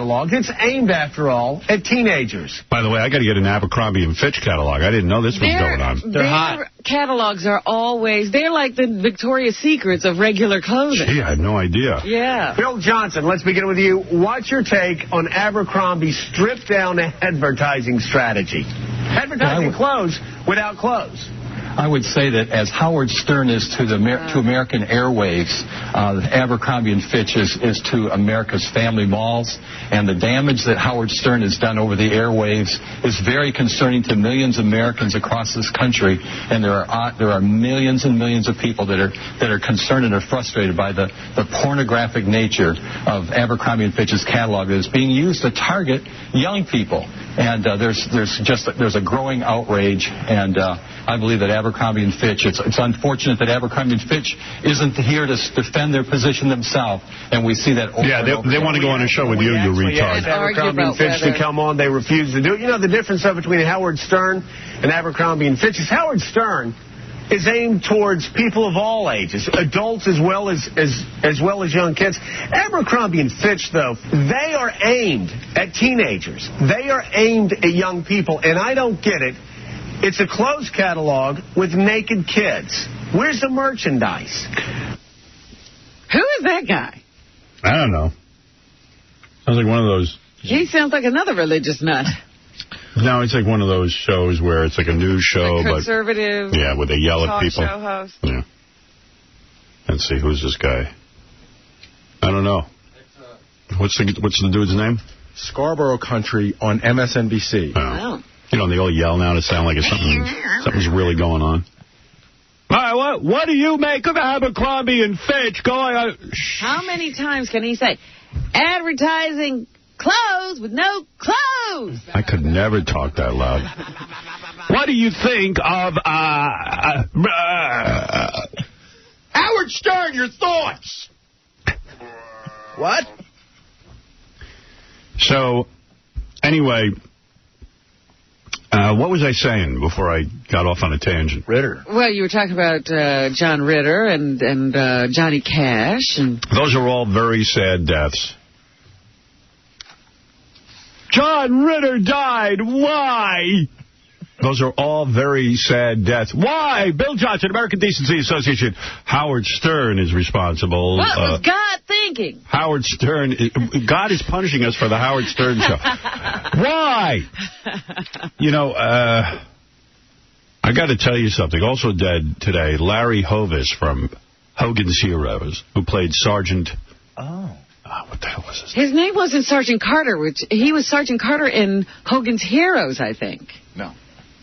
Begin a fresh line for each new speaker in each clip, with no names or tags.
catalog. It's aimed, after all, at teenagers.
By the way, I got to get an Abercrombie & Fitch catalog. I didn't know this was going on.
They're hot. Catalogs are always, they're like the Victoria's Secrets of regular clothing.
Gee, I had no idea.
Yeah.
Bill Johnson, let's begin with you. What's your take on Abercrombie's stripped-down advertising strategy? Advertising clothes without clothes.
I would say that as Howard Stern is to American airwaves, Abercrombie & Fitch is to America's family malls, and the damage that Howard Stern has done over the airwaves is very concerning to millions of Americans across this country, and there are millions and millions of people that are concerned and are frustrated by the pornographic nature of Abercrombie & Fitch's catalog that is being used to target young people, and there's a growing outrage, and I believe that Abercrombie & Fitch, it's unfortunate that Abercrombie & Fitch isn't here to defend their position themselves, and we see that over and over.
They want to go on a show with you retard.
Abercrombie & Fitch to come on, they refuse to do it. You know the difference between Howard Stern and Abercrombie & Fitch is Howard Stern is aimed towards people of all ages, adults as well as young kids. Abercrombie & Fitch, though, they are aimed at teenagers. They are aimed at young people, and I don't get it. It's a clothes catalog with naked kids. Where's the merchandise?
Who is that guy?
I don't know. Sounds like one of those.
He sounds like another religious nut.
No, it's like one of those shows where it's like a news show,
but conservative.
Yeah, where they yell at people.
Show host.
Yeah. Let's see, who's this guy? I don't know. What's the dude's name?
Scarborough Country on MSNBC.
Wow.
You know, they all yell now to sound like something's really going on. All right, what do you make of Abercrombie & Fitch going on?
How many times can he say, advertising clothes with no clothes?
I could never talk that loud. What do you think of...
Howard Stern, your thoughts? What?
So, anyway... what was I saying before I got off on a tangent?
Ritter.
Well, you were talking about John Ritter and Johnny Cash. And
those are all very sad deaths. John Ritter died. Why? Those are all very sad deaths. Why? Bill Johnson, American Decency Association. Howard Stern is responsible.
What was God thinking?
Howard Stern. God is punishing us for the Howard Stern show. Why? You know, I got to tell you something. Also dead today, Larry Hovis from Hogan's Heroes, who played Sergeant... what the hell was his name?
His name wasn't Sergeant Carter. He was Sergeant Carter in Hogan's Heroes, I think.
No.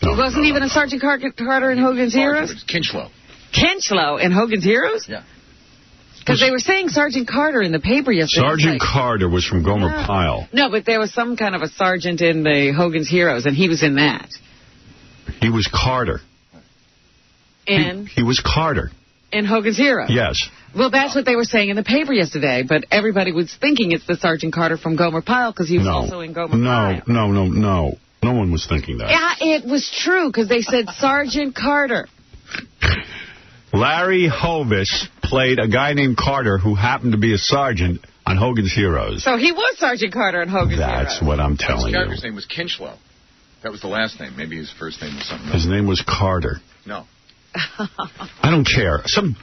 He wasn't even a Sergeant Carter in Hogan's Heroes?
It was Kinchlow.
Kinchlow in Hogan's Heroes?
Yeah.
Because they were saying Sergeant Carter in the paper yesterday.
Sergeant Carter was from Gomer Pyle.
No, but there was some kind of a sergeant in the Hogan's Heroes, and he was in that.
He was Carter. He was Carter.
In Hogan's Heroes?
Yes.
Well, that's what they were saying in the paper yesterday, but everybody was thinking it's the Sergeant Carter from Gomer Pyle because he was also in Gomer Pyle.
No. No one was thinking that.
Yeah, it was true because they said Sergeant Carter.
Larry Hovis played a guy named Carter who happened to be a sergeant on Hogan's Heroes.
So he was Sergeant Carter in Hogan's Heroes.
That's what I'm telling you.
His character's name was Kinchlow. That was the last name. Maybe his first name was something else.
His name was Carter.
No.
I don't care. Some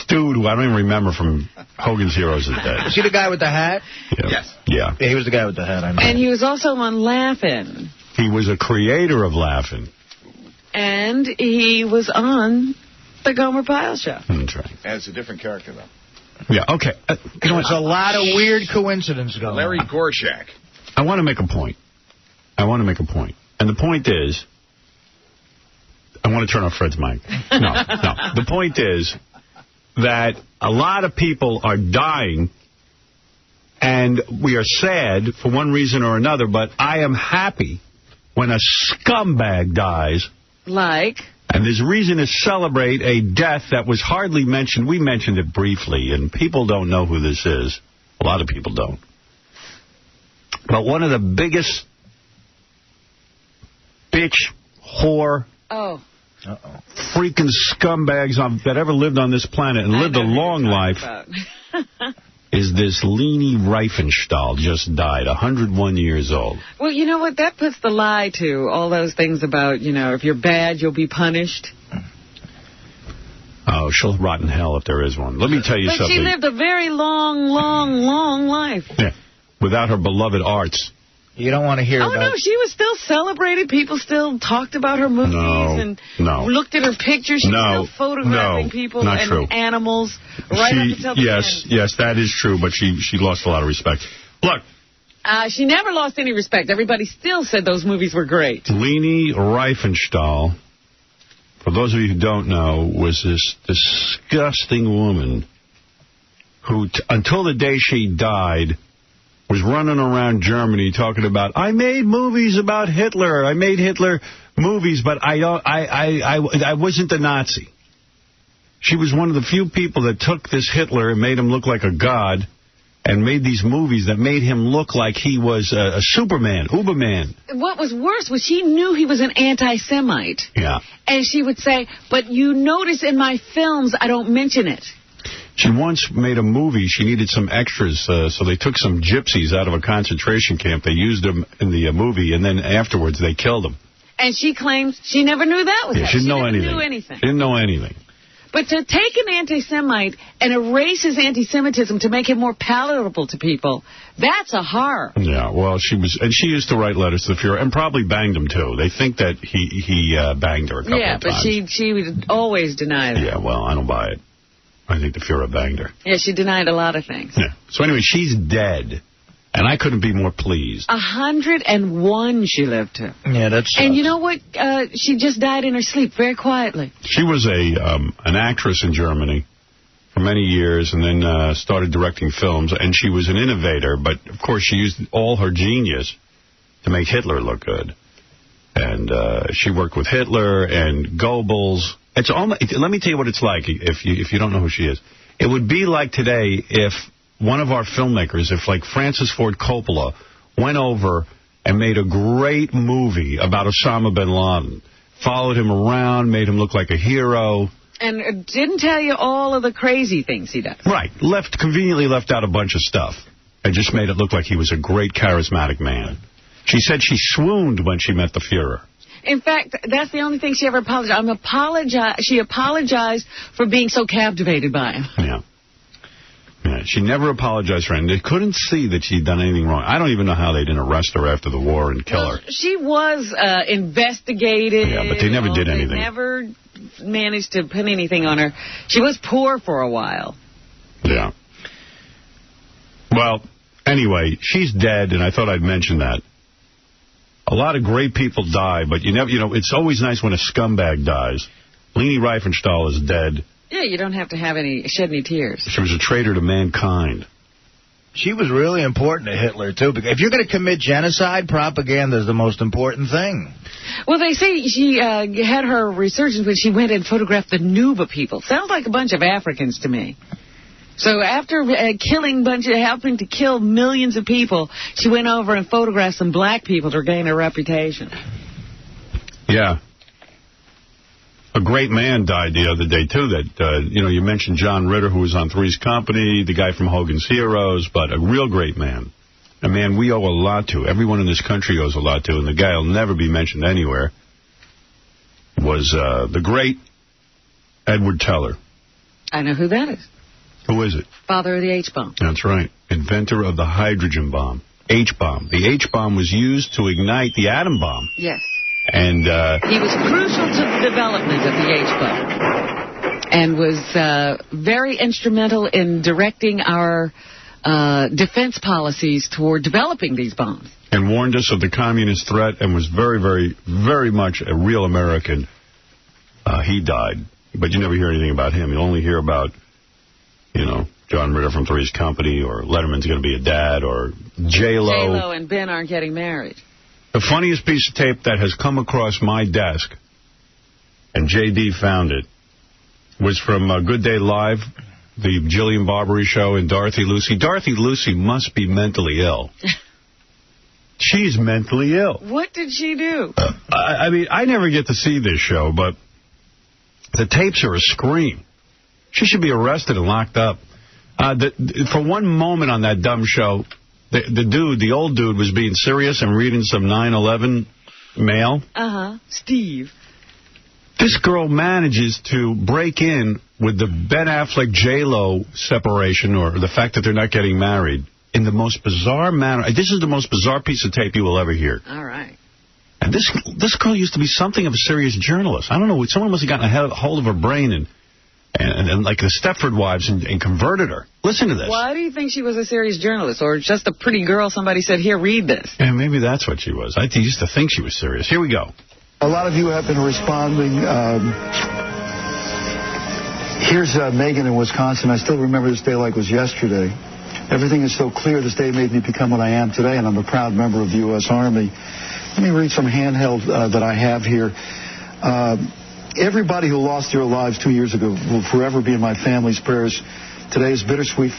dude who I don't even remember from Hogan's Heroes is dead.
Is he the guy with the hat?
Yeah.
Yes.
Yeah.
He was the guy with the hat, I know.
And he was also on Laugh-In.
He was a creator of Laugh-In.
And he was on the Gomer Pyle show.
That's right.
And it's a different character, though.
Yeah, okay.
There's a lot of weird coincidences going on.
Larry Gorshak.
I want to make a point. And the point is... I want to turn off Fred's mic. No. The point is that a lot of people are dying, and we are sad for one reason or another, but I am happy when a scumbag dies.
Like?
And there's reason to celebrate a death that was hardly mentioned. We mentioned it briefly, and people don't know who this is. A lot of people don't. But one of the biggest bitch, whore, freaking scumbags that ever lived on this planet and lived a long life is this Leni Riefenstahl just died, 101 years old.
Well, you know what? That puts the lie to all those things about, if you're bad, you'll be punished.
Oh, she'll rot in hell if there is one. Let me tell you something.
But she lived a very long, long, long life.
Yeah, without her beloved arts.
You don't want to hear about...
Oh, no, she was still celebrated. People still talked about her movies and looked at her pictures. She was still photographing people and animals right up until the end.
Yes, that is true, but she lost a lot of respect. Look.
She never lost any respect. Everybody still said those movies were great.
Leni Riefenstahl, for those of you who don't know, was this disgusting woman who, until the day she died, was running around Germany talking about, I made movies about Hitler. I made Hitler movies, but I wasn't a Nazi. She was one of the few people that took this Hitler and made him look like a god and made these movies that made him look like he was a Superman, Uberman.
What was worse was she knew he was an anti-Semite.
Yeah.
And she would say, but you notice in my films I don't mention it.
She once made a movie. She needed some extras, so they took some gypsies out of a concentration camp. They used them in the movie, and then afterwards they killed them.
And she claims she never knew that was her.
She didn't know anything.
She
didn't know anything.
But to take an anti-Semite and erase his anti-Semitism to make him more palatable to people, that's a horror.
Yeah, well, she used to write letters to the Fuhrer, and probably banged him, too. They think that he banged her a couple of times.
Yeah, but she would always deny that.
Yeah, well, I don't buy it. I think the Fuhrer banged her.
Yeah, she denied a lot of things.
Yeah. So anyway, she's dead. And I couldn't be more pleased.
101 she lived to.
Yeah, that's...
And you know what? She just died in her sleep, very quietly.
She was an actress in Germany for many years and then started directing films. And she was an innovator, but of course she used all her genius to make Hitler look good. And she worked with Hitler and Goebbels. It's almost, let me tell you what it's like if you don't know who she is. It would be like today if one of our filmmakers, if like Francis Ford Coppola went over and made a great movie about Osama bin Laden, followed him around, made him look like a hero.
And didn't tell you all of the crazy things he does.
Right. Conveniently left out a bunch of stuff and just made it look like he was a great charismatic man. She said she swooned when she met the Fuhrer.
In fact, that's the only thing she ever apologized. She apologized for being so captivated by him.
Yeah. Yeah, she never apologized for anything. They couldn't see that she'd done anything wrong. I don't even know how they didn't arrest her after the war and kill her.
She was investigated.
Yeah, but they never did anything.
They never managed to pin anything on her. She was poor for a while.
Yeah. Well, anyway, she's dead, and I thought I'd mention that. A lot of great people die, but it's always nice when a scumbag dies. Leni Riefenstahl is dead.
Yeah, you don't have to shed any tears.
She was a traitor to mankind.
She was really important to Hitler, too. Because if you're going to commit genocide, propaganda is the most important thing.
Well, they say she had her resurgence when she went and photographed the Nuba people. Sounds like a bunch of Africans to me. So after helping to kill millions of people, she went over and photographed some black people to gain a reputation.
Yeah. A great man died the other day, too. That you mentioned John Ritter, who was on Three's Company, the guy from Hogan's Heroes, but a real great man. A man we owe a lot to. Everyone in this country owes a lot to, and the guy will never be mentioned anywhere, was the great Edward Teller.
I know who that is.
Who is it?
Father of the H-bomb.
That's right. Inventor of the hydrogen bomb. H-bomb. The H-bomb was used to ignite the atom bomb.
Yes.
And
he was crucial to the development of the H-bomb and was very instrumental in directing our defense policies toward developing these bombs.
And warned us of the communist threat and was very, very, very much a real American. He died, but you never hear anything about him. You only hear about, John Ritter from Three's Company, or Letterman's going to be a dad, or J-Lo.
J-Lo and Ben aren't getting married.
The funniest piece of tape that has come across my desk, and J.D. found it, was from Good Day Live, the Jillian Barbary show, and Dorothy Lucy. Dorothy Lucy must be mentally ill. She's mentally ill.
What did she do?
I mean, I never get to see this show, but the tapes are a scream. She should be arrested and locked up. For one moment on that dumb show, the old dude was being serious and reading some 9/11 mail.
Steve.
This girl manages to break in with the Ben Affleck J-Lo separation, or the fact that they're not getting married, in the most bizarre manner. This is the most bizarre piece of tape you will ever hear.
All right.
And this girl used to be something of a serious journalist. I don't know. Someone must have gotten a hold of her brain and like the Stepford Wives and converted her. Listen to this.
Why do you think she was a serious journalist, or just a pretty girl somebody said, here, read this?
Yeah, maybe that's what she was. I used to think she was serious. Here we go.
A lot of you have been responding. Here's Megan in Wisconsin. I still remember this day like it was yesterday. Everything is so clear. This day made me become what I am today, and I'm a proud member of the U.S. Army. Let me read some handheld that I have here. Everybody who lost their lives 2 years ago will forever be in my family's prayers. Today is bittersweet.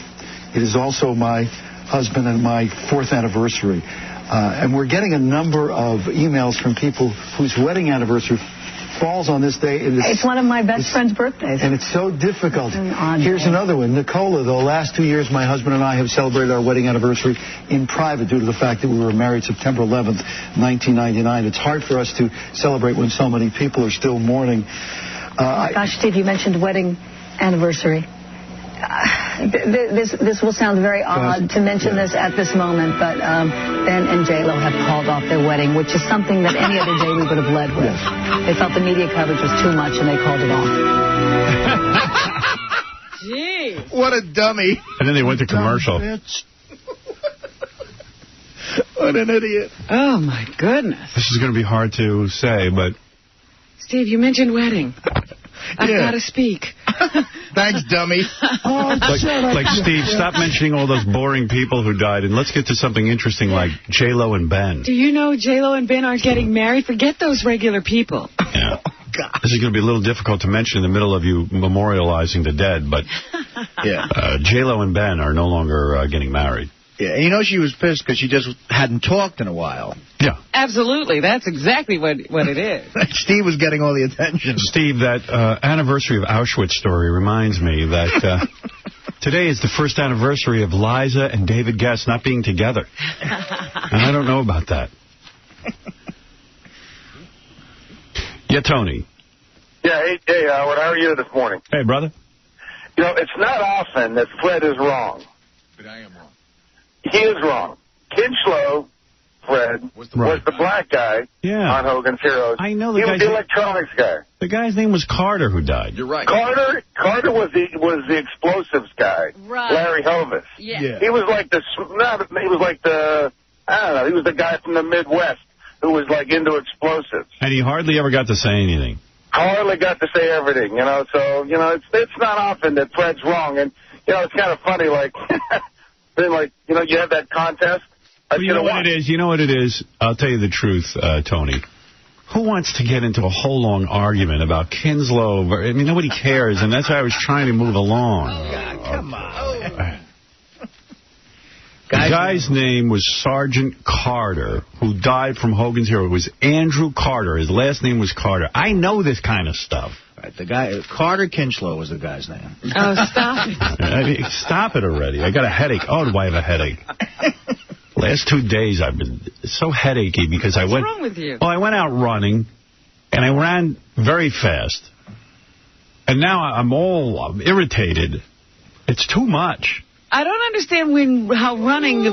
It is also my husband and my 4th anniversary. And we're getting a number of emails from people whose wedding anniversary falls on this day.
It's one of my best friend's birthdays.
And it's so difficult. Here's another one. Nicola, the last 2 years, my husband and I have celebrated our wedding anniversary in private due to the fact that we were married September 11th, 1999. It's hard for us to celebrate when so many people are still mourning.
Gosh, Steve, you mentioned wedding anniversary. This will sound very odd to mention this at this moment, but Ben and J-Lo have called off their wedding, which is something that any other day we would have led with. They felt the media coverage was too much, and they called it off.
Gee.
What a dummy.
And then they went to commercial.
What an idiot.
Oh, my goodness.
This is going to be hard to say, but...
Steve, you mentioned wedding. I've got to speak.
Thanks, dummy.
Like, Steve, stop mentioning all those boring people who died, and let's get to something interesting like J-Lo and Ben.
Do you know J-Lo and Ben aren't getting married? Forget those regular people.
Yeah. This is going to be a little difficult to mention in the middle of you memorializing the dead, but J-Lo and Ben are no longer getting married.
Yeah, and you know she was pissed because she just hadn't talked in a while.
Yeah.
Absolutely. That's exactly what it is.
Steve was getting all the attention.
Steve, that anniversary of Auschwitz story reminds me that today is the first anniversary of Liza and David Guest not being together. And I don't know about that. Yeah, Tony.
Yeah, hey, Howard, how are you this morning?
Hey, brother.
You know, it's not often that Fred is wrong.
But I am wrong.
He is wrong. Kinchlow, Fred, was the black guy on Hogan's Heroes.
I know
he was the electronics guy.
The guy's name was Carter who died.
You're right.
Carter was the explosives guy.
Right.
Larry Hovis.
Yeah.
He was like he was the guy from the Midwest who was like into explosives.
And he hardly ever got to say anything.
Hardly got to say everything, you know. So, you know, it's not often that Fred's wrong. And, you know, it's kind of funny, like, then, like, you know, you have that contest.
Well, you know what it is? You know what it is? I'll tell you the truth, Tony. Who wants to get into a whole long argument about Kinslow? I mean, nobody cares, and that's why I was trying to move along.
Oh, God, come on.
The guy's name was Sergeant Carter, who died from Hogan's Hero. It was Andrew Carter. His last name was Carter. I know this kind of stuff.
Right, the guy, Carter Kinchlow was the guy's name.
Oh, stop it.
Stop it already. I got a headache. Oh, do I have a headache? Last 2 days I've been so headachy because
What's wrong with you?
Well, I went out running, and I ran very fast. And now I'm irritated. It's too much.
I don't understand how running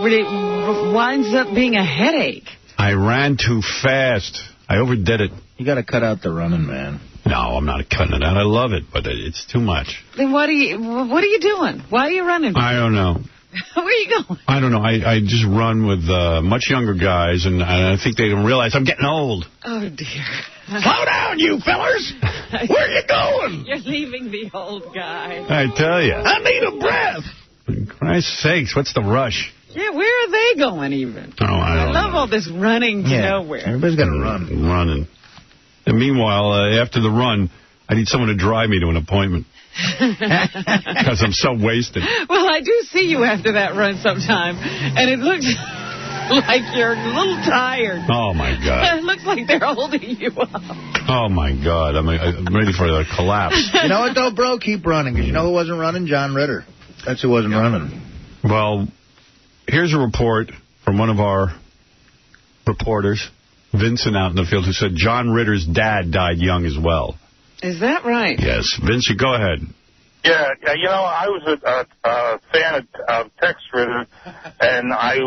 winds up being a headache.
I ran too fast. I overdid it.
You got to cut out the running, man.
No, I'm not cutting it out. I love it, but it's too much.
Then what are you doing? Why are you running?
I don't know.
Where are you going?
I don't know. I just run with much younger guys, and I think they don't realize I'm getting old.
Oh, dear.
Slow down, you fellers. Where are you going?
You're leaving the old guy.
I tell you.
I need a breath.
For Christ's sakes, what's the rush?
Yeah, where are they going even?
Oh, I
love
know.
all this running to nowhere.
Everybody's got to run.
Running. And meanwhile, after the run, I need someone to drive me to an appointment. Because I'm so wasted.
Well, I do see you after that run sometime, and it looks like you're a little tired.
Oh, my God.
It looks like they're holding you up.
Oh, my God. I'm ready for the collapse.
You know what, though, bro? Keep running. Because you know who wasn't running? John Ritter. That's who wasn't running.
Well, here's a report from one of our reporters, Vincent out in the field, who said John Ritter's dad died young as well.
Is that right?
Yes. Vincent, go ahead.
Yeah, you know, I was a fan of Tex Ritter, and I,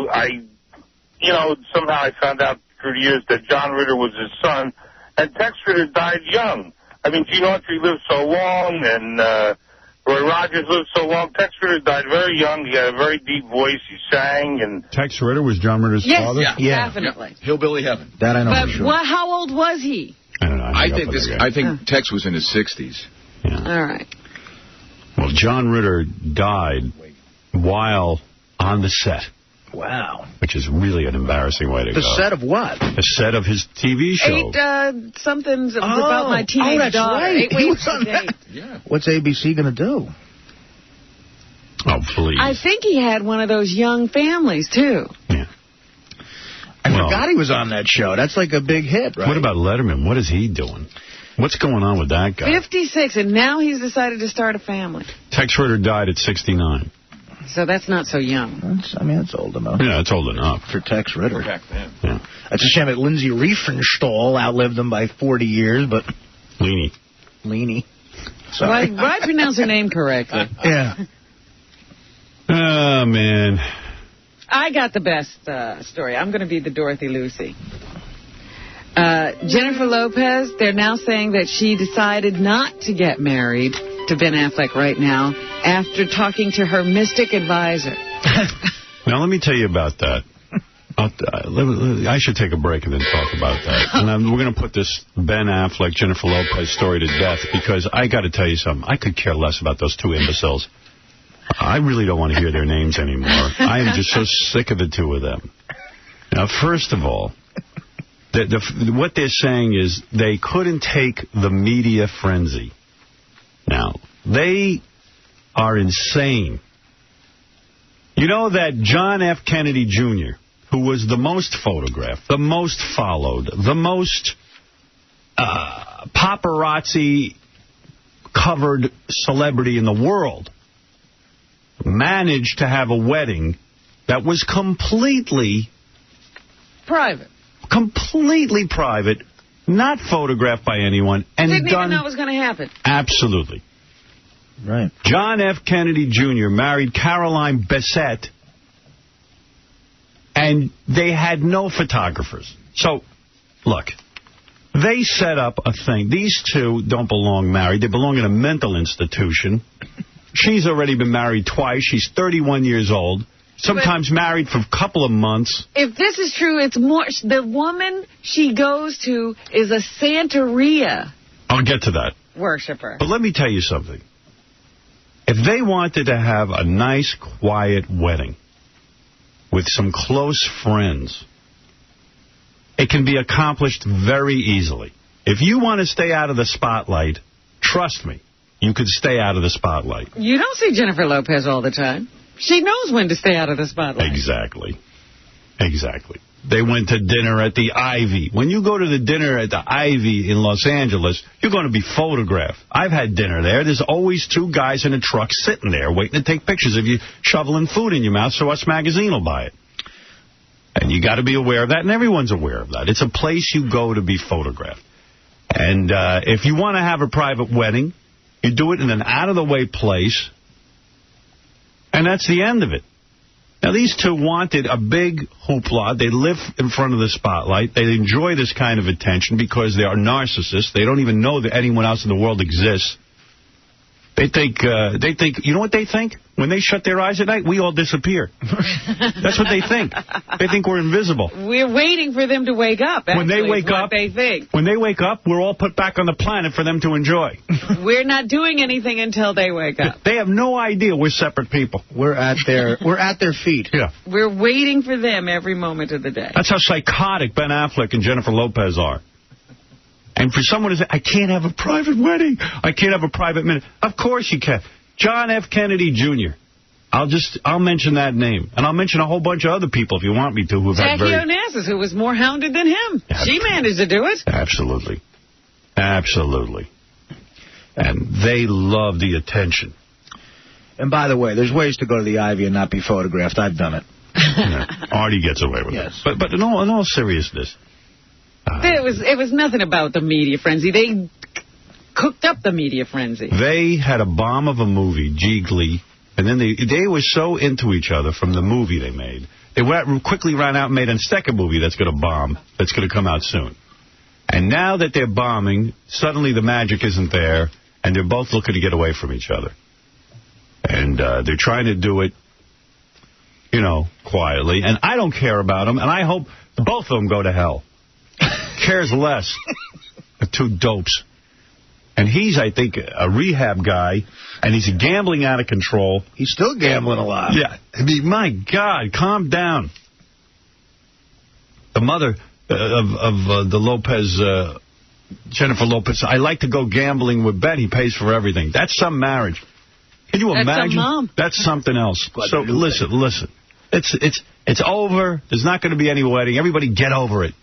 you know, somehow I found out through the years that John Ritter was his son, and Tex Ritter died young. I mean, Gene Autry lived so long, and Roy Rogers lived so long. Tex Ritter died very young. He had a very deep voice. He sang. And
Tex Ritter was John Ritter's father?
Yes, definitely.
Yeah. Hillbilly Heaven.
That I know
But
for sure.
how old was he?
I don't know.
I think Tex was in his 60s.
Yeah.
All right.
Well, John Ritter died while on the set.
Wow.
Which is really an embarrassing way to go.
The set of what?
The set of his TV show.
8 something's about my teenage
that's
daughter.
right.
8 weeks to date.
Yeah.
What's ABC going to do?
Oh, please.
I think he had one of those young families, too.
Yeah.
I forgot he was on that show. That's like a big hit, right?
What about Letterman? What is he doing? What's going on with that guy?
56, and now he's decided to start a family.
Tex Ritter died at 69.
So that's not so young.
That's old enough.
Yeah, that's old enough.
For Tex Ritter.
Back then.
Yeah.
That's a shame that Lindsay Riefenstahl outlived him by 40 years, but... Leany. Sorry.
Why pronounce her name correctly?
Yeah.
Oh, man.
I got the best story. I'm going to be the Dorothy Lucy. Jennifer Lopez, they're now saying that she decided not to get married to Ben Affleck right now after talking to her mystic advisor.
Now, let me tell you about that. I should take a break and then talk about that. And we're going to put this Ben Affleck, Jennifer Lopez story to death because I got to tell you something. I could care less about those two imbeciles. I really don't want to hear their names anymore. I am just so sick of the two of them. Now, first of all, what they're saying is they couldn't take the media frenzy. Now, they are insane. You know that John F. Kennedy Jr., who was the most photographed, the most followed, the most paparazzi-covered celebrity in the world, managed to have a wedding that was completely
private.
Completely private, not photographed by anyone, and
didn't even know it was going to happen.
Absolutely.
Right.
John F. Kennedy Jr. married Caroline Bessette, and they had no photographers. So, look, they set up a thing. These two don't belong married. They belong in a mental institution. She's already been married twice. She's 31 years old. Sometimes married for a couple of months.
If this is true, it's more... The woman she goes to is a Santeria
I'll get to that.
worshiper.
But let me tell you something. If they wanted to have a nice, quiet wedding with some close friends, it can be accomplished very easily. If you want to stay out of the spotlight, trust me, you could stay out of the spotlight.
You don't see Jennifer Lopez all the time. She knows when to stay out of the spotlight.
Exactly. They went to dinner at the Ivy. When you go to the dinner at the Ivy in Los Angeles, you're going to be photographed. I've had dinner there. There's always two guys in a truck sitting there waiting to take pictures of you shoveling food in your mouth so Us Magazine will buy it. And you got to be aware of that, and everyone's aware of that. It's a place you go to be photographed. And if you want to have a private wedding, you do it in an out-of-the-way place, and that's the end of it. Now, these two wanted a big hoopla. They live in front of the spotlight. They enjoy this kind of attention because they are narcissists. They don't even know that anyone else in the world exists. They think, you know what they think? When they shut their eyes at night, we all disappear. That's what they think. They think we're invisible.
We're waiting for them to wake up.
When they wake up,
they think.
When they wake up, we're all put back on the planet for them to enjoy.
We're not doing anything until they wake up.
They have no idea we're separate people.
We're at their feet.
Yeah.
We're waiting for them every moment of the day.
That's how psychotic Ben Affleck and Jennifer Lopez are. And for someone to say, I can't have a private wedding, I can't have a private minute. Of course you can. John F. Kennedy Jr. I'll mention that name. And I'll mention a whole bunch of other people if you want me to who've had
Jackie Onassis, who was more hounded than him. She managed to do it.
Absolutely. And they love the attention.
And by the way, there's ways to go to the Ivy and not be photographed. I've done it.
Yeah. Artie gets away with it. But in all seriousness.
It was nothing about the media frenzy. They cooked up the media frenzy.
They had a bomb of a movie, Glee, and then they were so into each other from the movie they made. They quickly ran out and made a second movie that's going to bomb, that's going to come out soon. And now that they're bombing, suddenly the magic isn't there, and they're both looking to get away from each other. And they're trying to do it, you know, quietly. And I don't care about them, and I hope both of them go to hell. Cares less. The two dopes. And he's, I think, a rehab guy, and he's gambling out of control.
He's still gambling a lot.
Yeah. I mean, my God, calm down. The mother of the Lopez, Jennifer Lopez, I like to go gambling with Ben. He pays for everything. That's some marriage. Can you imagine?
That's a mom.
That's something else. So listen. It's over. There's not going to be any wedding. Everybody get over it.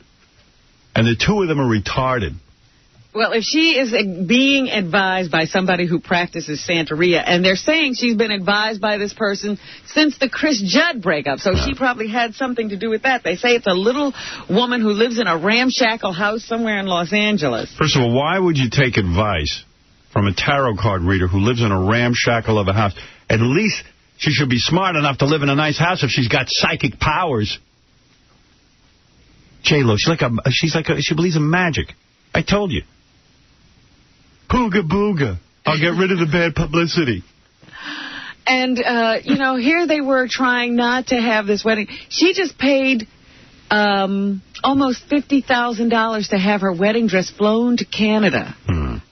And the two of them are retarded.
Well, if she is being advised by somebody who practices Santeria, and they're saying she's been advised by this person since the Chris Judd breakup, so she probably had something to do with that. They say it's a little woman who lives in a ramshackle house somewhere in Los Angeles.
First of all, why would you take advice from a tarot card reader who lives in a ramshackle of a house? At least she should be smart enough to live in a nice house if she's got psychic powers. J-Lo, she believes in magic. I told you. Booga booga. I'll get rid of the bad publicity.
And, here they were trying not to have this wedding. She just paid almost $50,000 to have her wedding dress flown to Canada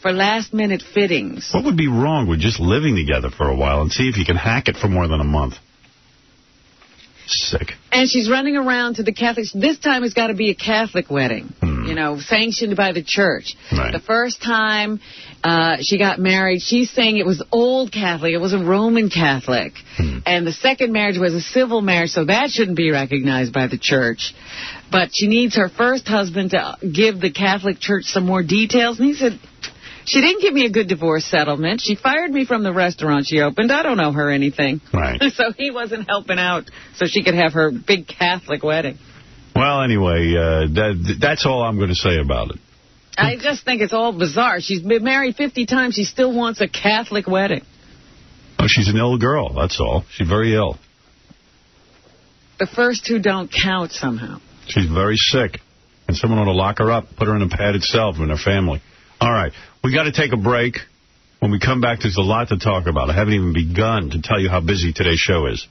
for last-minute fittings.
What would be wrong with just living together for a while and see if you can hack it for more than a month? Sick.
And she's running around to the Catholics. This time it's got to be a Catholic wedding, sanctioned by the church.
Right.
The first time she got married, she's saying it was old Catholic. It was a Roman Catholic. And the second marriage was a civil marriage, so that shouldn't be recognized by the church. But she needs her first husband to give the Catholic Church some more details. And he said, she didn't give me a good divorce settlement. She fired me from the restaurant she opened. I don't owe her anything.
Right.
So he wasn't helping out so she could have her big Catholic wedding.
Well, anyway, that's all I'm going to say about it.
I just think it's all bizarre. She's been married 50 times. She still wants a Catholic wedding.
Oh, she's an ill girl, that's all. She's very ill.
The first two don't count somehow.
She's very sick. And someone ought to lock her up, put her in a padded cell with her family. All right, we got to take a break. When we come back, there's a lot to talk about. I haven't even begun to tell you how busy today's show is.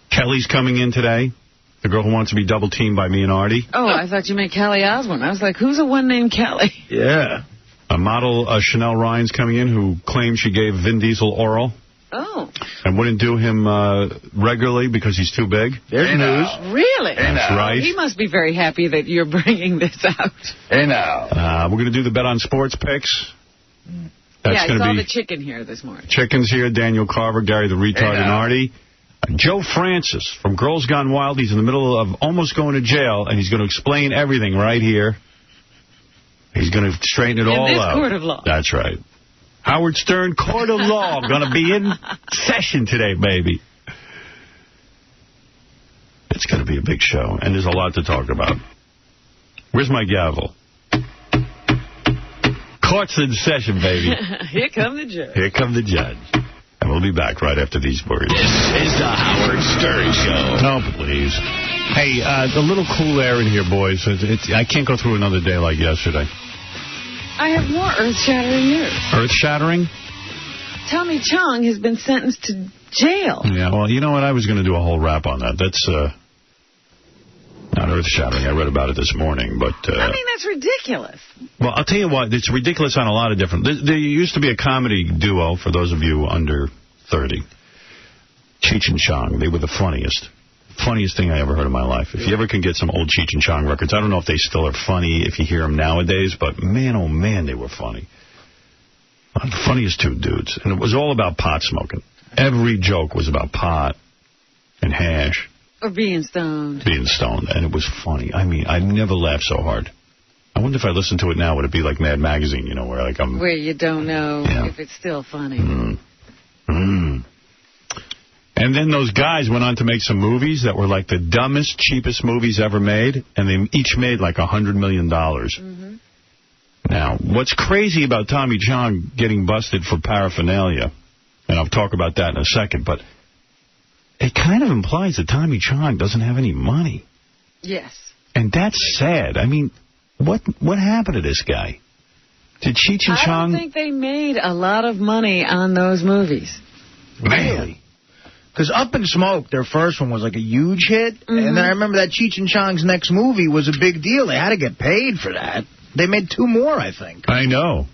Kelly's coming in today, the girl who wants to be double-teamed by me and Artie.
Oh, I thought you meant Kelly Osbourne. I was like, who's the one named Kelly?
Yeah. A model, Chanel Ryan's coming in, who claimed she gave Vin Diesel oral.
Oh.
And wouldn't do him regularly because he's too big.
There's news.
Really?
That's right.
He must be very happy that you're bringing this out.
Hey, now.
We're going to do the Bet on Sports picks. That's
I saw the chicken here this morning.
Chicken's here, Daniel Carver, Gary the Retard, and Artie. Joe Francis from Girls Gone Wild. He's in the middle of almost going to jail, and he's going to explain everything right here. He's going to straighten it all out.
In this court of law.
That's right. Howard Stern, Court of Law, going to be in session today, baby. It's going to be a big show, and there's a lot to talk about. Where's my gavel? Court's in session, baby.
Here come the judge.
Here come the judge. And we'll be back right after these words.
This is the Howard Stern Show.
Oh, please. Hey, a little cool air in here, boys. I can't go through another day like yesterday.
I have more earth-shattering news.
Earth-shattering?
Tommy Chong has been sentenced to jail.
Yeah, well, you know what? I was going to do a whole rap on that. That's not earth-shattering. I read about it this morning, but...
I mean, that's ridiculous.
Well, I'll tell you what. It's ridiculous on a lot of different... There used to be a comedy duo, for those of you under 30. Cheech and Chong. They were the funniest. Funniest thing I ever heard in my life. If you ever can get some old Cheech and Chong records, I don't know if they still are funny if you hear them nowadays, but man, oh man, they were funny. The funniest two dudes. And it was all about pot smoking. Every joke was about pot and hash.
Or being stoned.
Being stoned. And it was funny. I mean, I never laughed so hard. I wonder if I listened to it now, would it be like Mad Magazine, where like I'm...
Where you don't know if it's still funny.
And then those guys went on to make some movies that were like the dumbest, cheapest movies ever made, and they each made like $100 million. Mm-hmm. Now, what's crazy about Tommy Chong getting busted for paraphernalia, and I'll talk about that in a second, but it kind of implies that Tommy Chong doesn't have any money.
Yes. And
that's sad. I mean, what happened to this guy? Did Cheech and Chong...
I don't think they made a lot of money on those movies.
Really? Because Up in Smoke, their first one, was like a huge hit. Mm-hmm. And then I remember that Cheech and Chong's next movie was a big deal. They had to get paid for that. They made 2 more, I think.
I know.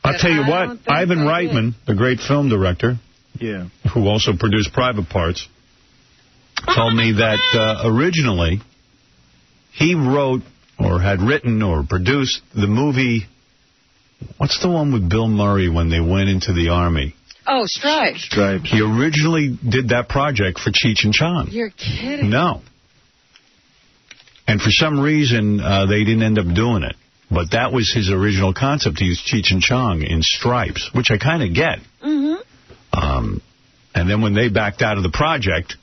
I'll tell you what, Ivan Reitman, the great film director, who also produced Private Parts, told me that originally he wrote or had written or produced the movie, what's the one with Bill Murray when they went into the Army?
Oh, Stripes.
Stripes.
He originally did that project for Cheech and Chong.
You're kidding.
No. And for some reason, they didn't end up doing it. But that was his original concept, to use Cheech and Chong in Stripes, which I kind of get. Mm-hmm. And then when they backed out of the project,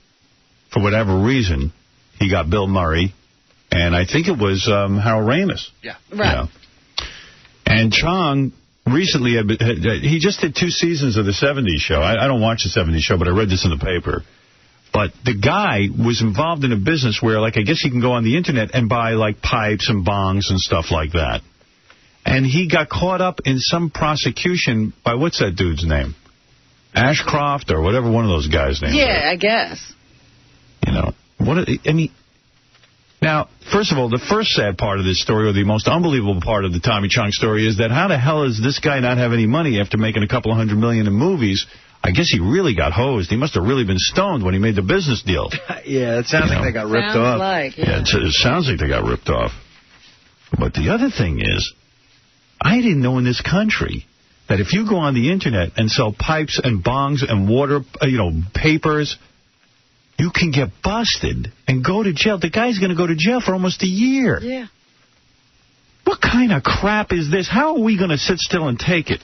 for whatever reason, he got Bill Murray, and I think it was Harold Ramis.
Yeah.
Right.
You know. And Chong... recently, he just did 2 seasons of the 70s show. I don't watch the 70s show, but I read this in the paper. But the guy was involved in a business where, like, I guess you can go on the Internet and buy, like, pipes and bongs and stuff like that. And he got caught up in some prosecution by, what's that dude's name? Ashcroft or whatever one of those guys' names.
Yeah, I guess.
You know, I mean... Now, first of all, the first sad part of this story, or the most unbelievable part of the Tommy Chong story, is that how the hell does this guy not have any money after making a couple of $100 million in movies? I guess he really got hosed. He must have really been stoned when he made the business deal.
Yeah, it sounds like they got ripped off.
Yeah,
it sounds like they got ripped off. But the other thing is, I didn't know in this country that if you go on the Internet and sell pipes and bongs and water, papers... you can get busted and go to jail. The guy's going to go to jail for almost a year.
Yeah.
What kind of crap is this? How are we going to sit still and take it?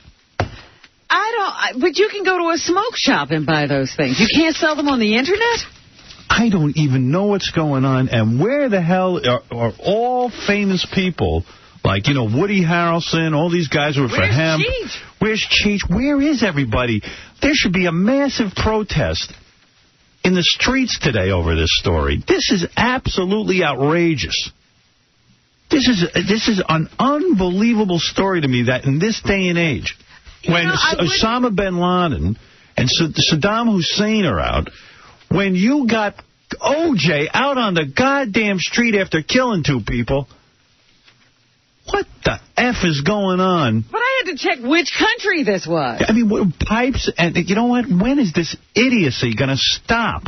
But you can go to a smoke shop and buy those things. You can't sell them on the Internet?
I don't even know what's going on. And where the hell are all famous people, like, Woody Harrelson, all these guys who are for hemp.
Cheech?
Where's Cheech? Where is everybody? There should be a massive protest in the streets today over this story. This is absolutely outrageous. This is an unbelievable story to me that in this day and age, when Osama bin Laden and Saddam Hussein are out, when you got O.J. out on the goddamn street after killing 2 people, what the F is going on?
But I had to check which country this was.
I mean, pipes, and you know what? When is this idiocy going to stop?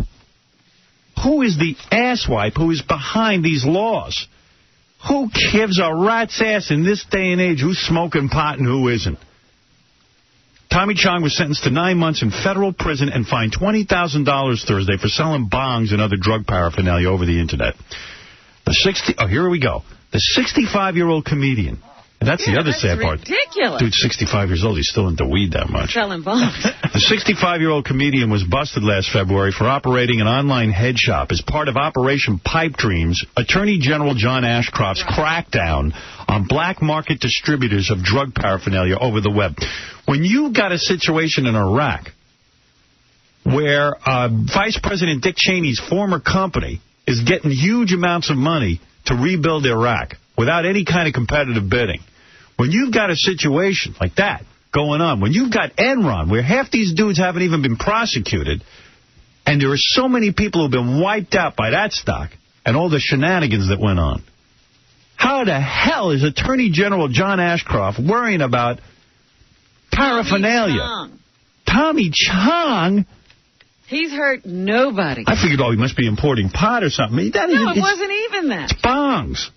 Who is the asswipe who is behind these laws? Who gives a rat's ass in this day and age who's smoking pot and who isn't? Tommy Chong was sentenced to 9 months in federal prison and fined $20,000 Thursday for selling bongs and other drug paraphernalia over the Internet. Here we go. The 65-year-old comedian. And that's the other sad part.
Ridiculous.
Dude's 65 years old. He's still into weed that much.
Selling bombs.
The 65-year-old comedian was busted last February for operating an online head shop. As part of Operation Pipe Dreams, Attorney General John Ashcroft's crackdown on black market distributors of drug paraphernalia over the web. When you've got a situation in Iraq where Vice President Dick Cheney's former company is getting huge amounts of money to rebuild Iraq without any kind of competitive bidding. When you've got a situation like that going on, when you've got Enron, where half these dudes haven't even been prosecuted, and there are so many people who've been wiped out by that stock and all the shenanigans that went on, how the hell is Attorney General John Ashcroft worrying about paraphernalia? Tommy Chong?
He's hurt nobody.
I figured, he must be importing pot or something.
No, it wasn't even that.
It's bongs.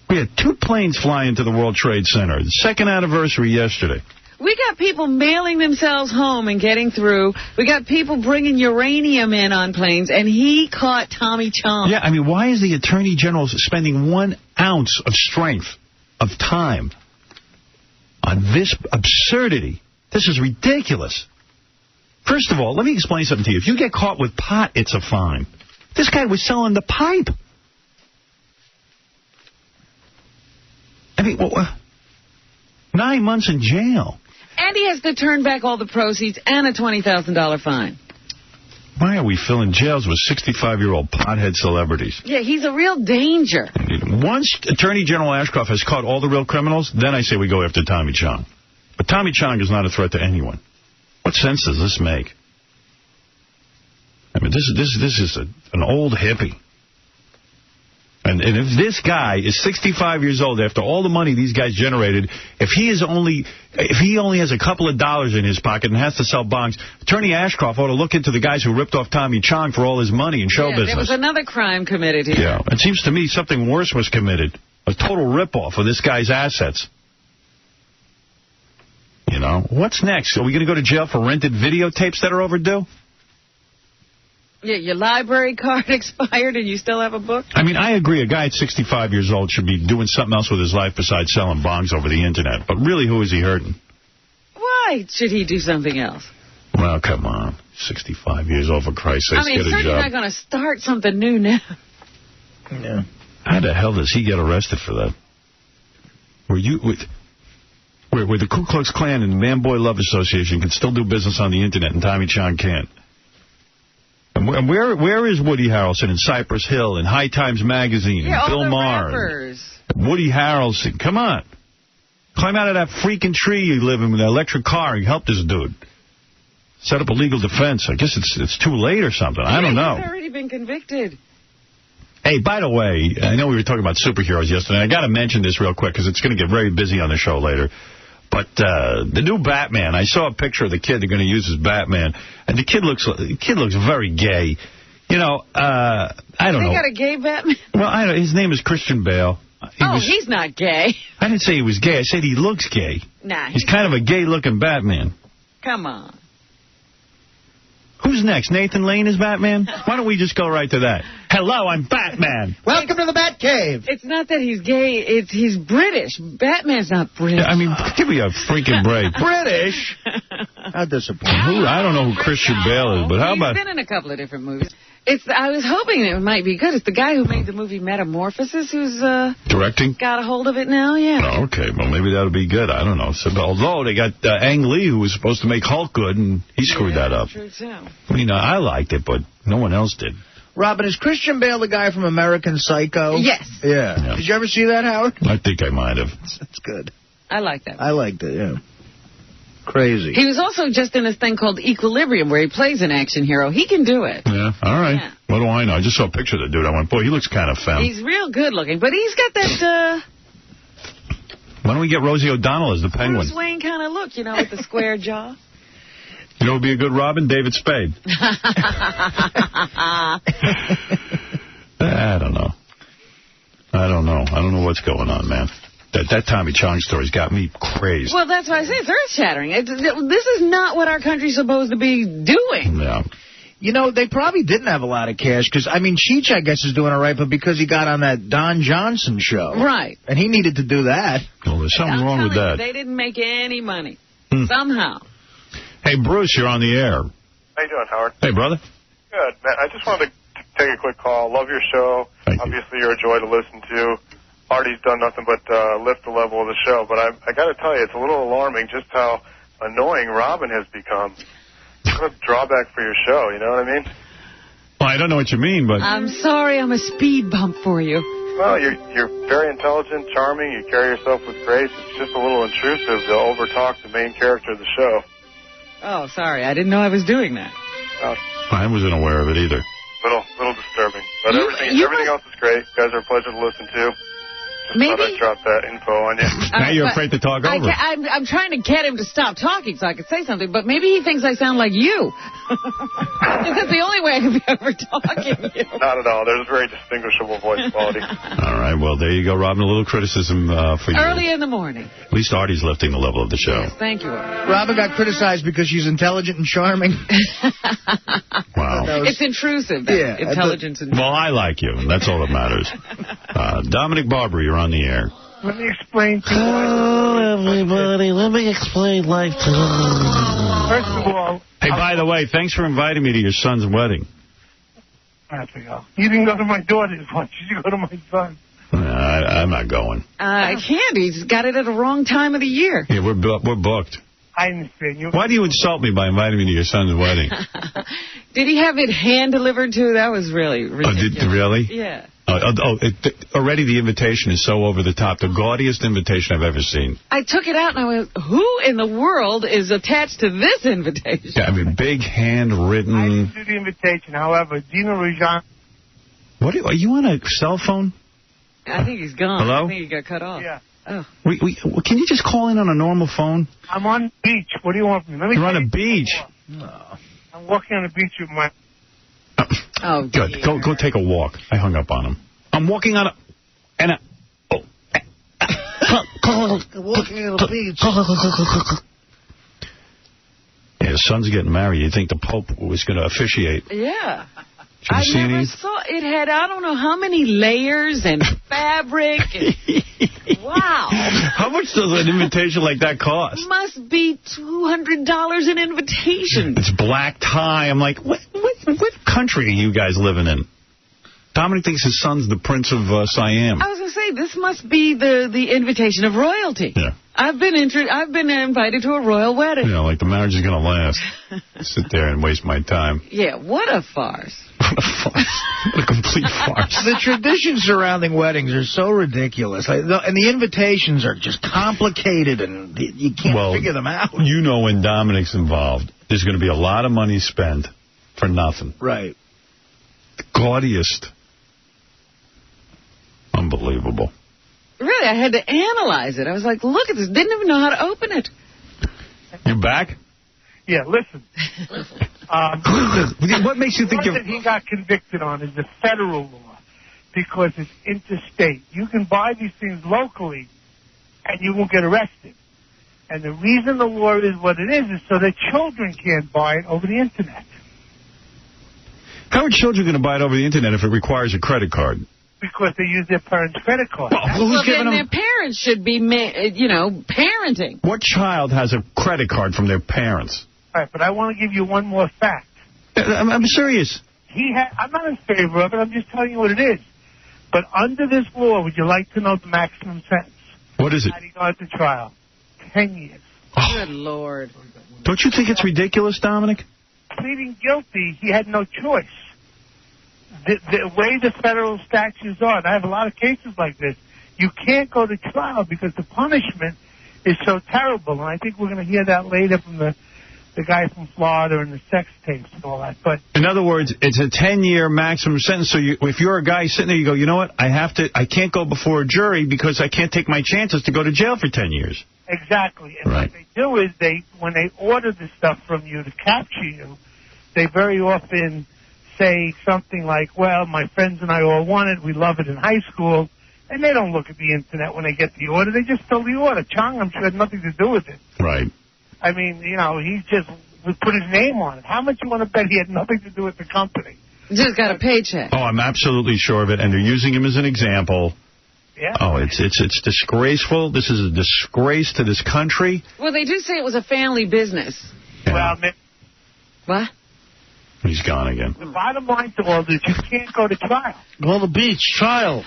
We had 2 planes fly into the World Trade Center. The 2nd anniversary yesterday.
We got people mailing themselves home and getting through. We got people bringing uranium in on planes, and he caught Tommy Chong.
Yeah, I mean, why is the Attorney General spending 1 ounce of strength, of time, on this absurdity? This is ridiculous. First of all, let me explain something to you. If you get caught with pot, it's a fine. This guy was selling the pipe. I mean, 9 months in jail.
And he has to turn back all the proceeds and a $20,000 fine.
Why are we filling jails with 65-year-old pothead celebrities?
Yeah, he's a real danger.
Once Attorney General Ashcroft has caught all the real criminals, then I say we go after Tommy Chong. But Tommy Chong is not a threat to anyone. What sense does this make? I mean, this is an old hippie. And if this guy is 65 years old, after all the money these guys generated, if he only has a couple of dollars in his pocket and has to sell bongs, Attorney Ashcroft ought to look into the guys who ripped off Tommy Chong for all his money in show business.
There was another crime committed here.
Yeah, it seems to me something worse was committed. A total ripoff of this guy's assets. You know, what's next? Are we going to go to jail for rented videotapes that are overdue?
Yeah, your library card expired and you still have a book?
I mean, I agree. A guy at 65 years old should be doing something else with his life besides selling bongs over the Internet. But really, who is he hurting?
Why should he do something else?
Well, come on. 65 years old, for Christ's sake, get a job.
Certainly not going to start something new now.
Yeah.
How the hell does he get arrested for that? Where the Ku Klux Klan and the Man Boy Love Association can still do business on the Internet and Tommy Chong can't. And where is Woody Harrelson in Cypress Hill and High Times Magazine and Bill Maher? Woody Harrelson, come on. Climb out of that freaking tree you live in with an electric car and help this dude. Set up a legal defense. I guess it's too late or something. I don't know.
He's already been convicted.
Hey, by the way, I know we were talking about superheroes yesterday. I got to mention this real quick because it's going to get very busy on the show later. But the new Batman, I saw a picture of the kid they're going to use as Batman, and the kid looks very gay. You know, I don't know.
They got a gay Batman?
Well, his name is Christian Bale.
He's not gay.
I didn't say he was gay. I said he looks gay.
Nah.
He's kind of a gay-looking Batman.
Come on.
Who's next? Nathan Lane is Batman? Why don't we just go right to that? Hello, I'm Batman.
Welcome to the Batcave.
It's not that he's gay. He's British. Batman's not British.
I mean, give me a freaking break.
British? How disappointing.
I don't know who Christian Bale is, but how about...
He's been in a couple of different movies. I was hoping it might be good. It's the guy who made the movie Metamorphosis who's...
directing?
Got a hold of it now, yeah.
Oh, okay, well, maybe that'll be good. I don't know. So, although they got Ang Lee, who was supposed to make Hulk good, and he screwed that up.
True, too.
I mean, I liked it, but no one else did.
Robin, is Christian Bale the guy from American Psycho?
Yes.
Yeah. Did you ever see that, Howard?
I think I might have.
That's good.
I like that.
I liked it, yeah. Crazy.
He was also just in this thing called Equilibrium, where he plays an action hero. He can do it.
Yeah, all right.
Yeah.
What do I know? I just saw a picture of the dude. I went, boy, he looks kind of femme.
He's real good looking, but he's got that...
Why don't we get Rosie O'Donnell as the Penguin?
Bruce Wayne kind of look, with the square jaw.
You know who would be a good Robin? David Spade. I don't know. I don't know what's going on, man. That Tommy Chong story's got me crazed.
Well, that's why I say it's earth-shattering. This is not what our country's supposed to be doing.
Yeah.
You know, they probably didn't have a lot of cash, because, I mean, Cheech, I guess, is doing all right, but because he got on that Don Johnson show.
Right.
And he needed to do that.
Well, there's something wrong with that.
They didn't make any money. Somehow.
Hey, Bruce, you're on the air.
How you doing, Howard?
Hey, brother.
Good, man. I just wanted to take a quick call. Love your show. Obviously, you're a joy to listen to. Artie's done nothing but lift the level of the show. But I got to tell you, it's a little alarming just how annoying Robin has become. What a drawback for your show, you know what I mean?
Well, I don't know what you mean, but...
I'm sorry I'm a speed bump for you.
Well, you're very intelligent, charming. You carry yourself with grace. It's just a little intrusive to overtalk the main character of the show.
Oh, sorry. I didn't know I was doing that.
I wasn't aware of it either.
Little disturbing. But everything else is great. You guys are a pleasure to listen to. Maybe thought I'd drop that info on you.
Now you're afraid to talk over.
I'm trying to get him to stop talking so I can say something, but maybe he thinks I sound like you. That's the only way I can be over-talking you.
Not at all. There's a very distinguishable voice quality.
All right, well, there you go, Robin. A little criticism for you.
Early in the morning.
At least Artie's lifting the level of the show.
Yes, thank you, Artie.
Robin got criticized because she's intelligent and charming.
Wow.
It's intrusive, intelligence.
Well, I like you, and that's all that matters. Dominic Barber, you're on the air.
Let me explain to you.
Hello, everybody. Let me explain life to you.
First of all...
Hey, Hey, by the way, thanks for inviting me to your son's wedding.
I have to go. You didn't go to my daughter's one. You should go to my son.
I'm not going.
I can't. He's got it at the wrong time of the year.
Yeah, we're booked.
I understand you.
Why do you insult me by inviting me to your son's wedding?
Did he have it hand-delivered, too? That was really ridiculous.
Really?
Yeah.
Already the invitation is so over the top. The gaudiest invitation I've ever seen.
I took it out and I went, who in the world is attached to this invitation?
Yeah, I mean, big handwritten.
I didn't do the invitation. However, Dino Rajan.
Are you on a cell phone?
I think he's gone.
Hello?
I think he got cut off.
Yeah.
Oh.
Can you just call in on a normal phone?
I'm on the beach. What do you want from me?
You're on a beach.
No. I'm walking on the beach with my...
Oh,
good.
Dear.
Go take a walk. I hung up on him. I'm walking on a...
Walking on the beach.
Yeah, his son's getting married. You think the Pope was going to officiate?
Yeah.
I
never saw it. Had I don't know how many layers and fabric. Wow.
How much does an invitation like that cost?
Must be $200 an invitation.
It's black tie. I'm like, what country are you guys living in? Dominic thinks his son's the Prince of Siam.
I was going to say, this must be the invitation of royalty.
Yeah. I've been
invited to a royal wedding.
You know, like the marriage is going to last. Sit there and waste my time.
Yeah, what a farce.
What a farce. What a complete farce.
The traditions surrounding weddings are so ridiculous. And the invitations are just complicated, and you can't figure them out.
You know, when Dominic's involved, there's going to be a lot of money spent for nothing.
Right.
The gaudiest. Unbelievable.
Really, I had to analyze it. I was like, look at this. Didn't even know how to open it.
You back?
Yeah, listen.
What makes you think
that he got convicted on is the federal law, because it's interstate. You can buy these things locally, and you won't get arrested. And the reason the law is what it is so that children can't buy it over the Internet.
How are children going to buy it over the Internet if it requires a credit card?
Because they use their parents' credit card.
Well, then their parents should be, parenting.
What child has a credit card from their parents?
All right, but I want to give you one more fact.
I'm serious.
I'm not in favor of it. I'm just telling you what it is. But under this law, would you like to know the maximum sentence?
What is it?
How do you go to trial? 10 years.
Oh. Good Lord.
Don't you think it's ridiculous, Dominic?
Pleading guilty, he had no choice. The way the federal statutes are, and I have a lot of cases like this, you can't go to trial because the punishment is so terrible. And I think we're going to hear that later from the guy from Florida and the sex tapes and all that. But
in other words, it's a 10-year maximum sentence. So if you're a guy sitting there, you go, you know what? I can't go before a jury because I can't take my chances to go to jail for 10 years.
Exactly. And
right.
What they do is when they order the stuff from you to capture you, they very often say something like, well, my friends and I all want it. We love it in high school. And they don't look at the Internet when they get the order. They just fill the order. Chong, I'm sure, had nothing to do with it.
Right.
I mean, he just put his name on it. How much you want to bet he had nothing to do with the company?
Just got a paycheck.
Oh, I'm absolutely sure of it. And they're using him as an example.
Yeah.
Oh, it's disgraceful. This is a disgrace to this country.
Well, they do say it was a family business.
Yeah.
Well,
what?
He's gone again.
The bottom line to all this, you can't go to trial.
Go to the beach, trial.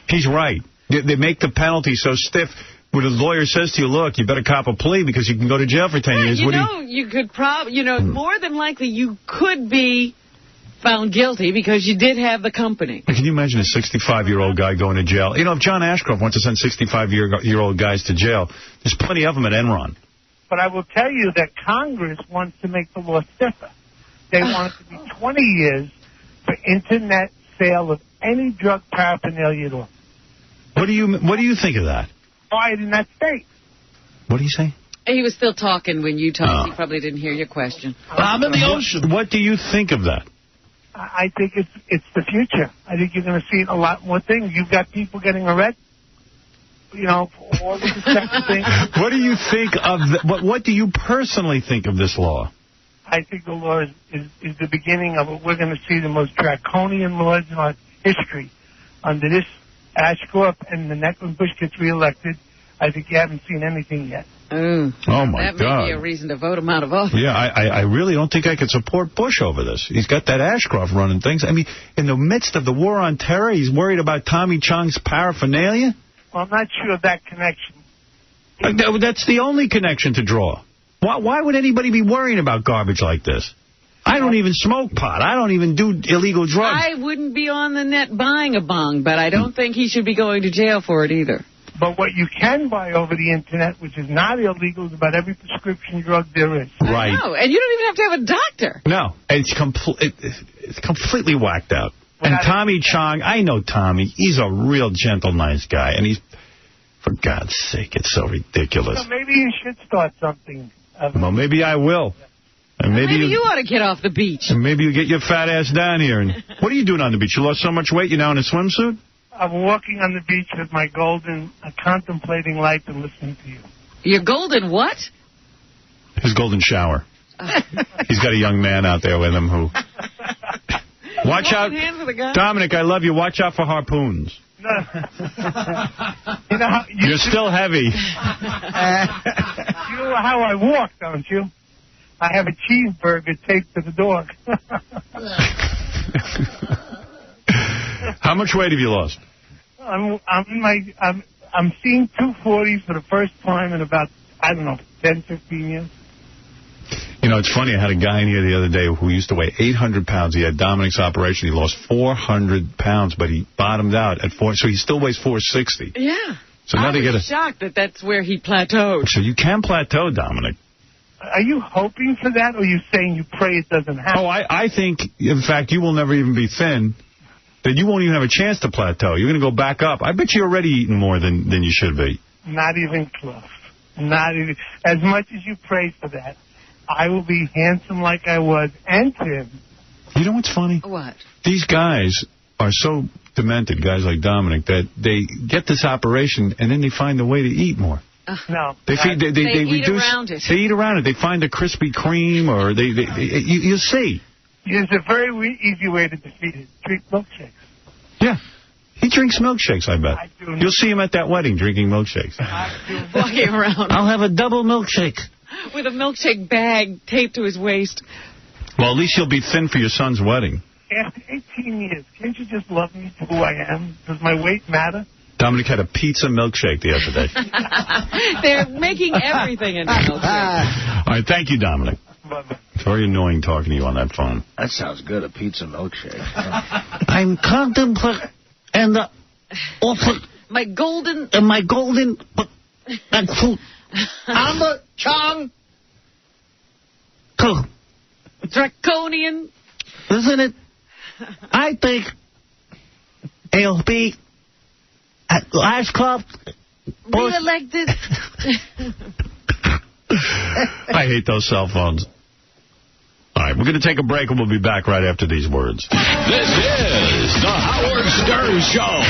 He's right. They make the penalty so stiff. When a lawyer says to you, look, you better cop a plea because you can go to jail for 10 years.
You could probably, more than likely you could be found guilty because you did have the company.
Can you imagine a 65-year-old guy going to jail? If John Ashcroft wants to send 65-year-old guys to jail, there's plenty of them at Enron.
But I will tell you that Congress wants to make the law stiffer. They want it to be 20 years for Internet sale of any drug paraphernalia at all.
What do you think of that?
Tried in that state.
What do you say?
He was still talking when you talked. He probably didn't hear your question.
I'm in the ocean.
What do you think of that?
I think it's the future. I think you're going to see a lot more things. You've got people getting arrested, for all of the sex things.
What do you think of what do you personally think of this law?
I think the law is the beginning of what we're going to see, the most draconian laws in our history. Under this Ashcroft and the next when Bush gets reelected, I think you haven't seen anything yet.
Oh, my God.
That may be a reason to vote him out of office.
Yeah, I really don't think I could support Bush over this. He's got that Ashcroft running things. I mean, in the midst of the war on terror, he's worried about Tommy Chong's paraphernalia?
Well, I'm not sure of that connection.
That's the only connection to draw. Why would anybody be worrying about garbage like this? I don't even smoke pot. I don't even do illegal drugs.
I wouldn't be on the net buying a bong, but I don't think he should be going to jail for it either.
But what you can buy over the Internet, which is not illegal, is about every prescription drug there is.
Right.
No, and you don't even have to have a doctor.
No, it's completely whacked out. And Tommy Chong, I know Tommy. He's a real gentle, nice guy. And he's, for God's sake, it's so ridiculous.
So maybe you should start something.
Well, maybe I will. And maybe
you ought to get off the beach.
And maybe you get your fat ass down here. And what are you doing on the beach? You lost so much weight, you're now in a swimsuit?
I'm walking on the beach with my golden, contemplating life and listening to you.
Your golden what?
His golden shower. He's got a young man out there with him who... Watch out. Dominic, I love you. Watch out for harpoons.
No. You're
still heavy.
You know how I walk, don't you? I have a cheeseburger taped to the door.
How much weight have you lost?
I'm seeing 240 for the first time in about, 10, 15 years.
You know, it's funny. I had a guy in here the other day who used to weigh 800 pounds. He had Dominic's operation. He lost 400 pounds, but he bottomed out at 4. So he still weighs 460.
Yeah.
So now they get a
shocked that that's where he plateaued.
So you can plateau, Dominic.
Are you hoping for that, or are you saying you pray it doesn't happen?
Oh, I think, in fact, you will never even be thin. That you won't even have a chance to plateau. You're going to go back up. I bet you're already eating more than you should be.
Not even close. Not even. As much as you pray for that, I will be handsome like I was, and thin.
You know what's funny?
What?
These guys are so demented, guys like Dominic, that they get this operation and then they find a way to eat more.
No.
They
eat
reduce,
around it.
They eat around it. They find the Krispy Kreme, or you'll see.
There's a very easy way to defeat it. Drink milkshakes.
Yeah. He drinks milkshakes, I bet.
I do.
You'll see him at that wedding drinking milkshakes.
Walking around.
I'll have a double milkshake.
With a milkshake bag taped to his waist.
Well, at least you'll be thin for your son's wedding.
After 18 years, can't you just love me for who I am? Does my weight matter?
Dominic had a pizza milkshake the other day.
They're making everything in a milkshake.
All right, thank you, Dominic.
Bye-bye.
It's very annoying talking to you on that phone.
That sounds good, a pizza milkshake.
I'm contemplating and offer
my golden
I'm the Chong.
Draconian.
Isn't it? I think it'll be at Ashcroft.
Re-elected.
I hate those cell phones. All right, we're going to take a break, and we'll be back right after these words.
This is the Howard Stern Show.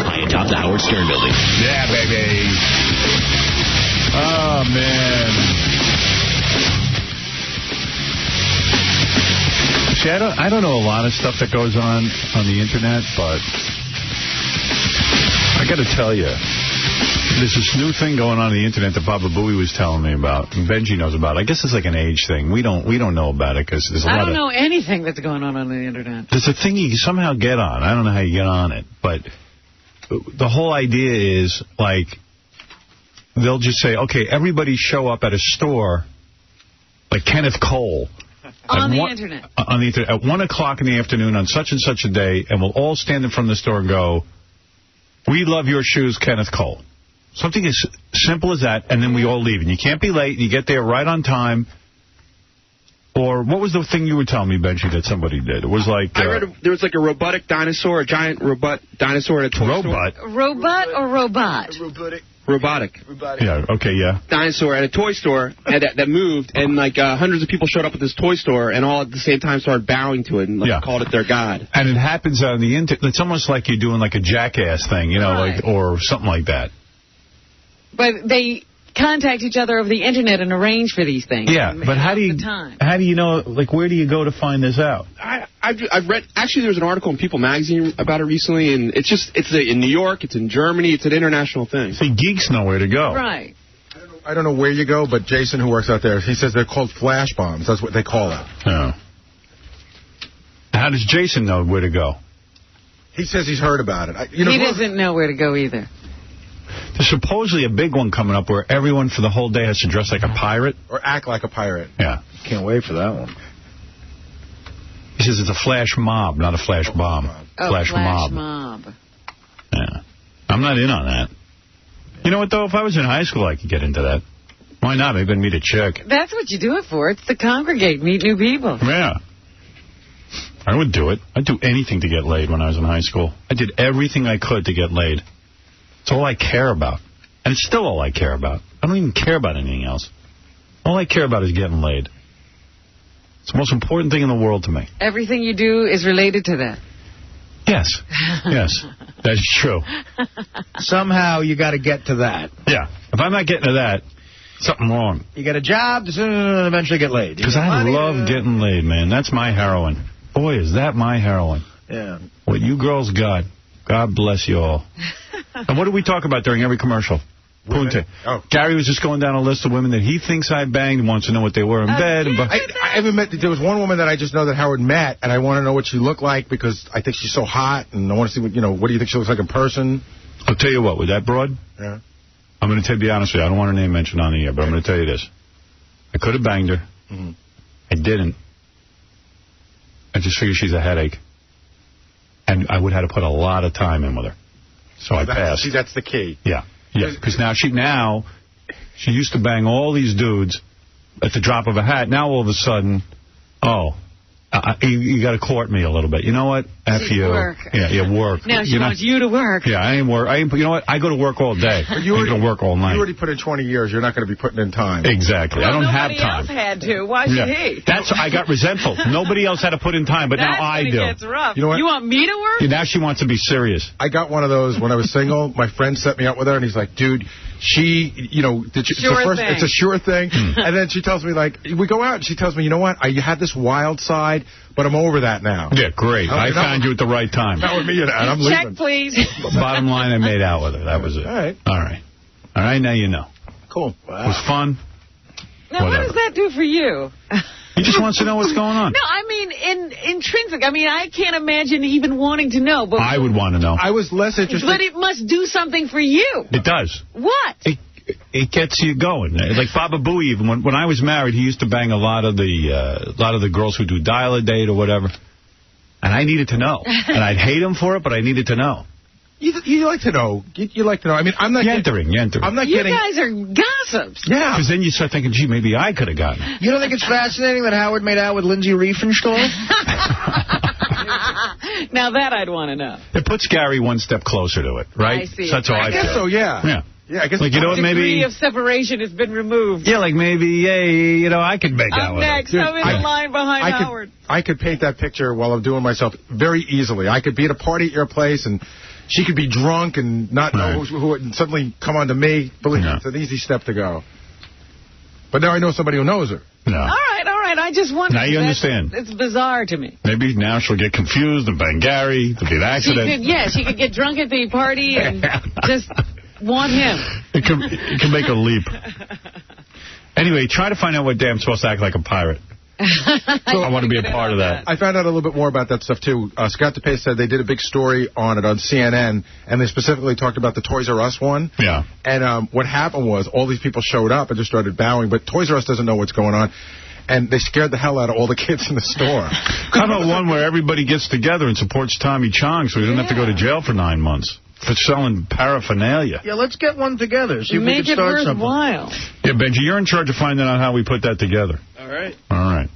High atop the Howard Stern building.
Yeah, baby. Oh, man. See, I don't know a lot of stuff that goes on the Internet, but I got to tell you, there's this new thing going on the Internet that Baba Booey was telling me about, and Benji knows about. I guess it's like an age thing. We don't know about it because there's a lot of...
I don't know anything that's going on the Internet.
There's a thing you can somehow get on. I don't know how you get on it, but the whole idea is, like, they'll just say, okay, everybody show up at a store, like Kenneth Cole.
On the Internet.
On the Internet. At 1 o'clock in the afternoon on such and such a day, and we'll all stand in front of the store and go, we love your shoes, Kenneth Cole. Something as simple as that, and then we all leave. And you can't be late, and you get there right on time. Or what was the thing you were telling me, Benji, that somebody did? It was like...
I read there was like a robotic dinosaur, a giant robot dinosaur at a toy store.
Robot or robot?
Robotic.
Yeah, okay, yeah.
Dinosaur at a toy store that moved, and like hundreds of people showed up at this toy store, and all at the same time started bowing to it and called it their god.
And it happens on the Internet. It's almost like you're doing like a Jackass thing, you know, like or something like that.
But they contact each other over the Internet and arrange for these things.
Yeah, but how do you know, like, where do you go to find this out?
I've read, actually there was an article in People magazine about it recently, and it's in New York, it's in Germany, it's an international thing.
See, geeks know where to go.
Right.
I don't know where you go, but Jason, who works out there, he says they're called flash bombs. That's what they call it.
Oh. How does Jason know where to go?
He says he's heard about it.
He doesn't know where to go either.
There's supposedly a big one coming up where everyone for the whole day has to dress like a pirate.
Or act like a pirate.
Yeah.
Can't wait for that one.
He says it's a flash mob, not a flash bomb.
Flash mob.
Yeah. I'm not in on that. You know what, though? If I was in high school, I could get into that. Why not? Maybe I'd meet a chick.
That's what you do it for. It's to congregate, meet new people.
Yeah. I would do it. I'd do anything to get laid when I was in high school. I did everything I could to get laid. It's all I care about. And it's still all I care about. I don't even care about anything else. All I care about is getting laid. It's the most important thing in the world to me.
Everything you do is related to that.
Yes. Yes. That's true.
Somehow you got to get to that.
Yeah. If I'm not getting to that, something wrong.
You get a job, eventually get laid.
Because I love getting laid, man. That's my heroin. Boy, is that my heroin.
Yeah.
What you girls got, God bless you all. And what do we talk about during every commercial?
Oh.
Gary was just going down a list of women that he thinks I banged and wants to know what they were in bed.
I haven't met. There was one woman that I just know that Howard met, and I want to know what she looked like because I think she's so hot, and I want to see what do you think she looks like in person?
I'll tell you what, with that broad,
yeah.
I'm going to be honest with you. I don't want her name mentioned on the air, but I'm going to tell you this. I could have banged her.
Mm-hmm.
I didn't. I just figured she's a headache. And I would have had to put a lot of time in with her. So I passed.
See, that's the key.
Yeah. Yeah, because now she used to bang all these dudes at the drop of a hat. Now all of a sudden, you got to court me a little bit. You know what? F you.
Work.
Yeah, work.
Now she wants you to work.
Yeah, I ain't work. You know what? I go to work all day. I go to work all night.
You already put in 20 years. You're not going to be putting in time.
Exactly.
Well,
I don't have time.
Nobody else had to. Why should he?
I got resentful. Nobody else had to put in time, but now I do.
That's rough.
You know what?
You want me to work?
Now she wants to be serious.
I got one of those when I was single. My friend set me up with her, and he's like, dude, it's a sure thing. And then she tells me, we go out, and she tells me, you know what? I had this wild side, but I'm over that now.
Yeah, great. I found you at the right time.
That with me, and I'm leaving.
Check, please.
Bottom line, I made out with her. That was it.
All
right, now you know.
Cool. Wow.
It was fun.
Now, what does that do for you?
He just wants to know what's going on.
No, I mean, intrinsic. I mean, I can't imagine even wanting to know. But
I would want to know.
I was less interested.
But it must do something for you.
It does.
What?
It gets you going. Like Baba Booey, even when I was married, he used to bang a lot of the girls who do dial-a-date or whatever. And I needed to know. And I'd hate him for it, but I needed to know.
You like to know. You like to know. I mean, I'm not
Yentering.
I'm not
you
getting...
guys are gossips.
Yeah. Because then you start thinking, gee, maybe I could have gotten it.
You don't think it's fascinating that Howard made out with Lindsay Riefenstahl?
Now that I'd want to know.
It puts Gary one step closer to it, right?
I see.
So that's how I
guess so, yeah.
Yeah,
I guess
like, you know what, maybe...
degree of separation has been removed.
Yeah, like maybe, I could make out with
next.
her.
I'm in the line behind Howard.
I could paint that picture while I'm doing myself very easily. I could be at a party at your place, and she could be drunk and not know who would suddenly come on to me. Believe me, it's an easy step to go. But now I know somebody who knows her.
No.
All right. I just wonder.
Now you understand.
It's bizarre to me.
Maybe now she'll get confused and bang Gary. There'll be an accident.
She could get drunk at the party and just want him.
It can make a leap. Anyway, try to find out what day I'm supposed to act like a pirate. I want to be a part of that.
I found out a little bit more about that stuff, too. Scott DePace said they did a big story on it on CNN, and they specifically talked about the Toys R Us one.
Yeah.
And what happened was all these people showed up and just started bowing, but Toys R Us doesn't know what's going on. And they scared the hell out of all the kids in the store.
How about one where everybody gets together and supports Tommy Chong so he doesn't have to go to jail for 9 months for selling paraphernalia?
Yeah, let's get one together. See if we can start something.
Make it worthwhile.
Yeah, Benji, you're in charge of finding out how we put that together.
All right.
All right.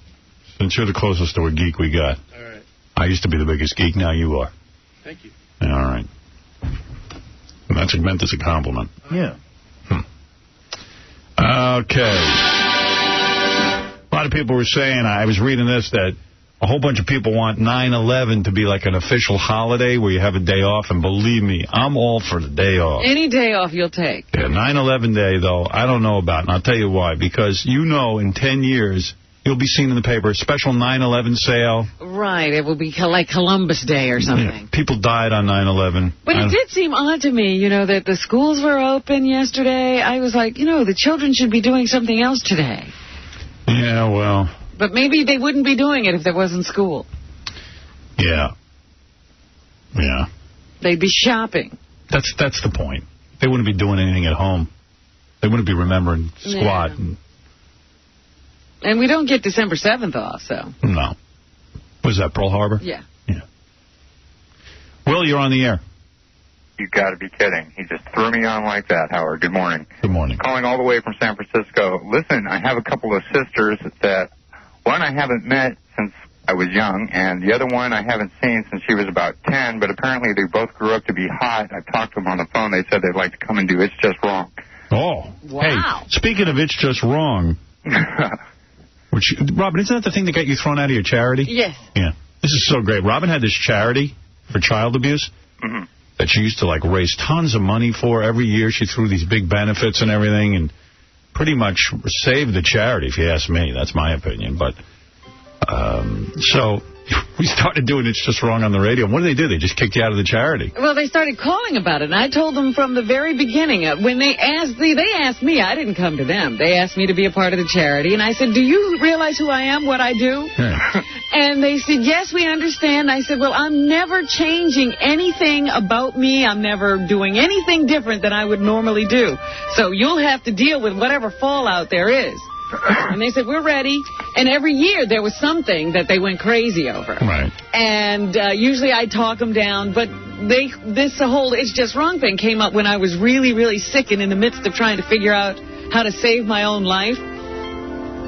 Since you're the closest to a geek we got.
All right.
I used to be the biggest geek. Now you are.
Thank you.
All right. And that's meant as a compliment.
Yeah.
Okay. A lot of people were saying, I was reading this, that a whole bunch of people want 9/11 to be like an official holiday where you have a day off, and believe me, I'm all for the day off.
Any day off you'll take.
Yeah, 9/11 day, though, I don't know about, and I'll tell you why. Because in 10 years, You'll be seen in the paper. A special 9/11 sale.
Right. It will be like Columbus Day or something.
Yeah. People died on 9/11.
But it did seem odd to me, you know, that the schools were open yesterday. I was like, you know, the children should be doing something else today.
Yeah, well.
But maybe they wouldn't be doing it if there wasn't school.
Yeah. Yeah.
They'd be shopping.
That's the point. They wouldn't be doing anything at home. They wouldn't be remembering squat.
Yeah. And we don't get December 7th off, so.
No. Was that Pearl Harbor?
Yeah.
Will, you're on the air.
You got to be kidding. He just threw me on like that, Howard. Good morning.
Good morning.
Calling all the way from San Francisco. Listen, I have a couple of sisters that, one I haven't met since I was young, and the other one I haven't seen since she was about 10, but apparently they both grew up to be hot. I talked to them on the phone. They said they'd like to come and do It's Just Wrong.
Oh.
Wow.
Hey, speaking of It's Just Wrong, Robin, isn't that the thing that got you thrown out of your charity?
Yes.
Yeah. This is so great. Robin had this charity for child abuse that she used to, like, raise tons of money for every year. She threw these big benefits and everything and pretty much saved the charity, if you ask me. That's my opinion. But, so we started doing It's Just Wrong on the radio. What did they do? They just kicked you out of the charity.
Well, they started calling about it, and I told them from the very beginning. When they asked me, I didn't come to them. They asked me to be a part of the charity, and I said, do you realize who I am, what I do?
Yeah.
And they said, yes, we understand. I said, well, I'm never changing anything about me. I'm never doing anything different than I would normally do. So you'll have to deal with whatever fallout there is. And they said, we're ready. And every year there was something that they went crazy over.
Right.
And usually I talk them down. But this whole It's Just Wrong thing came up when I was really, really sick and in the midst of trying to figure out how to save my own life.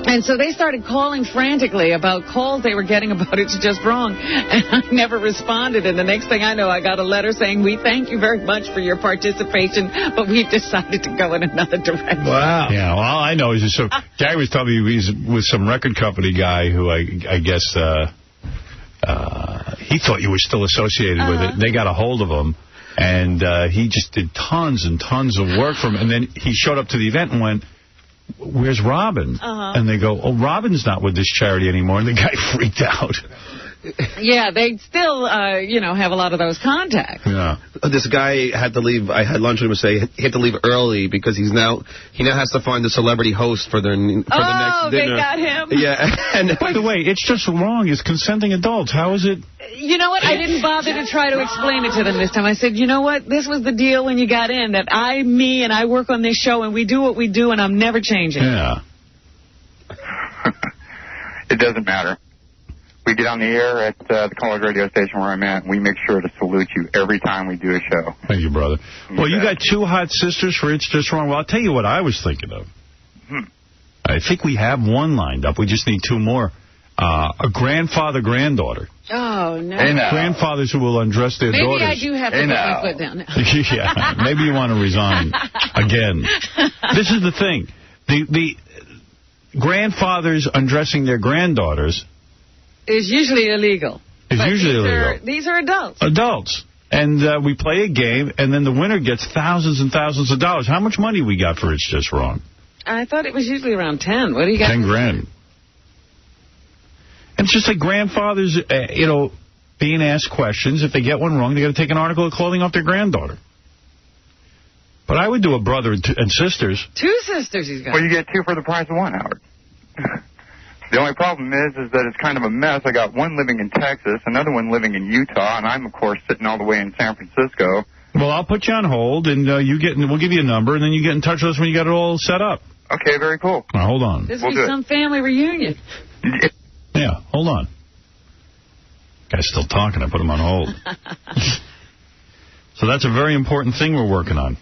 And so they started calling frantically about calls they were getting about It's Just Wrong. And I never responded. And the next thing I know, I got a letter saying, we thank you very much for your participation, but we've decided to go in another direction.
Wow. Yeah, well, all I know is so Gary was telling me he's with some record company guy who I guess he thought you were still associated with it. They got a hold of him, and he just did tons and tons of work for him. And then he showed up to the event and went, where's Robin? And they go, oh, Robin's not with this charity anymore. And the guy freaked out.
Yeah, they still, have a lot of those contacts.
Yeah.
This guy had to leave. I had lunch with him and say he had to leave early because he now has to find a celebrity host for the next dinner.
They got him.
Yeah. And
by the way, It's Just Wrong is consenting adults. How is it?
You know what? I didn't bother to try to explain it to them this time. I said, you know what? This was the deal when you got in, that I work on this show, and we do what we do, and I'm never changing.
Yeah.
It doesn't matter. We get on the air at the college radio station where I'm at, and we make sure to salute you every time we do a show.
Thank you, brother. Well, you got two hot sisters for It's Just Wrong. Well, I'll tell you what I was thinking of. I think we have one lined up. We just need two more. A grandfather-granddaughter.
Oh, no.
Hey, grandfathers who will undress their daughters.
Maybe I do have to put my foot down now.
Yeah, maybe you want to resign again. This is the thing. The grandfathers undressing their granddaughters
is usually illegal. These are adults.
Adults. And we play a game, and then the winner gets thousands and thousands of dollars. How much money we got for It's Just Wrong?
I thought it was usually around 10. What do you got?
10 grand. And it's just like grandfathers, being asked questions. If they get one wrong, they got to take an article of clothing off their granddaughter. But I would do a brother and sisters.
Two sisters he's got.
Well, you get two for the price of one, Howard. The only problem is that it's kind of a mess. I got one living in Texas, another one living in Utah, and I'm, of course, sitting all the way in San Francisco.
Well, I'll put you on hold, and we'll give you a number, and then you get in touch with us when you got it all set up.
Okay, very cool.
All right, hold on.
This will be some family reunion.
Yeah, hold on. Guy's still talking. I put him on hold. So that's a very important thing we're working on.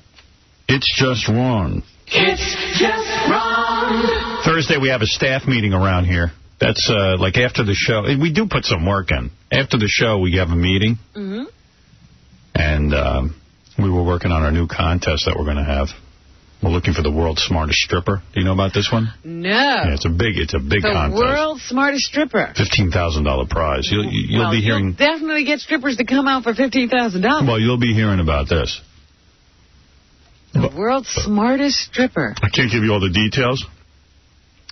It's Just Wrong.
It's Just Wrong.
Thursday we have a staff meeting around here. That's like after the show. We do put some work in. After the show we have a meeting. And we were working on our new contest that we're going to have. We're looking for the world's smartest stripper. Do you know about this one?
No.
Yeah, it's a big contest.
The world's smartest stripper.
$15,000 prize. You'll be hearing.
You'll definitely get strippers to come out for $15,000.
Well, you'll be hearing about this.
The world's smartest stripper.
I can't give you all the details.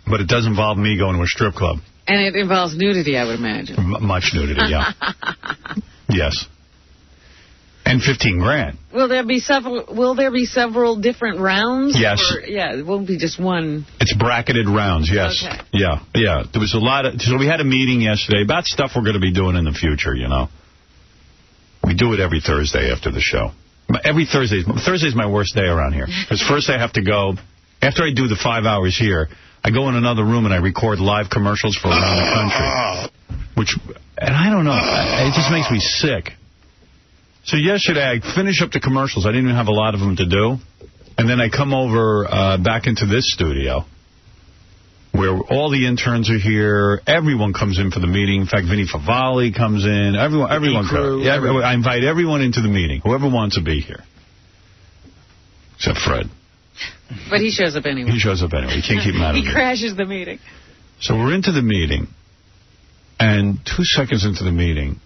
But it does involve me going to a strip club.
And it involves nudity, I would imagine.
Much nudity, yeah. Yes. And 15 grand.
Will there be several different rounds?
Yes.
Yeah, it won't be just one.
It's bracketed rounds, yes.
Okay.
Yeah. There was a lot of... So we had a meeting yesterday about stuff we're going to be doing in the future, you know. We do it every Thursday after the show. Every Thursday. Thursday's my worst day around here. Because first I have to go... After I do the 5 hours here, I go in another room and I record live commercials for around the country. And I don't know. It just makes me sick. So yesterday I finished up the commercials. I didn't even have a lot of them to do. And then I come over back into this studio where all the interns are here. Everyone comes in for the meeting. In fact, Vinny Favale comes in. Everyone comes. Yeah, I invite everyone into the meeting, whoever wants to be here. Except Fred.
But he shows up anyway.
He shows up anyway. You can't keep him out of it.
He crashes the meeting.
So we're into the meeting, and 2 seconds into the meeting,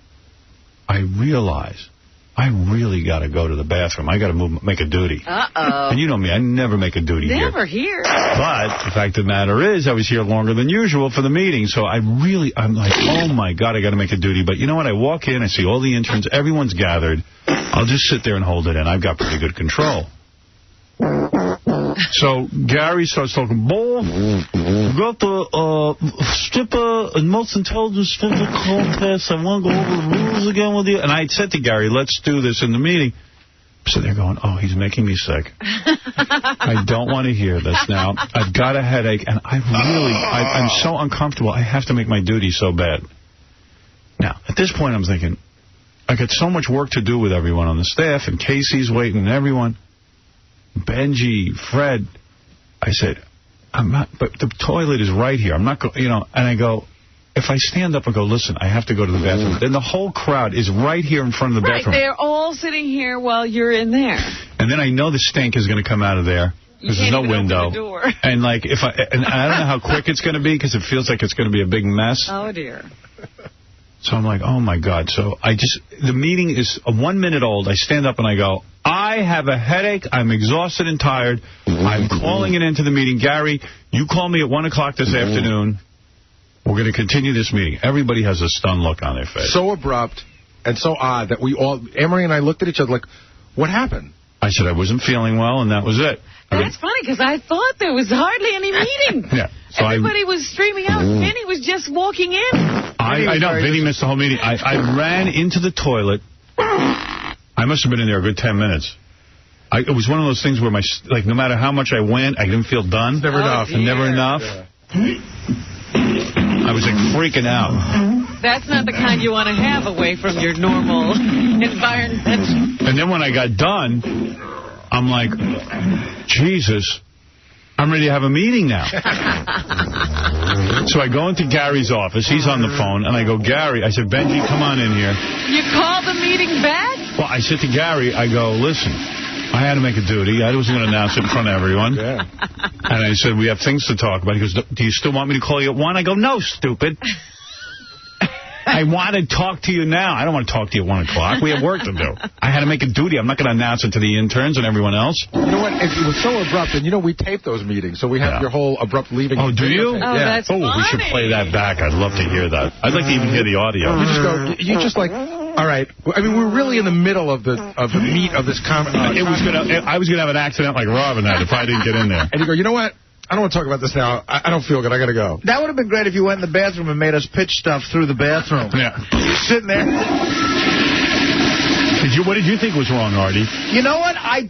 I realize I really got to go to the bathroom. I got to make a duty.
Uh-oh.
And you know me, I never make a duty here.
Never here.
But the fact of the matter is, I was here longer than usual for the meeting, so I'm like, oh my God, I got to make a duty. But you know what? I walk in, I see all the interns, everyone's gathered. I'll just sit there and hold it in. I've got pretty good control. So Gary starts talking, boy, we got the stripper and most intelligent stripper contest. I want to go over the rules again with you. And I said to Gary, let's do this in the meeting. So they're going, oh, he's making me sick. I don't want to hear this now. I've got a headache, and I'm so uncomfortable. I have to make my duty so bad. Now, at this point, I'm thinking, I got so much work to do with everyone on the staff, and Casey's waiting, and everyone. Benji, Fred. I said, I'm not, but the toilet is right here. I'm not going, you know, and I go, if I stand up and go, listen, I have to go to the bathroom, then the whole crowd is right here in front of the bathroom.
They're all sitting here while you're in there.
And then I know the stink is going to come out of there because there's no window.
Open the door.
And like, and I don't know how quick it's going to be because it feels like it's going to be a big mess.
Oh, dear.
So I'm like, oh, my God. So the meeting is 1 minute old. I stand up and I go, I have a headache. I'm exhausted and tired. I'm calling it into the meeting. Gary, you call me at 1 o'clock this afternoon. We're going to continue this meeting. Everybody has a stunned look on their face.
So abrupt and so odd that Emery and I looked at each other like, what happened?
I said I wasn't feeling well, and that was it.
That's funny, because I thought there was hardly any meeting.
Yeah. So
everybody was streaming out. Vinny was just walking in.
I know. Vinny missed the whole meeting. I ran into the toilet. I must have been in there a good 10 minutes. It was one of those things where no matter how much I went, I didn't feel done.
Never enough.
And never enough. Yeah. I was like freaking out.
That's not the kind you want to have away from your normal environment.
And then when I got done, I'm like, Jesus, I'm ready to have a meeting now. So I go into Gary's office. He's on the phone. And I go, Gary, I said, Benji, come on in here.
You called the meeting back?
Well, I said to Gary, I go, listen, I had to make a duty. I wasn't going to announce it in front of everyone. Yeah. And I said, we have things to talk about. He goes, do you still want me to call you at 1? I go, no, stupid. I want to talk to you now. I don't want to talk to you at 1 o'clock. We have work to do. I had to make a duty. I'm not going to announce it to the interns and everyone else.
You know what? It was so abrupt. And, we tape those meetings. So we have your whole abrupt leaving.
Oh, do you?
Oh, yeah. That's funny.
We should play that back. I'd love to hear that. I'd like to even hear the audio.
You just like, all right. I mean, we're really in the middle of the meat of this comment.
I was going to have an accident like Robin had if I didn't get in there.
And you go, you know what? I don't want to talk about this now. I don't feel good. I got to go.
That would have been great if you went in the bathroom and made us pitch stuff through the bathroom.
Yeah.
Sitting there.
What did you think was wrong, Artie?
You know what? I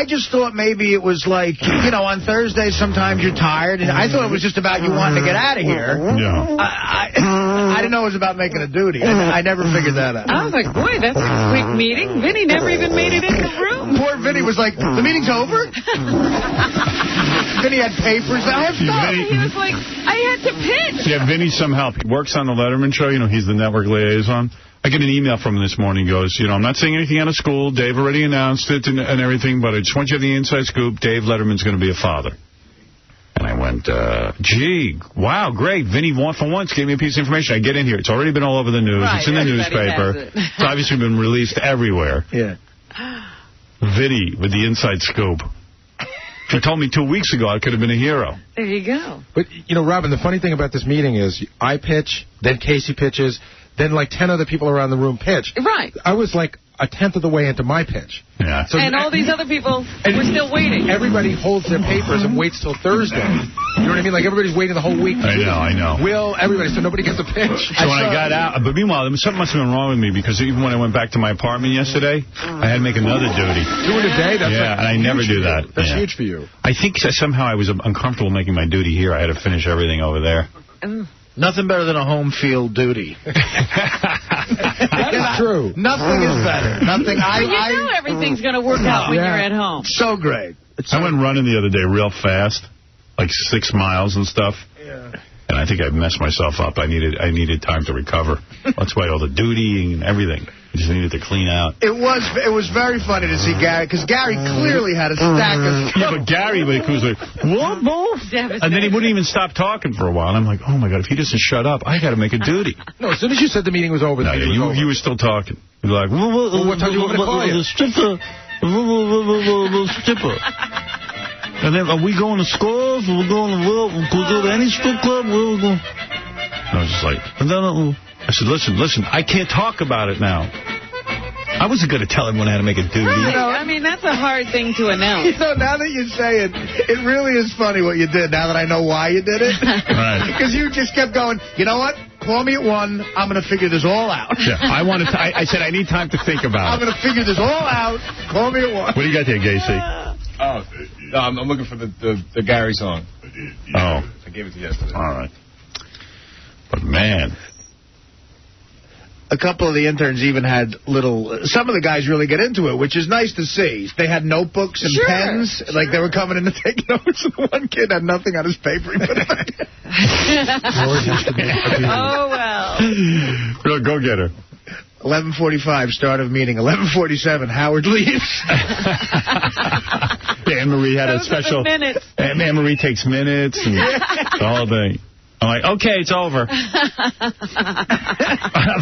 just thought maybe it was like, on Thursdays sometimes you're tired. And I thought it was just about you wanting to get out of here.
Yeah.
I didn't know it was about making a duty. I never figured that out.
I was like, boy, that's a quick meeting. Vinny never even made it in the room.
Poor Vinny was like, the meeting's over? Vinny had papers. I have stuff.
He was like, I had to pitch.
Yeah, Vinny somehow works on the Letterman show. He's the network liaison. I get an email from him this morning. He goes, I'm not saying anything out of school. Dave already announced it and everything, but I just want you to have the inside scoop. Dave Letterman's going to be a father. And I went, gee, wow, great. Vinny, for once, gave me a piece of information. I get in here. It's already been all over the news.
Right,
it's in the newspaper. It's obviously been released everywhere.
Yeah.
Vinny with the inside scoop. If you told me 2 weeks ago, I could have been a hero.
There you go.
But, you know, Robin, the funny thing about this meeting is I pitch, then Casey pitches, then like 10 other people around the room pitch.
Right.
I was like a tenth of the way into my pitch.
Yeah.
So and all these other people were still waiting.
Everybody holds their papers and waits till Thursday. You know what I mean? Like, everybody's waiting the whole week.
I know.
Will, everybody, so nobody gets a pitch.
So when I got out, but meanwhile, something must have been wrong with me, because even when I went back to my apartment yesterday, I had to make another duty.
Doing a day? That's
and I never do that.
That's huge for you.
I think somehow I was uncomfortable making my duty here. I had to finish everything over there.
Nothing better than a home field duty.
That is true.
Nothing is better. Nothing.
You know everything's going to work out when you're at home.
So great.
I went running the other day real fast, like 6 miles and stuff. Yeah. And I think I messed myself up. I needed time to recover. That's why all the duty and everything. I just needed to clean out.
It was very funny to see Gary, because Gary clearly had a stack of...
Yeah, but Gary was like, what, Bo? And then he wouldn't even stop talking for a while. And I'm like, oh, my God, if he doesn't shut up, I got to make a duty.
No, as soon as you said the meeting was over,
you were still talking. You were like,
well, what time do you want me to call you?
Stripper. And then, are we going to Scores? Are we going to any strip club? Where are we going? I was just like, I said, listen, I can't talk about it now. I wasn't going to tell everyone how to make a duty.
Right. I mean, that's a hard thing to announce.
You know, now that you say it, it really is funny what you did, now that I know why you did it.
Right.
Because you just kept going, you know what? Call me at 1. I'm going to figure this all out.
Yeah, I said I need time to think about it.
I'm going to figure this all out. Call me at 1.
What do you got there, Gacy?
I'm looking for the Gary song.
Oh.
I gave it to you yesterday.
All right. But, man...
A couple of the interns even had some of the guys really get into it, which is nice to see. They had notebooks and pens. Like, they were coming in to take notes, and one kid had nothing on his paper. He put it back.
Oh, well.
Go get her.
11:45, start of meeting. 11:47, Howard leaves.
Anne-Marie had a special... Anne-Marie takes minutes and the whole thing. I'm like, okay, it's over. I'm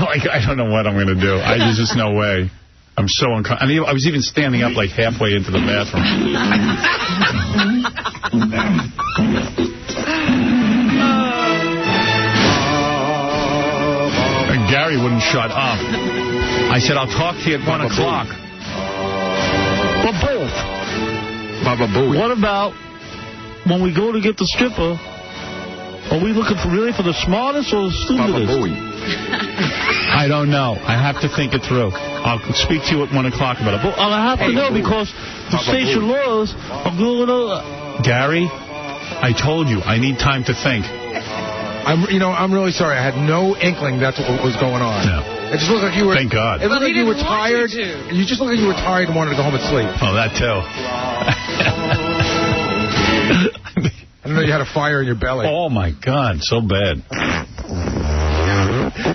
like, I don't know what I'm going to do. There's just no way. I'm so uncomfortable. I was even standing up like halfway into the bathroom. And Gary wouldn't shut up. I said, I'll talk to you at 1 o'clock.
Well, both.
Baba Booey.
What about when we go to get the stripper? Are we looking really for the smartest or the stupidest?
I don't know. I have to think it through. I'll speak to you at 1 o'clock about it.
Well, I have to know because the station laws are going to...
Gary, I told you, I need time to think.
I'm really sorry. I had no inkling that's what was going on.
No.
It just looked like you were...
Thank God.
It looked like you were tired. You just looked like you were tired and wanted to go home and sleep.
Oh, that too.
I don't know, you had a fire in your belly.
Oh, my God, so bad.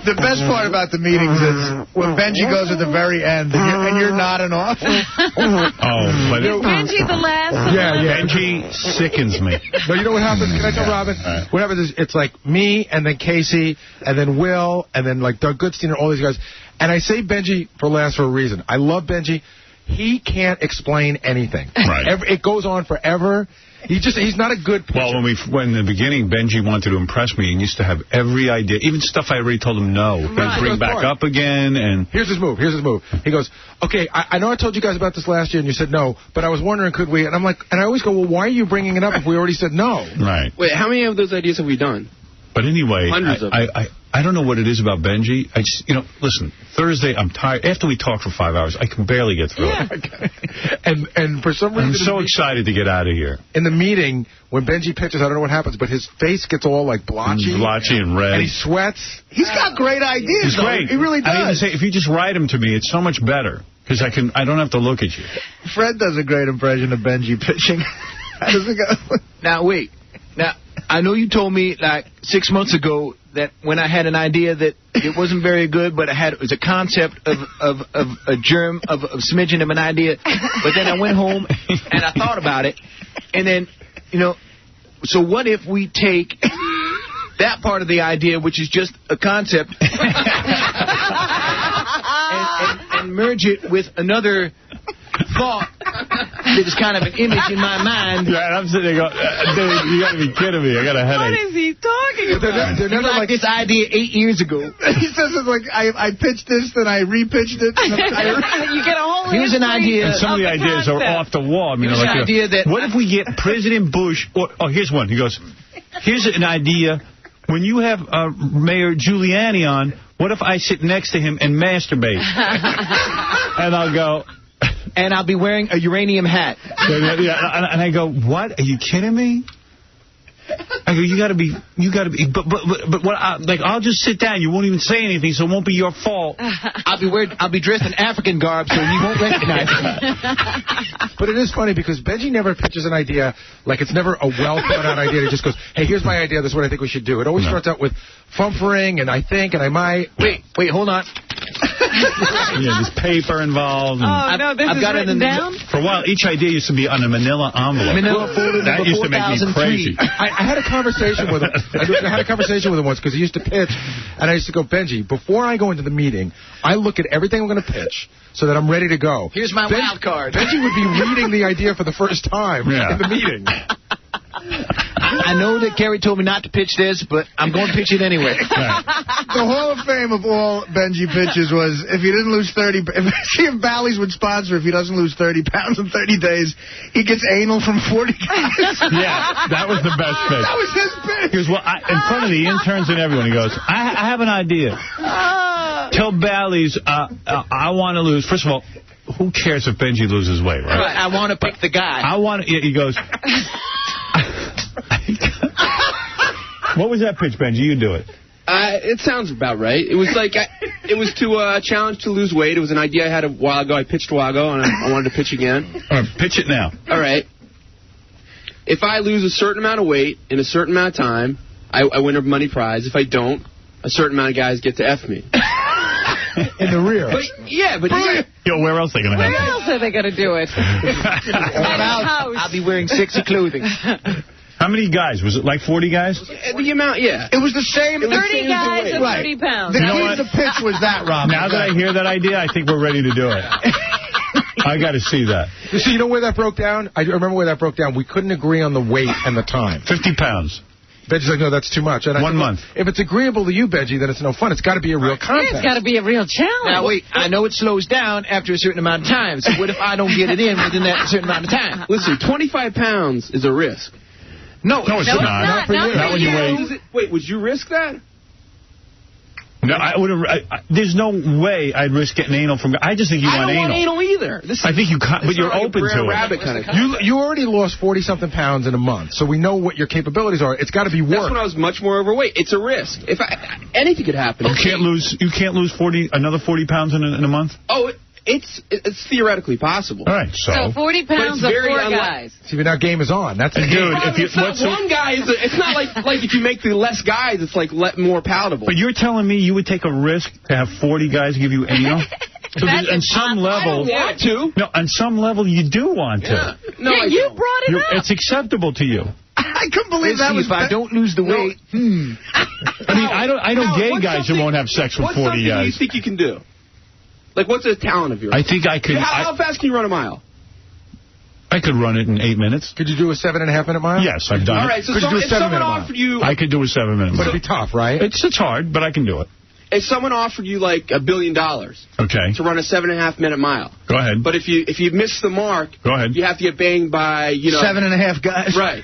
The best part about the meetings is when Benji goes at the very end and you're nodding off.
Oh, but
Is Benji the last?
Yeah.
Benji sickens me.
No, you know what happens? Can I tell Robin?
Right.
What happens is it's like me and then Casey and then Will and then like Doug Goodstein and all these guys. And I say Benji for last for a reason. I love Benji. He can't explain anything.
Right.
It goes on forever. He's not a good pitcher.
Well, when in the beginning, Benji wanted to impress me and used to have every idea, even stuff I already told him no. Right. Bring back up again. And
Here's his move. He goes, okay, I know I told you guys about this last year, and you said no, but I was wondering, could we? And I'm like, and I always go, well, why are you bringing it up if we already said no?
Right.
Wait, how many of those ideas have we done?
But anyway,
Hundreds of them.
I don't know what it is about Benji. I just, listen, Thursday, I'm tired. After we talk for 5 hours, I can barely get through it.
And for some reason...
I'm so excited to get out of here.
In the meeting, when Benji pitches, I don't know what happens, but his face gets all, like, blotchy.
And red.
And he sweats.
He's got great ideas,
He's great.
He really does.
I even say, if you just write them to me, it's so much better. Because I don't have to look at you.
Fred does a great impression of Benji pitching. How does it go?
Now, wait. Now, I know you told me, like, 6 months ago that when I had an idea that it wasn't very good, but it was a concept of a germ, of a smidgen of an idea. But then I went home and I thought about it. And then, so what if we take that part of the idea, which is just a concept, and merge it with another thought There was kind of an image in my mind.
Yeah, and I'm sitting there going, dude, you got to be kidding me. I got a headache.
What is he talking about?
They're never like this idea 8 years ago.
He says it's like, I pitched this, then I repitched it.
You get a whole
Here's an idea.
And some of the ideas are off the wall. I mean,
Here's an idea that...
What if we get President Bush... here's one. He goes, here's an idea. When you have Mayor Giuliani on, what if I sit next to him and masturbate? And I'll go...
And I'll be wearing a uranium hat.
Yeah, and I go, what? Are you kidding me? I go, you got to be, but what? I'll just sit down. You won't even say anything, so it won't be your fault.
I'll be dressed in African garb, so he won't recognize me.
But it is funny because Benji never pitches an idea like it's never a well thought out idea. He just goes, hey, here's my idea. This is what I think we should do. It always starts out with fumfering and I think and I might.
Wait, hold on.
Yeah, there's paper involved.
No, this is written down?
For a while, each idea used to be on a manila envelope.
Manila folder
that used to make me crazy.
I had a conversation with him. I had a conversation with him once because he used to pitch, and I used to go, Benji, before I go into the meeting, I look at everything I'm going to pitch so that I'm ready to go.
Here's my wild card.
Benji would be reading the idea for the first time in the meeting.
I know that Kerry told me not to pitch this, but I'm going to pitch it anyway.
The Hall of Fame of all Benji pitches was if he didn't lose 30... See if Bally's would sponsor if he doesn't lose 30 pounds in 30 days, he gets anal from 40 guys.
Yeah, that was the best pitch.
That was his pitch.
He goes, well, in front of the interns and everyone, he goes, I have an idea. Tell Bally's I want to lose. First of all, who cares if Benji loses weight, right?
I want to pick the guy.
He goes... What was that pitch, Benji? You do it.
It sounds about right. It was like it was to challenge to lose weight. It was an idea I had a while ago. I pitched a while ago, and I wanted to pitch again.
All right, pitch it now.
All right. If I lose a certain amount of weight in a certain amount of time, I win a money prize. If I don't, a certain amount of guys get to F me.
In the rear.
Yo, where else are they going to have
Where else are they going to do it?
I'll be wearing sexy clothing.
How many guys? Was it like 40 guys?
The amount, yeah.
It was the same.
30 guys and 30 pounds.
The key to the pitch was that, Rob.
Now that I hear that idea, I think we're ready to do it. I got to see that.
So you know where that broke down? I remember where that broke down. We couldn't agree on the weight and the time.
50 pounds.
Benji's like, no, that's too much. And
1 month.
If it's agreeable to you, Benji, then it's no fun. It's got to be a real contest.
It's got to be a real challenge.
Now, wait, I know it slows down after a certain amount of time. So what if I don't get it in within that certain amount of time?
Listen, 25 pounds is a risk.
No, it's not.
Not for you.
Not when you weigh.
Wait, would you risk that?
No, I would. There's no way I'd risk getting anal from. I just think you want anal.
I don't want anal either.
I think you, but you're open to it.
Rabbit kind of
you already lost 40-something pounds in a month, so we know what your capabilities are. It's got to be work.
That's when I was much more overweight. It's a risk. If anything could happen.
You can't lose. You can't lose another 40 pounds in a month.
Oh. It's theoretically possible.
All right, so
40 pounds of 4 guys.
See, now game is on. That's
dude.
It's not one guy. It's not like if you make the less guys, it's like more palatable.
But you're telling me you would take a risk to have 40 guys give you anal? On some level,
I don't want to.
No, on some level you do want to.
Yeah. No,
you brought it up.
It's acceptable to you.
I couldn't believe that was.
If I don't lose the weight.
I mean, I know gay guys who won't have sex with 40 guys.
What's something you think you can do? Like, what's a talent of yours?
I think I could.
How fast can you run a mile?
I could run it in 8 minutes.
Could you do a 7.5-minute mile?
Yes, I've done it.
All right, so
could you do a 7-minute mile?
I could do a 7-minute mile.
But it'd be tough, right?
It's hard, but I can do it.
If someone offered you like $1 billion,
okay,
to run a 7.5-minute mile,
go ahead.
But if you miss the mark,
go ahead.
You have to get banged by
7.5 guys.
Right.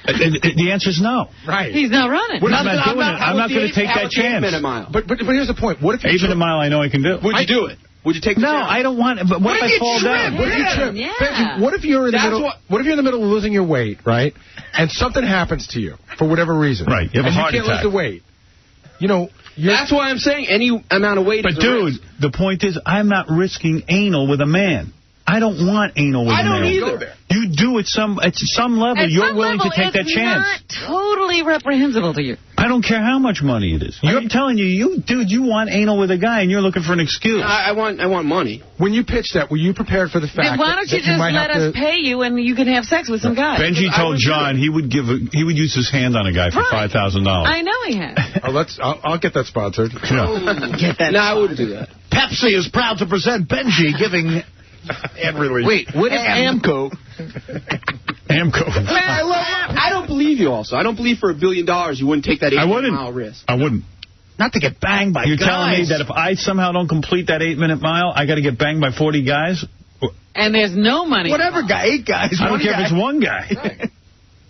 The answer is no.
Right.
He's not running.
I'm not doing it. I'm not going to take that chance.
8-minute mile.
But here's the point. What if
8-minute mile? I know I can do.
Would you do it? Would you take the chance?
I don't want it. But what if I fall down?
What if you trip?
Yeah.
Benji, what if you're in the middle? What if you're in the middle of losing your weight, right? And something happens to you for whatever reason.
Right. You have a heart
attack. You can't lose the weight. You know.
That's why I'm saying any amount of weight.
But dude, the point is, I'm not risking anal with a man. I don't want anal with a man.
I don't either.
You do at some level. You're willing to take that chance.
It's not totally reprehensible to you.
I don't care how much money it is. I'm telling you, you want anal with a guy, and you're looking for an excuse.
I want money.
When you pitched that, were you prepared for the fact?
Then why don't you just let us pay you, and you can have sex with some guy?
Benji told John he would use his hand on a guy for $5,000.
I know he has.
I'll get that sponsored.
Get that.
No, I wouldn't do that.
Pepsi is proud to present Benji giving And really.
Wait, what is Amco?
Amco.
Man, I don't believe you also. I don't believe for $1 billion you wouldn't take that 8-mile risk.
I wouldn't.
Not to get banged by
You're
guys.
telling me that if I somehow don't complete that 8-minute mile, I got to get banged by 40 guys?
And there's no money.
Whatever guy, 8 guys.
I don't care if it's one guy. Right.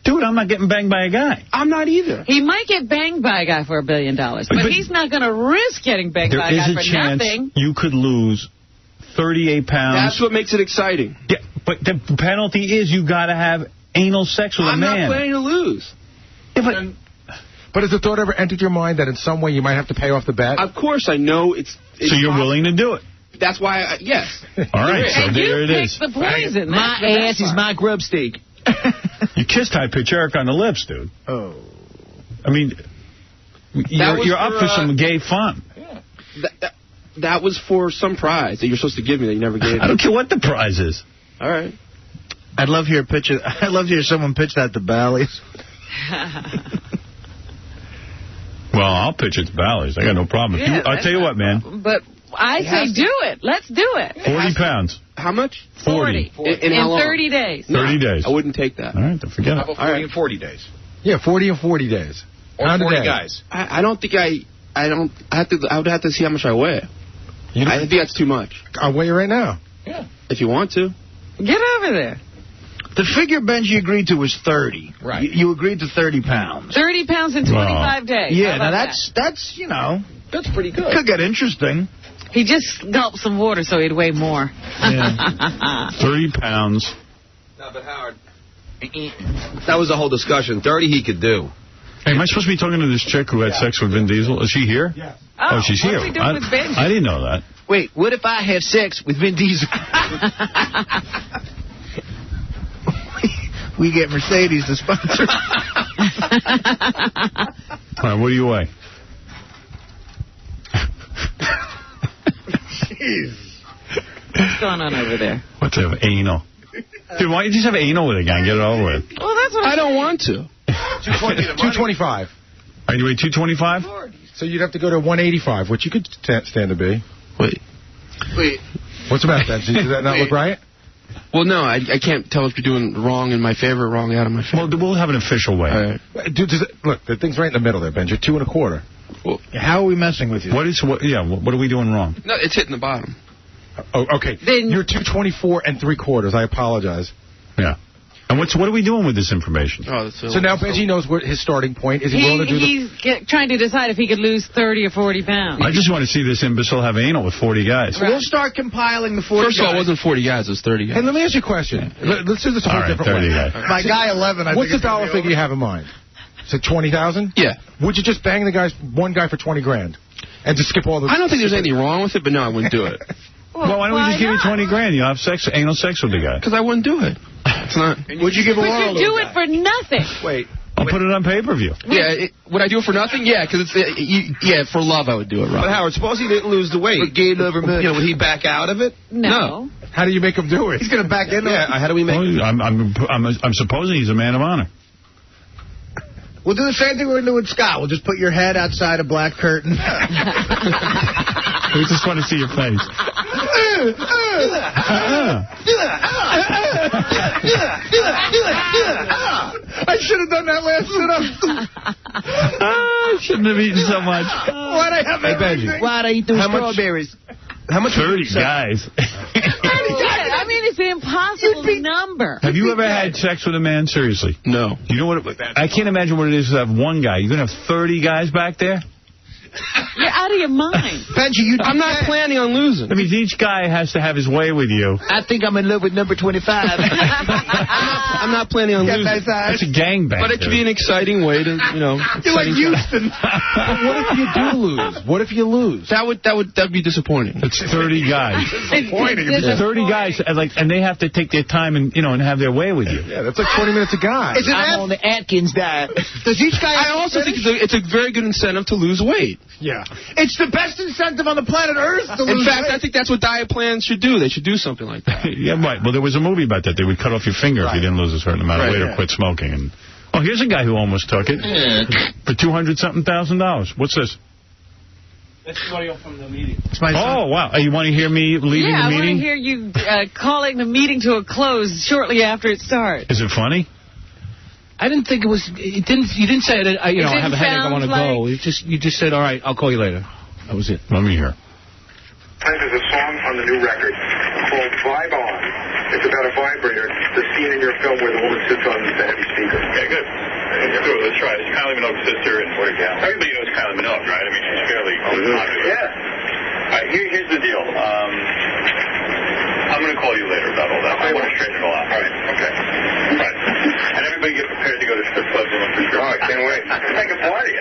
Dude, I'm not getting banged by a guy.
I'm not either.
He might get banged by a guy for $1 billion, but he's not going to risk getting banged by a guy for nothing.
There is a chance you could lose 38 pounds.
That's what makes it exciting.
Yeah, but the penalty is you got to have anal sex with a man.
I'm not planning to lose.
Yeah,
but has the thought ever entered your mind that in some way you might have to pay off the bet?
Of course, I know it's
so you're willing to do it?
That's why, yes.
All right, so there it is.
The poison.
My ass is my grub steak.
You kissed high pitch Eric on the lips, dude.
Oh.
I mean, you're up for some gay fun.
Yeah. That was for some prize that you're supposed to give me that you never gave me.
I don't care what the prize is.
All right.
I'd love to hear someone pitch that to Bally's.
Well, I'll pitch it to Bally's. I got no problem.
Yeah,
I'll tell you what, man.
But I say do it. Let's do it.
40 pounds.
How much?
40.
In how long?
30 days.
30 days.
I wouldn't take that.
All right, then forget it.
How about 40 and 40 days?
Yeah, 40 and 40 days.
Or 40 guys.
I don't think I would have to see how much I weigh. I think that's too much.
I'll weigh you right now.
Yeah.
If you want to.
Get over there.
The figure Benji agreed to was 30.
Right.
You agreed to 30 pounds.
30 pounds in 25 days.
Yeah, now that's that's
pretty good.
Could get interesting.
He just gulped some water so he'd weigh more.
Yeah. 30 pounds.
No, but Howard, that was the whole discussion. 30 he could do.
Hey, am I supposed to be talking to this chick who had sex with Vin Diesel? Is she here?
Yeah.
Oh, she's here.
What are we doing with Benji?
I didn't know that.
Wait, what if I have sex with Vin Diesel?
We get Mercedes to sponsor.
All right, what do you weigh?
Jeez.
What's going on over there?
What's up, anal? Dude, why don't you just have anal with a guy and get it over with?
Well, that's what
I don't want to.
225.
Are you weigh 225?
So you'd have to go to 185, which you could stand to be.
Wait.
What's about that? Does that not look right?
Well, no, I can't tell if you're doing wrong in my favor or wrong out of my favor.
Well, we'll have an official way.
All right.
Dude, look, the thing's right in the middle there, Ben. You're 2 1/4.
Well,
how are we messing with you?
What are we doing wrong?
No, it's hitting the bottom.
Oh, okay.
Then
you're 224 3/4. I apologize.
Yeah. And what are we doing with this information?
Oh,
so now Benji knows what his starting point is. He willing to do
he's trying to decide if he could lose 30 or 40 pounds.
I just want to see this imbecile have anal with 40 guys.
Right. We'll start compiling the 40
First of all, it wasn't 40 guys, it was 30 guys.
Hey, let me ask you a question. Let's do this a whole different way.
My guy 11, I
What's
think
the dollar figure you have in mind? Is it 20,000?
Yeah.
Would you just bang one guy for 20 grand and just skip all the...
I don't think there's anything wrong with it, but no, I wouldn't do it.
Well, why don't we just give you 20 grand? You have anal sex with the guy.
Because I wouldn't do it. It's not.
Would you give a
But you do it for nothing.
Wait.
I'll put it on pay-per-view.
Yeah, would I do it for nothing? Yeah, because it's for love I would do it, Rob.
But Howard, suppose he didn't lose the weight.
For gay lover murder.
Would he back out of it?
No.
How do you make him do it?
He's going to back in.
Yeah, how do we make
him? I'm supposing he's a man of honor.
We'll do the same thing we're going to do with Scott. We'll just put your head outside a black curtain.
We just want to see your face.
I should have done that last sit-up.
I shouldn't have eaten so much.
Why'd I have everything?
Why'd I eat those strawberries?
How much?
30 guys.
I mean, it's an impossible number.
Have you ever had sex with a man? Seriously?
No.
You know what? I can't imagine what it is to have one guy. You're going to have 30 guys back there?
You're out of your mind.
Benji,
I'm not planning on losing.
That means each guy has to have his way with you.
I think I'm in love with number 25.
I'm not planning on losing.
That's a gangbang.
But it could be an exciting way to,
You're like Houston.
But what if you do lose? What if you lose?
That would be disappointing.
It's 30 guys. It's 30 guys, and they have to take their time and have their way with you.
Yeah, that's like 20 minutes a guy.
I'm on the Atkins diet.
Does each guy?
I also think it's a very good incentive to lose weight.
Yeah. It's the best incentive on the planet Earth to lose
In fact,
weight.
I think that's what diet plans should do. They should do something like that.
Yeah, right. Well, there was a movie about that. They would cut off your finger if you didn't lose a certain amount of weight or quit smoking. And here's a guy who almost took it for $200,000. What's this?
That's the audio from the meeting.
Oh, wow. You want to hear me leading the meeting?
Yeah, I want to hear you calling the meeting to a close shortly after it starts.
Is it funny?
I didn't think it was. You didn't say that. I have a headache. I want to go. You just said, all right, I'll call you later. That was it.
Let me hear.
There's a song on the new record called Vibe On. It's about a vibrator. The scene in your film where the woman sits on the heavy speaker.
Okay, good. Let's try it. It's Kylie Minogue's sister, and everybody knows Kylie Minogue, right? I mean, she's fairly popular. Yeah. All right, here's the deal. I'm going to call you later about all that. I want to straighten it all out. All right, okay. All right. And everybody get prepared to go to strip clubs and look for sure. Oh, I can't wait. It's like a party.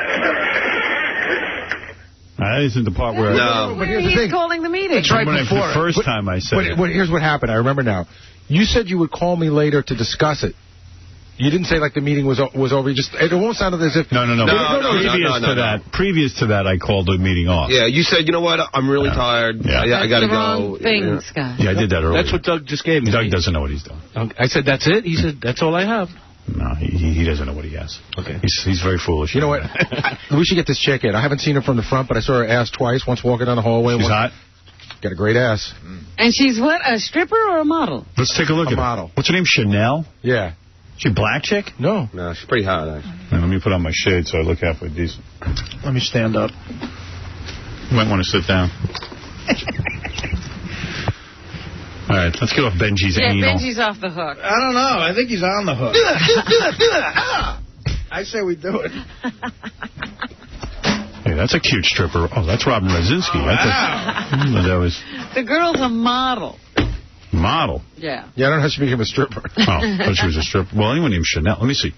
That isn't the part where
but here's the thing.
Calling the meeting.
It's right before
the first time I said it.
But here's what happened. I remember now. You said you would call me later to discuss it. You didn't say like the meeting was over. It almost sounded as if...
No. Previous to that, I called the meeting off.
Yeah, you said, you know what, I'm really tired. Yeah, I got to go.
Thing, Scott.
Yeah, I did that earlier.
That's what Doug just gave me.
Doug doesn't know what he's doing.
I said, that's it? He said, that's all I have.
No, he doesn't know what he has.
Okay.
He's very foolish.
You know what? We should get this chick in. I haven't seen her from the front, but I saw her ass twice. Once walking down the hallway.
She's hot?
Got a great ass.
And she's what, a stripper or a model?
Let's take a look at her.
Model.
What's her name, Chanel?
Yeah.
She a black chick?
No.
No, she's pretty hot, actually.
Let me put on my shades so I look halfway decent.
Let me stand up.
You might want to sit down. All right, let's get off Benji's anal.
Yeah, Benji's off the hook.
I don't know. I think he's on the hook. I say we do it.
Hey, that's a cute stripper. Oh, that's Robin Rosinski.
Wow.
That was...
The girl's a model.
Model?
Yeah.
Yeah, I don't know how she became a stripper.
Oh, I thought she was a stripper. Well, anyone named Chanel. Let me see.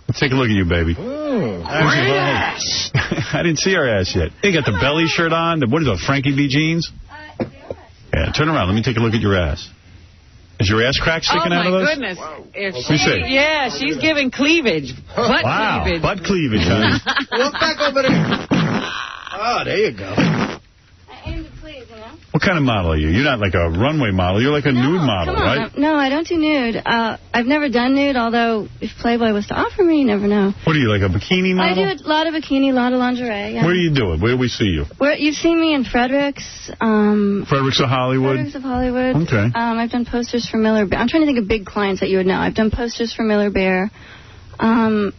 Let's take a look at you, baby.
Ooh,
great ass. I didn't see her ass yet. You got the belly shirt on. What is it, Frankie V jeans? Yeah, turn around. Let me take a look at your ass. Is your ass crack sticking out of those?
Oh, my goodness. If
Let me see.
Yeah, she's giving cleavage. Butt cleavage.
Butt cleavage, honey.
Look back over there. Oh, there you go.
What kind of model are you? You're not like a runway model. You're like a nude model, right?
No, I don't do nude. I've never done nude, although if Playboy was to offer me, you never know.
What are you, like a bikini model?
I do a lot of bikini, a lot of lingerie. Yeah.
Where do you do it? Where do we see you?
You've seen me in Fredericks.
Fredericks of Hollywood?
Fredericks of Hollywood.
Okay.
I've done posters for Miller Bear. I'm trying to think of big clients that you would know. I've done posters for Miller Bear. A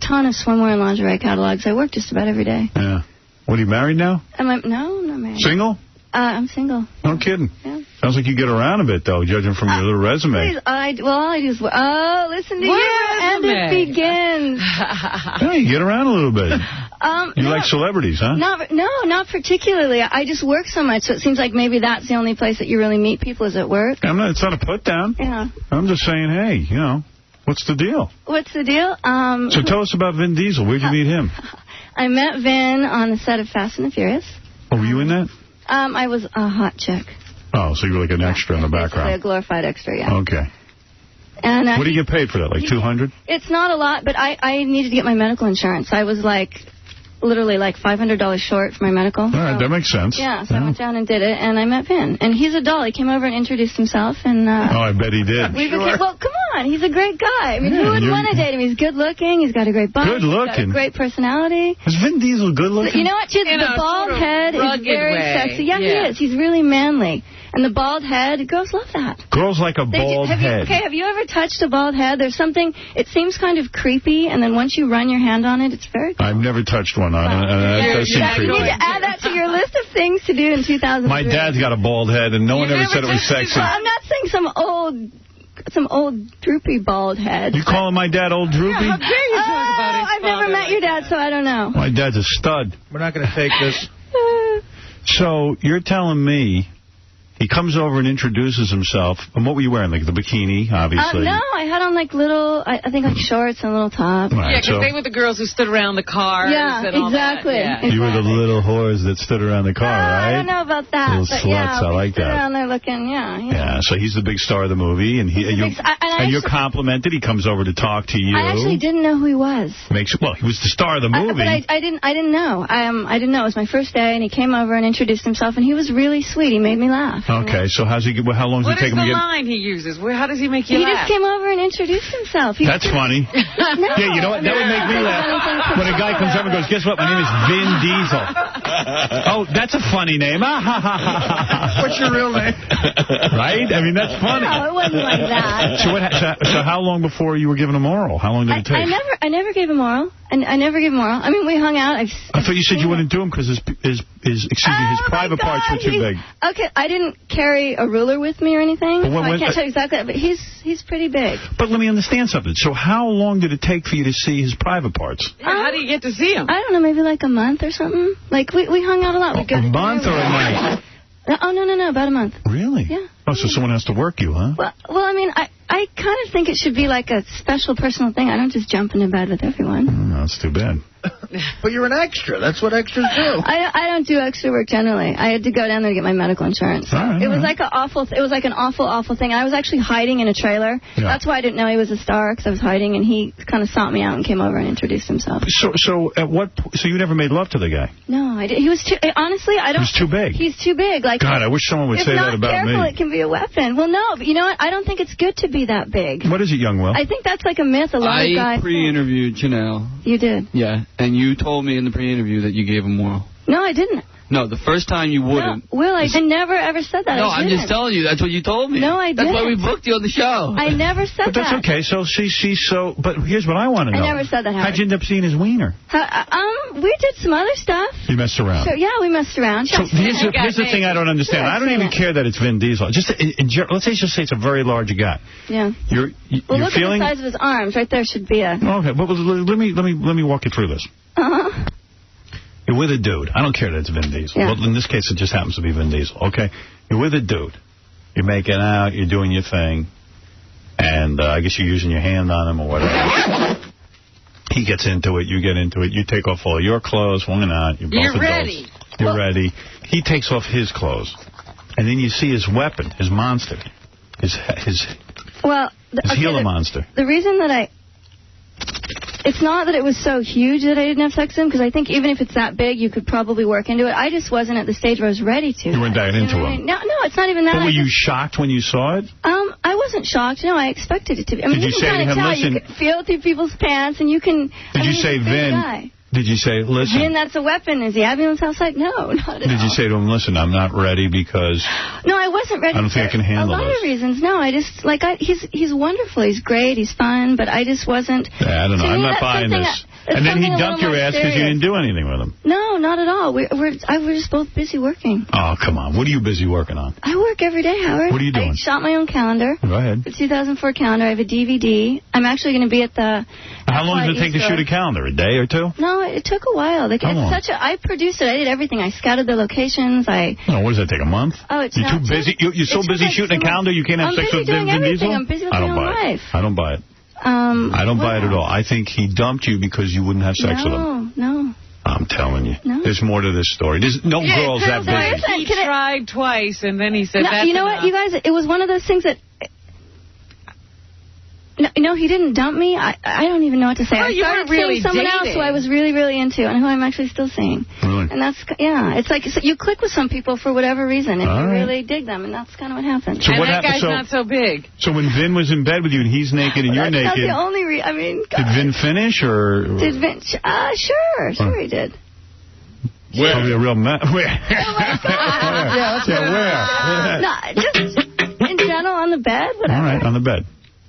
ton of swimwear and lingerie catalogs. I work just about every day.
Yeah. What, are you married now?
No, I'm not married.
Single?
I'm single.
No kidding.
Yeah.
Sounds like you get around a bit, though, judging from your little resume.
Please, all I do is... Oh, listen to you, and it begins.
Yeah, you get around a little bit. You like celebrities, huh?
Not particularly. I just work so much, so it seems like maybe that's the only place that you really meet people is at work.
It's not a put down.
Yeah.
I'm just saying, hey, what's the deal?
What's the deal?
So tell us about Vin Diesel. Where'd you meet him?
I met Vin on the set of Fast and the Furious.
Oh, were you in that?
I was a hot chick.
Oh, so you were like an extra in the background.
A glorified extra, yeah.
Okay.
And
what do you get paid for that, like $200?
It's not a lot, but I needed to get my medical insurance. I was literally $500 short for my medical.
All right, that makes sense.
Yeah, so I went down and did it, and I met Vin. And he's a doll. He came over and introduced himself. And
I bet he did.
Well, come on. He's a great guy. I mean, who wouldn't want to date him? He's good looking. He's got a great body.
Good looking.
He's got a great personality.
Is Vin Diesel good looking?
You know what, Chid? The bald head is very sexy. Yeah, he is. He's really manly. And the bald head, girls love that.
Girls like a bald head.
Have you ever touched a bald head? There's something, it seems kind of creepy, and then once you run your hand on it, it's very cool.
I've never touched one on it, and that does seem creepy.
You need to add that to your list of things to do in 2003.
My dad's got a bald head, and no one ever said it was sexy.
Well, I'm not saying some old droopy bald head.
You calling my dad old droopy?
How dare you talk about it? I've never met your dad, so I don't know.
My dad's a stud.
We're not going to take this.
So you're telling me he comes over and introduces himself. And what were you wearing? Like the bikini, obviously?
No, I had on little, I think shorts and a little top.
Right,
yeah, because they were the girls who stood around the cars.
Yeah,
and all
exactly.
That. Yeah.
You were the little whores that stood around the car, right?
I don't know about that.
Little
but
sluts,
yeah,
I like
stood
that.
around there looking,
Yeah, so he's the big star of the movie, and you're complimented. He comes over to talk to you.
I actually didn't know who he was.
Well, he was the star of the movie.
But I didn't know. I didn't know. It was my first day, and he came over and introduced himself, and he was really sweet. He made me laugh.
Okay, so how long does it take him to get...
What is the line he uses? How does he make you laugh?
He just came over and introduced himself.
That's funny.
No.
Yeah, you know what? That would make me laugh. When a guy comes over and goes, guess what? My name is Vin Diesel. Oh, that's a funny name.
What's your real name?
Right? I mean, that's funny.
No, it wasn't like that.
So how long before you were given him oral? How long did it take?
I never gave him oral. I never gave him oral. I mean, we hung out.
I thought you said you wouldn't do him because his private parts were too big.
Okay, I didn't carry a ruler with me or anything, so I can't tell you exactly that, but he's pretty big.
But let me understand something. So how long did it take for you to see his private parts?
Yeah, how do you get to see him?
I don't know, maybe like a month or something. Like, we hung out a lot.
A month or a night?
Oh, no, about a month.
Really?
Yeah.
Oh, so someone has to work you, huh?
Well, I mean, I kind of think it should be like a special personal thing. I don't just jump into bed with everyone.
No, that's too bad.
But you're an extra. That's what extras do.
I don't do extra work generally. I had to go down there to get my medical insurance. It was like an awful thing. I was actually hiding in a trailer. Yeah. That's why I didn't know he was a star, because I was hiding, and he kind of sought me out and came over and introduced himself.
So at what? So you never made love to the guy?
No, I did. He was too. Honestly, I don't.
He was too big.
He's too big. Like,
God, I wish someone would say that about me.
If not careful, it can be a weapon. Well, no, but you know what? I don't think it's good to be that big.
What is it, young Will?
I think that's like a myth. A lot of guys.
I pre-interviewed Janelle.
You did?
Yeah, and you told me in the pre-interview that you gave him oral.
No, I didn't.
No, the first time you wouldn't.
No, Will, I never ever said that.
No, I'm just telling you. That's what you told me.
No, I didn't.
That's why we booked you on the show.
I never said that.
But that's okay. So she's so... But here's what I want to know.
I never said that, Howard.
How'd you end up seeing his wiener?
We did some other stuff.
You messed around.
So, yeah, we messed around.
So here's the thing I don't understand. I don't even care that it's Vin Diesel. Just let's say it's a very large guy.
Yeah.
You're
look
feeling...
at the size of his arms. Right there should be a...
Okay, but let me walk you through this.
Uh-huh.
You're with a dude. I don't care that it's Vin Diesel.
Yeah.
Well, in this case, it just happens to be Vin Diesel, okay? You're with a dude. You're making out. You're doing your thing. And I guess you're using your hand on him or whatever. He gets into it. You get into it. You take off all your clothes. Why not? You're both adults.
Ready.
You're ready. He takes off his clothes. And then you see his weapon, his monster, his Gila monster.
The reason that it's not that it was so huge that I didn't have sex with him, because I think even if it's that big, you could probably work into it. I just wasn't at the stage where I was ready to.
You weren't that into him?
No, it's not even that.
But were you shocked when you saw it?
I wasn't shocked. No, I expected it to be. I mean,
Did you say to him, listen...
You can feel through people's pants, and you can...
Did you say, Vin... Did you say, listen...
Vin, that's a weapon. Is the ambulance outside? No, not at all.
Did you say to him, listen, I'm not ready because...
No, I wasn't ready.
I don't think I can handle this.
A lot of reasons. No, I just... he's wonderful. He's great. He's fun. But I just wasn't...
Yeah, I don't know. I'm not buying this. And then he dumped your ass because you didn't do anything with him.
No, not at all. We're just both busy working.
Oh, come on. What are you busy working on?
I work every day, Howard.
What are you doing?
I shot my own calendar.
Go ahead.
The 2004 calendar. I have a DVD. I'm actually going to be at the...
How long does it take to shoot a calendar? A day or two?
No, it took a while. I produced it. I did everything. I scouted the locations.
What does that take, a month?
Oh, it's
You're too busy? You're so busy shooting a calendar you can't have sex with Vin Diesel?
I'm busy with my own life.
I don't buy it. I don't buy it at all. I think he dumped you because you wouldn't have sex with him.
No.
I'm telling you.
No.
The's more to this story. There's no girls that busy.
He tried twice, and then he said,
that's enough. What, you guys? It was one of those things that... No, he didn't dump me. I don't even know what to say.
Oh,
I started seeing someone else who I was really, really into and who I'm actually still seeing.
Really?
And that's, it's like you click with some people for whatever reason and you really dig them, and that's kind of what happened.
So
that guy's not so big.
So when Vin was in bed with you and he's naked and you're naked...
That's not the only reason.
Did Vin finish or...
Did Vin... Sure he did.
Where? Probably a real man. Where?
Where? No, just in general on the bed, whatever.
All right, on the bed.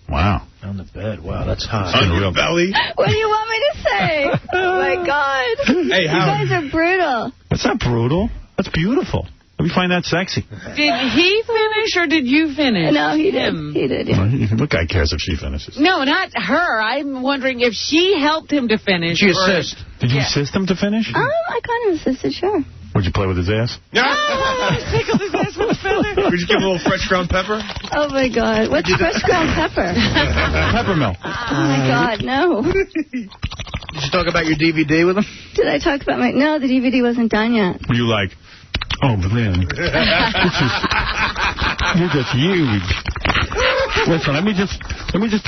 Wow.
On the bed. Wow, that's hot.
On your belly?
What do you want me to say? Oh, my God.
Hey,
you guys are brutal.
That's not brutal. That's beautiful. Let me find that sexy.
Did he finish or did you finish?
No, he did. He did, yeah.
What guy cares if she finishes?
No, not her. I'm wondering if she helped him to finish.
Did you assist?
Did you assist him to finish?
I kind of assisted, sure.
Would you play with his ass?
Tickled his ass with a feather.
Would you give him a little fresh ground pepper?
Oh, my God. What's fresh ground pepper?
Peppermilk.
Oh, my God, no.
Did you talk about your DVD with him?
Did I talk about No, the DVD wasn't done yet.
Were you like, oh, Lynn, you're just huge. Listen, let me just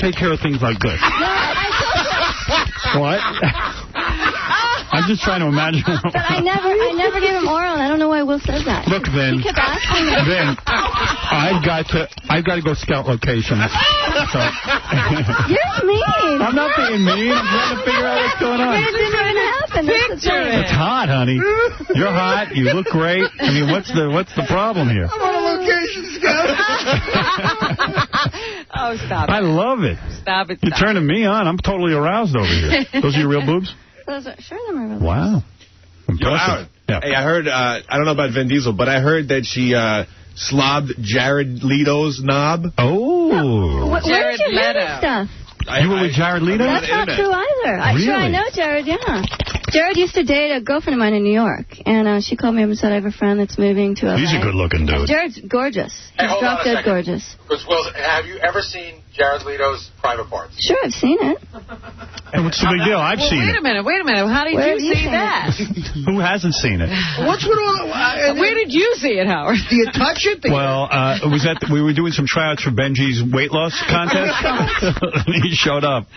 take care of things like this.
No, I told you.
What? I'm just trying to imagine.
But I never gave him oral, and I don't know why Will says that.
Look, Vin.
He kept asking me.
Vin, I've got to go scout locations. So.
You're mean.
I'm not being mean. I'm trying to figure out what's going on.
It didn't even happen.
It's hot, honey. You're hot. You look great. I mean, what's the problem here?
I'm on a location scout.
Oh, stop it.
I love it.
Stop it.
You're turning me on. I'm totally aroused over here. Those are your real boobs?
Sure, them are real boobs.
Wow.
Impressive. Hey, I heard, I don't know about Vin Diesel, but I heard that she slobbed Jared Leto's knob.
Oh.
Where did you hear this stuff?
You were with Jared Leto?
That's not true either.
Really?
Sure, I know Jared, yeah. Jared used to date a girlfriend of mine in New York, and she called me up and said, I have a friend that's moving to LA.
He's a good-looking dude.
And Jared's gorgeous. He's drop-dead gorgeous.
Because, Will, have you ever seen Jared Leto's private parts?
Sure, I've seen it.
Hey, what's the big deal? I've seen it.
Wait a minute. How did you see that?
Who hasn't seen it?
What's with all...
Where did you see it, Howard?
Do you touch it?
Well, it was we were doing some tryouts for Benji's weight loss contest. And he showed up.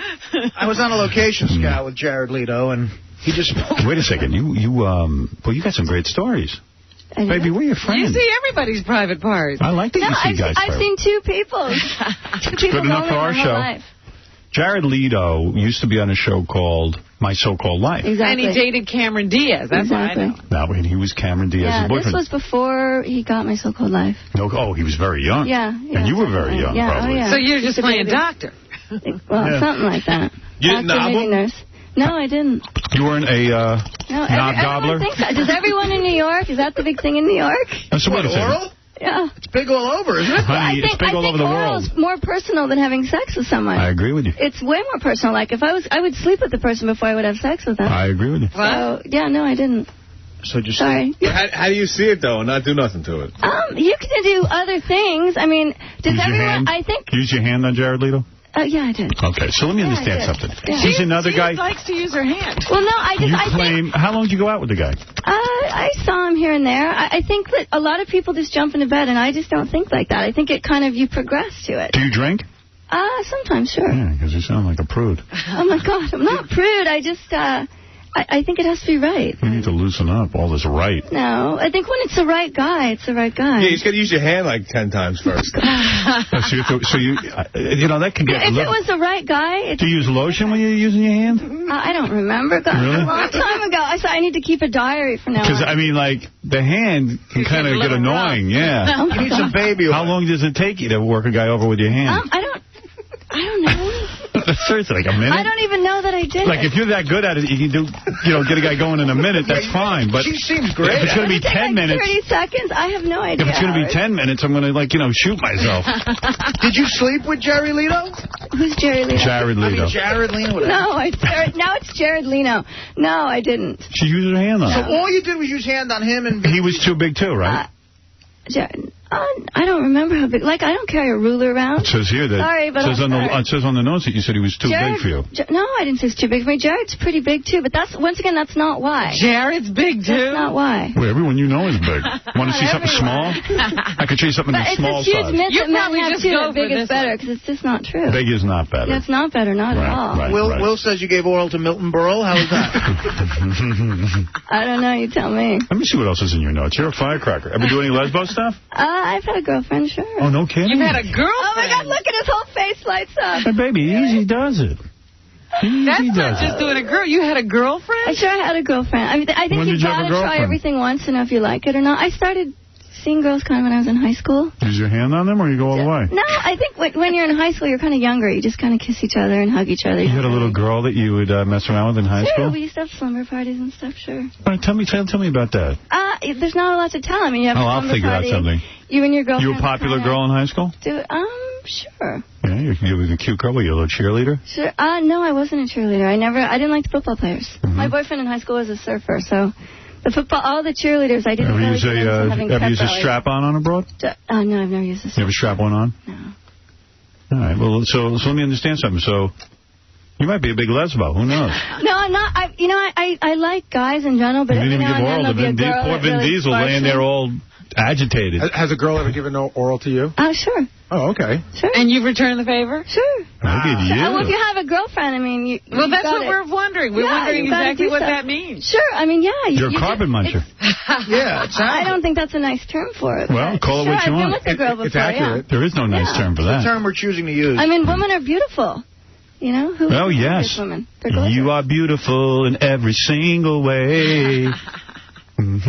I was on a location scout with Jared Leto, and he just...
Wait a second. Well, you got some great stories. Baby, we're your friends.
You see everybody's private parts.
I like that you see guys'
I've seen two people.
Good enough for our show.
Life.
Jared Leto used to be on a show called My So-Called Life.
Exactly.
And he dated Cameron Diaz. That's what I know.
Now, when he was Cameron Diaz's boyfriend.
This was before he got My So-Called Life.
No, he was very young.
Yeah.
And you were very young, probably.
Oh, yeah.
So you're just playing doctor.
Well, something like that.
You didn't knob him?
No, I didn't.
You weren't a knob gobbler?
Thinks that. Does everyone in New York? Is that the big thing in New York?
So wait a second.
Oral?
Yeah.
It's big all over, isn't it?
Honey, it's big all over the world.
It's more personal than having sex with someone.
I agree with you.
It's way more personal. Like, if I would sleep with the person before I would have sex with them.
I agree with you.
So, yeah, no, I didn't.
So just
Sorry.
How do you see it, though, and not do nothing to it?
You can do other things. I mean, does everyone... I think...
Use your hand on Jared Leto?
Yeah, I did.
Okay, so let me understand something.
Yeah.
He's another guy...
She likes to use her hand.
Well, no, I
think... How long did you go out with the guy?
I saw him here and there. I think that a lot of people just jump into bed, and I just don't think like that. I think it kind of, you progress to it.
Do you drink?
Sometimes, sure.
Yeah, because you sound like a prude.
Oh, my God. I'm not prude. I just... I think it has to be right.
You need to loosen up. All this right.
No, I think when it's the right guy, it's the right guy.
Yeah, you just got to use your hand like 10 times first.
So you that can get...
If it was the right guy...
Do you use lotion when you're using your hand?
I don't remember. God,
really?
A long time ago. I said I need to keep a diary for now.
Because, I mean, like, the hand can kind of get annoying, yeah.
You need some baby oil.
How long does it take you to work a guy over with your hand?
I don't know.
Seriously, like a minute?
I don't even know that I did.
Like, if you're that good at it, you can do, get a guy going in a minute, that's fine. But
she seems great.
If it's going to be 10 minutes...
30 seconds? I have no idea.
If it's going to be 10 minutes, I'm going to, shoot myself.
Did you sleep with Jerry Leto?
Who's Jerry Leto?
Jared Leto.
Jared Leto.
No, now it's Jared Leto. No, I didn't.
She used her hand on
So
him.
all you did was use hand on him and...
He was too big, too, right?
I don't remember how big. Like, I don't carry a ruler around.
It says here that...
Sorry, but
it says on the notes that you said he was too big for you.
No, I didn't say it's too big for me. Jared's pretty big, too. But once again, that's not why.
Jared's big, too?
That's not why.
Well, everyone you know is big. Want to see something small? I could show you something in small size.
But it's a huge myth that men have, too, that big is better, because it's just not true.
Big is not better.
That's not better, not at all.
Right,
Will says you gave oral to Milton Berle. How was that?
I don't know. You tell me.
Let me see what else is in your notes. You're a firecracker. Ever do any lesbo stuff?
I've had a girlfriend, sure.
Oh, no kidding?
You've had a girlfriend?
Oh, my God, look at his whole face lights up.
Hey, baby, easy does it.
That's not just doing a girl. You had a girlfriend?
Sure, I had a girlfriend. I mean, I think you've got to try everything once to know if you like it or not. I started seeing girls kind of when I was in high school.
Use your hand on them or you go all the way?
No, I think when you're in high school, you're kind of younger. You just kind of kiss each other and hug each other.
You had a little girl that you would mess around with in high school?
Sure, we used to have slumber parties and stuff, sure.
All right, tell me about that.
There's not a lot to tell. I mean, you have a slumber
I'll figure
party.
Out something.
You and your girlfriend.
You a popular girl in high school?
Sure.
Yeah, you were a cute girl. Were you a little cheerleader?
Sure. No, I wasn't a cheerleader. I didn't like the football players. Mm-hmm. My boyfriend in high school was a surfer, so the football, all the cheerleaders, I didn't really get into having
Ever used a strap-on on a broad?
No, I've never used a strap-on.
You ever strap one on?
No.
All right, well, so let me understand something. So you might be a big lesbo. Who knows?
No, I'm not. I like guys in general, but every now and then there'll be a girl
poor Vin Diesel laying there all agitated.
Has a girl ever given oral to you?
Sure.
Oh, okay.
Sure.
And you've returned the favor?
Sure.
Look at you.
Well, if you have a girlfriend, I mean,
well, that's what we're wondering. We're wondering exactly what that means.
Sure. I mean, yeah.
You're a carpet muncher.
Yeah,
I don't think that's a nice term for it.
Well, call it what you want.
I've been with a girl before,
it's accurate. There is no nice term for that.
It's the term we're choosing to use.
I mean, women are beautiful. You know? Who
oh, yes.
Women?
You are beautiful in every single way.
Words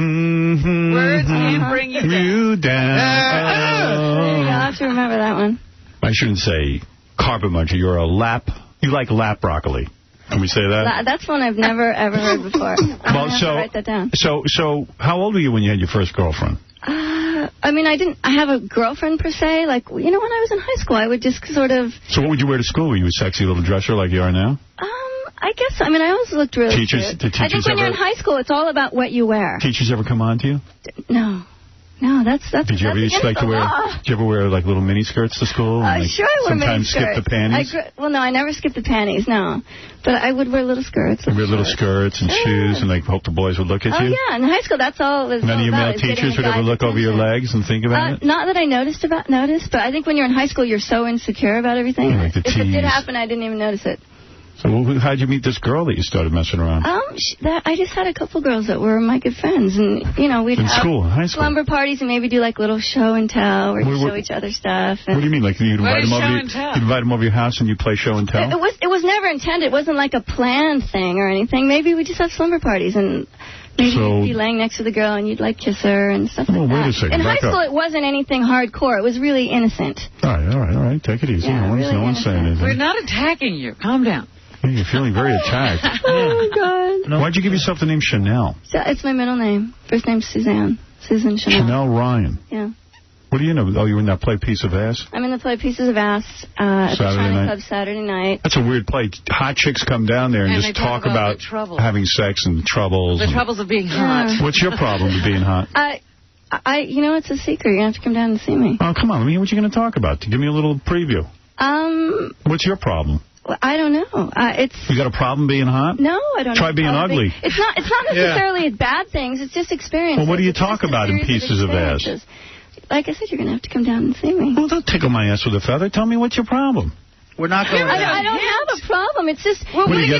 can't bring you down.
There you go. I have to remember that one.
I shouldn't say carpet muncher. You're a lap. You like lap broccoli. Can we say that?
That's one I've never, ever heard before.
Well, so,
write that down.
So, how old were you when you had your first girlfriend?
I mean, I have a girlfriend per se. Like, you know, when I was in high school, I would just sort of...
So what would you wear to school? Were you a sexy little dresser like you are now?
I guess, I mean, I always looked really
good.
I think when you're in high school, it's all about what you wear.
Teachers ever come on to you?
No. No, that's
Did you ever like to wear? Did you ever wear like little mini skirts to school? And, like,
sure, I wore mini skirts.
Sometimes skip the panties.
Well, no, I never skipped the panties. No, but I would wear little skirts.
Wear little skirts and shoes, and like hope the boys would look at you.
Oh yeah, in high school, that's all. None
of your male teachers would ever look over your legs and think about it.
Not that I noticed, but I think when you're in high school, you're so insecure about everything.
Like
if it did happen, I didn't even notice it.
So how'd you meet this girl that you started messing around?
I just had a couple girls that were my good friends, and you know we'd have
high school
slumber parties and maybe do like little show and tell where you show each other stuff.
What do you mean? Like you'd invite them over your house and you play show and tell?
It was never intended. It wasn't like a planned thing or anything. Maybe we just have slumber parties and. Maybe you'd be laying next to the girl and you'd like kiss her and stuff like that.
Wait a second.
In high school, it wasn't anything hardcore. It was really innocent.
All right. Take it easy.
Yeah,
no one's saying anything.
We're not attacking you. Calm down.
You're feeling very attacked.
Oh, God.
Why'd you give yourself the name Chanel?
It's my middle name. First name's Suzanne. Susan Chanel.
Chanel Ryan.
Yeah.
What do you know? Oh, you're in that play Piece of Ass?
I'm in the play Pieces of Ass at the China Club Saturday night.
That's a weird play. Hot chicks come down there and just talk about having sex and troubles.
The troubles of being hot.
What's your problem with being hot?
You know, it's a secret. You're going to have to come down and see me.
Oh, come on. I mean, what are you going to talk about? Give me a little preview. What's your problem?
Well, I don't know.
You got a problem being hot?
No, I don't.
Try being ugly.
It's not necessarily bad things. It's just experiences.
Well, what do you talk about in Pieces of Ass?
Like I said, you're going to have to come down and see me.
Well, don't tickle my ass with a feather. Tell me what's your problem.
We're not going
I don't have a problem. It's just...
What do you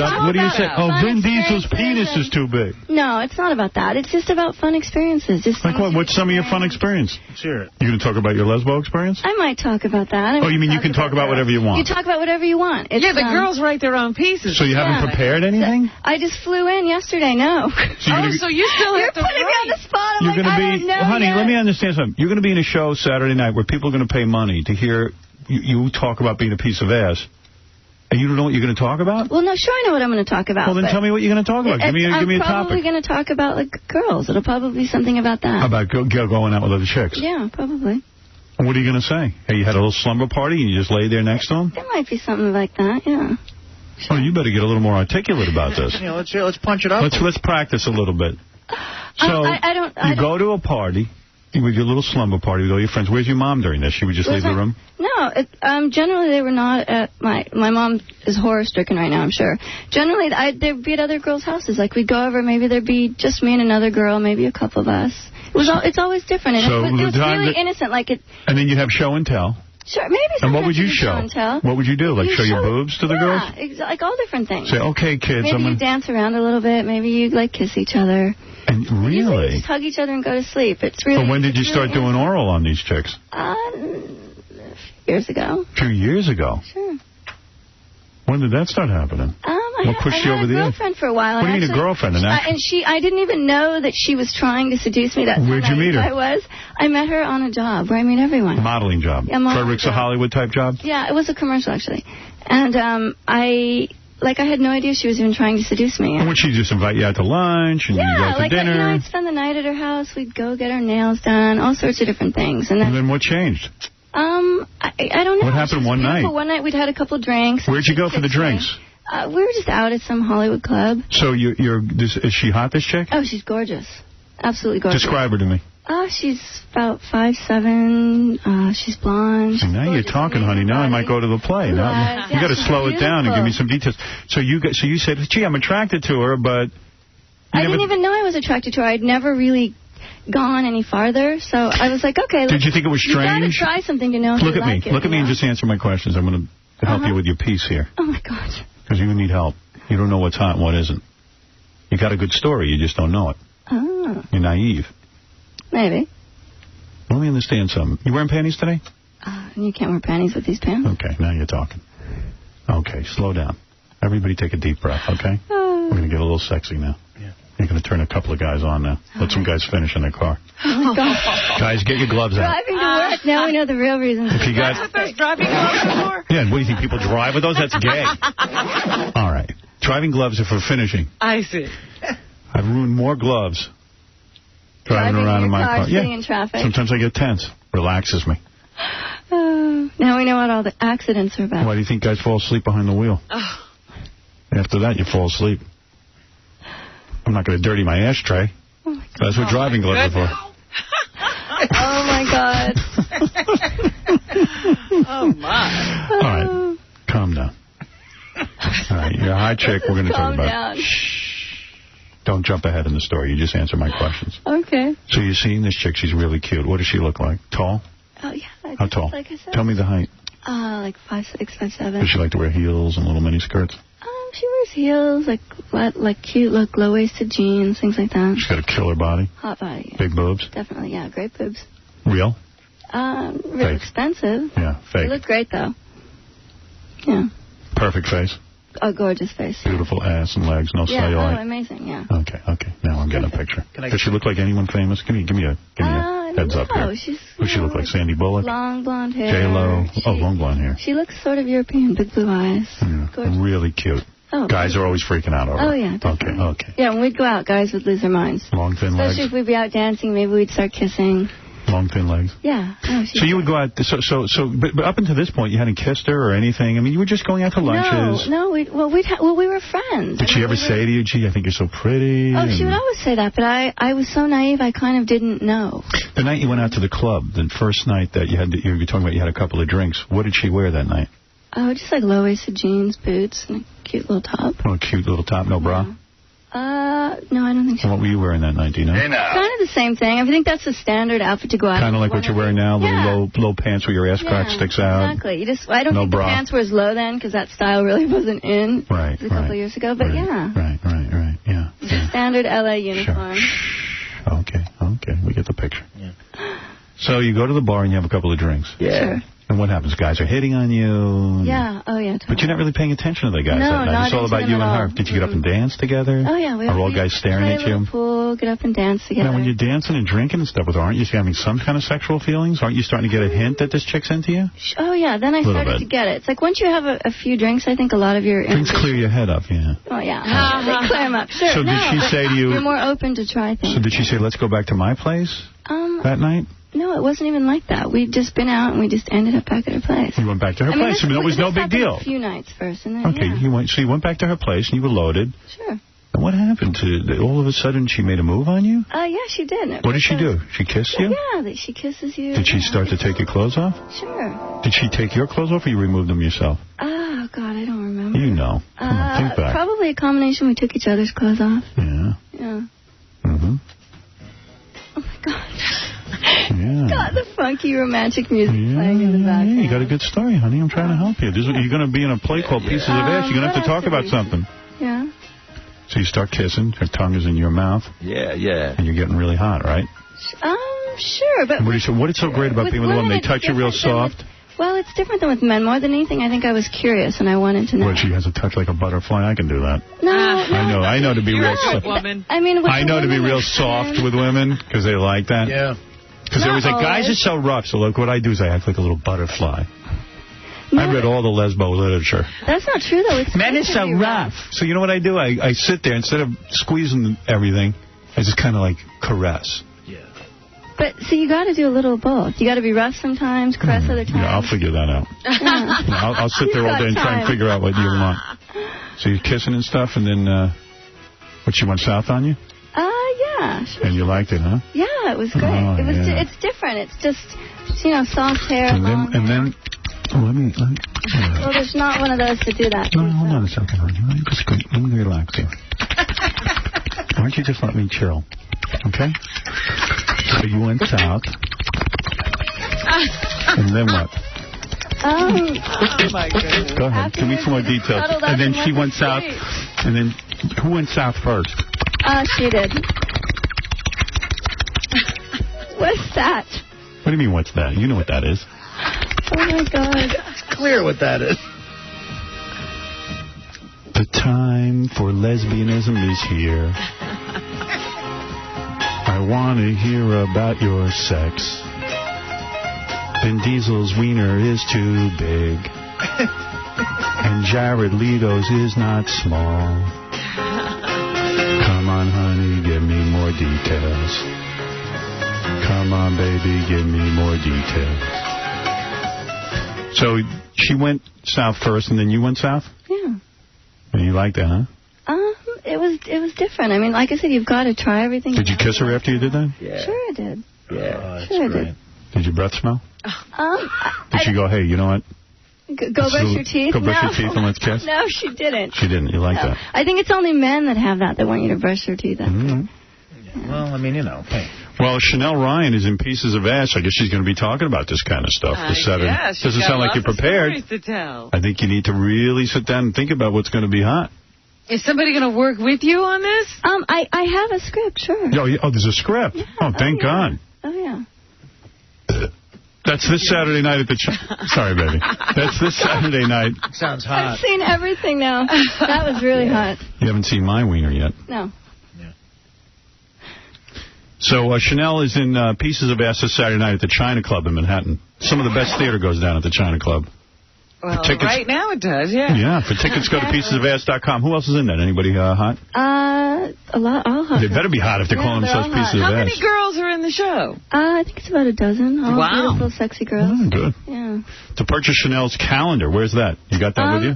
say? Oh, Vin Diesel's penis is too big.
No, it's not about that. It's just about fun experiences. Just
like what? What's some of your fun experience?
Sure.
You going to talk about your lesbo experience?
I might talk about that.
You mean you can talk about whatever you want?
You talk about whatever you want.
The girls write their own pieces.
So you haven't prepared anything?
I just flew in yesterday, no.
So you still have to
putting me on the spot.
You're going to be... Honey, let me understand something. You're going to be in a show Saturday night where people are going to pay money to hear you talk about being a piece of ass. And you don't know what you're going to talk about?
Well, no, sure I know what I'm going to talk about.
Well, then tell me what you're going to talk about. Give me a topic.
I'm probably going to talk about, like, girls. It'll probably be something about that.
About going out with other chicks?
Yeah, probably.
And what are you going to say? Hey, you had a little slumber party and you just laid there next to them?
There might be something like that, yeah.
Sure. Oh, you better get a little more articulate about this.
Yeah, let's punch it up.
Let's practice a little bit. So, you go to a party. With your little slumber party with all your friends. Where's your mom during this? She would just leave the room?
No, generally they were not at my mom is horror-stricken right now, I'm sure. Generally, they'd be at other girls' houses. Like, we'd go over, maybe there'd be just me and another girl, maybe a couple of us. It's always different. And it was really innocent. And
then you have show and tell.
Sure, maybe.
And what would you show?
And tell.
What would you do? Like show your boobs to the girls?
Yeah, like all different things.
Say, okay, kids.
Maybe you dance around a little bit. Maybe you like kiss each other.
And really?
Usually you just hug each other and go to sleep. It's really.
But when did you start doing oral on these chicks?
Years ago.
A few years ago?
Sure.
When did that start happening? What pushed you over the edge?
I had a girlfriend for a while.
What do you mean a girlfriend?
I didn't even know that she was trying to seduce me.
Where'd you meet her?
I met her on a job where I meet everyone.
A modeling job?
Yeah,
Frederick's a Hollywood type job?
Yeah, it was a commercial actually. And I had no idea she was even trying to seduce me.
And would she just invite you out to lunch and you go out to dinner?
I'd spend the night at her house. We'd go get our nails done, all sorts of different things. And
then what changed?
I don't know.
What happened one night?
One night we'd had a couple drinks.
Where'd you go for the drinks?
We were just out at some Hollywood club.
So is she hot, this chick?
Oh, she's gorgeous. Absolutely gorgeous.
Describe her to me.
She's about 5'7". She's blonde.
She's now you're talking, honey. Now I might go to the play. You got to slow it down and give me some details. So you said, gee, I'm attracted to her, but...
I didn't even know I was attracted to her. I'd never really gone any farther. So I was like, okay.
Did you think it was strange?
You got to try something to know if you like it.
Look at me and just answer my questions. I'm going to help you with your piece here.
Oh, my God.
Because you need help. You don't know what's hot and what isn't. You got a good story. You just don't know it.
Oh.
You're naive.
Maybe.
Let me understand something. You wearing panties today?
You can't wear panties with these pants.
Okay, now you're talking. Okay, slow down. Everybody take a deep breath, okay? We're going to get a little sexy now. Yeah. You're going to turn a couple of guys on now. Let some guys finish in their car.
Oh, my God.
Guys, get your gloves out.
Driving to work. Now we know the real reason.
If you got...
That's what those driving gloves are for?
Yeah, what do you think, people drive with those? That's gay. All right. Driving gloves are for finishing.
I see.
I've ruined more gloves driving around in my car.
Sitting in traffic.
Sometimes I get tense. Relaxes me.
Now we know what all the accidents are about.
Why do you think guys fall asleep behind the wheel?
Oh.
After that, you fall asleep. I'm not going to dirty my ashtray.
Oh my God.
That's what driving gloves are for.
Oh, my God.
Oh, my.
All right. Calm down. All right. You're a high chick. We're going to talk about
Calm down.
Don't jump ahead in the story. You just answer my questions.
Okay.
So you're seeing this chick. She's really cute. What does she look like? Tall?
Oh, yeah.
How tall?
Like I said.
Tell me the height.
Like 5'6", 5'7".
Does she like to wear heels and little mini skirts?
She wears heels, like cute, low-waisted jeans, things like that.
She's got a killer body.
Hot body. Yeah.
Big boobs.
Definitely, yeah. Great boobs.
Real?
Real expensive.
Yeah, fake.
They look great, though. Yeah.
Perfect face.
A gorgeous face.
Beautiful ass and legs, no
Yeah,
cellulite.
oh, amazing, yeah.
Okay. Now I'm getting a picture. Does she look like anyone famous? Give me a heads up here. Who she look like? Sandy Bullock?
Long blonde hair.
J-Lo? Oh, long blonde hair.
She looks sort of European, big blue eyes.
Yeah, really cute.
Oh,
guys are always freaking out over her.
Oh, yeah, definitely.
Okay.
Yeah, when we'd go out, guys would lose their minds.
Long, thin legs?
Especially if we'd be out dancing, maybe we'd start kissing.
Long, thin legs?
Yeah. Oh,
so you would go out, but up until this point, you hadn't kissed her or anything? I mean, you were just going out to lunches?
No, we were friends.
Did she ever say to you, gee, I think you're so pretty?
Oh, she would always say that, but I was so naive, I kind of didn't know.
The night you went out to the club, the first night that you were talking about you had a couple of drinks, what did she wear that night?
Oh, just like low-waisted jeans, boots, and a cute little top.
Oh, a cute little top, no bra?
No, I don't think so.
What were you wearing that night, do you know?
Kind of the same thing. I think that's the standard outfit to go out.
Kind of like what you're wearing now, little low pants where your ass crack sticks out.
Exactly. I don't think the pants were as low then because that style really wasn't in a couple of years ago. But yeah.
Right. Yeah.
Standard LA uniform.
Sure. Okay. We get the picture. Yeah. So you go to the bar and you have a couple of drinks.
Yeah. Sure.
And what happens? Guys are hitting on you.
Yeah. Oh, yeah. Totally.
But you're not really paying attention to the guys that night. It's all about you and her. Did you get up and dance together?
Oh, yeah.
Are all guys staring at you?
Pool, get up and dance together.
Now, when you're dancing and drinking and stuff with her, aren't you having some kind of sexual feelings? Aren't you starting to get a hint that this chick's into you?
Oh, yeah. Then I started to get it. It's like once you have a few drinks, I think a lot of your...
Drinks clear your head up, yeah.
Oh, yeah. They clear them up. Sure.
So did she say to you...
You're more open to try things.
So did she say, let's go back to my place that night?
No, it wasn't even like that. We'd just been out and we just ended up back at her place.
You went back to her place. It was no big deal.
A few nights first, and then
okay, you went back to her place and you were loaded.
Sure.
And what happened? All of a sudden she made a move on you?
Yeah, she did.
What did she do? She kissed you?
Yeah, she kisses you.
Did she start to take your clothes off?
Sure.
Did she take your clothes off or you removed them yourself?
Oh, God, I don't remember.
You know. Come on, think back.
Probably a combination. We took each other's clothes off.
Yeah.
Yeah.
Mm-hmm.
Oh, my God.
Yeah.
God, the funky romantic music playing in the background.
Yeah, you got a good story, honey. I'm trying to help you. You're going to be in a play called Pieces of Ass. You're going to have to talk about something.
Yeah.
So you start kissing. Her tongue is in your mouth.
Yeah.
And you're getting really hot, right?
Sure, but...
What is so great about being with a woman? They touch you real soft?
Well, it's different than with men. More than anything, I think I was curious and I wanted to know.
Well, she has a touch like a butterfly. I can do that.
No.
I know to be real soft. I know to be real soft with women because they like that.
Yeah.
Because they always like, guys are so rough. So look, what I do is I act like a little butterfly. I read all the lesbo literature.
That's not true, though.
Men are so rough. So you know what I do? I sit there, instead of squeezing everything, I just kind of like caress.
But, see, you got to do a little of both. You got to be rough sometimes, caress other times.
Yeah, I'll figure that out. I'll sit there all day and try and figure out what you want. So you're kissing and stuff, and then, what, she went south on you?
Yeah. Sure.
And you liked it, huh?
Yeah, it was great. It's different. It's just, soft hair,
and then let me
well, there's not one of those to do that.
No, hold on a second, honey. Let me relax here. Why don't you just let me chill, okay? So you went south. And then what?
Oh, my goodness.
Go ahead. Give me some more details. And then she went south. And then who went south first?
She did. What's that?
What do you mean, what's that? You know what that is.
Oh, my God.
It's clear what that is.
The time for lesbianism is here. I want to hear about your sex. Vin Diesel's wiener is too big. And Jared Leto's is not small. Come on, honey, give me more details. Come on, baby, give me more details. So she went south first, and then you went south?
Yeah.
And you liked that, huh?
It was different. I mean, like I said, you've got to try everything.
Did you kiss her after you did that?
Yeah. Sure I did.
Yeah,
sure I did.
Did your breath smell? Did she go, hey, you know what?
Go brush your teeth?
Go brush your teeth and let's kiss?
No, she didn't.
She didn't. You like that?
I think it's only men that have that. They want you to brush their teeth after.
Mm-hmm.
Well, I mean, you know. Hey.
Well, Chanel Ryan is in Pieces of Ass. I guess she's going to be talking about this kind of stuff this Saturday.
Yeah,
doesn't sound like you're prepared.
To tell.
I think you need to really sit down and think about what's going to be hot.
Is somebody going to work with you on this?
I have a script, sure.
Oh, there's a script. Yeah. Thank God.
Oh, yeah.
That's this Saturday night at the... Sorry, baby. That's this Saturday night.
Sounds hot.
I've seen everything now. That was really hot.
You haven't seen my wiener yet.
No.
So Chanel is in Pieces of Ass this Saturday night at the China Club in Manhattan. Some of the best theater goes down at the China Club.
Well, right now it does, yeah.
Yeah, for tickets, go to piecesofass.com. Who else is in that? Anybody hot?
A lot. All hot.
They better be hot if they're calling themselves Pieces of Ass.
How many girls are in the show?
I think it's about a dozen. All beautiful, sexy girls.
Good.
Yeah.
To purchase Chanel's calendar, where's that? You got that with you?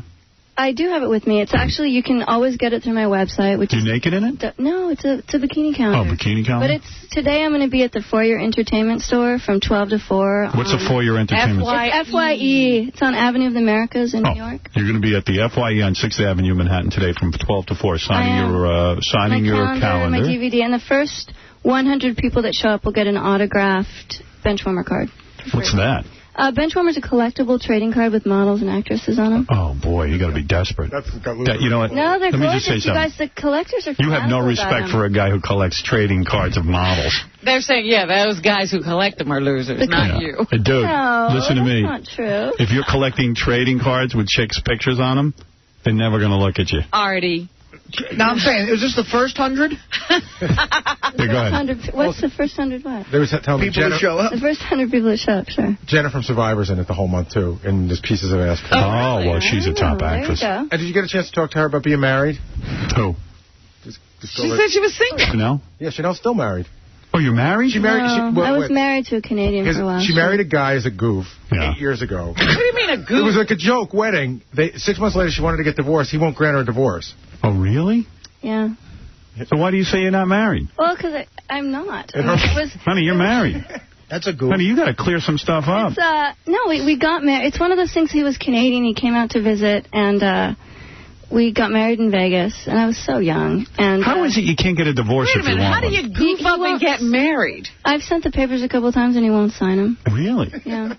I do have it with me. It's actually, you can always get it through my website. Which
you naked in it?
No, it's a bikini calendar.
Oh, bikini calendar?
But today I'm going to be at the Foyer Entertainment Store from 12 to 4.
What's a Foyer Entertainment Store?
It's FYE. It's on Avenue of the Americas in New York.
You're going to be at the FYE on 6th Avenue, Manhattan today from 12 to 4, signing your calendar.
My DVD. And the first 100 people that show up will get an autographed Benchwarmer card.
What's that?
Benchwarmer's a collectible trading card with models and actresses on them.
Oh, boy, you got to be desperate. You know what?
No, they're
Let me just
gorgeous.
say
You guys, the collectors are
You have no respect for a guy who collects trading cards of models.
They're saying, yeah, those guys who collect them are losers, not you.
Hey, dude,
no,
listen to me.
That's not true.
If you're collecting trading cards with chicks' pictures on them, they're never going to look at you.
Artie.
Now, I'm saying, is this the first 100?
Yeah, go ahead.
What's the first 100 what?
There was telling me
People who show up.
The first 100 people that show up, sure.
Jenna from Survivor's in it the whole month, too, in this Pieces of Ass.
Oh, well, she's a top actress.
And
did you get a chance to talk to her about being married?
Who?
She said she was single.
Chanel?
Yeah, Chanel's still married.
Oh, you're married?
She married.
I was married to a Canadian for a while.
She married a guy as a goof 8 years ago.
What do you mean a goof?
It was like a joke wedding. 6 months later, she wanted to get divorced. He won't grant her a divorce.
Oh, really?
Yeah.
So why do you say you're not married?
Well, because I'm not.
Honey, you're married.
That's a goof.
Honey, you got to clear some stuff up.
No, we got married. It's one of those things. He was Canadian. He came out to visit, and we got married in Vegas. And I was so young. And
how is it you can't get a divorce if you want
How do you goof up and get married?
I've sent the papers a couple of times, and he won't sign them.
Really?
Yeah.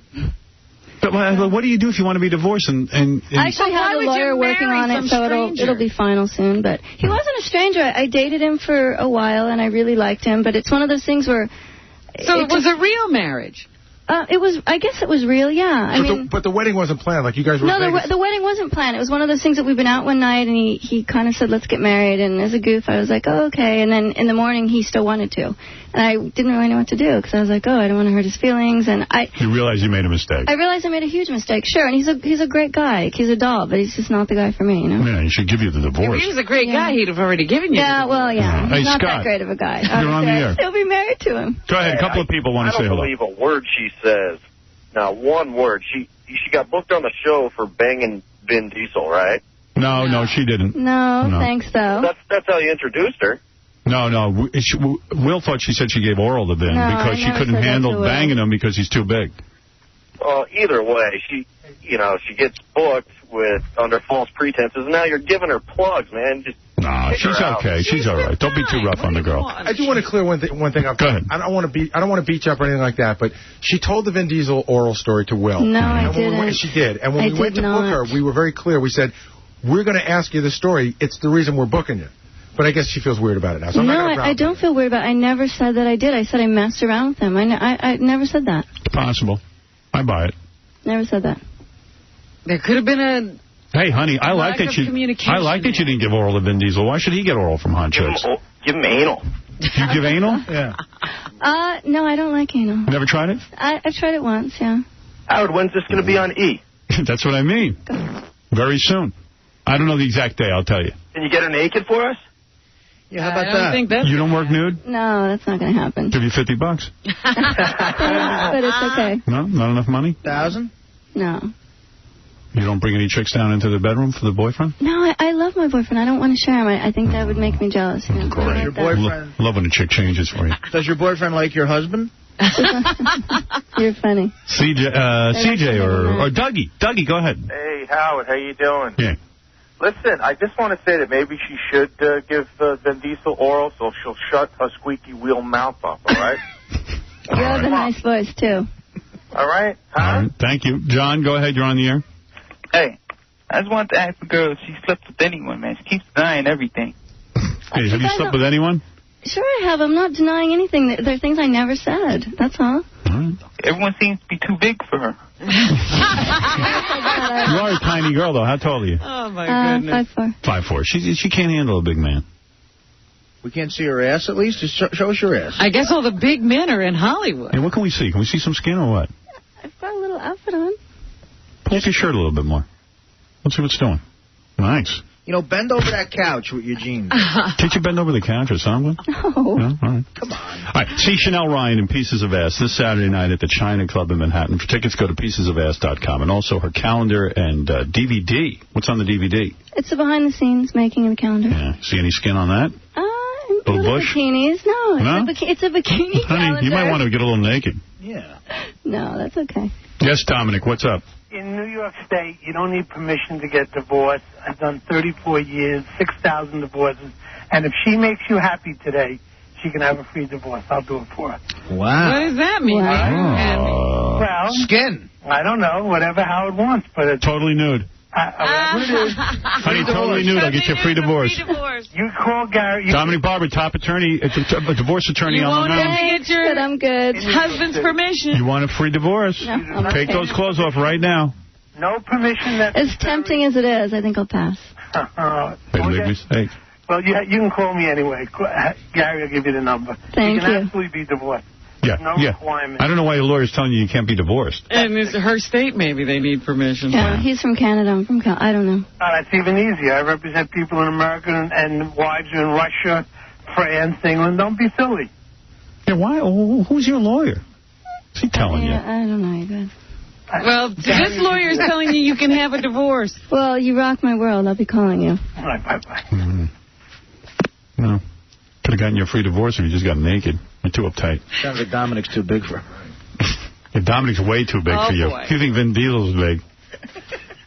But what do you do if you want to be divorced? And
I actually have a lawyer working on it, so it'll be final soon. But he wasn't a stranger. I dated him for a while, and I really liked him. But it's one of those things where...
So it was a real marriage?
It was. I guess it was real, yeah.
But the wedding wasn't planned. Like you guys were.
No, the wedding wasn't planned. It was one of those things that we've been out one night, and he kind of said, "Let's get married." And as a goof, I was like, "Oh, okay." And then in the morning, he still wanted to, and I didn't really know what to do because I was like, "Oh, I don't want to hurt his feelings." And
you realized you made a mistake.
I realized I made a huge mistake. Sure, and he's a great guy. He's a doll, but he's just not the guy for me, you know.
Yeah, he should give you the divorce.
If he was a great guy, he'd have already given you.
Yeah, well, yeah.
Hey,
He's not
Scott,
that great of a guy.
You're on the air.
He'll be married to him.
Go ahead. A couple of people want to say hello.
I don't believe a word she says. Now, one word. She got booked on the show for banging Vin Diesel, right?
No, she didn't.
No, thanks, though.
That's how you introduced her.
No. Will thought she said she gave oral to Vin because she couldn't handle banging him because he's too big.
Either way, she gets booked under false pretenses. And now you're giving her plugs, man. Just
No, she's okay. She's all right. Don't be too rough on the girl.
I do want to clear one thing up.
Go ahead.
I don't want to beat you up or anything like that, but she told the Vin Diesel oral story to Will.
No, I didn't.
She did. And when we went to book her, we were very clear. We said, we're going to ask you the story. It's the reason we're booking you. But I guess she feels weird about it now. So
I don't feel weird about it. I never said that I did. I said I messed around with him. I never said that.
It's possible. I buy it.
Never said that.
There could have been a...
Hey, honey, I like that you didn't give oral to Vin Diesel. Why should he get oral from hot chicks?
Give him anal.
You give anal?
Yeah.
No, I don't like anal.
Never tried it?
I've tried it once, yeah.
Howard, when's this going to be on E?
That's what I mean. Very soon. I don't know the exact day, I'll tell you.
Can you get her naked for us?
Yeah, how about that?
You don't work nude?
No, that's not going to happen.
Give you $50.
But it's okay.
No? Not enough money?
1,000?
No.
You don't bring any chicks down into the bedroom for the boyfriend?
No, I love my boyfriend. I don't want to share him. I think that would make me jealous. You know?
Great.
Your boyfriend...
Love when a chick changes for you.
Does your boyfriend like your husband?
You're funny.
CJ or Dougie. Dougie, go ahead.
Hey, Howard, how you doing?
Yeah.
Listen, I just want to say that maybe she should give Vin Diesel oral so she'll shut her squeaky wheel mouth up, all right?
You have a nice voice, too.
All right? Huh?
All right. Thank you. John, go ahead. You're on the air.
Hey, I just wanted to ask the girl if she slept with anyone, man. She keeps denying everything.
Hey, have you slept with anyone?
Sure I have. I'm not denying anything. There are things I never said. That's all.
Everyone seems to be too big for her.
You are a tiny girl, though. How tall are you?
Oh, my goodness.
5'4".
5'4". She can't handle a big man.
We can't see her ass, at least? Just show us your ass.
I guess all the big men are in Hollywood.
Hey, what can we see? Can we see some skin or what?
I've got a little outfit on.
Pull up your shirt a little bit more. Let's see what's doing. Nice.
You know, bend over that couch with your jeans.
Can't you bend over the couch or something?
No.
All right.
Come on.
All right. See Chanel Ryan in Pieces of Ass this Saturday night at the China Club in Manhattan. For tickets, go to piecesofass.com. And also her calendar and DVD. What's on the DVD?
It's a behind-the-scenes making of the calendar.
Yeah. See any skin on that? Little bush?
Bikinis. No, it's a bikini
Honey,
calendar.
you might want to get a little naked.
Yeah.
No, that's okay.
Yes, Dominic, what's up?
In New York State, you don't need permission to get divorced. I've done 34 years, 6,000 divorces. And if she makes you happy today, she can have a free divorce. I'll do it for her.
Wow.
What does that mean?
Well,
skin.
I don't know, whatever Howard wants, but it's...
Totally nude. Honey, totally nude. I'll get you a free divorce.
You call Gary.
Dominic Barber, top attorney, a divorce attorney on Long Island.
Get your
I'm good.
husband's permission.
You want a free divorce?
No,
Take those clothes off right now.
No permission.
As tempting as it is, I think I'll pass.
Made a big mistake.
Well, you can call me anyway. Gary will give you the number.
Thank
you can
you.
absolutely be divorced.
Yeah,
no requirement.
I don't know why your lawyer's telling you can't be divorced.
And it's her state, maybe they need permission.
Yeah, he's from Canada. I'm from I don't know.
It's even easier. I represent people in America and wives in Russia, France, England. Don't be silly.
Yeah, why? Who's your lawyer? What's he telling you?
I don't know, you guys.
Well, this lawyer is telling you can have a divorce.
Well, you rock my world. I'll be calling you.
All right, bye-bye.
No. Could have gotten you a free divorce if you just got naked. You're too uptight.
Sounds like Dominic's too big for her.
Yeah, Dominic's way too big for you.
Boy.
You think Vin Diesel's big.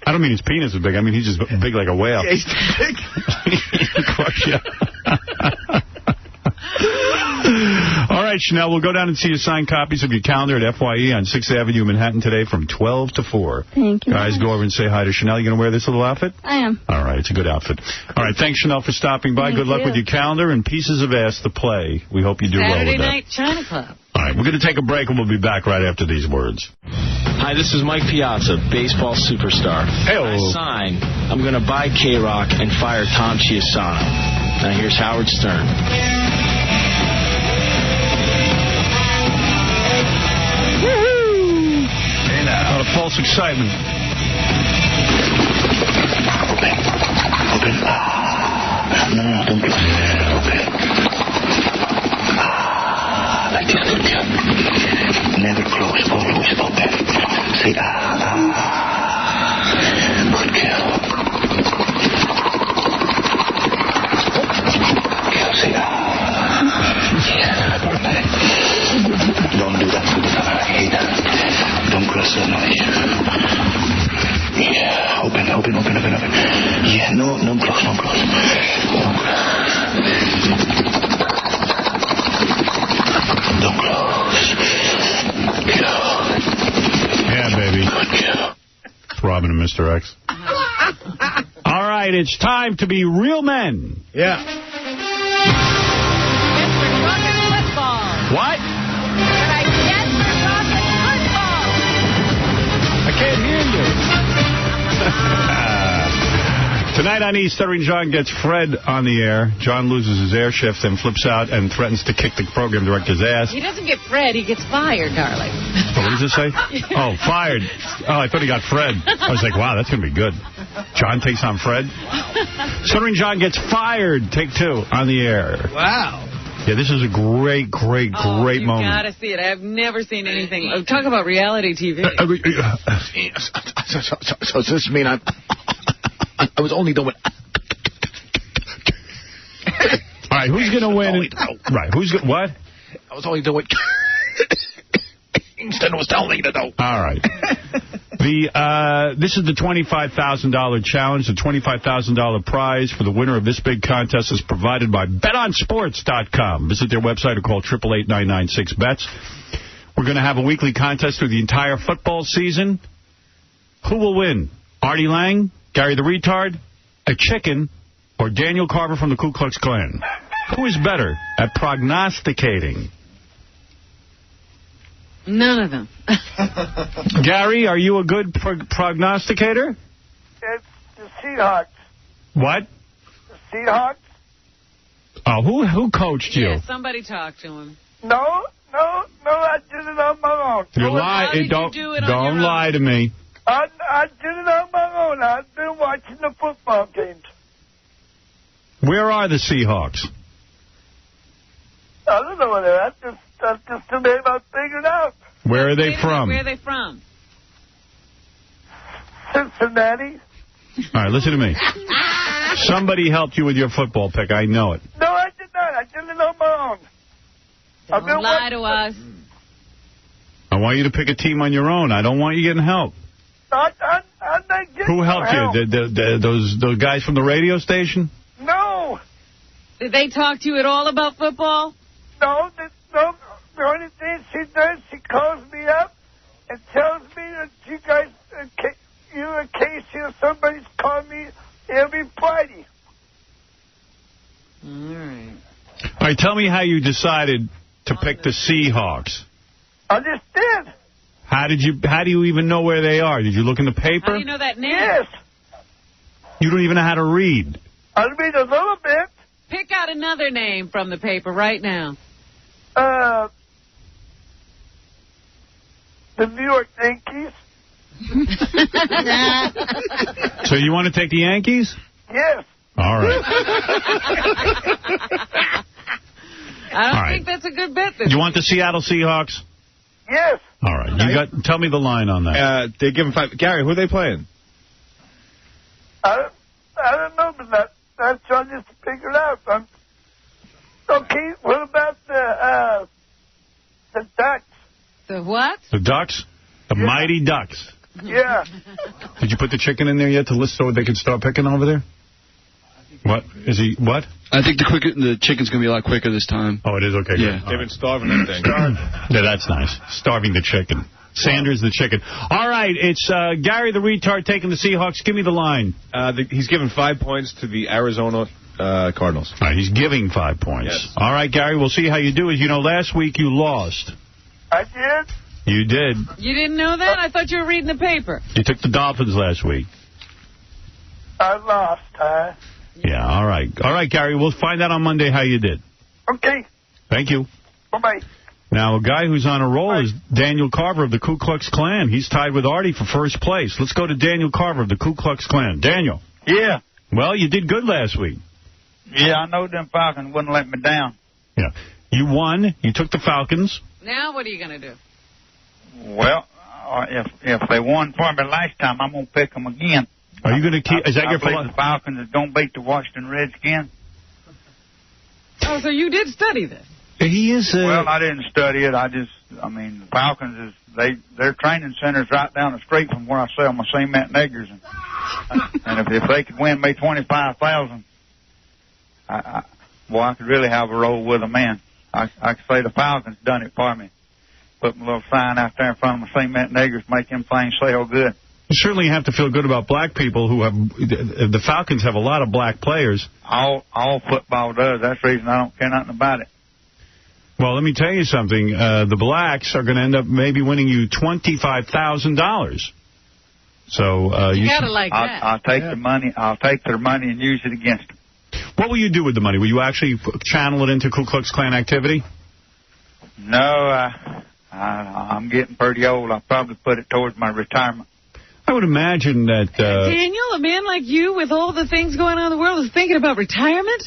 I don't mean his penis is big. I mean he's just big like a whale.
Yeah, he's too big.
Of course, yeah. All right, Chanel, we'll go down and see you sign copies of your calendar at FYE on 6th Avenue, Manhattan today from 12 to 4.
Thank you.
Guys, go over and say hi to Chanel. You going to wear this little outfit?
I am.
All right, it's a good outfit. All right, thanks, Chanel, for stopping by. Good luck with your calendar and Pieces of Ass, the play. We hope you do well with that.
Saturday night China Club.
All right, we're going to take a break, and we'll be back right after these words.
Hi, this is Mike Piazza, baseball superstar.
Hey-o.
I sign, I'm going to buy K-Rock and fire Tom Chiasano. Now here's Howard Stern.
Hey now. A lot of false excitement.
Open. No, don't close. Open. Like this, good girl. Never close, always open. Say Good girl. Girl, say Yeah. Don't do that to the I hate that. Don't cross the noise. Yeah, open. Yeah, no close.
Yeah, baby. It's Robin and Mr. X. All right, it's time to be real men.
Yeah.
What? I can't hear you. Tonight on E, Stuttering John gets Fred on the air. John loses his air shift and flips out and threatens to kick the program director's ass.
He doesn't get Fred, he gets fired, darling.
Oh, what does it say? Oh, fired. Oh, I thought he got Fred. I was like, wow, that's going to be good. John takes on Fred. Stuttering John gets fired. Take 2 on the air.
Wow.
Yeah, this is a great moment.
You gotta see it. I've never seen anything. Talk about reality TV.
So does this mean I was only doing...
All right, who's going to win? Right, who's going... What?
I was only doing... Instead of telling you to do.
All right. This is the $25,000 challenge. The $25,000 prize for the winner of this big contest is provided by BetOnSports.com. Visit their website or call 888-996-BETS. We're going to have a weekly contest through the entire football season. Who will win? Artie Lang, Gary the Retard, a chicken, or Daniel Carver from the Ku Klux Klan? Who is better at prognosticating?
None of them.
Gary, are you a good prognosticator?
It's the Seahawks.
What?
The Seahawks?
Oh, who coached you?
Yeah, somebody talked to him.
No, I did it on my own.
You lie. Don't lie to me.
I did it on my own. I've been watching the football games.
Where are the Seahawks?
I don't know where they're at. That's just the name I figured out.
Where are they from?
Where are they from?
Cincinnati.
All right, listen to me. Somebody helped you with your football pick. I know it.
No, I did not. I did it on my own.
Don't lie to us.
I want you to pick a team on your own. I don't want you getting help.
I'm not getting
Who helped
help.
you? Those guys from the radio station?
No.
Did they talk to you at all about football?
No. The only thing she does, she calls me up and tells me that you guys, you and Casey or somebody's calling me every Friday.
All right.
All right, tell me how you decided to pick the Seahawks.
I just did.
How do you even know where they are? Did you look in the paper?
How do you know that name?
Yes.
You don't even know how to read.
I read a little bit.
Pick out another name from the paper right now.
The New York Yankees.
So you want to take the Yankees?
Yes.
All right.
I don't think that's a good bet.
You want the Seattle Seahawks?
Yes.
All right. Tell me the line on that.
They give him 5. Gary, who are they playing?
I don't know, but that's what I just figured out. Okay, what about the Ducks?
The what?
The Ducks? The Mighty Ducks.
Yeah.
Did you put the chicken in there yet to list so they can start picking over there? What? Is he, what?
I think the chicken's going to be a lot quicker this time.
Oh, it is? Okay,
yeah.
good.
They've been starving that thing.
Yeah, that's nice. Starving the chicken. Sanders the chicken. All right, it's Gary the Retard taking the Seahawks. Give me the line.
He's given 5 points to the Arizona Cardinals.
All right, he's giving 5 points.
Yes.
All right, Gary, we'll see how you do. As you know, last week you lost.
I did?
You did.
You didn't know that? I thought you were reading the paper.
You took the Dolphins last week.
I lost, huh?
Yeah, all right. All right, Gary, we'll find out on Monday how you did.
Okay.
Thank you.
Bye-bye.
Now, a guy who's on a roll is Daniel Carver of the Ku Klux Klan. He's tied with Artie for first place. Let's go to Daniel Carver of the Ku Klux Klan. Daniel.
Yeah.
Well, you did good last week.
Yeah, I know them Falcons wouldn't let me down.
Yeah. You won. You took the Falcons.
Now what are you going to do?
Well, if they won for me last time, I'm going to pick them again.
Are you going to keep... Is that your
philosophy? The Falcons is going to beat the Washington Redskins.
Oh, so you did study this.
He is...
Well, I didn't study it. The Falcons is... Their training center's right down the street from where I sell my cement and eggers. And if they could win me $25,000, Boy, I could really have a roll with them in. I could say the Falcons done it for me. Put my little sign out there in front of my cement niggers, make them things sell good.
You certainly have to feel good about black people who have... The Falcons have a lot of black players.
All football does. That's the reason I don't care nothing about it.
Well, let me tell you something. The blacks are going to end up maybe winning you $25,000. So
you gotta like that.
I'll take the money. I'll take their money and use it against them.
What will you do with the money? Will you actually channel it into Ku Klux Klan activity?
No, I'm getting pretty old. I'll probably put it towards my retirement.
I would imagine that...
Daniel, a man like you with all the things going on in the world is thinking about retirement?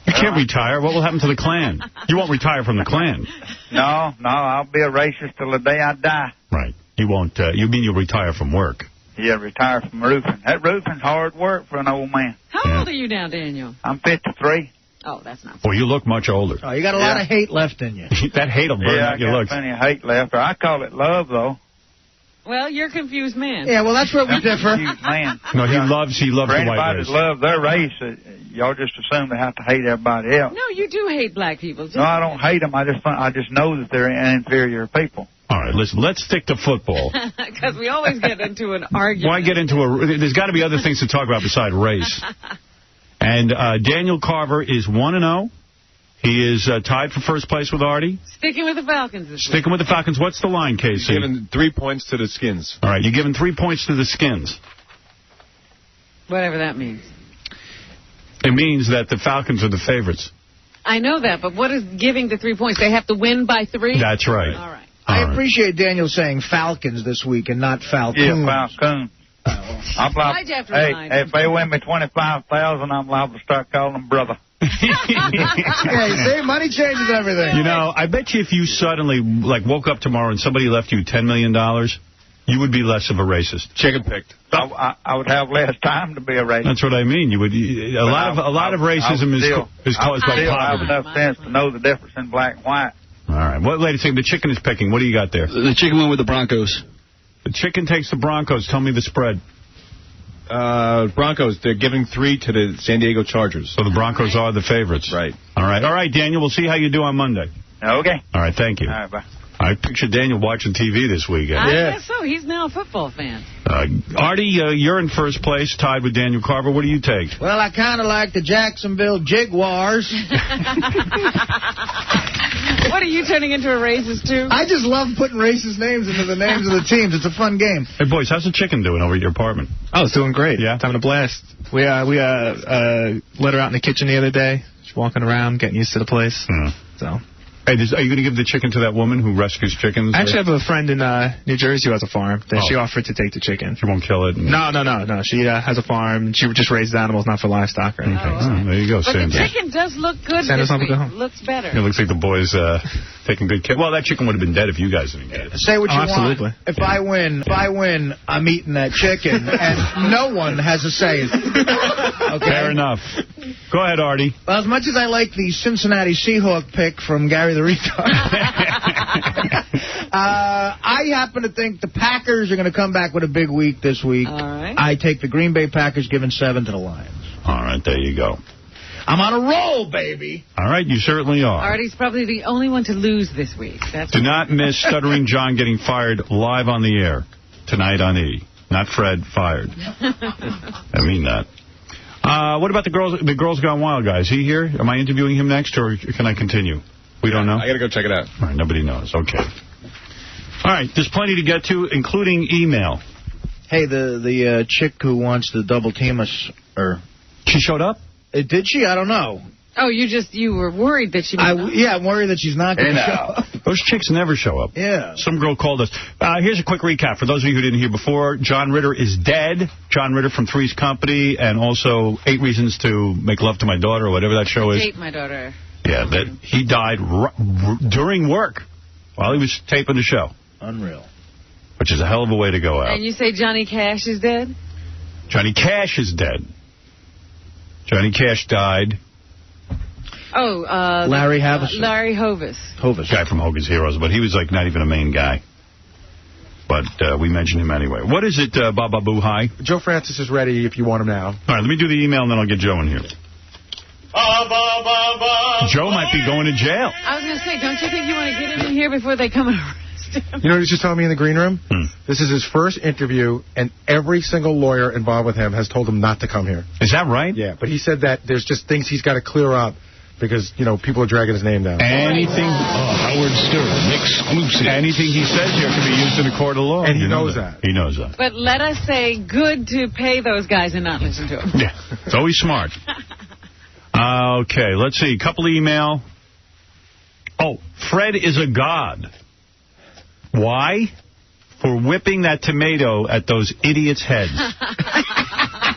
You can't retire. What will happen to the Klan? You won't retire from the Klan.
No, I'll be a racist till the day I die.
Right. You won't. You mean you'll retire from work?
Yeah, retire from roofing. That roofing's hard work for an old man.
How old are you now, Daniel?
I'm 53.
Oh, that's not...
Well, you look much older.
Oh, you got a lot of hate left in you.
That hate will burn out your looks.
Yeah, I got plenty of hate left. I call it love, though.
Well, you're a confused man.
Yeah, well, that's where we differ.
Man.
No, he loves the white race.
Anybody that loves their race, y'all just assume they have to hate everybody else.
No, you do hate black people.
No, I don't hate them. I just know that they're inferior people.
All right, listen, let's stick to football.
Because we always get into an argument.
Why get into there's got to be other things to talk about besides race. And Daniel Carver is 1-0. He is tied for first place with Artie.
Sticking with the Falcons this week.
Sticking with the Falcons. What's the line, Casey?
Giving 3 points to the Skins.
All right, you're giving 3 points to the Skins.
Whatever that means.
It means that the Falcons are the favorites.
I know that, but what is giving the 3 points? They have to win by 3?
That's right.
All right.
I appreciate Daniel saying Falcons this week and not Falcons.
Yeah, Falcons. I'm liable, if they win me $25,000, I'm liable to start calling them brother.
Yeah, you see, money changes everything.
You know, I bet you if you suddenly woke up tomorrow and somebody left you $10 million, you would be less of a racist.
Chicken picked.
I would have less time to be a racist.
That's what I mean. You would. A lot of racism is caused by poverty.
I have enough sense to know the difference in black and white.
All right. What lady saying the chicken is picking? What do you got there?
The chicken went with the Broncos.
The chicken takes the Broncos. Tell me the spread.
Broncos, they're giving 3 to the San Diego Chargers.
So the Broncos are the favorites.
Right.
All right, Daniel, we'll see how you do on Monday.
Okay.
All right, thank you.
All right, bye.
I picture Daniel watching TV this weekend.
I guess so. He's now a football fan.
Artie, you're in first place, tied with Daniel Carver. What do you take?
Well, I kind of like the Jacksonville Jaguars.
What are you turning into a racist, too?
I just love putting racist names into the names of the teams. It's a fun game.
Hey, boys, how's the chicken doing over at your apartment?
Oh, it's doing great.
Yeah?
It's having a blast. We let her out in the kitchen the other day. She's walking around, getting used to the place. So...
Hey, are you going to give the chicken to that woman who rescues chickens?
I actually have a friend in New Jersey who has a farm. She offered to take the chicken.
She won't kill it?
No. She has a farm. She just raises animals, not for livestock or anything.
Oh, there you go.
But the chicken does look good this week. Looks better.
It looks like the boys taking good care. Well, that chicken would have been dead if you guys didn't get it.
Say what you
absolutely.
want. If I win, I'm eating that chicken, and no one has a say. Okay?
Fair enough. Go ahead, Artie.
Well, as much as I like the Cincinnati Seahawk pick from Gary the Retard, I happen to think the Packers are going to come back with a big week this week.
All right.
I take the Green Bay Packers giving 7 to the Lions.
All right, there you go.
I'm on a roll, baby.
All right, you certainly are.
Artie's probably the only one to lose this week.
Do not miss Stuttering John getting fired live on the air tonight on E. Not Fred, fired. I mean that. What about the Girls Gone Wild guy? Is he here? Am I interviewing him next, or can I continue? We don't know?
I got to go check it out.
All right, nobody knows. Okay. All right, there's plenty to get to, including email.
Hey, the chick who wants to double team us,
she showed up?
Did she? I don't know.
Oh, you were worried that she was
Yeah, I'm worried that she's not going to show up.
Those chicks never show up.
Yeah.
Some girl called us. Here's a quick recap. For those of you who didn't hear before, John Ritter is dead. John Ritter from Three's Company, and also 8 Reasons to Make Love to My Daughter, or whatever that show is.
Date My Daughter.
Yeah, that he died during work while he was taping the show.
Unreal.
Which is a hell of a way to go out.
And you say Johnny Cash is dead?
Johnny Cash is dead. Johnny Cash died.
Oh,
Larry Havison.
Larry Hovis.
Guy from Hogan's Heroes, but he was like not even a main guy. But we mentioned him anyway. What is it, Baba Boo? Hi?
Joe Francis is ready if you want him now.
All right, let me do the email and then I'll get Joe in here. Joe might be going to jail.
I was going to say, don't you think you want to get him in here before they come and arrest him?
You know what he's just telling me in the green room? This is his first interview, and every single lawyer involved with him has told him not to come here.
Is that right?
Yeah, but he said that there's just things he's got to clear up because, you know, people are dragging his name down.
Anything,
Howard Stern, exclusive.
Anything he says here can be used in a court of law.
And he knows that.
He knows that.
But let us say good to pay those guys and not listen to them.
Yeah, it's always smart. Okay, let's see. Couple email. Oh, Fred is a god. Why? For whipping that tomato at those idiots' heads.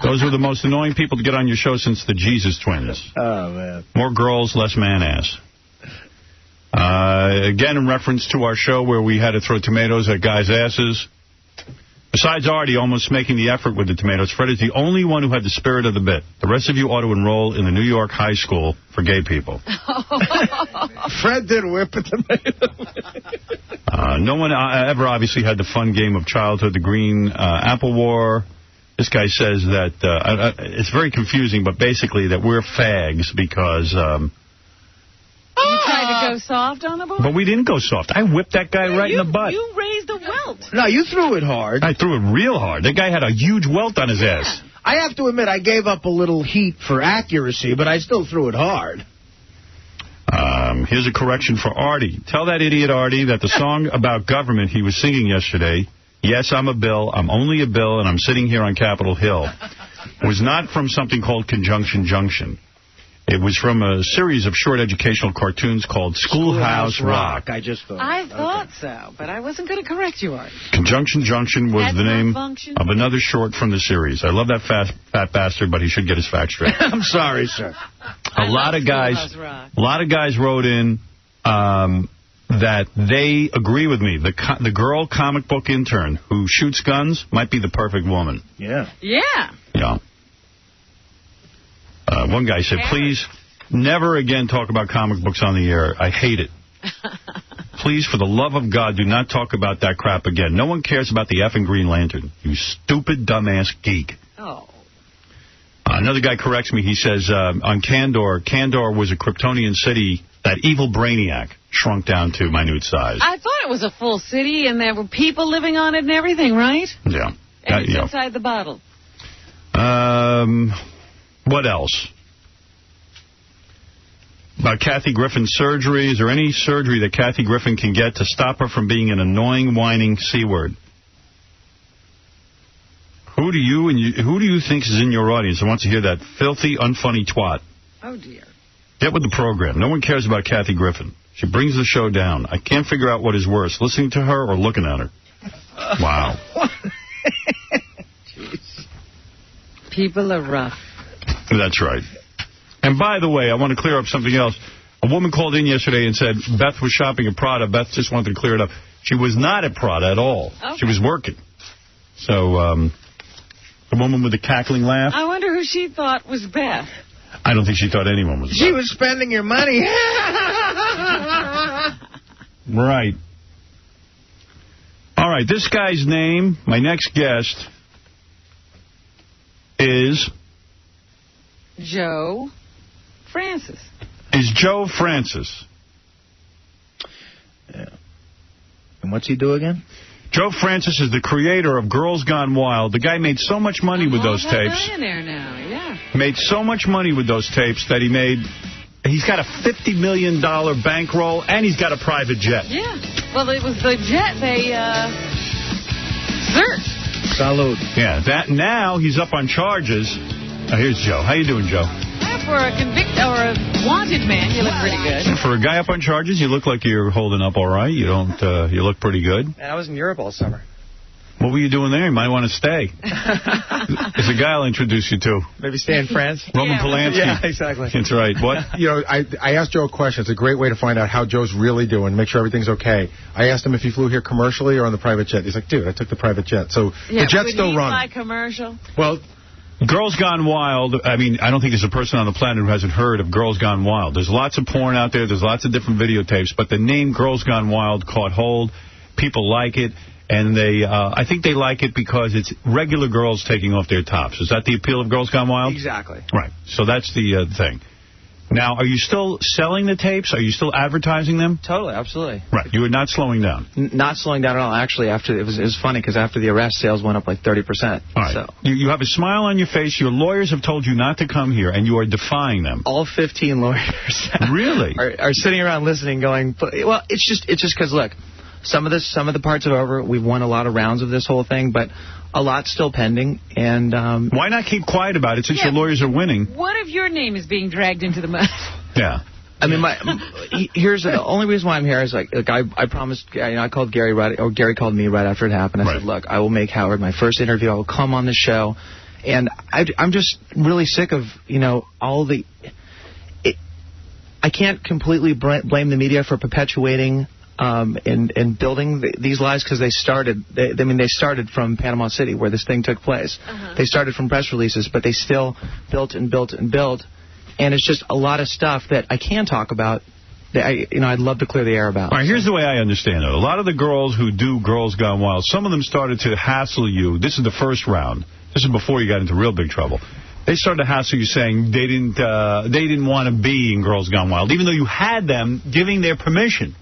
Those were the most annoying people to get on your show since the Jesus twins.
Oh, man.
More girls, less man-ass. Again, in reference to our show where we had to throw tomatoes at guys' asses. Besides Artie almost making the effort with the tomatoes, Fred is the only one who had the spirit of the bit. The rest of you ought to enroll in the New York High School for gay people.
Fred did whip a tomato.
No one ever obviously had the fun game of childhood, the Green Apple War. This guy says that it's very confusing, but basically that we're fags because...
You tried to go soft on the boy?
But we didn't go soft. I whipped that guy right in the butt.
You raised a welt.
No, you threw it hard.
I threw it real hard. That guy had a huge welt on his ass.
I have to admit, I gave up a little heat for accuracy, but I still threw it hard.
Here's a correction for Artie. Tell that idiot Artie that the song about government he was singing yesterday, Yes, I'm a Bill, I'm only a Bill, and I'm sitting here on Capitol Hill, was not from something called Conjunction Junction. It was from a series of short educational cartoons called Schoolhouse Rock.
I just thought.
I thought so, but I wasn't going to correct you, Artie.
Conjunction Junction was the name of another short from the series. I love that fat bastard, but he should get his facts straight.
I'm sorry, sir.
A lot of guys wrote in that they agree with me. The girl comic book intern who shoots guns might be the perfect woman.
Yeah.
Yeah.
Yeah. One guy said, please never again talk about comic books on the air. I hate it. Please, for the love of God, do not talk about that crap again. No one cares about the effing Green Lantern. You stupid, dumbass geek.
Oh.
Another guy corrects me. He says, on Kandor was a Kryptonian city that evil Brainiac shrunk down to minute size.
I thought it was a full city, and there were people living on it and everything, right?
Yeah.
And it's inside the bottle.
What else? About Kathy Griffin's surgery. Is there any surgery that Kathy Griffin can get to stop her from being an annoying, whining C-word? Who do you think is in your audience that wants to hear that filthy, unfunny twat?
Oh, dear.
Get with the program. No one cares about Kathy Griffin. She brings the show down. I can't figure out what is worse, listening to her or looking at her. Wow.
Jeez. People are rough.
That's right. And by the way, I want to clear up something else. A woman called in yesterday and said Beth was shopping at Prada. Beth just wanted to clear it up. She was not at Prada at all. Okay. She was working. So, the woman with the cackling laugh.
I wonder who she thought was Beth.
I don't think she thought anyone was Beth.
She was spending your money.
Right. All right, this guy's name, my next guest, is...
Joe Francis.
Is Joe Francis.
Yeah. And what's he do again?
Joe Francis is the creator of Girls Gone Wild. The guy made so much money with those tapes.
Millionaire now, yeah.
Made so much money with those tapes that he's got a $50 million bankroll, and he's got a private jet.
Yeah. Well, it was the jet they searched.
Salud.
Yeah. Now he's up on charges. Here's Joe. How you doing, Joe?
For a convicted or a wanted man, you look pretty good.
And for a guy up on charges, you look like you're holding up all right. You don't. You look pretty good.
And I was in Europe all summer.
What were you doing there? You might want to stay. There's a guy I'll introduce you to.
Maybe stay in France.
Roman Polanski.
Yeah, exactly.
That's right. What?
You know, I asked Joe a question. It's a great way to find out how Joe's really doing, make sure everything's okay. I asked him if he flew here commercially or on the private jet. He's like, dude, I took the private jet. So the jet's still running.
Fly commercial?
Well, Girls Gone Wild, I mean, I don't think there's a person on the planet who hasn't heard of Girls Gone Wild. There's lots of porn out there. There's lots of different videotapes. But the name Girls Gone Wild caught hold. People like it. And I think they like it because it's regular girls taking off their tops. Is that the appeal of Girls Gone Wild?
Exactly.
Right. So that's the thing. Now, are you still selling the tapes? Are you still advertising them?
Totally, absolutely.
Right. You were not slowing down.
Not slowing down at all. Actually, after it was funny because after the arrest, sales went up like 30%.
All right. So. You have a smile on your face. Your lawyers have told you not to come here, and you are defying them.
All 15 lawyers
really
are sitting around listening, going, well, it's just because look, some of the parts are over. We've won a lot of rounds of this whole thing, but a lot's still pending. And
why not keep quiet about it since your lawyers are winning?
What if your name is being dragged into the mud?
Yeah.
I mean, here's the only reason why I'm here is like I promised. I called Gary Gary called me right after it happened. I said, look, I will make Howard my first interview. I will come on the show, and I'm just really sick of all the. I can't completely blame the media for perpetuating and building these lies because they started. They started from Panama City where this thing took place. They started from press releases, but they still built and built and built. And it's just a lot of stuff that I can talk about that I'd love to clear the air about.
All right, here's the way I understand it. A lot of the girls who do Girls Gone Wild, some of them started to hassle you. This is the first round. This is before you got into real big trouble. They started to hassle you saying they didn't want to be in Girls Gone Wild, even though you had them giving their permission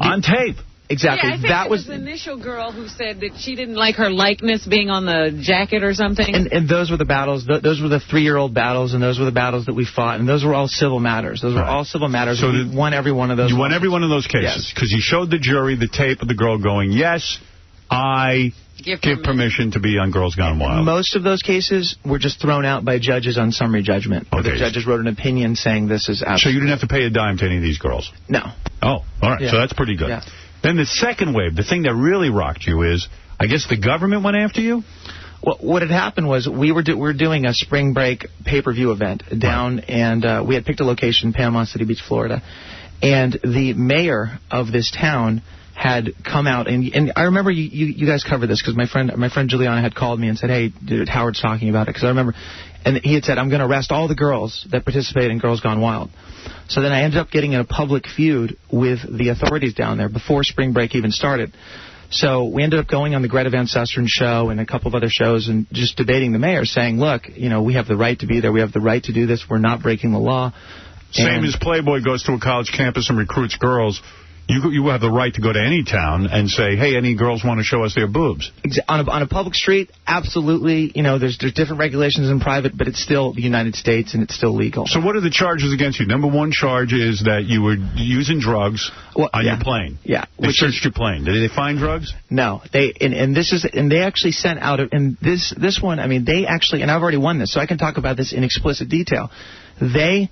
on tape.
Exactly.
Yeah, I think
that was
the initial girl who said that she didn't like her likeness being on the jacket or something.
And those were the battles. Those were the 3-year-old battles, and those were the battles that we fought. And those were all civil matters. Those were all civil matters. So we won every one of those.
You won every one of those cases because you showed the jury the tape of the girl going, yes, I give permission to be on Girls Gone Wild.
Most of those cases were just thrown out by judges on summary judgment. Okay. The judges wrote an opinion saying this is absolutely.
So you didn't have to pay a dime to any of these girls?
No.
Oh, all right. Yeah. So that's pretty good. Yeah. Then the second wave, the thing that really rocked you is, I guess the government went after you?
Well, what had happened was we were doing a spring break pay-per-view event down, and we had picked a location, Panama City Beach, Florida. And the mayor of this town had come out, and I remember you guys covered this because my friend Juliana had called me and said, hey, dude, Howard's talking about it. Because I remember, and he had said, I'm going to arrest all the girls that participated in Girls Gone Wild. So then I ended up getting in a public feud with the authorities down there before spring break even started. So we ended up going on the Greta Van Susteren show and a couple of other shows and just debating the mayor, saying, look, we have the right to be there. We have the right to do this. We're not breaking the law.
Same as Playboy goes to a college campus and recruits girls. You have the right to go to any town and say, hey, any girls want to show us their boobs.
On a public street, absolutely. There's different regulations in private, but it's still the United States and it's still legal.
So what are the charges against you? Number one charge is that you were using drugs on your plane.
Yeah.
They searched your plane. Did they find drugs?
No. They actually sent out, and this one, I mean, they actually, and I've already won this, so I can talk about this in explicit detail. They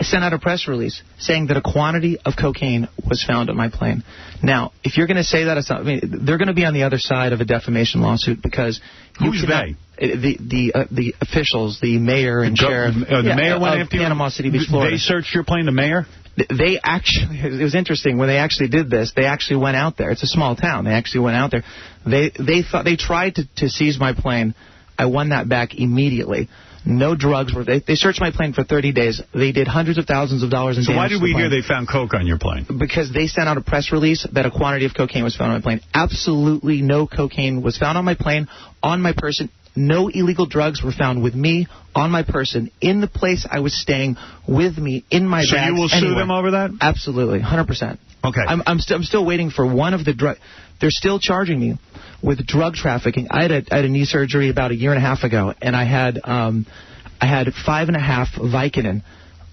sent out a press release saying that a quantity of cocaine was found on my plane. Now, if you're going to say that, they're going to be on the other side of a defamation lawsuit because
who's they?
The officials, the mayor and sheriff.
The mayor went after you?
Panama City Beach, Florida.
They searched your plane, the mayor?
They actually, it was interesting when they actually did this. They actually went out there. It's a small town. They actually went out there. They tried to seize my plane. I won that back immediately. No drugs were. They searched my plane for 30 days. They did hundreds of thousands of dollars in damage.
So why did we hear they found coke on your plane?
Because they sent out a press release that a quantity of cocaine was found on my plane. Absolutely no cocaine was found on my plane, on my person. No illegal drugs were found with me, on my person, in the place I was staying, with me, in my bags.
So you will sue them over that?
Absolutely, 100%.
Okay.
I'm still waiting for one of the drugs. They're still charging me with drug trafficking. I had a knee surgery about a year and a half ago, and I had 5.5 Vicodin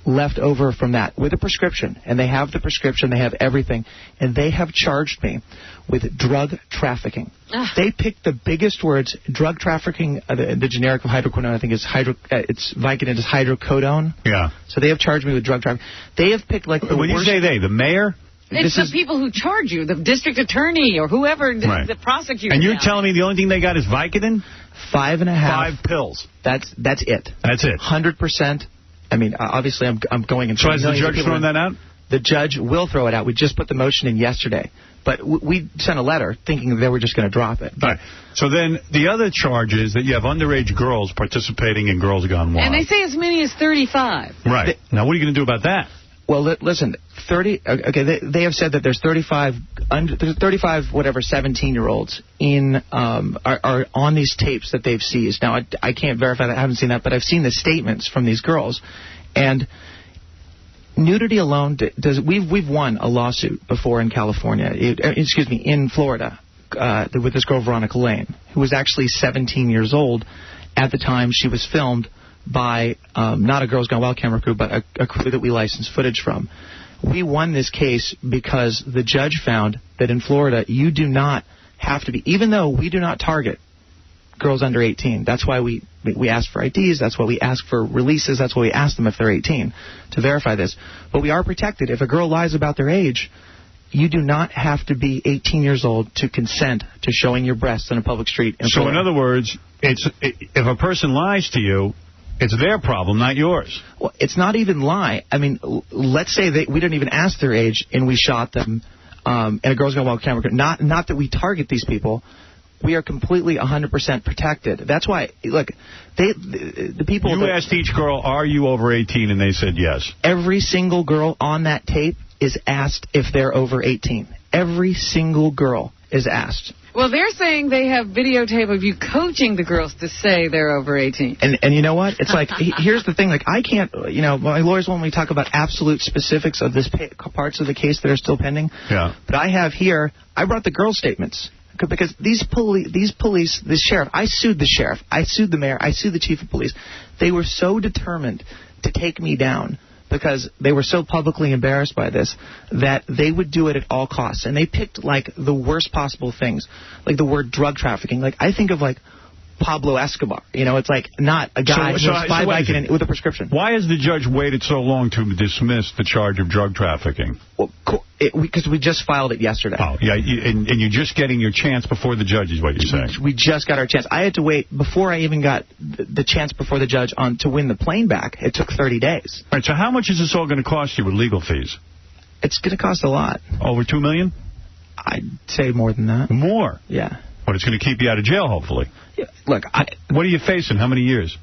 left over from that with a prescription. And they have the prescription. They have everything. And they have charged me with drug trafficking. They picked the biggest words. Drug trafficking, the generic of hydrocodone, I think it's Vicodin is hydrocodone.
Yeah.
So they have charged me with drug trafficking. They have picked like the
When
worst.
You say they, the mayor?
It's the people who charge you, the district attorney or whoever, the prosecutor.
And you're telling me the only thing they got is Vicodin?
5.5.
5 pills.
That's it.
That's it.
100%. I mean, obviously, I'm going in.
So has the judge thrown that out?
The judge will throw it out. We just put the motion in yesterday. But we sent a letter thinking they were just going to drop it.
All right. So then the other charge is that you have underage girls participating in Girls Gone Wild.
And they say as many as 35.
Right. Now, what are you going to do about that?
Well, listen, 30. Okay, they have said that there's 35, 17-year-olds are on these tapes that they've seized. Now, I can't verify that. I haven't seen that, but I've seen the statements from these girls, and Nudity alone we've won a lawsuit before in California. In Florida, with this girl Veronica Lane, who was actually 17 years old at the time she was filmed by not a Girls Gone Wild camera crew, but a crew that we licensed footage from. We won this case because the judge found that in Florida you do not have to be, even though we do not target girls under 18. That's why we ask for IDs. That's why we ask for releases. That's why we ask them if they're 18 to verify this. But we are protected. If a girl lies about their age, you do not have to be 18 years old to consent to showing your breasts on a public street.
So in other words, if a person lies to you, it's their problem, not yours.
Well, it's not even lie. I mean, let's say we didn't even ask their age and we shot them in a Girls Gone Wild camera crew. Not that we target these people. We are completely 100% protected. That's why, look, the people...
You asked each girl, are you over 18? And they said yes.
Every single girl on that tape is asked if they're over 18. Every single girl is asked.
Well, they're saying they have videotape of you coaching the girls to say they're over 18.
And you know what? It's like, here's the thing. Like, I can't, my lawyers won't let me talk about absolute specifics of this parts of the case that are still pending.
Yeah.
But I have here, I brought the girl statements. Because these police, the sheriff, I sued the sheriff, I sued the mayor, I sued the chief of police. They were so determined to take me down because they were so publicly embarrassed by this that they would do it at all costs. And they picked, like, the worst possible things, like the word drug trafficking. Like, I think of, like, Pablo Escobar. It's like not a guy with a prescription.
Why has the judge waited so long to dismiss the charge of drug trafficking?
Well, because we just filed it yesterday.
Oh, yeah, and you're just getting your chance before the judge is what you're saying.
We just got our chance. I had to wait before I even got the chance before the judge to win the plane back. It took 30 days.
All right, so how much is this all going to cost you with legal fees?
It's going to cost a lot.
Over $2 million?
I'd say more than that.
More?
Yeah.
But it's going to keep you out of jail, hopefully.
Yeah, look,
what are you facing? How many years?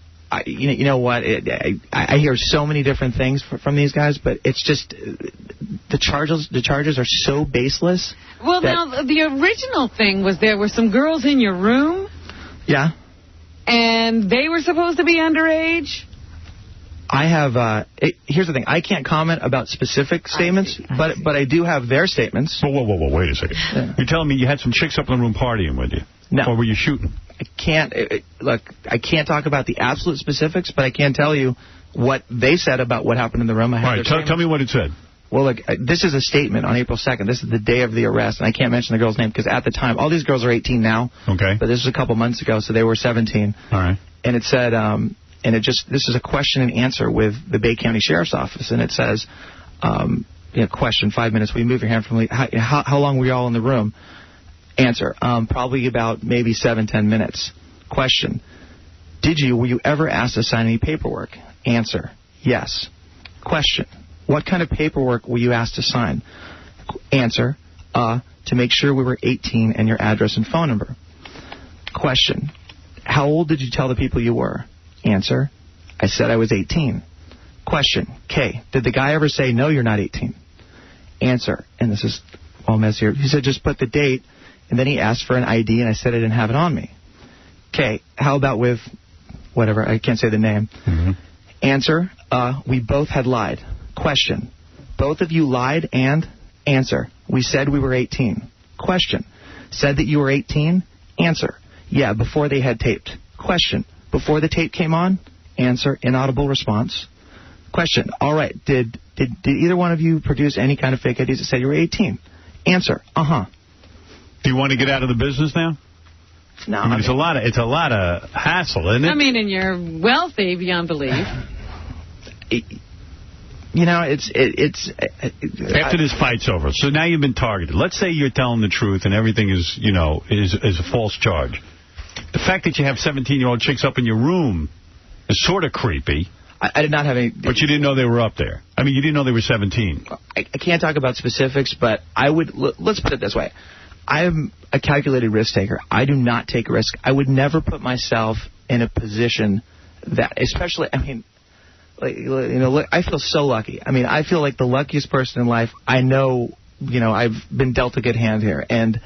You know what? I hear so many different things from these guys, but it's just the charges are so baseless.
Well, now, the original thing was there were some girls in your room.
Yeah.
And they were supposed to be underage.
I have, here's the thing. I can't comment about specific statements, but I do have their statements.
Whoa, wait a second. Yeah. You're telling me you had some chicks up in the room partying with you?
No.
Or were you shooting?
I can't, look, I can't talk about the absolute specifics, but I can tell you what they said about what happened in the room.
All right, tell me what it said.
Well, look, this is a statement on April 2nd. This is the day of the arrest, and I can't mention the girl's name because at the time, all these girls are 18 now.
Okay.
But this was a couple months ago, so they were 17.
All right.
And it said, this is a question and answer with the Bay County Sheriff's Office, and it says, question, 5 minutes, will you move your hand from me? How long were you all in the room? Answer, probably about maybe 7-10 minutes. Question, were you ever asked to sign any paperwork? Answer, yes. Question, what kind of paperwork were you asked to sign? Answer, to make sure we were 18 and your address and phone number. Question, how old did you tell the people you were? Answer, I said I was 18. Question, K, did the guy ever say, no, you're not 18? Answer, and this is all mess here. He said, just put the date, and then he asked for an ID, and I said I didn't have it on me. Okay, how about with whatever, I can't say the name.
Mm-hmm.
Answer, we both had lied. Question, both of you lied and? Answer, we said we were 18. Question, said that you were 18? Answer, yeah, before they had taped. Question, before the tape came on? Answer, inaudible response. Question, all right, did either one of you produce any kind of fake IDs that said you were 18? Answer, uh-huh.
Do you want to get out of the business now?
No.
I mean, it's a lot of hassle, isn't it?
I mean, and you're wealthy beyond belief.
It's
after this fight's over. So now you've been targeted. Let's say you're telling the truth and everything is a false charge. The fact that you have 17-year-old chicks up in your room is sort of creepy.
I did not have any...
But you didn't know they were up there. I mean, you didn't know they were 17.
I can't talk about specifics, but I would... Let's put it this way. I am a calculated risk taker. I do not take risk. I would never put myself in a position that... Especially, I mean... I feel so lucky. I mean, I feel like the luckiest person in life. I know, I've been dealt a good hand here. And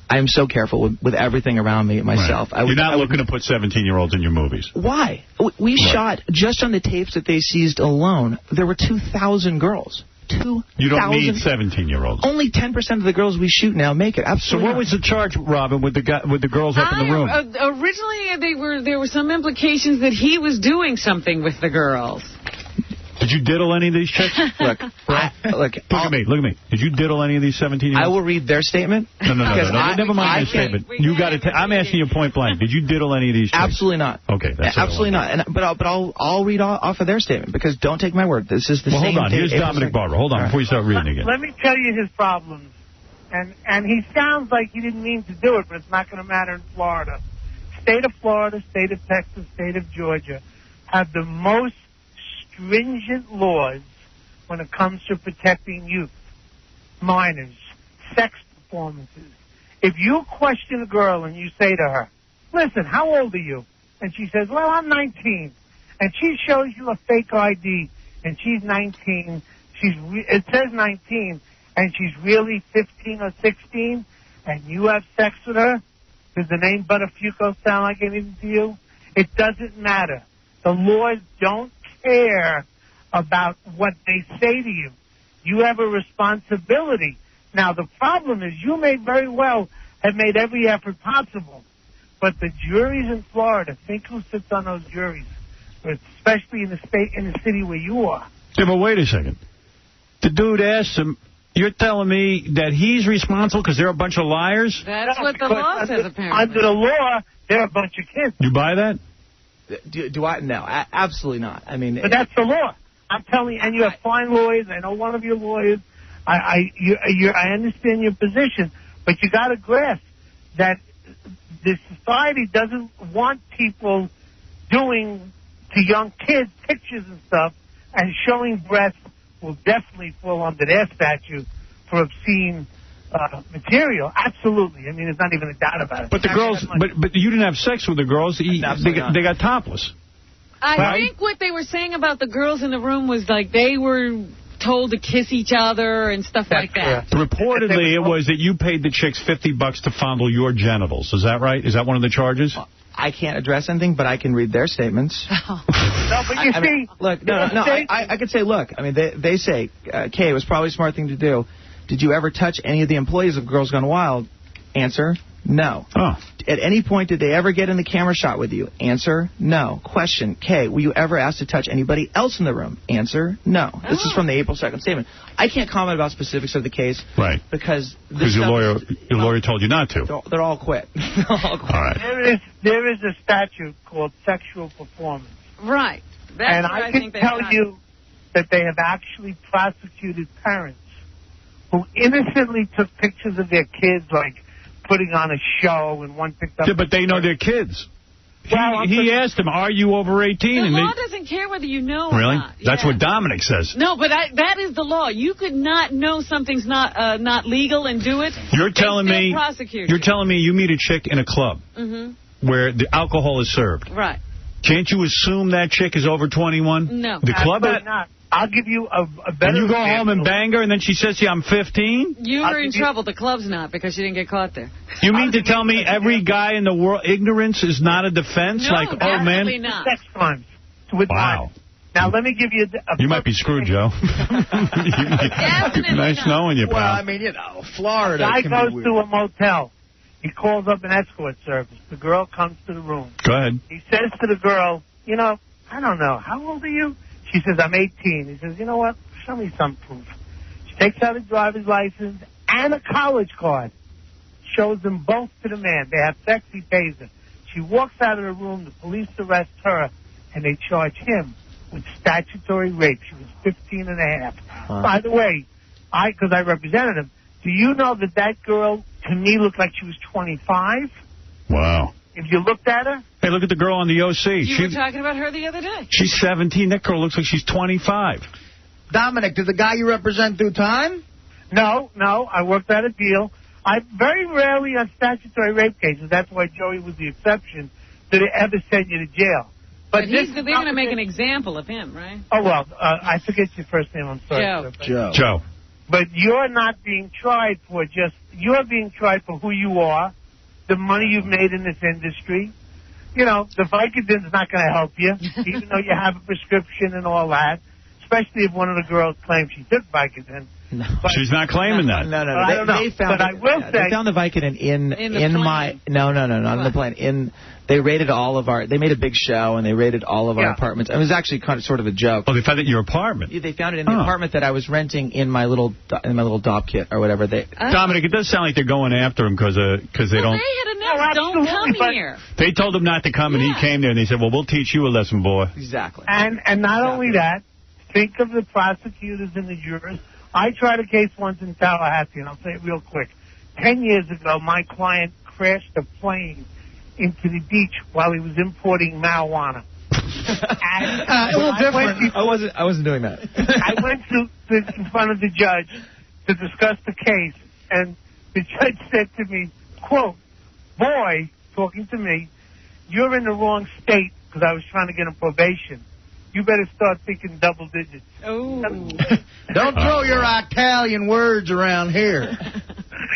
I'm so careful with everything around me myself.
Right. You're not looking to put 17-year-olds in your movies.
Why? We shot, just on the tapes that they seized alone, there were 2,000 girls. 2,000.
You don't need 17-year-olds.
Only 10% of the girls we shoot now make it. Absolutely.
So what was the charge, Robin, with the girls up in the room?
Originally, there were some implications that he was doing something with the girls.
Did you diddle any of these chicks?
Look,
look at me. Did you diddle any of these 17-year-olds?
I will read their statement.
No. Never mind their statement. You got to. I'm asking you point blank. Did you diddle any of these chicks?
Absolutely not.
Okay, that's
absolutely not. But I'll read off of their statement, because don't take my word. This is the same.
Hold on. Here's Dominic Barber. Hold on before you start reading again.
Let me tell you his problems. And he sounds like he didn't mean to do it, but it's not going to matter in Florida. State of Florida, state of Texas, state of Georgia have the most stringent laws when it comes to protecting youth, minors, sex performances. If you question a girl and you say to her, listen, how old are you? And she says, well, I'm 19. And she shows you a fake ID, and she's 19. It says 19, and she's really 15 or 16, and you have sex with her. Does the name Yucko sound like anything to you? It doesn't matter. The laws don't care about what they say to you. You have a responsibility. Now, the problem is you may very well have made every effort possible, but the juries in Florida, think who sits on those juries, especially in the city where you are.
Yeah, but wait a second. The dude asked him, you're telling me that he's responsible because they're a bunch of liars?
That's what the law says, apparently.
Under the law, they're a bunch of kids.
You buy that?
Do I? No, absolutely not. I mean,
but that's the law. I'm telling you, and you have fine lawyers. I know one of your lawyers. I understand your position, but you got to grasp that the society doesn't want people doing to young kids pictures and stuff, and showing breasts will definitely fall under their statute for obscene material. Absolutely. I mean, there's not even a doubt about it.
But the girls, but you didn't have sex with the girls. They got topless.
I think what they were saying about the girls in the room was like they were told to kiss each other and stuff like that.
Reportedly, it was that you paid the chicks $50 to fondle your genitals. Is that right? Is that one of the charges?
I can't address anything, but I can read their statements.
No, but you see...
Look, no. I could say, look, I mean, they say, Kay, it was probably a smart thing to do. Did you ever touch any of the employees of Girls Gone Wild? Answer, no.
Oh.
At any point, did they ever get in the camera shot with you? Answer, no. Question, Kay, were you ever asked to touch anybody else in the room? Answer, no. Oh. This is from the April 2nd statement. I can't comment about specifics of the case.
Right.
Because
your lawyer told you not to.
They're all quit. All
right.
There is a statute called sexual performance.
Right.
And I can tell you that they have actually prosecuted parents who innocently took pictures of their kids, like putting on a show, and one picked up...
Yeah, but they know they're kids. He asked him, are you over 18?
The law doesn't care whether you know or
really?
not.
That's what Dominic says.
No, but that is the law. You could not know something's not legal and do it.
You're telling me you meet a chick in a club where the alcohol is served.
Right.
Can't you assume that chick is over 21?
No.
The club...
not. I'll give you a better...
And you go home and bang her, and then she says to you, I'm 15?
You were in trouble. The club's not, because you didn't get caught there.
You mean to tell me every guy in the world, ignorance is not a defense?
No,
like, oh, man.
Not.
Sex crimes. Wow. Now, let me give you...
You might be screwed, Joe. Nice knowing you, pal.
Well, I mean, Florida.
Guy goes to a motel. He calls up an escort service. The girl comes to the room.
Go ahead.
He says to the girl, I don't know, how old are you? She says, I'm 18. He says, you know what? Show me some proof. She takes out a driver's license and a college card. Shows them both to the man. They have sex. He pays her. She walks out of the room. The police arrest her, and they charge him with statutory rape. She was 15 and a half. By the way, because I represented him, do you know that girl, to me, looked like she was 25?
Wow.
If you looked at her?
Hey, look at the girl on the OC.
You were talking about her the other day.
She's 17. That girl looks like she's 25.
Dominic, did the guy you represent do time?
No. I worked out a deal. I very rarely on statutory rape cases, that's why Joey was the exception, did it ever send you to jail.
But they're going to make an example of him, right?
Oh, well, I forget your first name. I'm sorry.
Joe.
But you're not being tried for you're being tried for who you are, the money you've made in this industry. You know, the Vicodin's not going to help you, even though you have a prescription and all that, especially if one of the girls claims she took Vicodin.
No. She's not claiming that.
No.
I don't know.
They found
but I will say...
They found the Vicodin in my... No, not in the plane. They raided all of our... They made a big show, and they raided all of our apartments. It was actually sort of a joke.
Oh, they found it in your apartment?
Yeah, they found it in the apartment that I was renting in my little dop kit or whatever.
Dominic, it does sound like they're going after him because they don't...
They had announced, don't come here.
They told him not to come, and he came there, and they said, well, we'll teach you a lesson, boy.
Exactly.
And not only that, think of the prosecutors and the jurors. I tried a case once in Tallahassee, and I'll say it real quick. 10 years ago, my client crashed a plane into the beach while he was importing marijuana.
A little different. I wasn't doing that.
I went in front of the judge to discuss the case, and the judge said to me, quote, boy, talking to me, you're in the wrong state, because I was trying to get him probation. You better start thinking double digits.
Oh.
Don't throw your Italian words around here.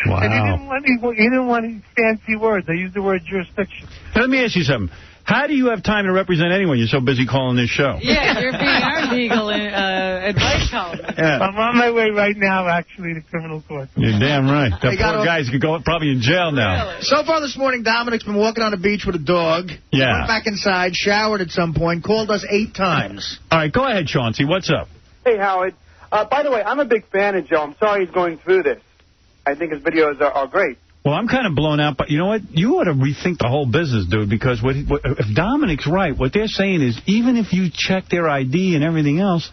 Wow.
And he didn't want any fancy words. I used the word jurisdiction.
Now, let me ask you something. How do you have time to represent anyone? You're so busy calling this show.
Yeah, you're being our legal advice columnist.
Yeah.
I'm on my way right now, actually, to criminal court.
You're damn right. That poor guy's could go probably in jail now.
Really?
So far this morning, Dominic's been walking on the beach with a dog.
Yeah.
Went back inside, showered at some point, called us 8 times.
All right, go ahead, Chauncey. What's up?
Hey, Howard. By the way, I'm a big fan of Joe. I'm sorry he's going through this. I think his videos are great.
Well, I'm kind of blown out, but you know what? You ought to rethink the whole business, dude, because if Dominic's right, what they're saying is even if you check their ID and everything else...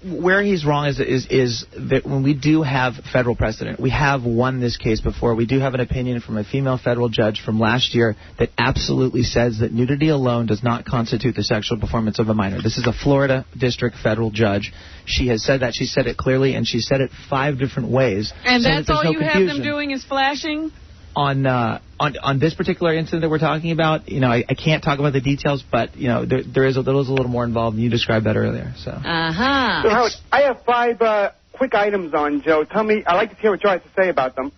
Where he's wrong is that when we do have federal precedent, we have won this case before. We do have an opinion from a female federal judge from last year that absolutely says that nudity alone does not constitute the sexual performance of a minor. This is a Florida district federal judge. She has said that. She said it clearly, and she said it 5 different ways.
And
so
that's all you have them doing is flashing?
On this particular incident that we're talking about, you know, I can't talk about the details, but you know, there is a little more involved, and you described that earlier. So.
So Howard, I have 5 quick items on Joe. Tell me, I'd like to hear what Joe has to say about them.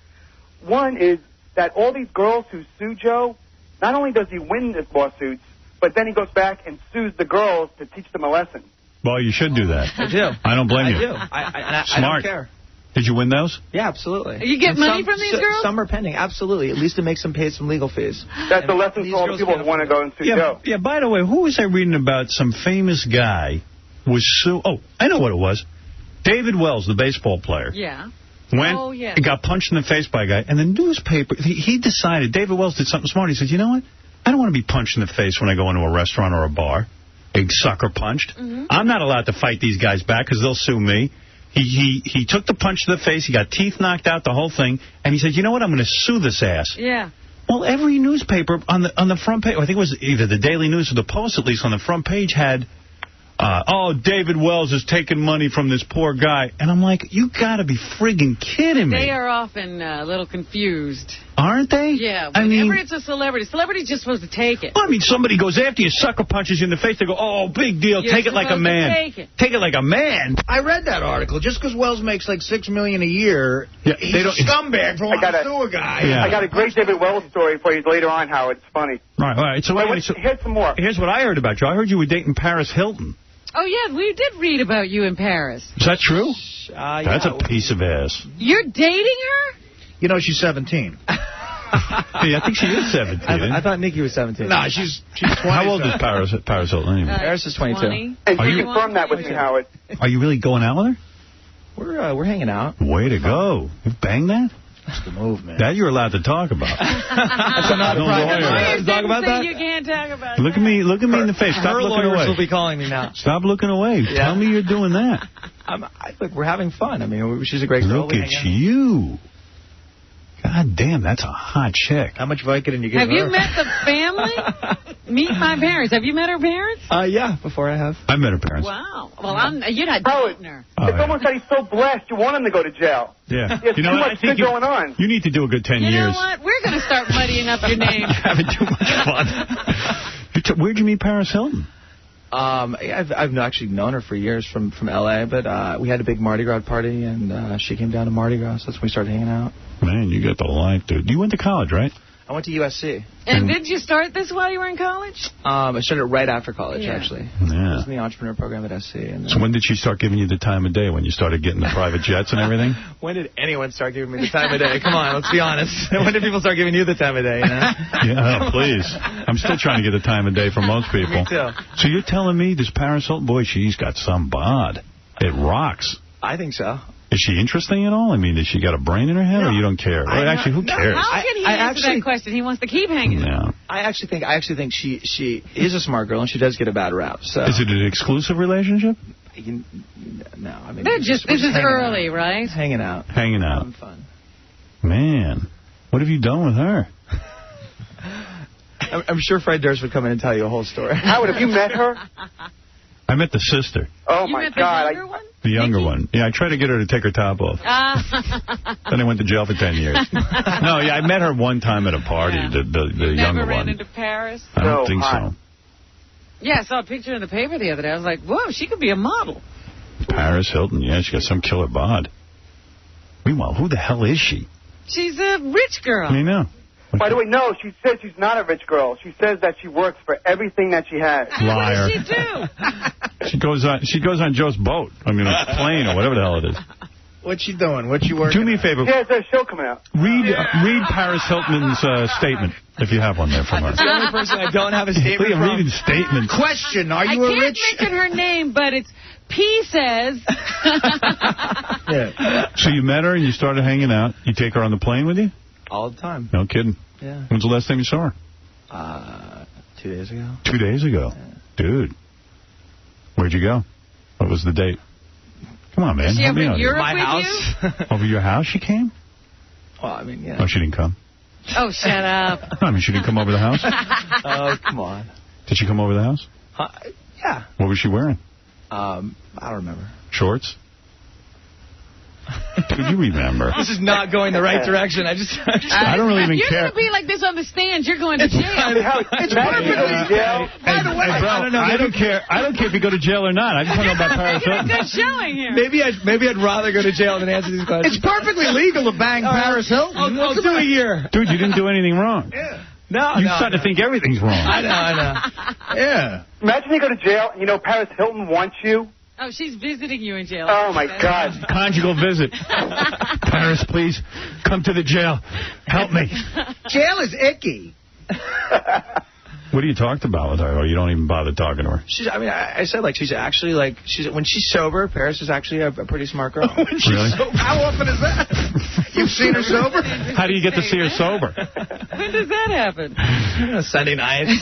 One is that all these girls who sue Joe, not only does he win his lawsuits, but then he goes back and sues the girls to teach them a lesson.
Well, you should do that.
I do.
I don't blame you.
I do. I
Smart.
don't care.
Did you win those?
Yeah, absolutely.
You get money from these girls?
Some are pending, absolutely. At least to make them pay some legal fees.
That's the lesson for all the people who want to go and sue Joe.
Yeah, by the way, who was I reading about? Some famous guy was Oh, I know what it was. David Wells, the baseball player.
Yeah.
Went and got punched in the face by a guy. And the newspaper, he decided, David Wells did something smart. He said, you know what? I don't want to be punched in the face when I go into a restaurant or a bar. Big sucker punched. I'm not allowed to fight these guys back because they'll sue me. He took the punch to the face. He got teeth knocked out, the whole thing. And he said, you know what? I'm going to sue this ass.
Yeah.
Well, every newspaper on the front page, I think it was either the Daily News or the Post, at least, on the front page had, David Wells is taking money from this poor guy. And I'm like, you got to be friggin' kidding me.
They are often a little confused.
Aren't they?
Yeah, whenever it's a celebrity, celebrity's just supposed to take it.
Well, I mean, somebody goes after you, sucker punches you in the face, they go, oh, big deal, take it like a man. Take it like a man.
I read that article. Just because Wells makes like $6 million a year, he's a scumbag for wanting to sue a guy.
I got a great David Wells story for you later on, Howard. It's funny.
All right. So
here's some more.
Here's what I heard about you. I heard you were dating Paris Hilton.
Oh, yeah, we did read about you in Paris.
Is that true? That's a piece of ass.
You're dating her?
You know, she's 17.
Yeah, I think she is 17.
I thought Nikki was 17.
No, she's 20.
How old is Paris Hilton anyway?
Paris is 22.
20.
And you confirmed that with me, Howard.
Are you really going out with her?
We're hanging out.
Way to go. You banged that?
That's the move, man.
That you're allowed to talk about.
That's not a private.
Talk about that? You can't talk about
Look at me in the face. Stop
her
looking
lawyers
away.
will be calling me now.
Stop looking away.
Yeah.
Tell me you're doing that.
Look, we're having fun. I mean, she's a great girl.
Look at you. God damn, that's a hot chick.
How much Vicodin you give her?
Have you met the family? Meet my parents. Have you met her parents?
Yeah, before I have.
I met her parents.
Wow. Well, you're not
Howard,
dating her.
It's almost like he's so blessed you want him to go to jail.
Yeah.
There's
you know
too
what?
much good going on.
You need to do a good 10 years.
You know what? We're going to start muddying up your name.
You're having too much fun. Where'd you meet Paris Hilton?
I've actually known her for years from L.A., but we had a big Mardi Gras party, and she came down to Mardi Gras, so that's when we started hanging out.
Man, you got the life, dude. You went to college, right?
I went to USC.
And did you start this while you were in college?
I started right after college, actually.
Yeah.
I was in the entrepreneur program at SC. And
so when did she start giving you the time of day, when you started getting the private jets and everything?
When did anyone start giving me the time of day? Come on, let's be honest. When did people start giving you the time of day, you know?
Yeah, please. I'm still trying to get the time of day from most people.
Me too.
So you're telling me this Paris Hilton, boy, she's got some bod. It rocks.
I think so.
Is she interesting at all? I mean, has she got a brain in her head, or you don't care? Actually, who cares?
How can he answer that question? He wants to keep hanging.
No.
I actually think she is a smart girl, and she does get a bad rap. So.
Is it an exclusive relationship?
No, I mean...
This is early, right?
Hanging out.
Hanging out.
Having fun.
Man, what have you done with her?
I'm sure Fred Durst would come in and tell you a whole story.
Howard, have you met her?
I met the sister.
Oh, my God.
The younger one. Yeah, I tried to get her to take her top off. Then I went to jail for 10 years. No, yeah, I met her one time at a party, the younger one.
Never ran into Paris?
I don't think so.
Yeah, I saw a picture in the paper the other day. I was like, whoa, she could be a model.
Paris Hilton, yeah, she got some killer bod. Meanwhile, who the hell is she?
She's a rich girl.
I know.
By the way, no, she says she's not a rich girl. She says that she works for everything that she has.
Liar.
What does she do?
She goes on Joe's boat. I mean, a plane or whatever the hell it is.
What's she doing? What's she working?
Do me a favor.
She has a show coming out.
Read Paris Hilton's statement, if you have one there from her.
That's the only person I don't have a statement from.
Read statement.
Question, are you a rich...
I can't mention her name, but it's P says.
Yeah. So you met her and you started hanging out. You take her on the plane with you?
All the time.
No kidding.
Yeah.
When's the last time you saw her?
2 days ago.
2 days ago? Yeah. Dude. Where'd you go? What was the date? Come on, man.
Is she over in Europe
My
with
house?
you?
Over your house she came?
Well, I mean, yeah.
Oh, she didn't come?
Oh, shut up.
No, I mean, she didn't come over the house?
Oh, come on.
Did she come over the house?
Yeah.
What was she wearing?
I don't remember.
Shorts? Dude, you remember.
This is not going the right direction. I
don't really even
care. You're going to be like this on the stand. You're going to jail.
It's perfectly jail.
By the way, I don't care. I don't care if you go to jail or not. I just want to know about Paris Hilton.
Good showing here.
Maybe I'd rather go to jail than answer these questions.
It's perfectly legal to bang Paris Hilton.
I'll do a year.
Dude, you didn't do anything wrong.
Yeah.
You're starting to think everything's wrong.
I know.
Yeah.
Imagine you go to jail and you know Paris Hilton wants you.
Oh, she's visiting you in jail.
Oh, my God.
Conjugal visit. Paris, please, come to the jail. Help me.
Jail is icky.
What do you talk about with her, or you don't even bother talking to her?
I said, she's actually, when she's sober, Paris is actually a pretty smart girl.
Really?
How often is that? You've seen her sober?
How do you get to see her sober?
When does that happen?
Sunday nights.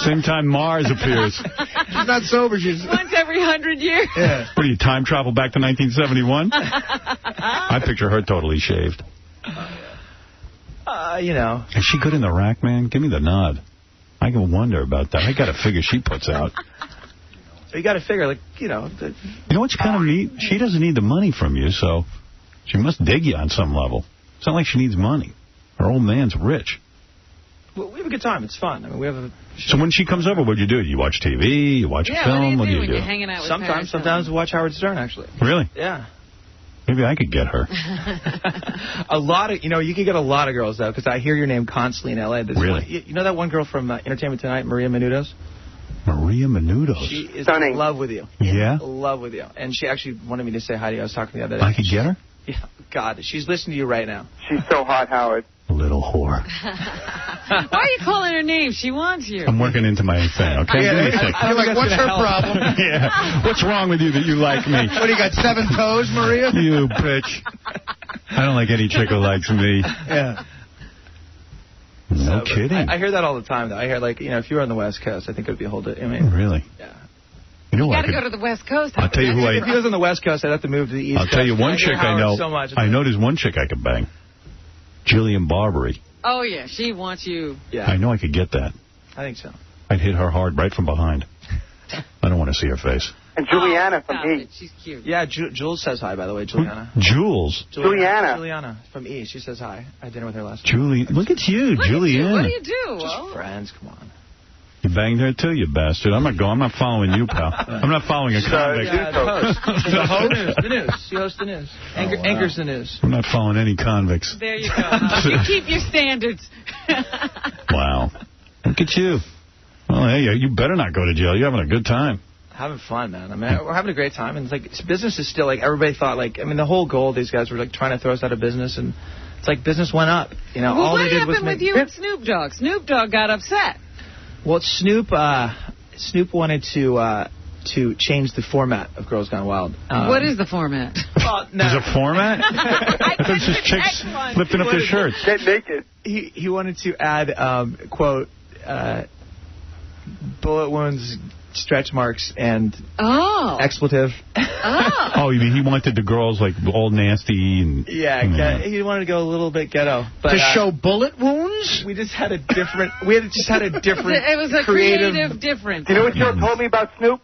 Same time Mars appears.
She's not sober. She's
once every 100 years.
Yeah.
What do you time travel back to 1971? I picture her totally shaved. Is she good in the rack, man? Give me the nod. I can wonder about that. I got to figure she puts out.
So you got to figure,
You know what's kind of neat? She doesn't need the money from you, so she must dig you on some level. It's not like she needs money. Her old man's rich.
Well, we have a good time. It's fun. I mean, we have a...
So when she comes over, what do? You watch TV? You watch a film?
What do you do when
do?
you're hanging out with
Sometimes we watch Howard Stern, actually.
Really?
Yeah.
Maybe I could get her.
A lot of, you can get a lot of girls, though, because I hear your name constantly in L.A.
Really?
You know that one girl from Entertainment Tonight, Maria Menounos?
Maria Menounos?
She is
stunning.
in love with you.
Yeah?
In love with you. And she actually wanted me to say hi to you. I was talking the other day.
I could get her?
Yeah. God, she's listening to you right now.
She's so hot, Howard.
Little whore.
Why are you calling her name? She wants you.
I'm working into my thing, okay?
You're like, what's her problem?
Yeah. What's wrong with you that you like me?
What, do you got 7 toes, Maria?
You bitch. I don't like any chick who likes me.
Yeah.
No kidding.
I hear that all the time, though. I hear, if you were on the West Coast, I think it would be a whole...
Really?
Yeah.
You
got to go to the West Coast.
I'll tell you who
If he was on the West Coast, I'd have to move to the East Coast.
I'll tell you one chick I know.
So much.
I know there's one chick I could bang. Jillian Barberie.
Oh, yeah. She wants you.
Yeah.
I know I could get that.
I think so.
I'd hit her hard right from behind. I don't want to see her face.
And Juliana from E.
She's cute.
Yeah, Jules says hi, by the way, Juliana.
Jules?
Juliana
from E. She says hi. I had dinner with her last night.
Julie, look at you, Juliana.
What do you do?
Just friends, come on.
You banged her too, you bastard. I'm not going. I'm not following you, pal. I'm not following a convict.
The host. The news. She hosts the news. Anchors the news.
I'm not following any convicts.
There you go. You keep your standards.
Wow. Look at you. Well, hey, you better not go to jail. You're having a good time.
Having fun, man. I mean, we're having a great time. And it's like, business is still, like, everybody thought, like, I mean, the whole goal, these guys were, like, trying to throw us out of business. And it's like business went up. You know,
well,
all
what
they did was
happened with you and Snoop Dogg? Snoop Dogg got upset.
Well, Snoop wanted to change the format of Girls Gone Wild.
What is the format?
Well, no.
There's a format? I thought it was just chicks lifting up their shirts.
Get naked.
He wanted to add, quote, bullet wounds, stretch marks, and expletive.
Oh, you mean he wanted the girls, like, all nasty and...
Yeah, he wanted to go a little bit ghetto. But,
to show bullet wounds?
We just had a different...
It was a creative difference.
Do you know what Joe told me about Snoop?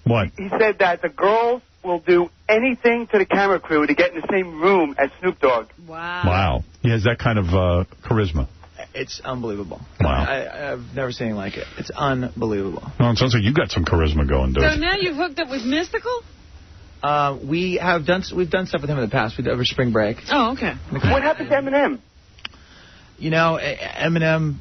What?
He said that the girls will do anything to the camera crew to get in the same room as Snoop Dogg.
Wow. He has that kind of charisma.
It's unbelievable.
Wow.
I've never seen anything like it. It's unbelievable.
Well, it sounds like you got some charisma going, dude.
So now you've hooked up with Mystical?
We've done stuff with him in the past. We did over spring break.
Oh, okay.
What happened to Eminem?
You know, Eminem,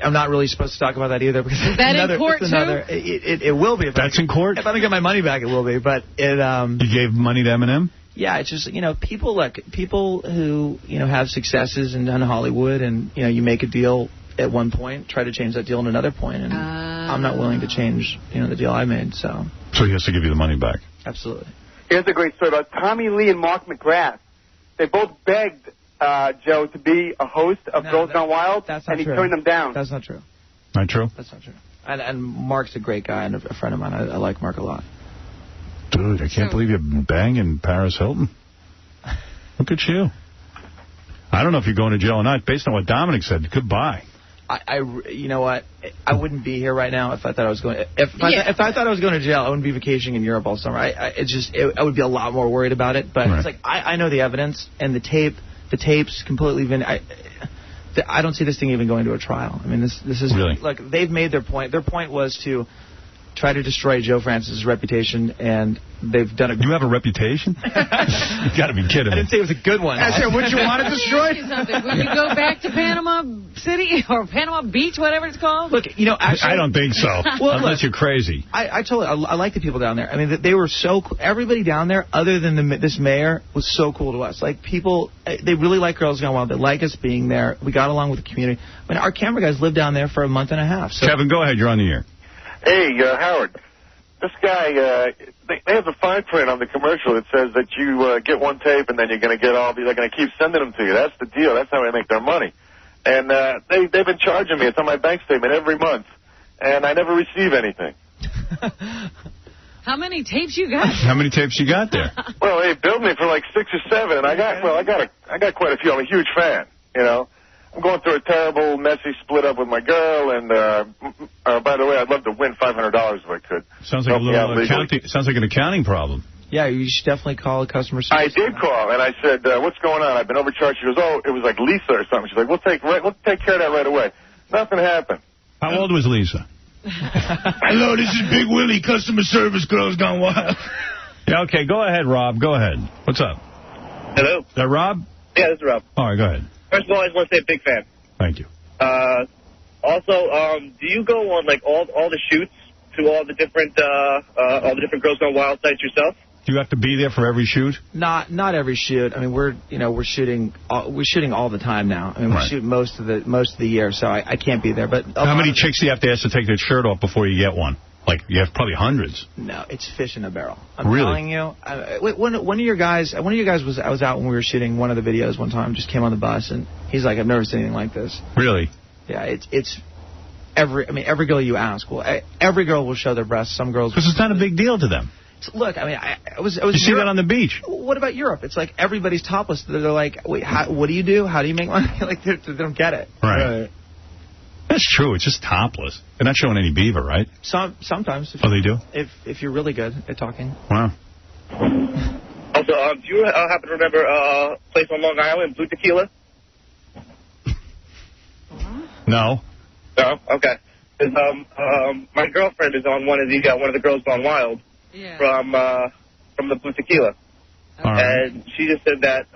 I'm not really supposed to talk about that either. Because
is that in court, too?
It will be.
That's in court?
If I don't get my money back, it will be. But it...
You gave money to Eminem?
Yeah, it's just, you know, people who, you know, have successes in Hollywood and, you know, you make a deal at one point, try to change that deal at another point, and I'm not willing to change, you know, the deal I made, so...
So he has to give you the money back?
Absolutely.
Here's a great story about Tommy Lee and Mark McGrath. They both begged Joe to be a host of Girls Gone Wild, and he turned them down.
That's not true.
Not true?
That's not true. And Mark's a great guy and a friend of mine. I like Mark a lot.
Dude, I can't believe you're banging Paris Hilton. Look at you. I don't know if you're going to jail or not. Based on what Dominic said, goodbye.
You know what? I wouldn't be here right now if I thought I was going. If I thought I was going to jail, I wouldn't be vacationing in Europe all summer. I would be a lot more worried about it. But It's like I know the evidence and the tapes completely. I don't see this thing even going to a trial. I mean, this is
really,
like, they've made their point. Their point was to try to destroy Joe Francis' reputation, and they've done it.
You have a reputation? You got to be kidding me.
I didn't say it was a good one.
I said, would you want it destroyed?
Will you go back to Panama City or Panama Beach, whatever it's called?
Look, you know, actually,
I don't think so.
Well,
unless you're crazy.
I like the people down there. I mean, they were so cool. Everybody down there, other than this mayor, was so cool to us. Like, people, they really like Girls Gone Wild. They like us being there. We got along with the community. I mean, our camera guys lived down there for a month and a half. So.
Kevin, go ahead. You're on the air.
Hey, Howard, this guy, they have a fine print on the commercial that says that you get one tape and then you're going to get they're going to keep sending them to you. That's the deal. That's how they make their money. And they've been charging me. It's on my bank statement every month. And I never receive anything.
How many tapes you got?
How many tapes you got there?
Well, they billed me for like 6 or 7, and I got quite a few. I'm a huge fan, you know. I'm going through a terrible, messy split up with my girl, and by the way, I'd love to win $500 if I could.
Sounds like a little accounting. Sounds like an accounting problem.
Yeah, you should definitely call a customer service.
I did call, and I said, "What's going on? I've been overcharged." She goes, "Oh, it was like Lisa or something." She's like, "We'll take care of that right away." Nothing happened.
How old was Lisa?
Hello, this is Big Willie, customer service, Girls Gone Wild.
Yeah, okay, go ahead, Rob. Go ahead. What's up?
Hello.
Is that Rob?
Yeah, this is Rob.
All right, go ahead.
First of all, I just want to say big fan.
Thank you.
Also, do you go on like all the shoots to all the different Girls Gone Wild sites yourself?
Do you have to be there for every shoot?
Not every shoot. I mean, we're shooting all the time now. I mean, we shoot most of the year, so I can't be there. But
how many chicks do you have to ask to take their shirt off before you get one? Like, you have probably hundreds.
No, it's fish in a barrel. I'm telling you. One of your guys was out when we were shooting one of the videos one time. Just came on the bus and he's like, "I've never seen anything like this."
Really?
Yeah, it's every girl you ask, every girl will show their breasts. Some girls,
because it's not a big deal to them.
Look, I mean, I was.
You see that on the beach.
What about Europe? It's like everybody's topless. They're like, wait, what do you do? How do you make money? Like they don't get it.
Right. That's true. It's just topless. They're not showing any beaver, right?
Sometimes.
They do?
If you're really good at talking.
Wow.
Also, do you happen to remember a place on Long Island, Blue Tequila?
No.
No? Okay. is my girlfriend is on one of the Girls Gone Wild from the Blue Tequila, and she just said that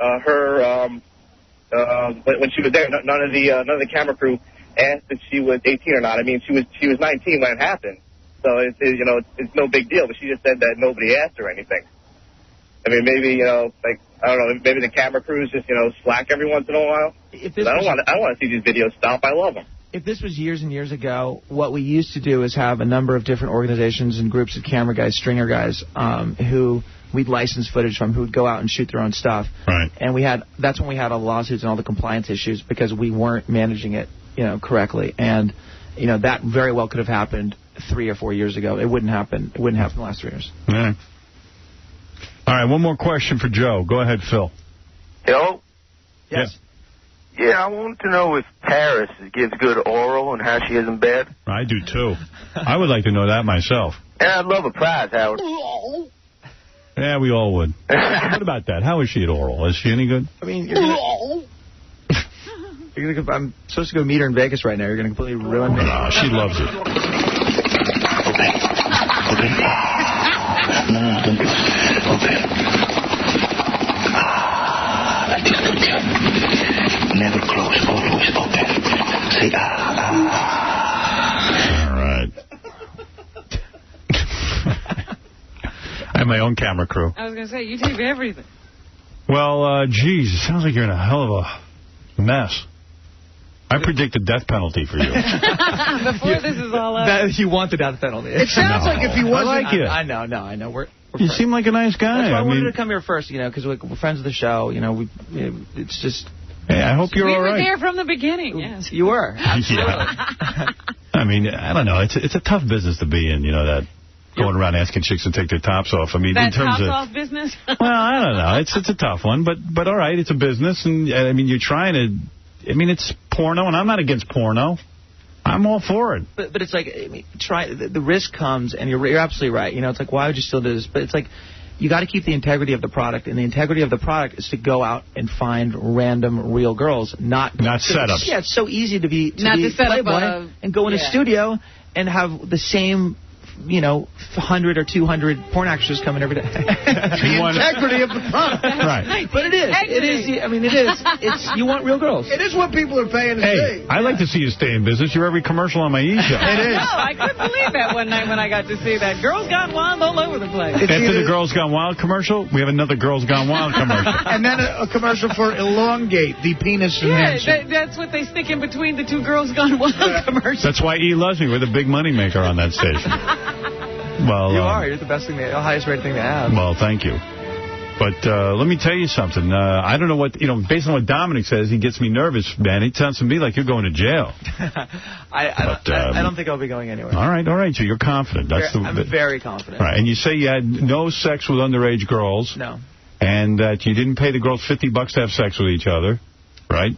when she was there, none of the camera crew asked if she was 18 or not. I mean, she was 19 when it happened, so it's no big deal. But she just said that nobody asked her anything. I mean, maybe I don't know, maybe the camera crews just slack every once in a while. I don't want to see these videos stop. I love them.
If this was years and years ago, what we used to do is have a number of different organizations and groups of camera guys, stringer guys, who we'd license footage from, who would go out and shoot their own stuff.
Right. And
that's when we had all the lawsuits and all the compliance issues, because we weren't managing it, correctly. And, that very well could have happened 3 or 4 years ago. It wouldn't happen. It wouldn't happen in the last 3 years.
Yeah. All right, one more question for Joe. Go ahead, Phil.
Hello?
Yes.
Yeah, I wanted to know if Paris gives good oral and how she is in bed.
I do, too. I would like to know that myself.
And I'd love a prize, Howard.
Yeah, we all would. What about that? How is she at oral? Is she any good?
I mean, I'm supposed to go meet her in Vegas right now. You're going to completely ruin me.
No, she loves it.
Okay. No, don't close. Okay. That is good, John. Never close, always open. Say
All right. I have my own camera crew.
I was going to say, you tape everything.
Well, geez, it sounds like you're in a hell of a mess. I predict a death penalty for you.
Before this is all over.
You want the death penalty.
It sounds like if he wasn't...
I like it.
I know. We're
you seem like a nice guy.
That's why I wanted to come here first, because we're friends of the show. It's just...
Hey, I hope you're all right.
We were there from the beginning, yes.
You were. Absolutely.
Yeah. I mean, I don't know. It's a tough business to be in, that going around asking chicks to take their tops off. I mean,
that
in terms
tops
of...
off business?
Well, I don't know. It's a tough one, but all right, it's a business, and I mean, you're trying to... I mean, it's porno, and I'm not against porno. I'm all for it.
But it's like, the risk comes, and you're absolutely right. It's like, why would you still do this? But it's like, you got to keep the integrity of the product, and the integrity of the product is to go out and find random real girls, not
setups.
Yeah, it's so easy to be
Playboy
and go in a studio and have the same 100 or 200 porn actresses coming every day.
The integrity of the product.
Right.
But it is. It is. I mean, it is. You want real girls.
It is what people are paying to see.
I like to see you stay in business. You're every commercial on my E! show.
It is.
No, I couldn't believe that one night when I got to see that. Girls Gone Wild all over the place.
After the Girls Gone Wild commercial, we have another Girls Gone Wild commercial.
And then a commercial for Elongate, the penis enhancer.
That's what they stick in between the two Girls Gone Wild commercials.
That's why E! loves me. We're the big money maker on that station. Well,
you are. You're the best thing, the highest rated thing to have.
Well, thank you. But let me tell you something. I don't know what, based on what Dominic says, he gets me nervous, man. It sounds to me like you're going to jail.
I don't think I'll be going anywhere.
All right. So you're confident.
I'm very confident.
Right. And you say you had no sex with underage girls.
No.
And that you didn't pay the girls $50 to have sex with each other. Right?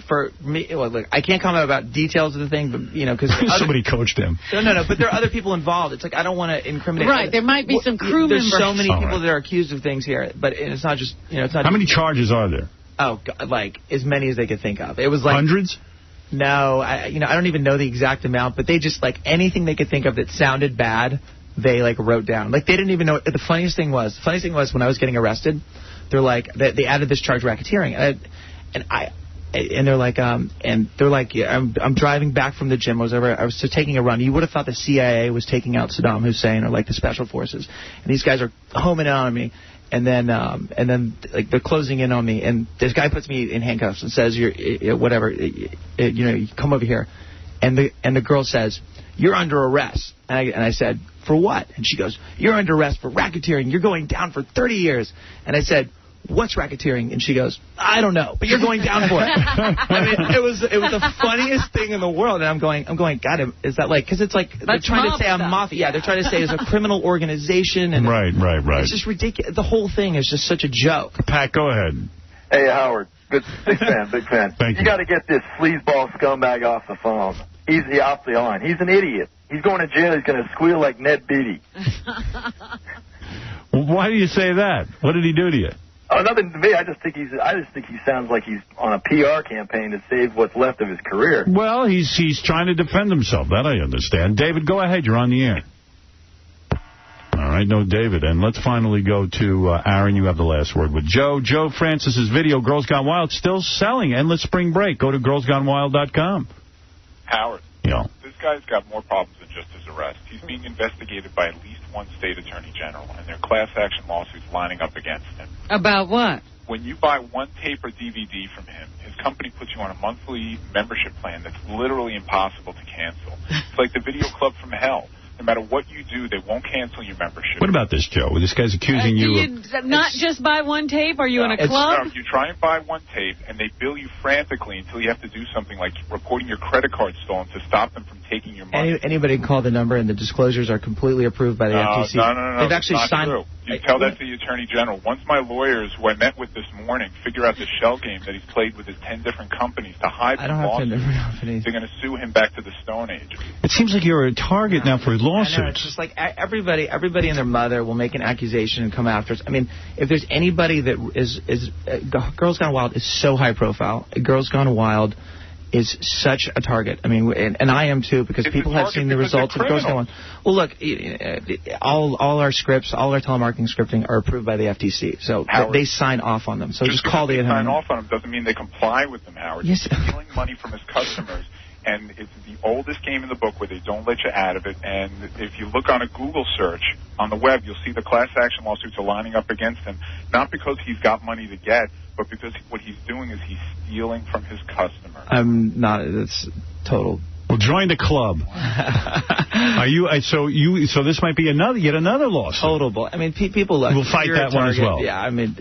For me, look, I can't comment about details of the thing, but because
somebody coached him.
No, but there are other people involved. It's like I don't want to incriminate.
Right, there might be some crew members.
There's so many people that are accused of things here, but it's not just it's not.
How many charges are there?
Oh, God, like as many as they could think of. It was like
hundreds.
No, I don't even know the exact amount, but they just anything they could think of that sounded bad, they wrote down. They didn't even know. The funniest thing was when I was getting arrested, they're like they added this charge racketeering, and they're like, yeah, I'm driving back from the gym. I was just taking a run. You would have thought the CIA was taking out Saddam Hussein or the special forces. And these guys are homing in on me. And then they're closing in on me. And this guy puts me in handcuffs and says, you come over here. And the girl says, you're under arrest. And I said, for what? And she goes, you're under arrest for racketeering. You're going down for 30 years. And I said, what's racketeering? And she goes, I don't know, but you're going down for it. I mean, it was the funniest thing in the world. And I'm going, God, is that because it's they're trying to say I'm mafia. Yeah, they're trying to say it's a criminal organization. And
right.
It's just ridiculous. The whole thing is just such a joke.
Pat, go ahead.
Hey, Howard. Big fan.
Thank you.
You got to get this sleazeball scumbag off the phone. He's off the line. He's an idiot. He's going to jail. He's going to squeal like Ned Beatty.
Why do you say that? What did he do to you?
Oh, nothing to me. I just think he sounds like he's on a PR campaign to save what's left of his career.
Well, he's trying to defend himself. That I understand. David, go ahead. You're on the air. All right, no David. And let's finally go to Aaron. You have the last word with Joe. Joe Francis's video, Girls Gone Wild, still selling. Endless Spring Break. Go to girlsgonewild.com.
Howard,
yeah.
This guy's got more problems than just his arrest. He's being investigated by at least one state attorney general, and there are class action lawsuits lining up against him.
About what?
When you buy one tape or DVD from him, his company puts you on a monthly membership plan that's literally impossible to cancel. It's like the video club from hell. No matter what you do, they won't cancel your membership.
What about this, Joe? This guy's accusing you of...
Not just buy one tape? Are you in a club?
No, you try and buy one tape, and they bill you frantically until you have to do something like reporting your credit card stolen to stop them from taking your money.
Anybody can call the number, and the disclosures are completely approved by the FTC.
No.
They've actually signed...
True. You tell that to the Attorney General. Once my lawyers, who I met with this morning, figure out the shell game that he's played with his 10 different companies to hide from lawsuits, they're going to sue him back to the Stone Age.
It seems like you're a target now for lawsuits.
I know, it's just like everybody and their mother will make an accusation and come after us. I mean, if there's anybody that is Girls Gone Wild is so high profile. Girls Gone Wild is such a target. I mean, and I am too, because people have seen the results of Girls Gone Wild. Well, look, all our scripts, all our telemarketing scripting are approved by the FTC, so they sign off on them. So just call the
sign off on them doesn't mean they comply with them, Howard.
Yes.
He's stealing money from his customers. And it's the oldest game in the book where they don't let you out of it. And if you look on a Google search on the web, you'll see the class action lawsuits are lining up against him, not because he's got money to get, but because what he's doing is he's stealing from his customers.
I'm not. That's total.
Well, join the club. Are you? So this might be yet another lawsuit.
Total. I mean, people look.
We'll fight that one as well.
Yeah, I mean.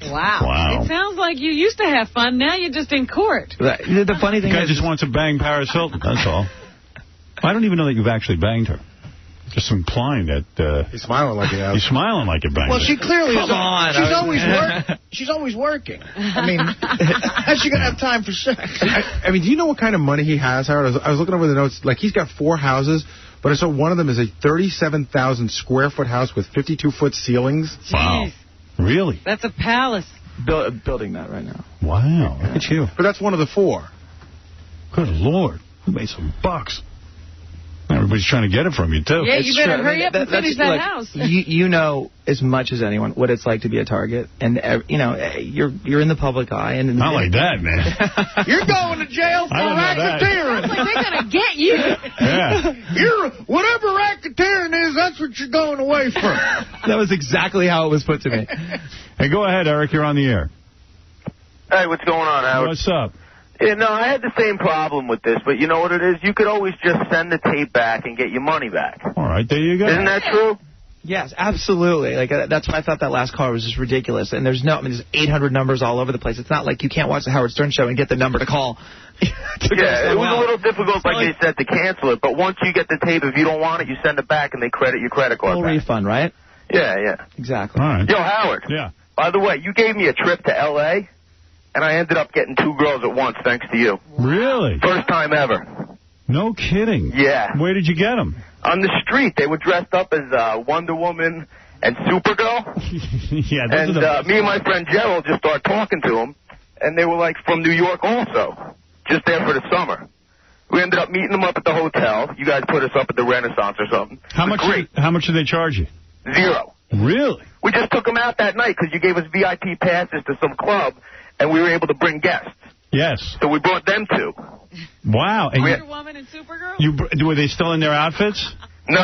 Wow. It sounds like you used to have fun. Now you're just in court.
The funny thing
is, the guy just wants to bang Paris Hilton. That's all. I don't even know that you've actually banged her. Just implying that
he's smiling like it.
He's smiling like it banged.
Well, she clearly
Come on.
She's always working. I mean, how's she gonna have time for sex?
I mean, do you know what kind of money he has, Howard? I was looking over the notes. Like, he's got 4 houses, but I saw one of them is a 37,000 square foot house with 52-foot ceilings.
Jeez.
Wow. Really?
That's a palace.
Building that right now.
Wow. Look at you.
But that's one of the 4.
Good Lord. You made some bucks. Everybody's trying to get it from you, too.
Yeah, you better hurry up and finish that house.
You know as much as anyone what it's like to be a target. And, you're in the public eye. And
not like that, man.
You're going to jail for racketeering.
Like they're going to get you.
Yeah. Whatever racketeering is, that's what you're going away for.
That was exactly how it was put to me.
Hey, go ahead, Eric. You're on the air.
Hey, what's going on, Howard?
What's up?
Yeah, no, I had the same problem with this, but you know what it is? You could always just send the tape back and get your money back.
All right, there you go.
Isn't that true?
Yes, absolutely. Like that's why I thought that last caller was just ridiculous. And there's 800 numbers all over the place. It's not like you can't watch the Howard Stern show and get the number to call.
Yeah, it was a little difficult, like they said, to cancel it. But once you get the tape, if you don't want it, you send it back and they credit your credit card
full
back.
refund, right?
Yeah.
Exactly.
All right.
Yo, Howard.
Yeah.
By the way, you gave me a trip to L.A., and I ended up getting 2 girls at once, thanks to you.
Really?
First time ever.
No kidding.
Yeah.
Where did you get them?
On the street. They were dressed up as Wonder Woman and Supergirl.
Yeah.
And me and my friend Gerald just started talking to them, and they were, like, from New York also, just there for the summer. We ended up meeting them up at the hotel. You guys put us up at the Renaissance or something.
How much did they charge you?
0.
Really?
We just took them out that night because you gave us VIP passes to some club, and we were able to bring guests.
Yes.
So we brought them 2.
Wow. And
Wonder Woman and Supergirl?
Were they still in their outfits?
No,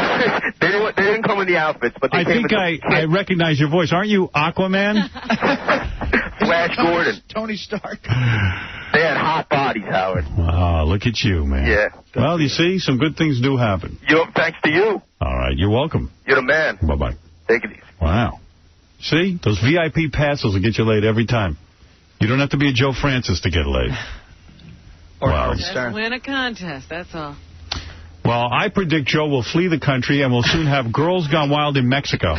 they didn't come in the outfits, but they came
I recognize your voice. Aren't you Aquaman?
Flash Gordon.
Tony Stark.
They had hot bodies, Howard.
Wow, look at you, man.
Yeah.
Well, you see, some good things do happen.
Thanks to you.
All right, you're welcome.
You're the man.
Bye-bye.
Take it easy.
Wow. See, those VIP passes will get you laid every time. You don't have to be a Joe Francis to get laid.
Wow.
Just win a contest, that's all.
Well, I predict Joe will flee the country and will soon have Girls Gone Wild in Mexico.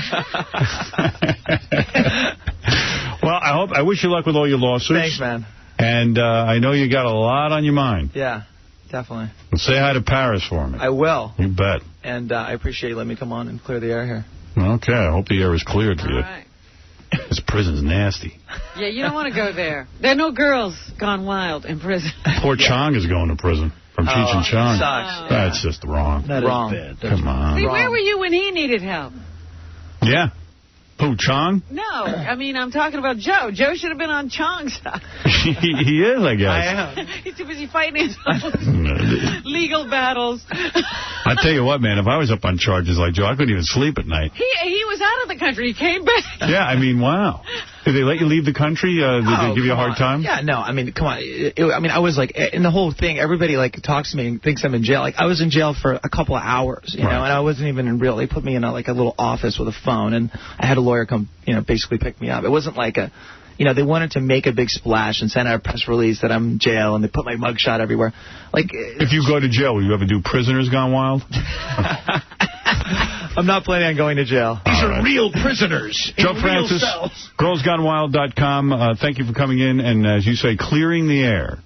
Well, I wish you luck with all your lawsuits.
Thanks, man.
And I know you got a lot on your mind.
Yeah, definitely.
Well, say hi to Paris for me.
I will.
You bet.
And I appreciate you letting me come on and clear the air here.
Okay, I hope the air is cleared for you.
All right.
This prison's nasty.
Yeah, you don't want to go there. There are no girls gone wild in prison.
Poor Chong is going to prison from Cheech and Chong.
Sucks.
That's just wrong.
That is
wrong.
bad.
Come on.
See, where were you when he needed help?
Yeah. Who, Chong?
No, I mean, I'm talking about Joe. Joe should have been on Chong's side.
he is, I guess.
I am. He's too busy fighting his own legal battles.
I tell you what, man, if I was up on charges like Joe, I couldn't even sleep at night.
He was out of the country. He came back.
Yeah, I mean, wow. Did they let you leave the country? Did they give you a hard time?
Yeah, no, I mean, come on. I was like, in the whole thing, everybody like talks to me and thinks I'm in jail. Like, I was in jail for a couple of hours, you know, and I wasn't even in real. They put me in a little office with a phone, and I had a lawyer come, basically pick me up. It wasn't like they wanted to make a big splash and send out a press release that I'm in jail, and they put my mugshot everywhere. Like,
if you go to jail, will you ever do Prisoners Gone Wild?
I'm not planning on going to jail.
These are
real prisoners.
Joe Francis, GirlsGoneWild.com. Thank you for coming in and, as you say, clearing the air.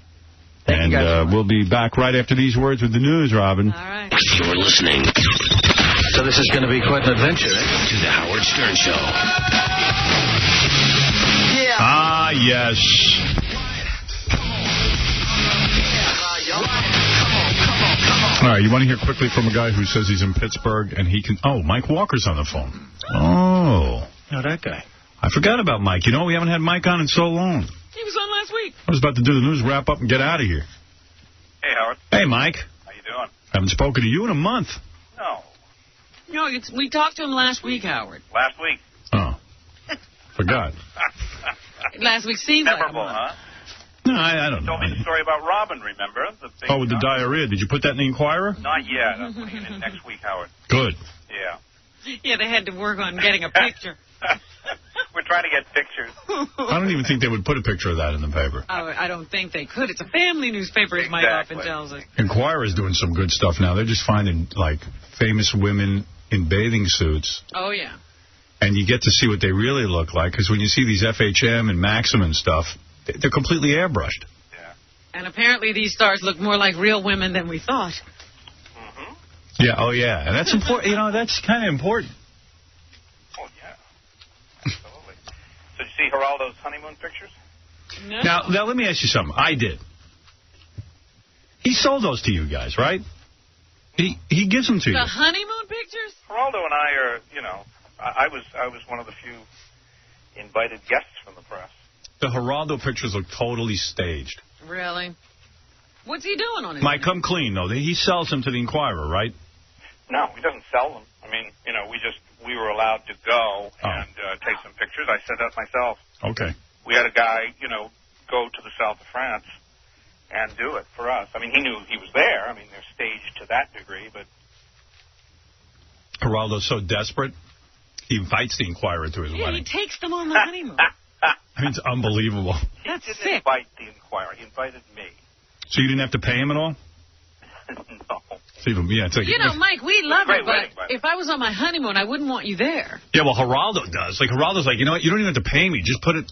Thank you guys.
We'll be back right after these words with the news, Robin.
All right.
You're listening.
So this is going to be quite an adventure, eh?
To the Howard Stern Show.
Yeah. Ah, yes. All right, you want to hear quickly from a guy who says he's in Pittsburgh and he can... Oh, Mike Walker's on the phone. Oh.
Oh, that guy.
I forgot about Mike. You know, we haven't had Mike on in so long.
He was on last week.
I was about to do the news wrap-up and get out of here.
Hey, Howard.
Hey, Mike.
How you doing?
Haven't spoken to you in a month.
No.
No, we talked to him last week, Howard.
Last week.
Oh. Forgot.
Last week seemed
memorable,
like a month.
huh?
No, I don't know.
You told me the story about Robin, remember? The big
with the diarrhea. Did you put that in the Inquirer?
Not yet. I'm putting it in next week, Howard.
Good.
Yeah.
Yeah, they had to work on getting a picture.
We're trying to get pictures.
I don't even think they would put a picture of that in the paper.
Oh, I don't think they could. It's a family newspaper, as Mike often tells us.
Inquirer's doing some good stuff now. They're just finding, like, famous women in bathing suits.
Oh, yeah.
And you get to see what they really look like, because when you see these FHM and Maxim and stuff, they're completely airbrushed.
And apparently these stars look more like real women than we thought.
Mm-hmm.
Yeah, oh, yeah. And that's important. You know, that's kind of important.
Oh, yeah. Absolutely. So did you see Geraldo's honeymoon pictures?
No.
Now, let me ask you something. I did. He sold those to you guys, right? He gives them to you.
The honeymoon pictures?
Geraldo and I are, I was one of the few invited guests from the press.
The Geraldo pictures look totally staged.
Really? What's he doing on it?
Mike, come clean, though. He sells them to the Inquirer, right?
No, he doesn't sell them. I mean, we were allowed to go and take some pictures. I set that myself.
Okay.
We had a guy, go to the south of France and do it for us. I mean, he knew he was there. I mean, they're staged to that degree, but...
Geraldo's so desperate, he invites the Inquirer to his wedding.
He takes them on the honeymoon.
I mean, it's unbelievable.
That's
he didn't
sick.
invite the Inquirer. He invited me.
So you didn't have to pay him at all?
No.
It's like,
Mike, we love it,
wedding,
but if I was on my honeymoon, I wouldn't want you there.
Yeah, well, Geraldo does. Like, Geraldo's like, you know what, you don't even have to pay me. Just put it,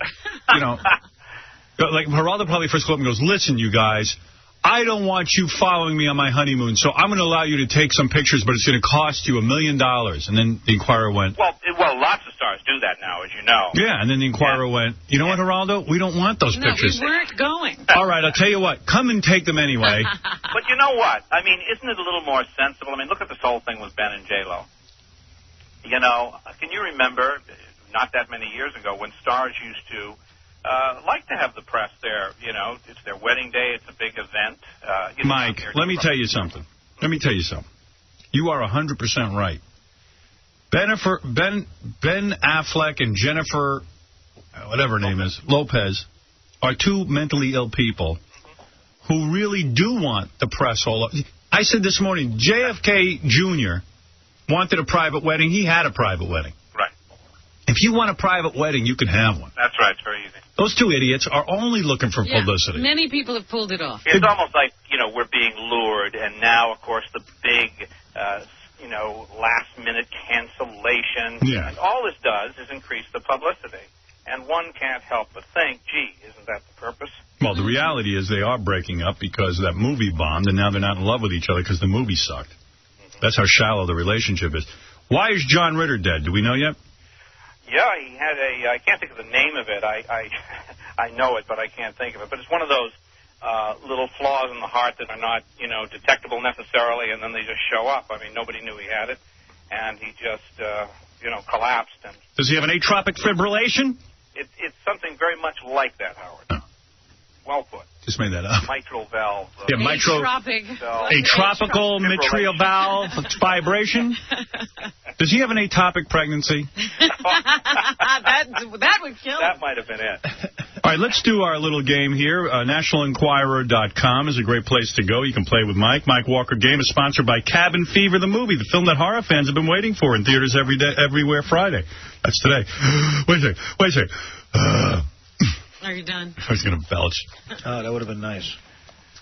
Like, Geraldo probably first called up and goes, listen, you guys, I don't want you following me on my honeymoon, so I'm going to allow you to take some pictures, but it's going to cost you $1 million. And then the Inquirer went...
Well, lots of stars do that now, as you know.
Yeah, and then the Inquirer went, you know what, Geraldo? We don't want those pictures.
No, we weren't going.
All right, I'll tell you what. Come and take them anyway.
But you know what? I mean, isn't it a little more sensible? I mean, look at this whole thing with Ben and J-Lo. Can you remember, not that many years ago, when stars used to like to have the press there? It's their wedding day. It's a big event.
Mike, let me tell you something. You are 100% right. Ben Affleck and Jennifer, whatever her name is, Lopez, are two mentally ill people who really do want the press all over. I said this morning, JFK Jr. wanted a private wedding. He had a private wedding.
Right.
If you want a private wedding, you can have one.
That's right. It's very easy.
Those two idiots are only looking for publicity.
Many people have pulled it off.
It's almost like, we're being lured, and now, of course, the big, last-minute cancellation.
Yeah.
And all this does is increase the publicity. And one can't help but think, gee, isn't that the purpose?
Well, the reality is they are breaking up because that movie bombed, and now they're not in love with each other because the movie sucked. That's how shallow the relationship is. Why is John Ritter dead? Do we know yet?
Yeah, he had I can't think of the name of it. I know it, but I can't think of it. But it's one of those little flaws in the heart that are not, detectable necessarily, and then they just show up. I mean, nobody knew he had it, and he just, collapsed. And
does he have an atropic fibrillation?
It's something very much like that, Howard. Oh. Well put.
Just made that up.
Mitral valve.
Yeah, atropical mitral valve vibration. Does he have an atopic pregnancy?
that would kill him.
That might have been it.
All right, let's do our little game here. NationalEnquirer.com is a great place to go. You can play with Mike. Mike Walker Game is sponsored by Cabin Fever, the movie, the film that horror fans have been waiting for in theaters everywhere Friday. That's today. Wait a second.
Are you done?
I was going to belch.
Oh, that would have been nice.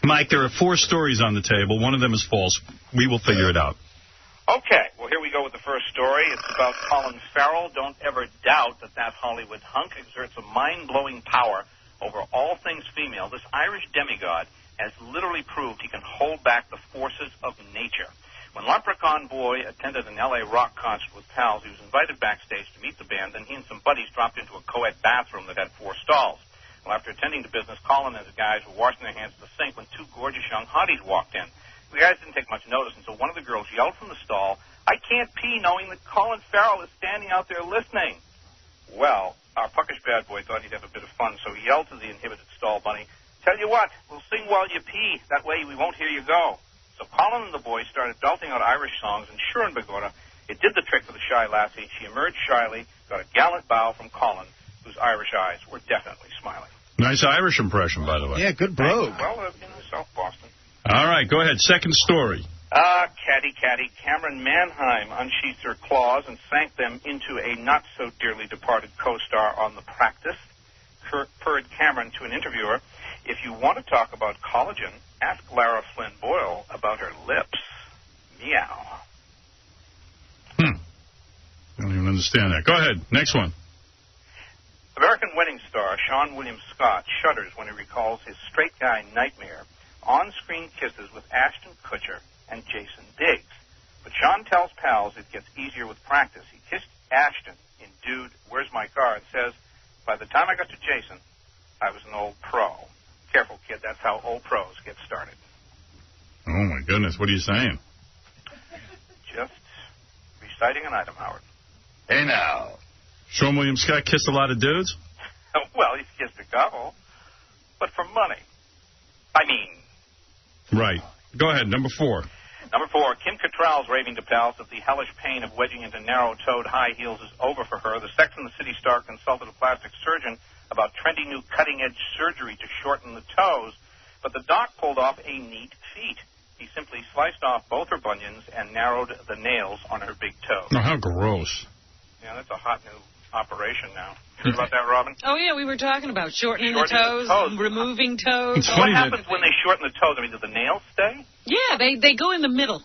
Mike, there are 4 stories on the table. One of them is false. We will figure it out.
Okay, well, here we go with the first story. It's about Colin Farrell. Don't ever doubt that Hollywood hunk exerts a mind-blowing power over all things female. This Irish demigod has literally proved he can hold back the forces of nature. When Leprechaun Boy attended an L.A. rock concert with pals, he was invited backstage to meet the band. Then he and some buddies dropped into a co-ed bathroom that had 4 stalls. Well, after attending to business, Colin and his guys were washing their hands at the sink when 2 gorgeous young hotties walked in. The guys didn't take much notice until one of the girls yelled from the stall, "I can't pee," knowing that Colin Farrell is standing out there listening. Well, our puckish bad boy thought he'd have a bit of fun, so he yelled to the inhibited stall bunny, "Tell you what, we'll sing while you pee. That way we won't hear you go." So Colin and the boys started belting out Irish songs, and sure and begorra, it did the trick for the shy lassie. She emerged shyly, got a gallant bow from Colin, whose Irish eyes were definitely smiling.
Nice Irish impression, by the way.
Yeah, good brogue.
Well, South Boston.
All right, go ahead. Second story.
Caddy. Cameron Manheim unsheathed her claws and sank them into a not-so-dearly departed co-star on The Practice. Purred Cameron to an interviewer, "If you want to talk about collagen, ask Lara Flynn Boyle about her lips." Meow.
I don't even understand that. Go ahead. Next one.
American Wedding star Sean William Scott shudders when he recalls his straight guy nightmare on-screen kisses with Ashton Kutcher and Jason Biggs. But Sean tells pals it gets easier with practice. He kissed Ashton in Dude, Where's My Car? And says, "By the time I got to Jason, I was an old pro." Careful, kid. That's how old pros get started.
Oh, my goodness. What are you saying?
Just reciting an item, Howard.
Hey, now. Sean William Scott kissed a lot of dudes?
Well, he's kissed a couple, but for money. I mean...
Right. Go ahead. Number 4.
Number 4, Kim Cattrall's raving to pals that the hellish pain of wedging into narrow-toed high heels is over for her. The Sex and the City star consulted a plastic surgeon about trendy new cutting-edge surgery to shorten the toes, but the doc pulled off a neat feat. He simply sliced off both her bunions and narrowed the nails on her big toes.
Oh, how gross.
Yeah, that's a hot new operation now. You heard about that, Robin?
Oh, yeah, we were talking about shortening the toes, removing toes.
What happens when they shorten the toes? I mean, do the nails stay?
Yeah, they go in the middle.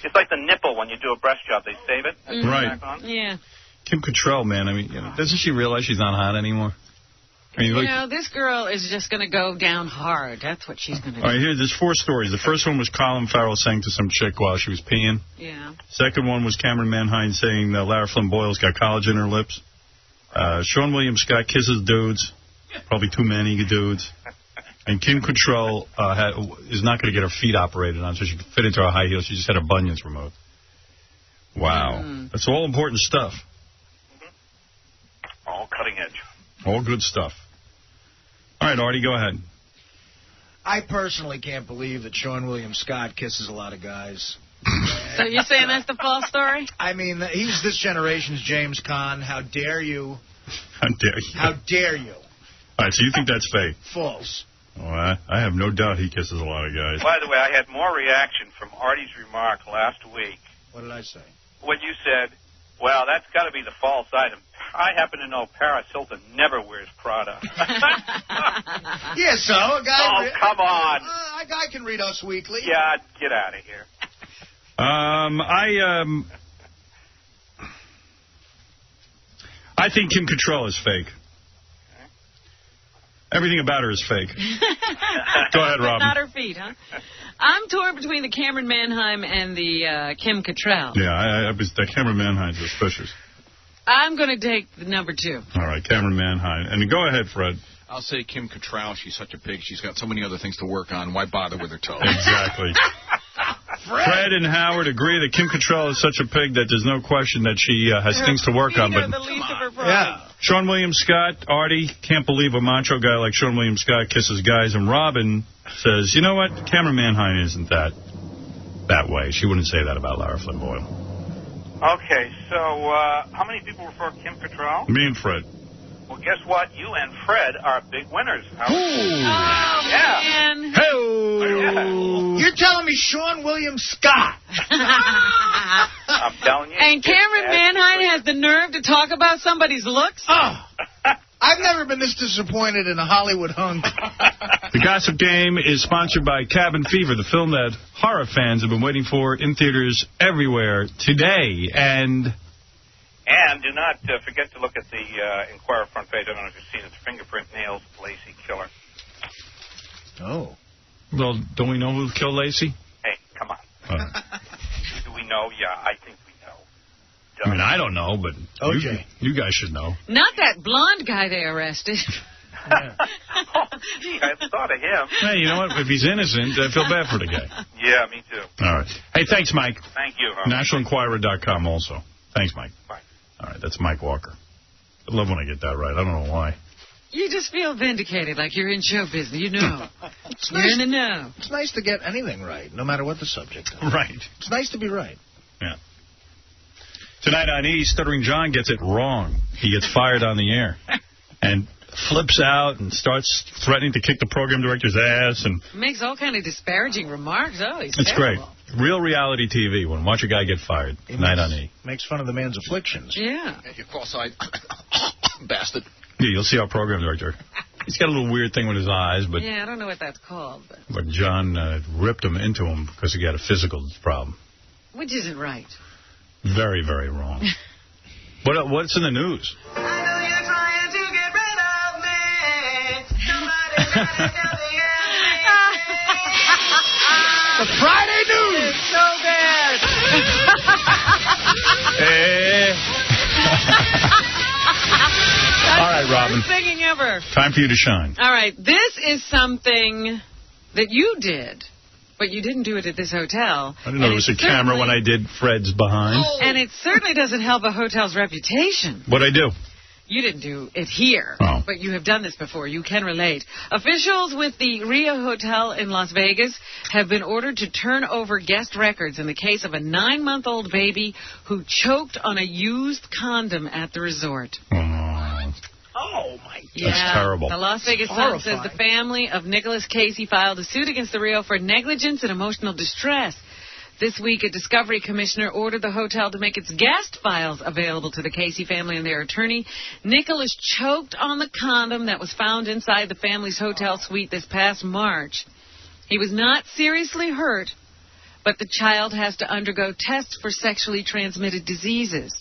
It's like the nipple when you do a breast job. They save it and put it back on.
Yeah.
Kim Cattrall, man, I mean, doesn't she realize she's not hot anymore? I mean,
This girl is just going to go down hard. That's what she's going to do.
All right, there's 4 stories. The first one was Colin Farrell saying to some chick while she was peeing.
Yeah.
Second one was Cameron Manheim saying that Lara Flynn Boyle's got collagen in her lips. Sean William Scott kisses dudes, probably too many dudes. And Kim Cattrall is not going to get her feet operated on so she can fit into her high heels. She just had her bunions removed. Wow. That's all important stuff.
All cutting edge.
All good stuff. All right, Artie, go ahead.
I personally can't believe that Sean William Scott kisses a lot of guys.
So you're saying that's the false story?
I mean, he's this generation's James Caan. How dare you?
How dare you?
How dare you?
All right, so you think that's fake?
False.
Well, I have no doubt he kisses a lot of guys.
By the way, I had more reaction from Artie's remark last week.
What did I say?
When you said, well, that's got to be the false item. I happen to know Paris Hilton never wears Prada.
Yeah, so a guy...
Oh, come on.
A guy can read Us Weekly.
Yeah, get out of here.
I think Kim Cattrall is fake. Everything about her is fake. Go ahead, Robin.
Not her feet, huh? I'm torn between the Cameron Manheim and the Kim Cattrall.
Yeah, the Cameron Manheim's suspicious.
I'm going to take the number 2.
All right, Cameron Manheim. And go ahead, Fred.
I'll say Kim Cattrall. She's such a pig. She's got so many other things to work on. Why bother with her toes?
Exactly. Fred and Howard agree that Kim Cattrall is such a pig that there's no question that she has things to work on. But Sean William Scott, Artie, can't believe a macho guy like Sean William Scott kisses guys. And Robin says, you know what? Cameron Manheim isn't that way. She wouldn't say that about Lara Flynn Boyle.
Okay, so how many people refer Kim Cattrall?
Me and Fred.
Well, guess what? You and Fred are big winners.
Oh,
yeah.
Man.
Hey-oh. You're telling me Sean William Scott.
I'm telling you.
And Cameron Manheim has the nerve to talk about somebody's looks?
Oh. I've never been this disappointed in a Hollywood hunk.
The Gossip Game is sponsored by Cabin Fever, the film that horror fans have been waiting for in theaters everywhere today. And
do not forget to look at the Inquirer front page. I don't know if you've seen it. It's Fingerprint Nails, Lacey Killer.
Oh. Well, don't we know who killed Lacey?
Hey, come on. Do we know? Yeah, I think we know.
I mean, I don't know, but you guys should know.
Not that blonde guy they arrested.
Gee, I hadn't thought of him.
Hey, you know what? If he's innocent, I feel bad for the guy.
Yeah, me too.
All right. Hey, thanks, Mike.
Thank you.
NationalEnquirer.com also. Thanks, Mike.
Bye.
All right, that's Mike Walker. I love when I get that right. I don't know why.
You just feel vindicated, like you're in show business. You know. You're in the know.
It's nice to get anything right, no matter what the subject is.
Right.
It's nice to be right.
Yeah. Tonight on E, Stuttering John gets it wrong. He gets fired on the air. And flips out and starts threatening to kick the program director's ass. And
makes all kind of disparaging remarks. Oh, he's
It's
terrible.
great. Real reality TV when watch a guy get fired. Tonight on E.
Makes fun of the man's afflictions.
Yeah.
You cross-eyed bastard.
Yeah, you'll see our program director. He's got a little weird thing with his eyes, but
Yeah, I don't know what that's called.
But John ripped him into him because he had a physical problem.
Which isn't right.
Very, very wrong. What's in the news?
The Friday news.
It's so bad.
All right, Robin.
Worst singing ever.
Time for you to shine.
All right, this is something that you did, but you didn't do it at this hotel.
I didn't know there was a camera when I did Fred's behind.
And it certainly doesn't help a hotel's reputation.
What'd I do?
You didn't do it here, but you have done this before. You can relate. Officials with the Rio Hotel in Las Vegas have been ordered to turn over guest records in the case of a 9-month-old baby who choked on a used condom at the resort.
Oh, my God.
Yeah,
that's terrible.
The Las Vegas Sun says the family of Nicholas Casey filed a suit against the Rio for negligence and emotional distress. This week, a discovery commissioner ordered the hotel to make its guest files available to the Casey family and their attorney. Nicholas choked on the condom that was found inside the family's hotel suite this past March. He was not seriously hurt, but the child has to undergo tests for sexually transmitted diseases.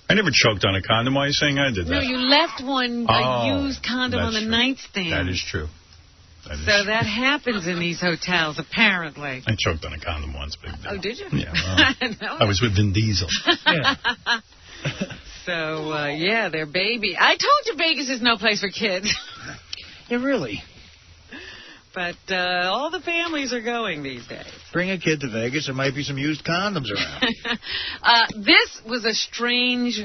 I never choked on a condom. Why are you saying I did that?
No, you left a used condom on the nightstand.
That is true.
So that happens in these hotels, apparently.
I choked on a condom once, big deal.
Oh, did you?
Yeah. Well, I was with Vin Diesel.
So, yeah, their baby. I told you Vegas is no place for kids.
Yeah, really.
But all the families are going these days.
Bring a kid to Vegas. There might be some used condoms around.
This was a strange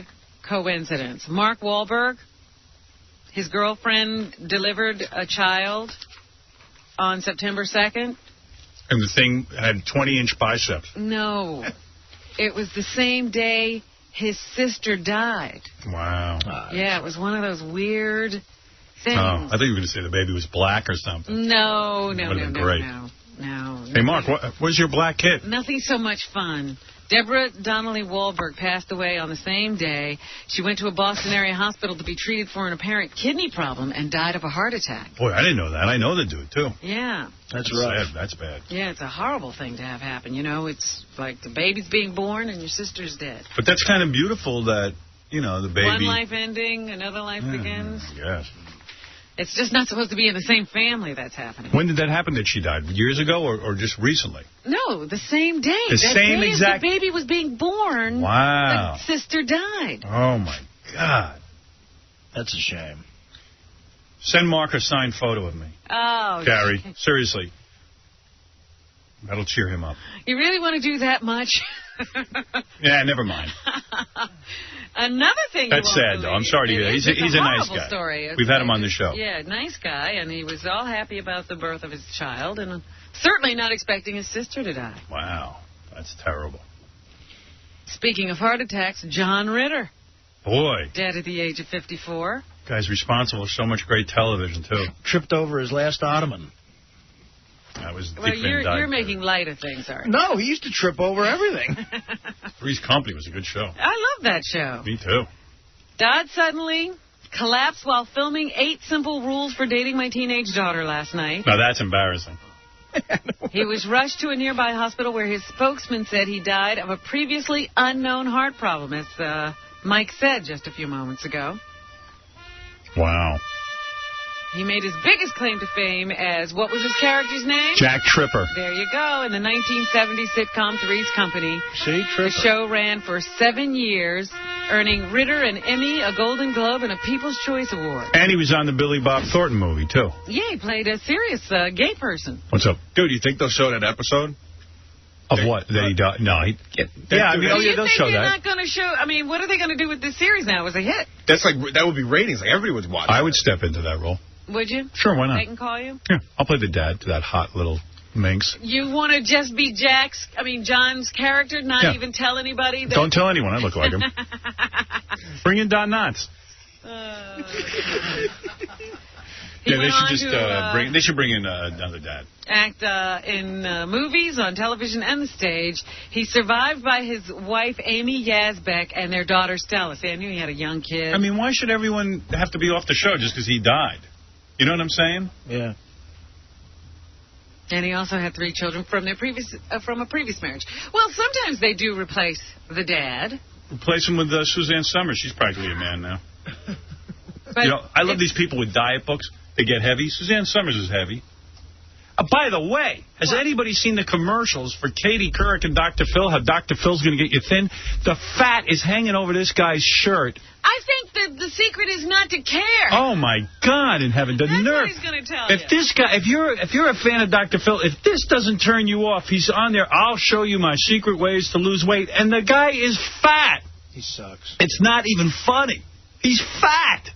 coincidence. Mark Wahlberg, his girlfriend delivered a child on September 2nd.
And the thing had 20-inch biceps.
No. It was the same day his sister died.
Wow.
Yeah, it was one of those weird things.
Oh, I thought you were going to say the baby was black or something.
No.
Hey, Mark, where's your black kid?
Nothing so much fun. Deborah Donnelly Wahlberg passed away on the same day. She went to a Boston area hospital to be treated for an apparent kidney problem and died of a heart attack.
Boy, I didn't know that. I know the dude, too.
Yeah.
That's right.
Sad. That's bad.
Yeah, it's a horrible thing to have happen. You know, it's like the baby's being born and your sister's dead.
But that's kind of beautiful that, you know, the baby...
One life ending, another life begins.
Yes.
It's just not supposed to be in the same family that's happening.
When did that happen that she died? Years ago or just recently?
No, the same day.
The same exact...
The baby was being born.
Wow.
The sister died.
Oh, my God.
That's a shame.
Send Mark a signed photo of me.
Oh,
Gary, seriously. That'll cheer him up.
You really want to do that much?
Yeah, never mind.
Another thing
That's sad, though. I'm sorry to hear that. He's a nice guy.
Story.
We've had him on the show.
Yeah, nice guy, and he was all happy about the birth of his child, and certainly not expecting his sister to die.
Wow, that's terrible.
Speaking of heart attacks, John Ritter.
Boy.
Dead at the age of 54.
Guy's responsible for so much great television, too.
Tripped over his last ottoman.
That was
Well, you're making light of things, Artie.
No, he used to trip over everything.
Three's Company was a good show.
I love that show.
Me, too.
Died suddenly, collapsed while filming 8 Simple Rules for Dating My Teenage Daughter last night.
Now, that's embarrassing.
He was rushed to a nearby hospital where his spokesman said he died of a previously unknown heart problem, as Mike said just a few moments ago.
Wow.
He made his biggest claim to fame as, what was his character's name?
Jack Tripper.
There you go, in the 1970 sitcom Three's Company.
See, Tripper.
The show ran for 7 years, earning Ritter an Emmy, a Golden Globe, and a People's Choice Award.
And he was on the Billy Bob Thornton movie, too.
Yeah, he played a serious gay person.
What's up?
Dude, you think they'll show that episode?
Of what? That he died? No. Yeah, I mean, they'll show that.
They're not going to show... I mean, what are they going to do with this series now? It was a hit.
That's like, that would be ratings. Like, everybody would watch
I would step into that role.
Would you?
Sure, why not?
They can call you?
Yeah, I'll play the dad to that hot little minx.
You want to just be John's character, not even tell anybody? That...
Don't tell anyone I look like him. Bring in Don Knotts. Yeah, they should just bring. They should bring in another dad.
Act in movies, on television, and the stage. He's survived by his wife Amy Yazbek and their daughter Stella. See, I knew he had a young kid.
I mean, why should everyone have to be off the show just because he died? You know what I'm saying?
Yeah.
And he also had 3 children from a previous marriage. Well, sometimes they do replace the dad.
Replace him with Suzanne Summers. She's practically a man now.
But
you know, I love these people with diet books. They get heavy. Suzanne Summers is heavy. By the way, has anybody seen the commercials for Katie Couric and Dr. Phil? How Dr. Phil's going to get you thin? The fat is hanging over this guy's shirt.
I think that the secret is not to care.
Oh, my God in heaven. The nerve.
That's what he's going to tell you.
If this guy, if you're a fan of Dr. Phil, if this doesn't turn you off, he's on there, I'll show you my secret ways to lose weight. And the guy is fat.
He sucks.
It's not even funny. He's fat.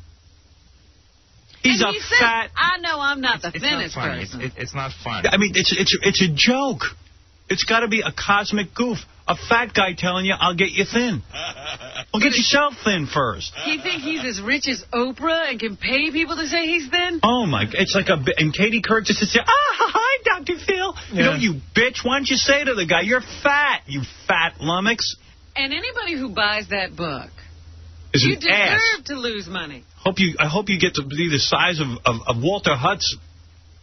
He's a fat...
I know I'm not the thinnest person.
It's not funny.
I mean, it's a joke. It's got to be a cosmic goof. A fat guy telling you, I'll get you thin. Well, get yourself thin first.
You think he's as rich as Oprah and can pay people to say he's thin?
Oh, my... It's like a... And Katie Couric just sits there, hi, Dr. Phil. Yeah. You know, you bitch, why don't you say to the guy, you're fat, you fat lummox.
And anybody who buys that book...
You
deserve to lose money.
I hope you get to be the size of Walter Hudson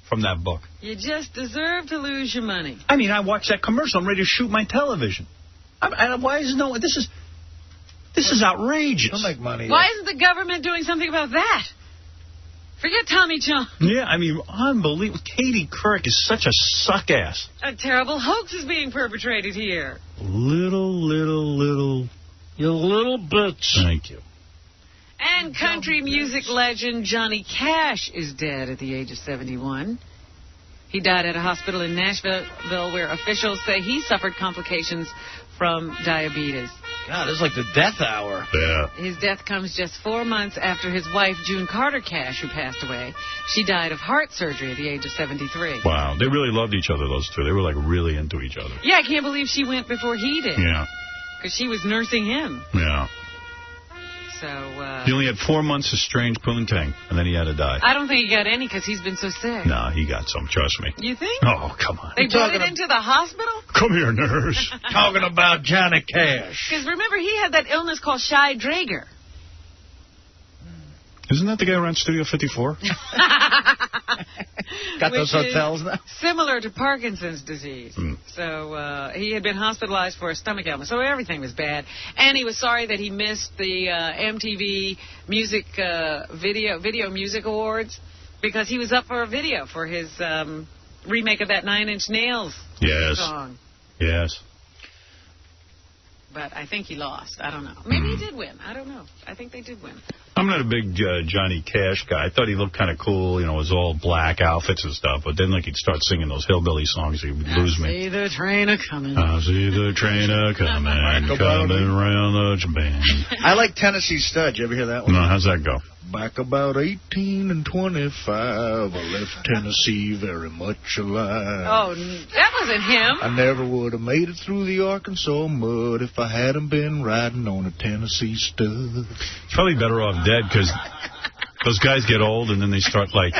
from that book.
You just deserve to lose your money.
I mean, I watched that commercial. I'm ready to shoot my television. Why is no? This is outrageous.
Don't make money.
Why isn't the government doing something about that? Forget Tommy John.
Yeah, I mean, unbelievable. Katie Couric is such a suck ass.
A terrible hoax is being perpetrated here.
Little.
You little bitch.
Thank you.
And country music legend Johnny Cash is dead at the age of 71. He died at a hospital in Nashville where officials say he suffered complications from diabetes.
God, this is like the death hour.
Yeah.
His death comes just 4 months after his wife, June Carter Cash, who passed away. She died of heart surgery at the age of 73.
Wow. They really loved each other, those two. They were, like, really into each other.
Yeah, I can't believe she went before he did.
Yeah.
Because she was nursing him.
Yeah.
So,
he only had 4 months of strange poontang, and then he had to die.
I don't think he got any because he's been so sick.
No, he got some, trust me.
You think?
Oh, come on.
They brought it into the hospital?
Come here, nurse.
Talking about Johnny Cash.
Because remember, he had that illness called Shy Drager.
Isn't that the guy who ran Studio 54?
Got those hotels now?
Similar to Parkinson's disease.
Mm.
So he had been hospitalized for a stomach ailment. So everything was bad. And he was sorry that he missed the MTV music video music awards because he was up for a video for his remake of that 9 Inch Nails song.
Yes.
but I think he lost. I don't know. Maybe he did win. I don't know. I think they did win.
I'm not a big Johnny Cash guy. I thought he looked kind of cool, you know, it was all black outfits and stuff. But then, like, he'd start singing those hillbilly songs, he'd lose me.
I see the train a-coming.
I see the train a-coming, coming round the bend.
I like Tennessee Stud. You ever hear that one?
No, how's that go?
Back about 18 and 25, I left Tennessee very much alive.
Oh, that wasn't him.
I never would have made it through the Arkansas mud if I hadn't been riding on a Tennessee Stud.
It's probably better off dead, because those guys get old and then they start, like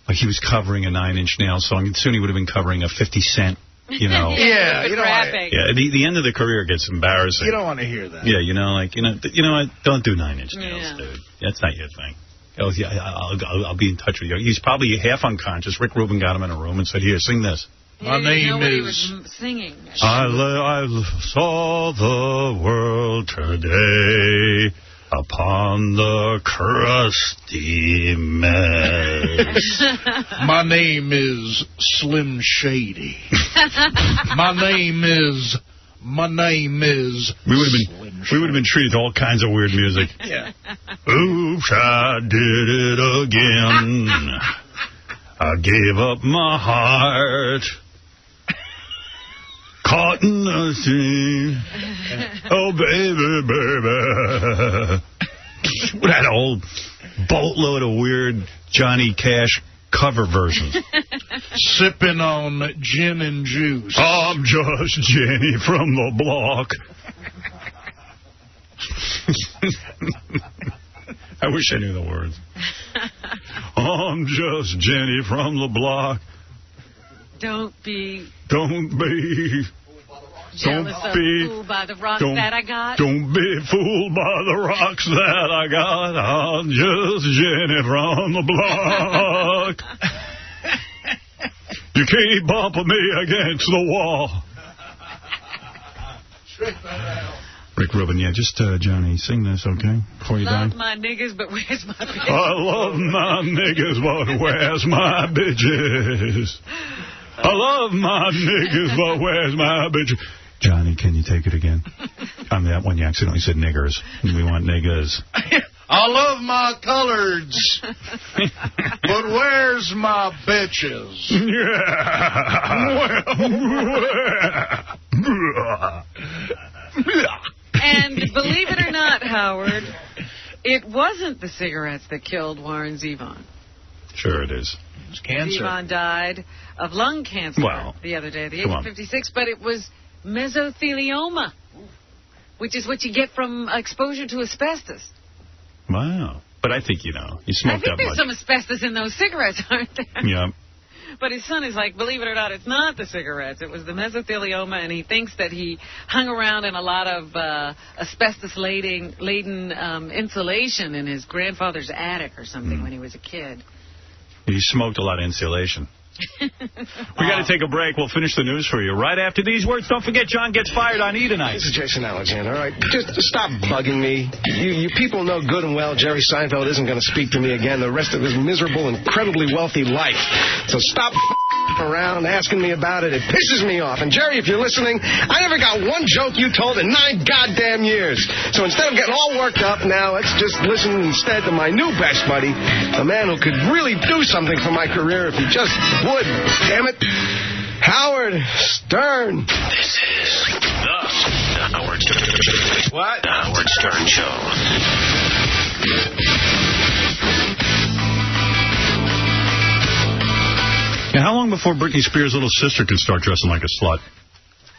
he was covering a Nine Inch Nails song, and soon he would have been covering a 50 Cent. You know,
yeah, you don't want
the end of the career gets embarrassing.
You don't want to hear that.
Yeah, you know, like you know what? Don't do 9 Inch Nails, dude. That's not your thing. Oh yeah, I'll be in touch with you. He's probably half unconscious. Rick Rubin got him in a room and said, "Here, sing this."
My name is. Singing.
I saw the world today upon the crusty mess.
My name is Slim Shady. My name is.
We would have been treated to all kinds of weird music.
Yeah.
Oops, I did it again. I gave up my heart. Caught in the sea. Oh, baby, baby. That old boatload of weird Johnny Cash cover versions.
Sipping on gin and juice.
I'm just Jenny from the block. I wish I knew the words. I'm just Jenny from the block.
Don't be
jealous
fooled by the rocks that I got.
Don't be fooled by the rocks that I got. I'm just Jenny from the block. You keep bumping me against the wall. Rick Rubin, yeah, just, Johnny, sing this, okay? Before you die.
Love my niggas, but where's my bitches?
I love my niggas, but where's my bitches? I love my niggas, but where's my bitches? Johnny, can you take it again? On that one, you accidentally said niggers. We want niggas.
I love my coloreds, but where's my bitches?
And believe it or not, Howard, it wasn't the cigarettes that killed Warren Zevon.
Sure it is.
It was cancer.
Zevon died of lung cancer the other day at the age of 56, but it was mesothelioma, which is what you get from exposure to asbestos.
Wow. But I think, you know, you smoke that much.
I think there's some asbestos in those cigarettes, aren't there?
Yeah.
But his son is like, believe it or not, it's not the cigarettes. It was the mesothelioma, and he thinks that he hung around in a lot of asbestos-laden insulation in his grandfather's attic or something when he was a kid.
He smoked a lot of insulation. We got to take a break. We'll finish the news for you right after these words. Don't forget, John gets fired on E! tonight.
This is Jason Alexander. All right, just stop bugging me. You people know good and well Jerry Seinfeld isn't going to speak to me again the rest of his miserable, incredibly wealthy life. So stop around asking me about it. It pisses me off. And Jerry, if you're listening, I never got one joke you told in 9 goddamn years. So instead of getting all worked up now, let's just listen instead to my new best buddy, a man who could really do something for my career if he just would. Damn it. Howard Stern.
This is the Howard Stern Show.
What?
The Howard Stern Show.
Yeah, how long before Britney Spears' little sister can start dressing like a slut?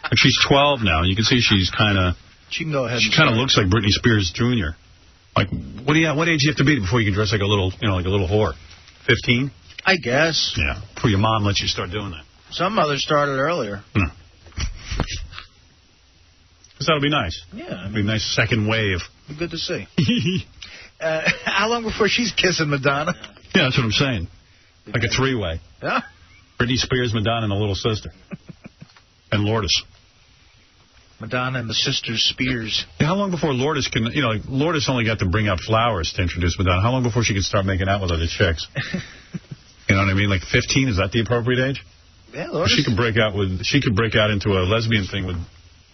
Like she's 12 now, and you can see she's kind of...
She can go ahead.
She kind of looks like Britney Spears Jr. Like, what age do you have to be before you can dress like a little, like a little whore? 15?
I guess.
Yeah, before your mom lets you start doing that.
Some mothers started earlier.
Because that'll be nice.
Yeah.
It'll be a nice second wave.
Good to see. How long before she's kissing Madonna?
Yeah, that's what I'm saying. Like a three-way.
Yeah.
Britney Spears, Madonna, and the little sister. And Lourdes.
Madonna and the sisters Spears.
Yeah, how long before Lourdes can, like Lourdes only got to bring out flowers to introduce Madonna. How long before she can start making out with other chicks? You know what I mean? Like 15, is that the appropriate age?
Yeah, Lourdes.
She could break out into a lesbian thing with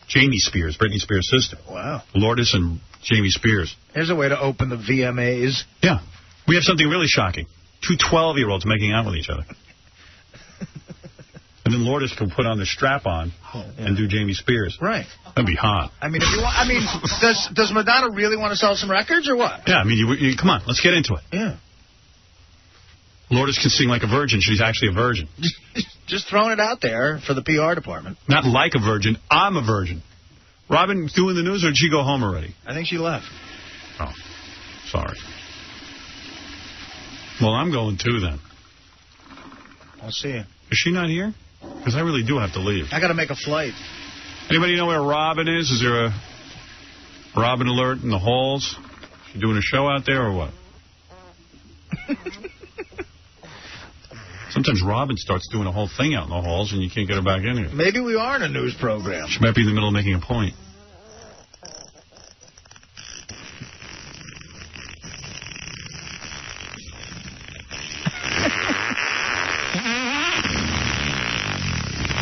Jamie Spears, Britney Spears' sister.
Wow.
Lourdes and Jamie Spears.
Here's a way to open the VMAs.
Yeah. We have something really shocking. 2 12-year-olds making out with each other. And then Lourdes can put on the strap-on and do Jamie Spears.
Right.
That'd be hot.
I mean, if you want, does Madonna really want to sell some records or what?
Yeah, I mean, you come on, let's get into it.
Yeah.
Lourdes can sing like a virgin. She's actually a virgin.
Just throwing it out there for the PR department.
Not like a virgin. I'm a virgin. Robin doing the news, or did she go home already?
I think she left.
Oh, sorry. Well, I'm going too, then.
I'll see you.
Is she not here? Because I really do have to leave.
I got to make a flight.
Anybody know where Robin is? Is there a Robin alert in the halls? She doing a show out there or what? Sometimes Robin starts doing a whole thing out in the halls and you can't get her back in here.
Maybe we are in a news program.
She might be in the middle of making a point.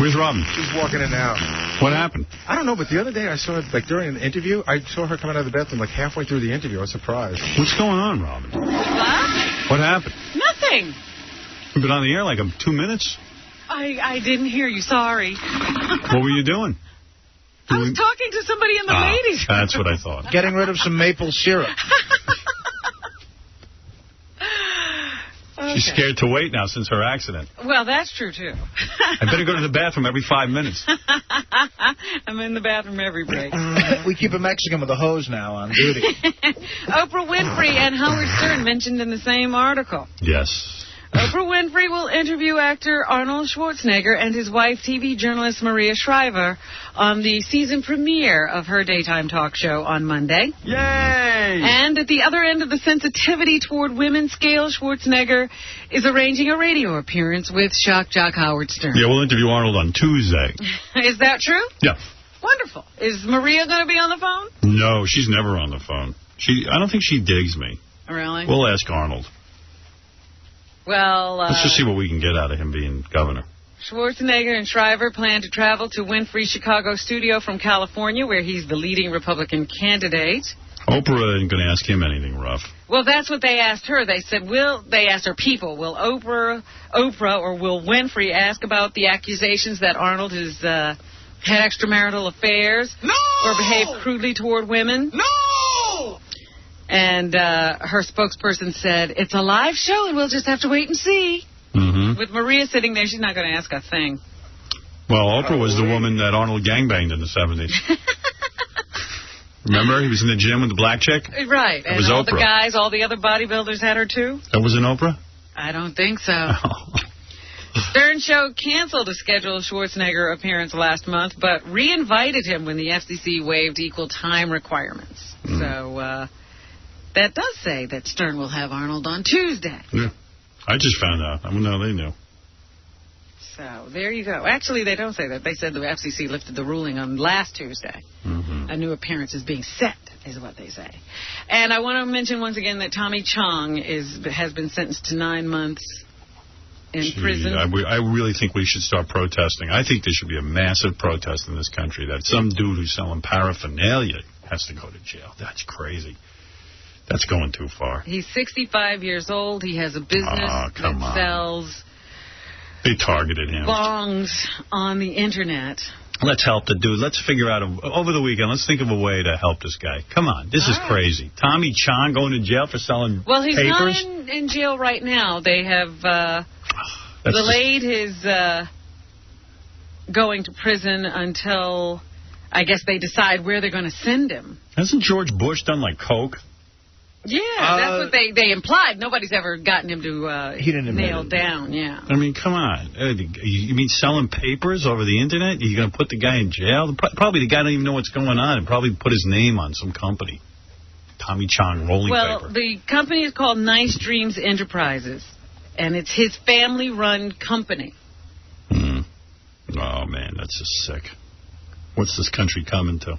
Where's Robin?
She's walking in now.
What happened?
I don't know, but the other day I saw her, like, during an interview, I saw her coming out of the bathroom, like, halfway through the interview. I was surprised.
What's going on, Robin? What happened?
Nothing.
You've been on the air like 2 minutes.
I didn't hear you. Sorry.
What were you doing?
I was talking to somebody in the ladies' room.
That's what I thought.
Getting rid of some maple syrup.
She's scared to wait now since her accident.
Well, that's true, too.
I better go to the bathroom every 5 minutes.
I'm in the bathroom every break.
We keep a Mexican with a hose now on duty.
Oprah Winfrey and Howard Stern mentioned in the same article.
Yes.
Oprah Winfrey will interview actor Arnold Schwarzenegger and his wife, TV journalist Maria Shriver, on the season premiere of her daytime talk show on Monday.
Yay!
And at the other end of the sensitivity toward women scale, Schwarzenegger is arranging a radio appearance with shock jock Howard Stern.
Yeah, we'll interview Arnold on Tuesday.
Is that true?
Yeah.
Wonderful. Is Maria going to be on the phone?
No, she's never on the phone. I don't think she digs me.
Really?
We'll ask Arnold.
Well,
let's just see what we can get out of him being governor.
Schwarzenegger and Shriver plan to travel to Winfrey's Chicago studio from California, where he's the leading Republican candidate.
Oprah ain't going to ask him anything rough.
Well, that's what they asked her. They said, they asked her people, will Oprah or will Winfrey ask about the accusations that Arnold has had extramarital affairs?
No!
Or behaved crudely toward women?
No!
And her spokesperson said, it's a live show and we'll just have to wait and see.
Mm-hmm.
With Maria sitting there, she's not going to ask a thing.
Well, Oprah was the woman that Arnold gangbanged in the 70s. Remember? He was in the gym with the black chick?
Right.
That was
all
Oprah.
The guys, all the other bodybuilders had her, too?
That was an Oprah?
I don't think so. Stern Show canceled a scheduled Schwarzenegger appearance last month, but re-invited him when the FCC waived equal time requirements. So, that does say that Stern will have Arnold on Tuesday.
Yeah. I just found out. I didn't know they knew.
So, there you go. Actually, they don't say that. They said the FCC lifted the ruling on last Tuesday.
Mm-hmm.
A new appearance is being set, is what they say. And I want to mention once again that Tommy Chong has been sentenced to 9 months in prison.
I really think we should start protesting. I think there should be a massive protest in this country that some dude who's selling paraphernalia has to go to jail. That's crazy. That's going too far.
He's 65 years old. He has a business that sells...
They targeted him.
Bongs on the Internet.
Let's help the dude. Let's figure out, over the weekend, let's think of a way to help this guy. Come on. This is crazy. Tommy Chong going to jail for selling papers?
Well, he's not in jail right now. They have delayed his going to prison until, I guess, they decide where they're going to send him.
Hasn't George Bush done, like, coke?
Yeah, that's what they implied. Nobody's ever gotten him to nail down, yeah.
I mean, come on. You mean selling papers over the Internet? You're going to put the guy in jail? Probably the guy don't even know what's going on and probably put his name on some company. Tommy Chong rolling paper.
Well, the company is called Nice Dreams Enterprises, and it's his family-run company.
Oh, man, that's just sick. What's this country coming to?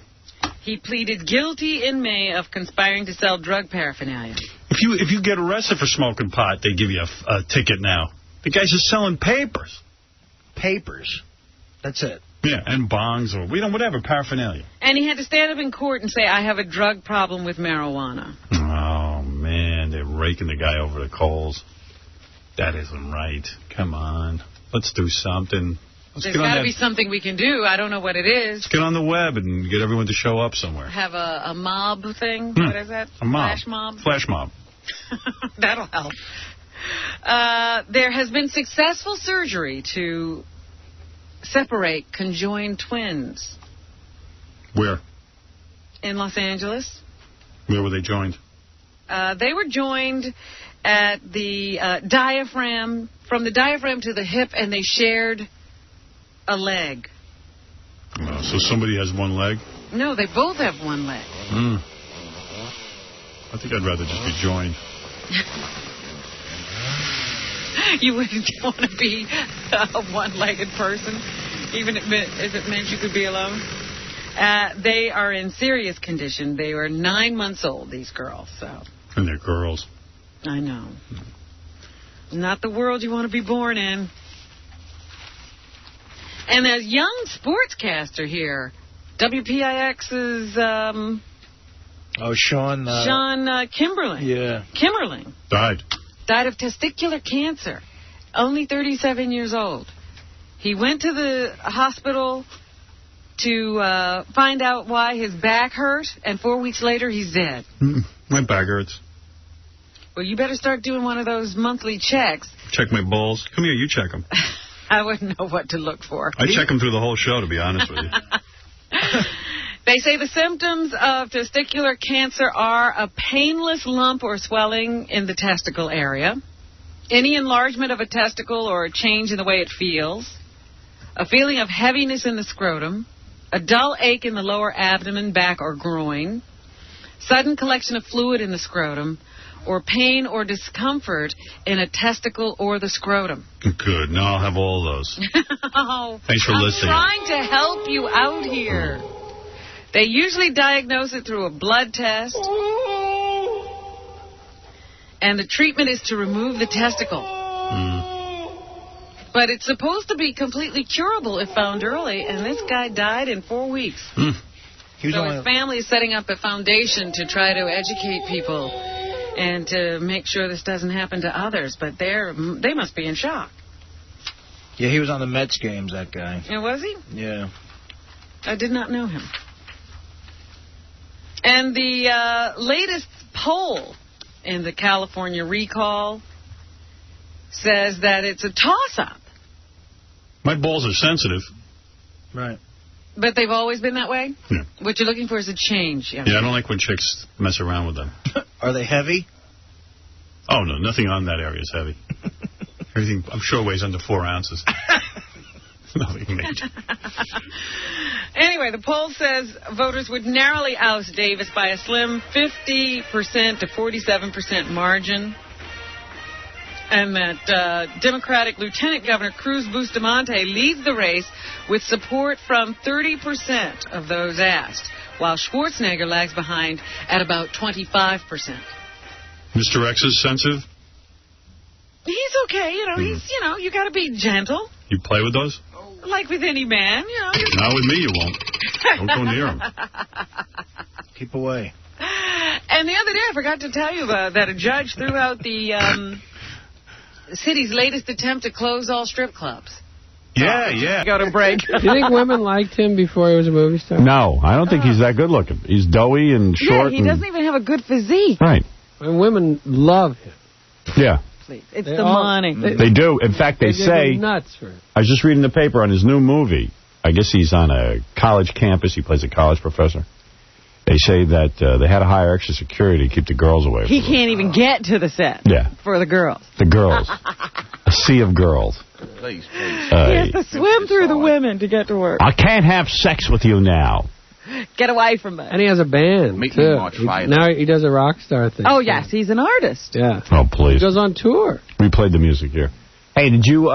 He pleaded guilty in May of conspiring to sell drug paraphernalia.
If you get arrested for smoking pot, they give you a ticket now. The guy's just selling papers.
Papers. That's it.
Yeah, and bongs or, whatever, paraphernalia.
And he had to stand up in court and say, I have a drug problem with marijuana.
Oh, man, they're raking the guy over the coals. That isn't right. Come on. Let's do something.
There's got to be something we can do. I don't know what it is.
Let's get on the web and get everyone to show up somewhere.
Have a mob thing? What is that?
A mob.
Flash mob?
Flash mob.
That'll help. There has been successful surgery to separate conjoined twins.
Where?
In Los Angeles.
Where were they joined?
They were joined at the diaphragm, from the diaphragm to the hip, and they shared a leg.
So somebody has one leg?
No, they both have one leg.
I think I'd rather just be joined.
You wouldn't want to be a one-legged person, even if it meant you could be alone? They are in serious condition. They were 9 months old, these girls.
And they're girls.
I know. Not the world you want to be born in. And a young sportscaster here, WPIX's...
Sean...
Kimberling.
Yeah.
Kimberling. Died of testicular cancer. Only 37 years old. He went to the hospital to find out why his back hurt, and 4 weeks later, he's dead.
My back hurts.
Well, you better start doing one of those monthly checks.
Check my balls. Come here, you check them.
I wouldn't know what to look for.
I check them through the whole show, to be honest with you.
They say the symptoms of testicular cancer are a painless lump or swelling in the testicle area, any enlargement of a testicle or a change in the way it feels, a feeling of heaviness in the scrotum, a dull ache in the lower abdomen, back, or groin, sudden collection of fluid in the scrotum, or pain or discomfort in a testicle or the scrotum.
Good. Now I'll have all those. Thanks for listening.
I'm trying to help you out here. They usually diagnose it through a blood test. And the treatment is to remove the testicle. But it's supposed to be completely curable if found early, and this guy died in 4 weeks. So his family is setting up a foundation to try to educate people and to make sure this doesn't happen to others. But they must be in shock.
Yeah, he was on the Mets games, that guy.
And was he?
Yeah.
I did not know him. And the latest poll in the California recall says that it's a toss-up.
My balls are sensitive.
Right.
But they've always been that way?
Yeah.
What you're looking for is a change.
Yeah, I don't like when chicks mess around with them.
Are they heavy?
Oh, no, nothing on that area is heavy. Everything, I'm sure, weighs under 4 ounces. Nothing major.
Anyway, the poll says voters would narrowly oust Davis by a slim 50% to 47% margin. And that Democratic Lieutenant Governor Cruz Bustamante leads the race with support from 30% of those asked, while Schwarzenegger lags behind at about 25%.
Mr. X is sensitive?
He's okay, you got to be gentle.
You play with those?
Like with any man,
Not with me, you won't. Don't go near him.
Keep away.
And the other day, I forgot to tell you that a judge threw out the city's latest attempt to close all strip clubs.
Yeah.
Got a break.
Do you think women liked him before he was a movie star?
No, I don't think he's that good looking. He's doughy and short.
Yeah, he doesn't even have a good physique.
Right.
And women love him.
Yeah.
It's the money.
They do. In fact, they say...
nuts for it.
I was just reading the paper on his new movie. I guess he's on a college campus. He plays a college professor. They say that they had to hire extra security to keep the girls away.
He can't even get to the set.
Yeah.
For the girls.
The girls. A sea of girls.
Please.
He has to swim through the women to get to work.
I can't have sex with you now.
Get away from me.
And he has a band, too. Now he does a rock star thing.
Oh, yes. He's an artist.
Yeah.
Oh, please.
He goes on tour.
We played the music here. Hey, did you...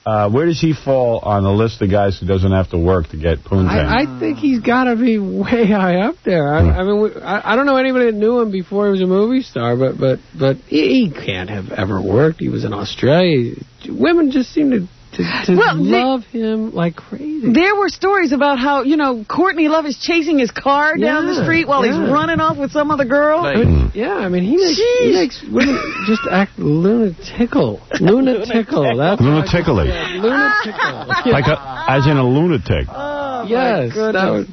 where does he fall on the list of guys who doesn't have to work to get poontang?
I think he's got to be way high up there. I mean, I don't know anybody that knew him before he was a movie star, but he can't have ever worked. He was in Australia. Women just seem to love him like crazy.
There were stories about how, Courtney Love is chasing his car down the street while he's running off with some other girl.
He makes women just act lunatical. Lunatical. That's
Lunatical-y.
Lunatical.
Like as in a lunatic.
Oh,
yes. That would,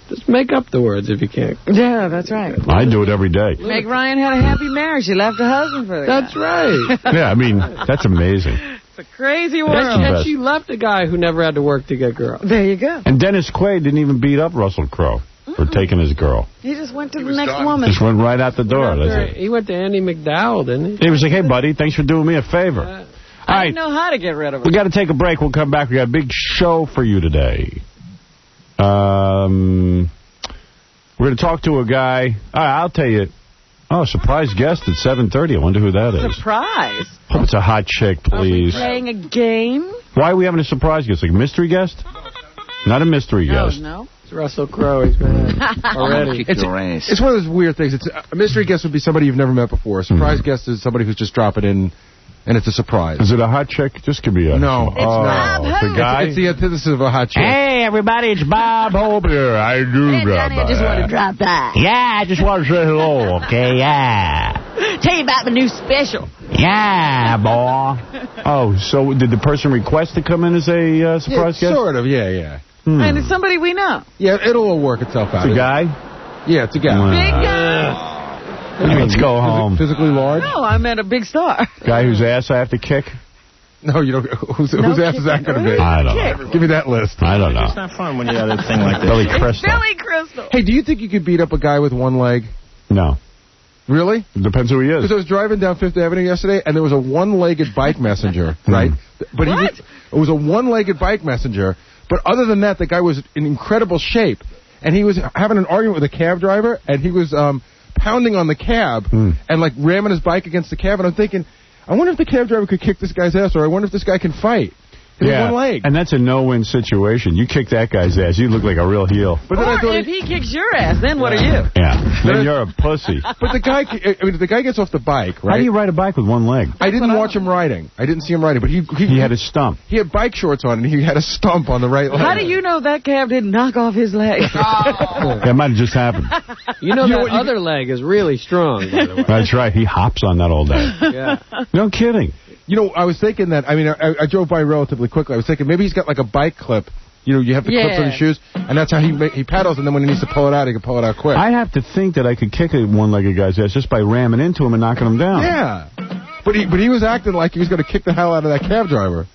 just make up the words if you can't.
Yeah, that's right.
I do it every day.
Meg Ryan had a happy marriage. She left her husband for the guy.
That's right.
Yeah, I mean, that's amazing.
It's a crazy world.
And she left a guy who never had to work to get girls.
There you go.
And Dennis Quaid didn't even beat up Russell Crowe for taking his girl.
He just went to the next woman.
Just went right out the door.
He went to Andy McDowell, didn't he?
He was like, hey, buddy, thanks for doing me a favor.
I didn't know how to get rid of her.
We got to take a break. We'll come back. We got a big show for you today. We're going to talk to a guy. I'll tell you. Oh, surprise guest at 7:30. I wonder who that is.
Surprise?
Hope it's a hot chick, please.
Are we playing a game?
Why are we having a surprise guest? Like a mystery guest? Not a mystery guest.
No.
It's Russell Crowe. He's been already.
It's one of those weird things. A mystery guest would be somebody you've never met before. A surprise guest is somebody who's just dropping in, and it's a surprise.
Is it a hot chick? Just give me a...
No.
It's Bob
It's a guy? It's the antithesis of a hot chick.
Hey, everybody, it's Bob Hope here. I do drop by.
I just want to drop by.
Yeah, I just want to say hello, okay? Yeah.
Tell you about my new special.
Yeah, boy. Oh, so did the person request to come in as a surprise guest?
Sort of, yeah.
And it's somebody we know.
Yeah, it'll all work itself out.
It's a guy?
Yeah, it's a guy.
Big guy?
Let's go home.
Physically large?
No, I meant a big star.
Guy whose ass I have to kick?
No, you don't. Whose ass is that going to be?
I don't know.
Give me that list.
I don't know.
It's not fun when you have a thing like this.
Billy Crystal.
Billy Crystal.
Hey, do you think you could beat up a guy with one leg?
No.
Really?
It depends who he is.
Because I was driving down Fifth Avenue yesterday, and there was a one-legged bike messenger, right? But it was a one-legged bike messenger. But other than that, the guy was in incredible shape. And he was having an argument with a cab driver, and he was pounding on the cab and, like, ramming his bike against the cab. And I'm thinking, I wonder if the cab driver could kick this guy's ass, or I wonder if this guy can fight.
Yeah,
one leg.
And that's a no-win situation. You kick that guy's ass, you look like a real heel.
But or if he kicks your ass, then what are you?
Yeah, then you're a pussy.
But the guy, the guy gets off the bike, right?
How do you ride a bike with one leg?
I didn't watch him riding. I didn't see him riding, but he
had a stump.
He had bike shorts on, and he had a stump on the right leg.
How do you know that cab didn't knock off his leg?
That might have just happened.
You know that other leg is really strong, by the way.
That's right. He hops on that all day.
Yeah.
No kidding.
You know, I was thinking that, I drove by relatively quickly. I was thinking maybe he's got like a bike clip. You know, you have the clips on his shoes, and that's how he pedals, and then when he needs to pull it out, he can pull it out quick.
I have to think that I could kick a one-legged guy's ass just by ramming into him and knocking him down.
Yeah. But he was acting like he was going to kick the hell out of that cab driver.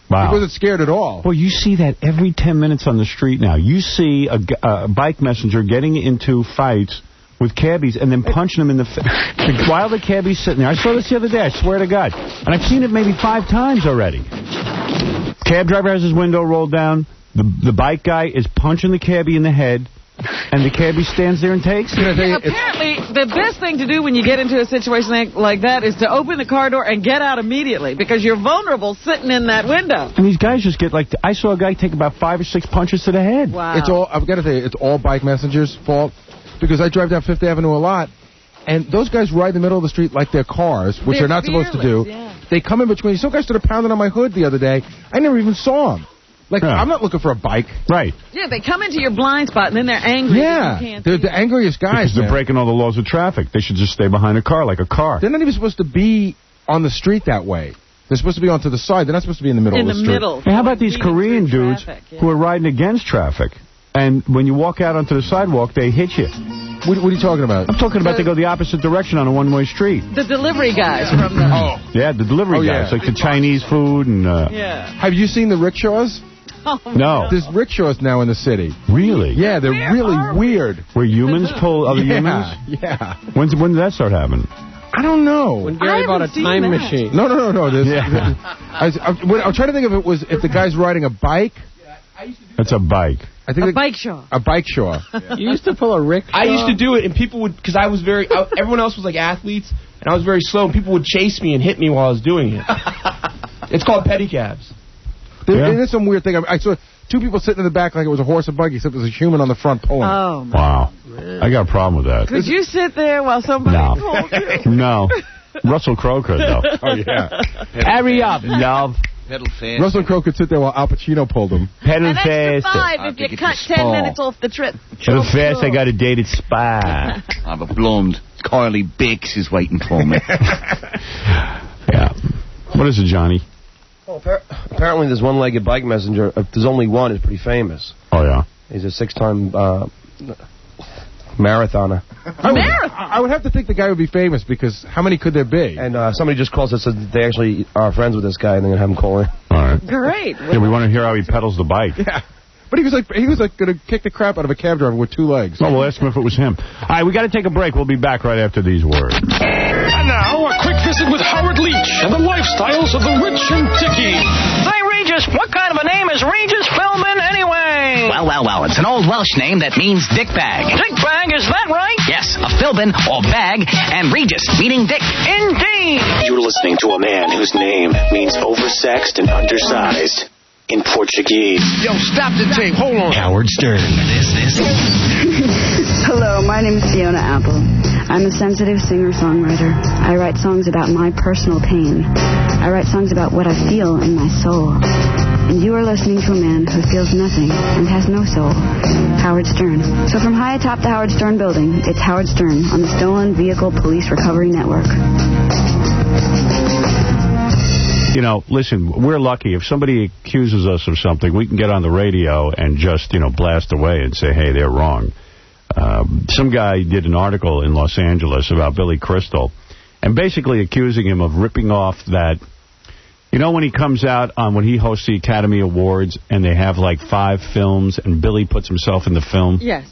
Wow.
He wasn't scared at all.
Well, you see that every 10 minutes on the street now. You see a bike messenger getting into fights with cabbies and then punching them in the face. While the cabbie's sitting there. I saw this the other day, I swear to God. And I've seen it maybe 5 times already. Cab driver has his window rolled down. The bike guy is punching the cabbie in the head. And the cabbie stands there and takes it.
Apparently, the best thing to do when you get into a situation like that is to open the car door and get out immediately, because you're vulnerable sitting in that window.
And these guys just get like... I saw a guy take about 5 or 6 punches to the head.
Wow.
I've got to tell you, it's all bike messengers' fault. Because I drive down Fifth Avenue a lot, and those guys ride the middle of the street like they're cars, which they're not supposed to do. Yeah. They come in between. Some guy started pounding on my hood the other day. I never even saw him. Like, I'm not looking for a bike.
Right.
Yeah, they come into your blind spot, and then they're angry.
Yeah, they're the angriest guys.
Because they're breaking all the laws of traffic. They should just stay behind a car like a car.
They're not even supposed to be on the street that way. They're supposed to be onto the side. They're not supposed to be in the middle of the street.
Middle.
Hey, how about these Korean dudes who are riding against traffic? And when you walk out onto the sidewalk, they hit you.
What are you talking about?
I'm talking about they go the opposite direction on a one-way street.
The delivery guys from the...
Yeah, the delivery guys, like the Chinese food and...
Yeah.
Have you seen the rickshaws?
Oh,
no.
There's rickshaws now in the city.
Really?
Yeah, they're really weird.
Where humans pull other humans?
Yeah.
When did that start happening?
I don't know.
When Gary bought a time machine.
No. I'm trying to think if the guy's riding a bike.
That's a bike.
A bike shaw.
A bike shaw.
You used to pull a rickshaw?
I used to do it, and people would, because I was everyone else was like athletes, and I was very slow, and people would chase me and hit me while I was doing it. It's called pedicabs.
It is some weird thing. I saw 2 people sitting in the back like it was a horse and buggy, except it was a human on the front pulling.
Oh, man.
Wow. I got a problem with that.
Could you sit there while somebody pulled you?
No. Russell Crowe could, though.
Oh, yeah.
Hurry up, love.
Pedal fast.
Russell Crowe could sit there while Al Pacino pulled him.
Pedal
An extra
fast.
5 if you cut 10 minutes off the trip.
Pedal fast. I got a date at Spa.
I have a blonde. Carly Bix is waiting for me.
Yeah. What is it, Johnny?
Well, apparently there's one-legged bike messenger. If there's only one, it's pretty famous.
Oh, yeah.
He's a 6-time marathoner.
I would have to think the guy would be famous because how many could there be?
And somebody just calls us and said they actually are friends with this guy and they're going to have him call in.
All right.
Great.
Yeah, we want to hear how he pedals the bike.
Yeah. But he was like going to kick the crap out of a cab driver with 2 legs.
Well, we'll ask him if it was him. All right, we got to take a break. We'll be back right after these words.
And now, a quick visit with Howard Leach and the lifestyles of the rich and dicky.
Say, Regis, what kind of a name is Regis Philbin anyway?
Well, it's an old Welsh name that means dick bag.
Dick bag, is that right?
Yes, a Philbin, or bag, and Regis, meaning dick.
Indeed.
You're listening to a man whose name means oversexed and undersized in Portuguese.
Yo, stop the tape. Hold on.
Howard Stern.
Hello, my name is Fiona Apple. I'm a sensitive singer-songwriter. I write songs about my personal pain. I write songs about what I feel in my soul. And you are listening to a man who feels nothing and has no soul, Howard Stern. So from high atop the Howard Stern building, it's Howard Stern on the Stolen Vehicle Police Recovery Network.
You know, listen, we're lucky. If somebody accuses us of something, we can get on the radio and just, blast away and say, hey, they're wrong. Some guy did an article in Los Angeles about Billy Crystal and basically accusing him of ripping off that, when he comes out on when he hosts the Academy Awards and they have like 5 films and Billy puts himself in the film.
Yes.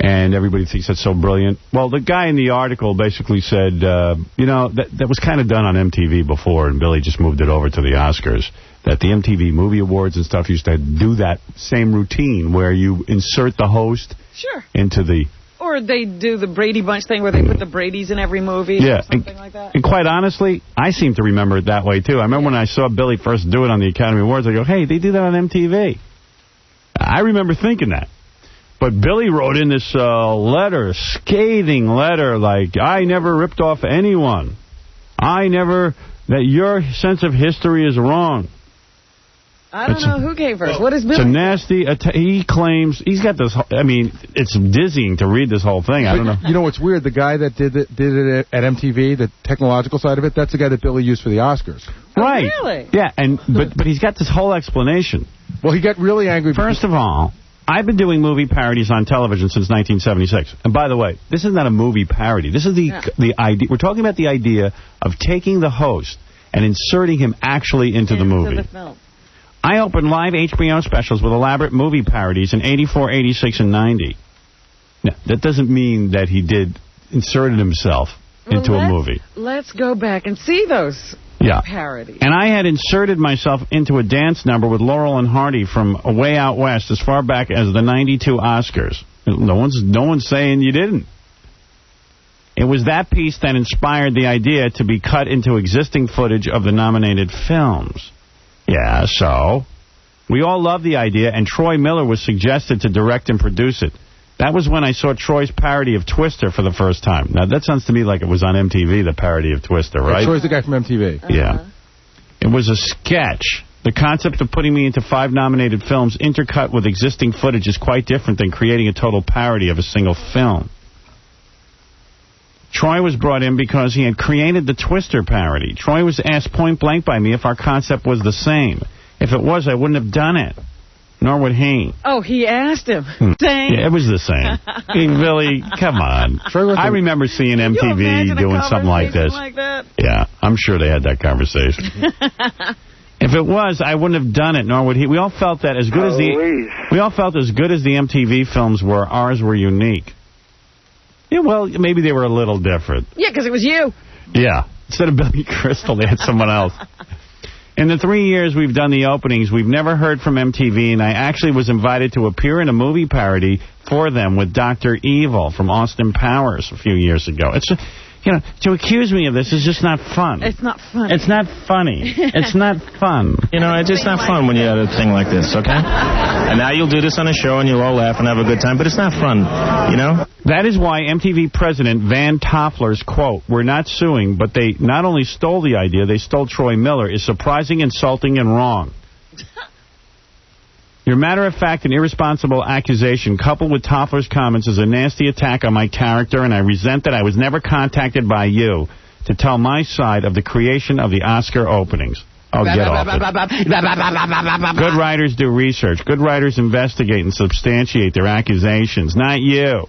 And everybody thinks that's so brilliant. Well, the guy in the article basically said, that was kind of done on MTV before, and Billy just moved it over to the Oscars. That the MTV Movie Awards and stuff used to do that same routine where you insert the host into the...
Or they do the Brady Bunch thing where they put the Bradys in every movie or something like that.
And quite honestly, I seem to remember it that way, too. I remember when I saw Billy first do it on the Academy Awards, I go, hey, they do that on MTV. I remember thinking that. But Billy wrote in this scathing letter, like, I never ripped off anyone. That your sense of history is wrong.
I don't know who came first. What is Billy?
It's a nasty, he claims, he's got this, it's dizzying to read this whole thing. I don't know.
You know what's weird? The guy that did it at MTV, the technological side of it, that's the guy that Billy used for the Oscars.
Right.
Oh, really?
Yeah, but he's got this whole explanation.
Well, he got really angry.
First of all, I've been doing movie parodies on television since 1976. And by the way, this is not a movie parody. This is the idea. We're talking about the idea of taking the host and inserting him actually into the movie.
The film.
I opened live HBO specials with elaborate movie parodies in 84, 86, and 90. Now, that doesn't mean that he inserted himself into a movie.
Let's go back and see those parodies.
And I had inserted myself into a dance number with Laurel and Hardy from Way Out West as far back as the 92 Oscars. No one's saying you didn't. It was that piece that inspired the idea to be cut into existing footage of the nominated films. Yeah, so we all love the idea, and Troy Miller was suggested to direct and produce it. That was when I saw Troy's parody of Twister for the first time. Now, that sounds to me like it was on MTV, the parody of Twister, right?
Troy's the guy from MTV.
Yeah. It was a sketch. The concept of putting me into 5 nominated films intercut with existing footage is quite different than creating a total parody of a single film. Troy was brought in because he had created the Twister parody. Troy was asked point blank by me if our concept was the same. If it was, I wouldn't have done it. Nor would he.
Oh, he asked him. Same.
Yeah, it was the same. Hey, Billy, come on. I remember seeing MTV doing something like this.
Like that?
Yeah, I'm sure they had that conversation. If it was, I wouldn't have done it, nor would he. We all felt that as good as the MTV films were, ours were unique. Yeah, well, maybe they were a little different.
Yeah, because it was you.
Yeah. Instead of Billy Crystal, they had someone else. In the 3 years we've done the openings, we've never heard from MTV, and I actually was invited to appear in a movie parody for them with Dr. Evil from Austin Powers a few years ago. You know, to accuse me of this is just not fun.
It's not funny.
It's not funny. It's not fun.
You know, it's just not fun when you have a thing like this, okay? And now you'll do this on a show and you'll all laugh and have a good time, but it's not fun, you know?
That is why MTV President Van Toffler's quote, "We're not suing, but they not only stole the idea, they stole Troy Miller," is surprising, insulting, and wrong. Your matter-of-fact and irresponsible accusation, coupled with Toffler's comments, is a nasty attack on my character, and I resent that I was never contacted by you to tell my side of the creation of the Oscar openings. Oh, get off it. Good writers do research. Good writers investigate and substantiate their accusations, not you.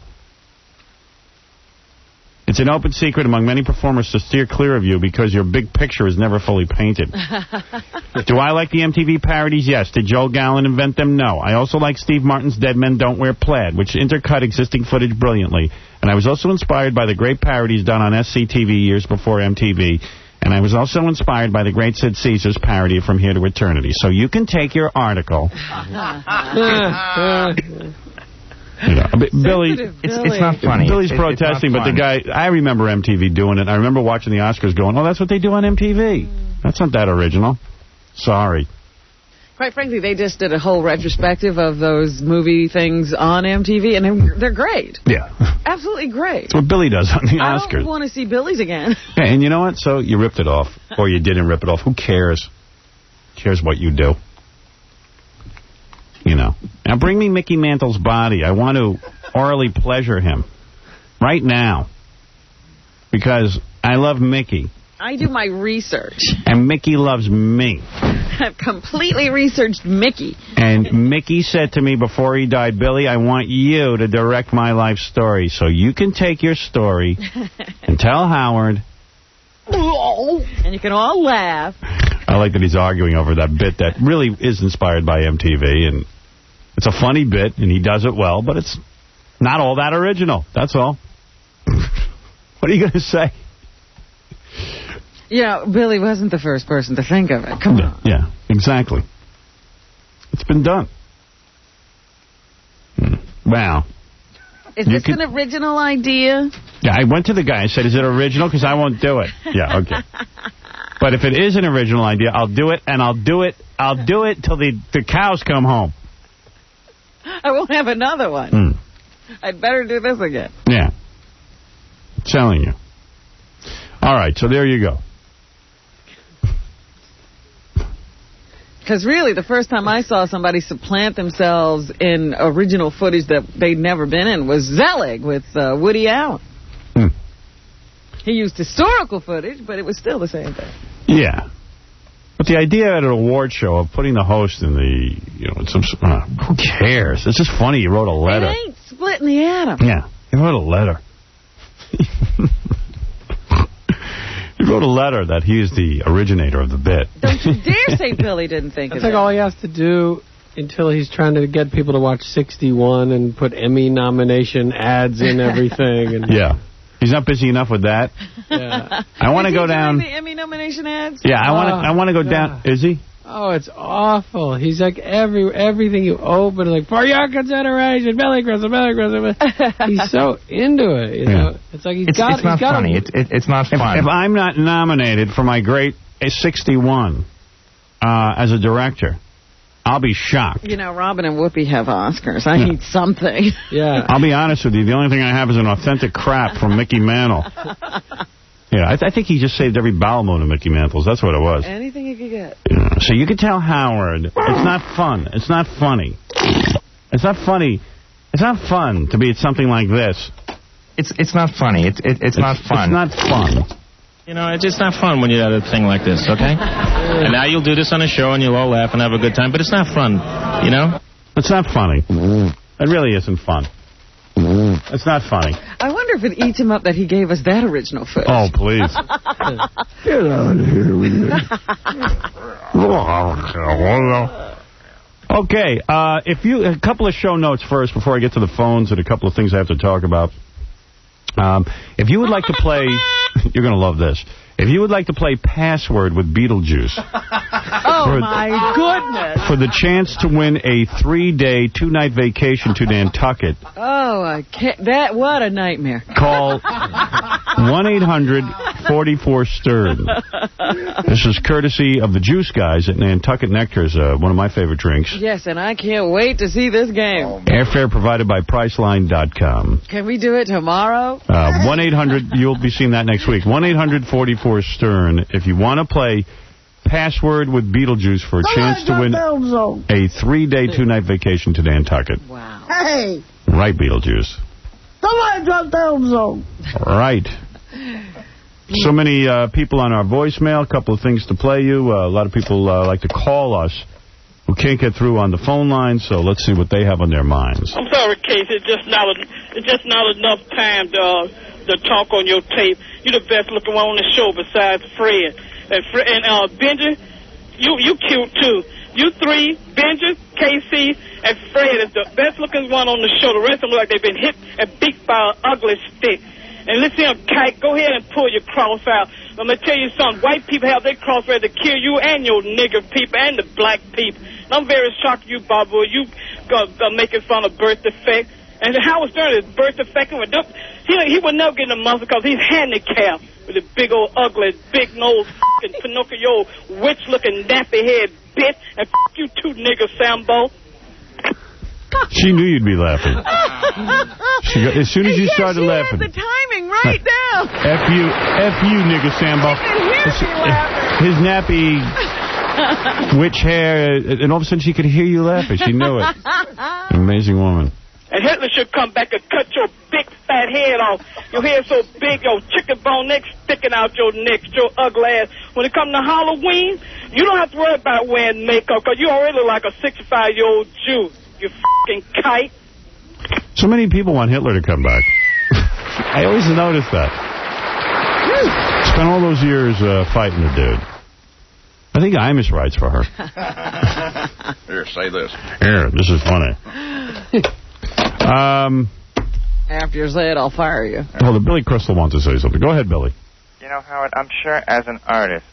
It's an open secret among many performers to steer clear of you because your big picture is never fully painted. Do I like the MTV parodies? Yes. Did Joel Gallen invent them? No. I also like Steve Martin's Dead Men Don't Wear Plaid, which intercut existing footage brilliantly. And I was also inspired by the great parodies done on SCTV years before MTV. And I was also inspired by the great Sid Caesar's parody of From Here to Eternity. So you can take your article. You know, Billy,
it's not funny.
Billy's protesting, but the guy, I remember MTV doing it. I remember watching the Oscars going, oh, that's what they do on MTV. That's not that original. Sorry.
Quite frankly, they just did a whole retrospective of those movie things on MTV, and they're great.
Yeah.
Absolutely great.
That's what Billy does on the Oscars.
I don't want to see Billy's again.
Yeah, and you know what? So you ripped it off, or you didn't rip it off. Who cares? Who cares what you do? You know. Now bring me Mickey Mantle's body. I want to orally pleasure him right now because I love Mickey.
I do my research.
And Mickey loves me.
I've completely researched Mickey.
And Mickey said to me before he died, Billy, I want you to direct my life story so you can take your story and tell Howard.
And you can all laugh.
I like that he's arguing over that bit that really is inspired by MTV, and it's a funny bit, and he does it well, but it's not all that original. That's all. What are you going to say?
Yeah, Billy wasn't the first person to think of it. Come on.
Yeah, exactly. It's been done. Wow.
Is this an original idea?
Yeah, I went to the guy and said, is it original? Because I won't do it. Yeah, okay. But if it is an original idea, I'll do it, and I'll do it till the cows come home.
I won't have another one. I'd better do this again.
Yeah. I'm telling you. All right, so there you go.
Because really, the first time I saw somebody supplant themselves in original footage that they'd never been in was Zelig with Woody Allen. He used historical footage, but it was still the same thing.
Yeah. But the idea at an award show of putting the host in the, who cares? It's just funny. He wrote a letter.
It ain't splitting the atom.
Yeah. He wrote a letter. He wrote a letter that he is the originator of the bit.
Don't you dare say Billy didn't think of it.
That's like all he has to do until he's trying to get people to watch 61 and put Emmy nomination ads in everything. And
yeah. He's not busy enough with that.
Yeah.
I want to go down.
The Emmy nomination ads?
Yeah, I want to go down. Is he?
Oh, it's awful. He's like everything you open, like, for your consideration, Billy Crystal. He's so into it, you know. It's like
it's not funny. It's not fun.
If I'm not nominated for my great 61 as a director, I'll be shocked.
You know, Robin and Whoopi have Oscars. I need something.
Yeah.
I'll be honest with you. The only thing I have is an authentic crap from Mickey Mantle. Yeah, I think he just saved every bowel movement of Mickey Mantle's. That's what it was.
Anything you could get.
Yeah. So you could tell Howard, it's not fun. It's not funny. It's not funny. It's not fun to be at something like this.
It's not funny. It's not fun.
It's not fun.
You know, it's just not fun when you have a thing like this, okay? And now you'll do this on a show and you'll all laugh and have a good time, but it's not fun, you know?
It's not funny. It really isn't fun. It's not funny.
I wonder if it eats him up that he gave us that original footage.
Oh, please. Get out of here with you. Okay, a couple of show notes first before I get to the phones and a couple of things I have to talk about. If you would like to play, you're going to love this. If you would like to play Password with Beetlejuice.
My goodness.
For the chance to win a 3-day, 2-night vacation to Nantucket.
Oh, I can't. What a nightmare.
Call 1-800-44-STERN. This is courtesy of the Juice Guys at Nantucket Nectar's, one of my favorite drinks.
Yes, and I can't wait to see this game.
Airfare provided by Priceline.com.
Can we do it tomorrow?
1-800, you'll be seeing that next week. 1-800-44-STERN. If you want to play Password with Beetlejuice for a chance to win a 3-day, 2-night vacation to Nantucket.
Wow.
Hey,
Right, Beetlejuice.
somebody drop down zone.
Right. So many people on our voicemail, a couple of things to play you. A lot of people like to call us who can't get through on the phone line, so let's see what they have on their minds.
I'm sorry, Casey. It's just not enough time to talk on your tape. You're the best looking one on the show besides Fred. And Benji, you cute too. You three, Benji, Casey, and Fred is the best looking one on the show. The rest of them look like they've been hit and beat by an ugly stick. And listen, Kite, go ahead and pull your cross out. I'm going to tell you something. White people have their cross ready to kill you and your nigger people and the black people. And I'm very shocked at you, Babu. You making fun of birth defect. And Howard Stern is birth defect. He would never get in the muscle because he's handicapped with a big old ugly, big nose, fucking Pinocchio, witch-looking nappy head bitch. And you too, nigger Sambo.
She knew you'd be laughing. As soon as you started laughing.
The timing right now.
F you, nigga Sambo. His nappy witch hair, and all of a sudden she could hear you laughing. She knew it. Amazing woman.
And Hitler should come back and cut your big fat head off. Your hair's so big, your chicken bone neck sticking out your neck, your ugly ass. When it comes to Halloween, you don't have to worry about wearing makeup because you already look like a 65-year-old Jew. You fucking kite.
So many people want Hitler to come back. I always notice that. Spent all those years fighting the dude. I think Imus writes for her.
Here, say this.
Here, this is funny.
After you say it, I'll fire you.
Hold on, Billy Crystal wants to say something. Go ahead, Billy.
You know, Howard, I'm sure as an artist,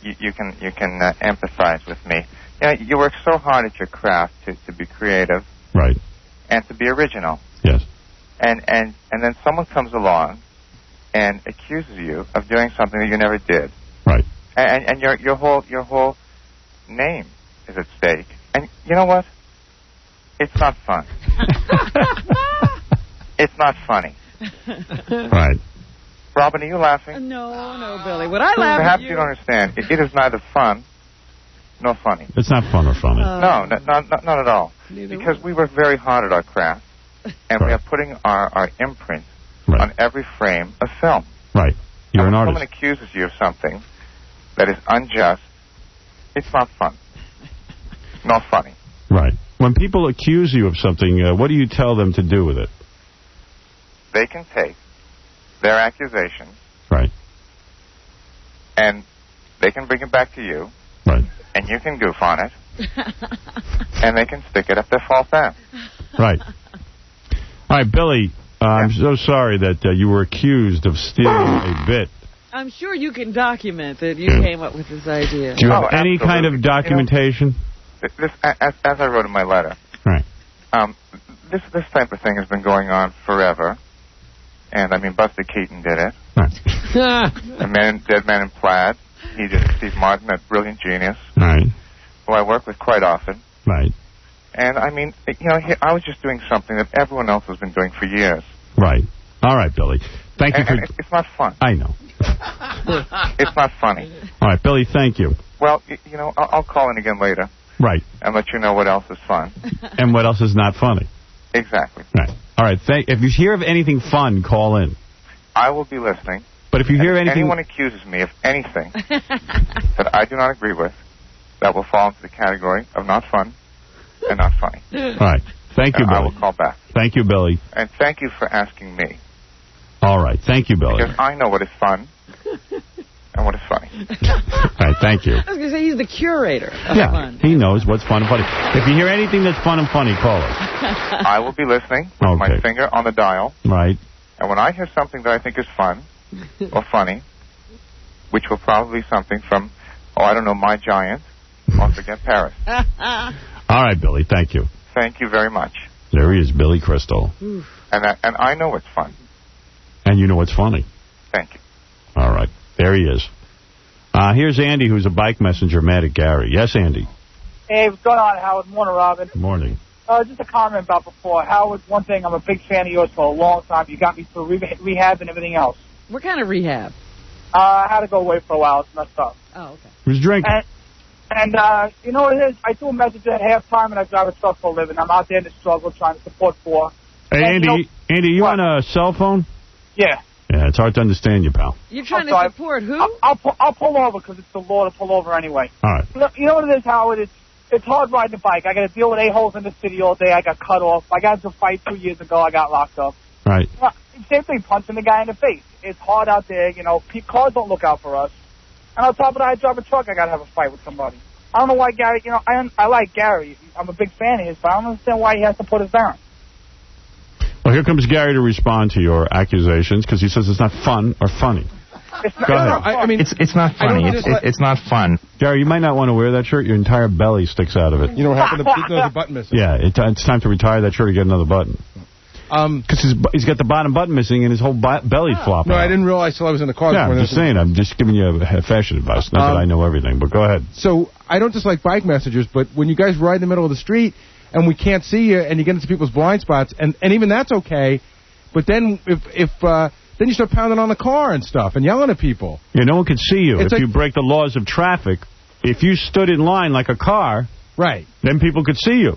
you can empathize with me. You know, you work so hard at your craft to be creative,
right,
and to be original.
Yes.
And then someone comes along and accuses you of doing something that you never did.
Right.
And your whole name is at stake. And you know what? It's not fun. It's not funny.
Right.
Robin, are you laughing?
No, Billy. Would I laugh
Perhaps
at you?
you don't understand. It is neither fun nor funny.
It's not fun or funny.
No, not at all. Because we work very hard at our craft, and we are putting our imprint on every frame of film.
Right. You're an artist.
When someone accuses you of something that is unjust, it's not fun. Nor funny.
Right. When people accuse you of something, what do you tell them to do with it?
They can take their accusation.
Right.
And they can bring it back to you.
Right.
And you can goof on it. And they can stick it up their false ass.
Right. All right, Billy, I'm so sorry that you were accused of stealing a bit.
I'm sure you can document that you came up with this idea.
Do you have any kind of documentation?
This, as I wrote in my letter,
right.
This type of thing has been going on forever. And, I mean, Buster Keaton did it.
Right.
Dead Man in Plaid. He did it. Steve Martin, that brilliant genius.
Right.
Who I work with quite often.
Right.
And, I mean, you know, I was just doing something that everyone else has been doing for years.
Right. All right, Billy. Thank you for...
It's not fun.
I know.
It's not funny.
All right, Billy, thank you.
Well, you know, I'll call in again later.
Right.
And let you know what else is fun.
And what else is not funny.
Exactly.
Right. All right. If you hear of anything fun, call in.
I will be listening.
But if you hear anything...
anyone accuses me of anything that I do not agree with, that will fall into the category of not fun and not funny.
All right. Thank you, Billy.
I will call back.
Thank you, Billy.
And thank you for asking me.
All right. Thank you, Billy.
Because I know what is fun and what is funny.
All right. Thank you.
I was going to say he's the curator of fun.
He knows what's fun and funny. If you hear anything that's fun and funny, call us.
I will be listening with my finger on the dial.
Right.
And when I hear something that I think is fun or funny, which will probably be something from, I don't know, My Giant, or Forget Paris.
All right, Billy. Thank you.
Thank you very much.
There he is, Billy Crystal.
And I know what's fun.
And you know what's funny.
Thank you.
All right. There he is. Here's Andy, who's a bike messenger mad at Gary. Yes, Andy.
Hey, what's going on, Howard? Morning, Robin.
Good morning.
Just a comment about before. Howard, one thing, I'm a big fan of yours for a long time. You got me through rehab and everything else.
What kind of rehab?
I had to go away for a while. It's messed up.
Oh, okay.
Who's drinking?
And you know what it is? I do a message at halftime, and I drive a truck for a living. I'm out there in the struggle trying to support poor.
Hey, Andy, you on a cell phone?
Yeah.
Yeah, it's hard to understand you, pal.
You're trying to support who?
I'll pull over because it's the law to pull over anyway.
All right.
You know what it is, Howard? It's hard riding a bike. I got to deal with a-holes in the city all day. I got cut off. I got into a fight 2 years ago. I got locked up.
Right.
Same thing, punching the guy in the face. It's hard out there. You know, cars don't look out for us. And on top of that, I drive a truck. I got to have a fight with somebody. I don't know why Gary, you know, I like Gary. I'm a big fan of his, but I don't understand why he has to put us down.
Well, here comes Gary to respond to your accusations because he says it's not fun or funny. Go ahead.
I mean, it's not funny. It's not fun.
Gary, you might not want to wear that shirt. Your entire belly sticks out of it.
You know what happened? There's another button missing.
Yeah, it's time to retire that shirt and get another button. Because he's got the bottom button missing and his whole belly flopping.
No, I didn't realize till I was in the car.
Yeah, I'm just saying. I'm just giving you a fashion advice. Not that I know everything, but go ahead.
So I don't just like bike messengers, but when you guys ride in the middle of the street and we can't see you and you get into people's blind spots, and even that's okay, but then if then you start pounding on the car and stuff and yelling at people.
Yeah, no one can see you.
It's
if you break the laws of traffic, if you stood in line like a car,
right,
then people could see you.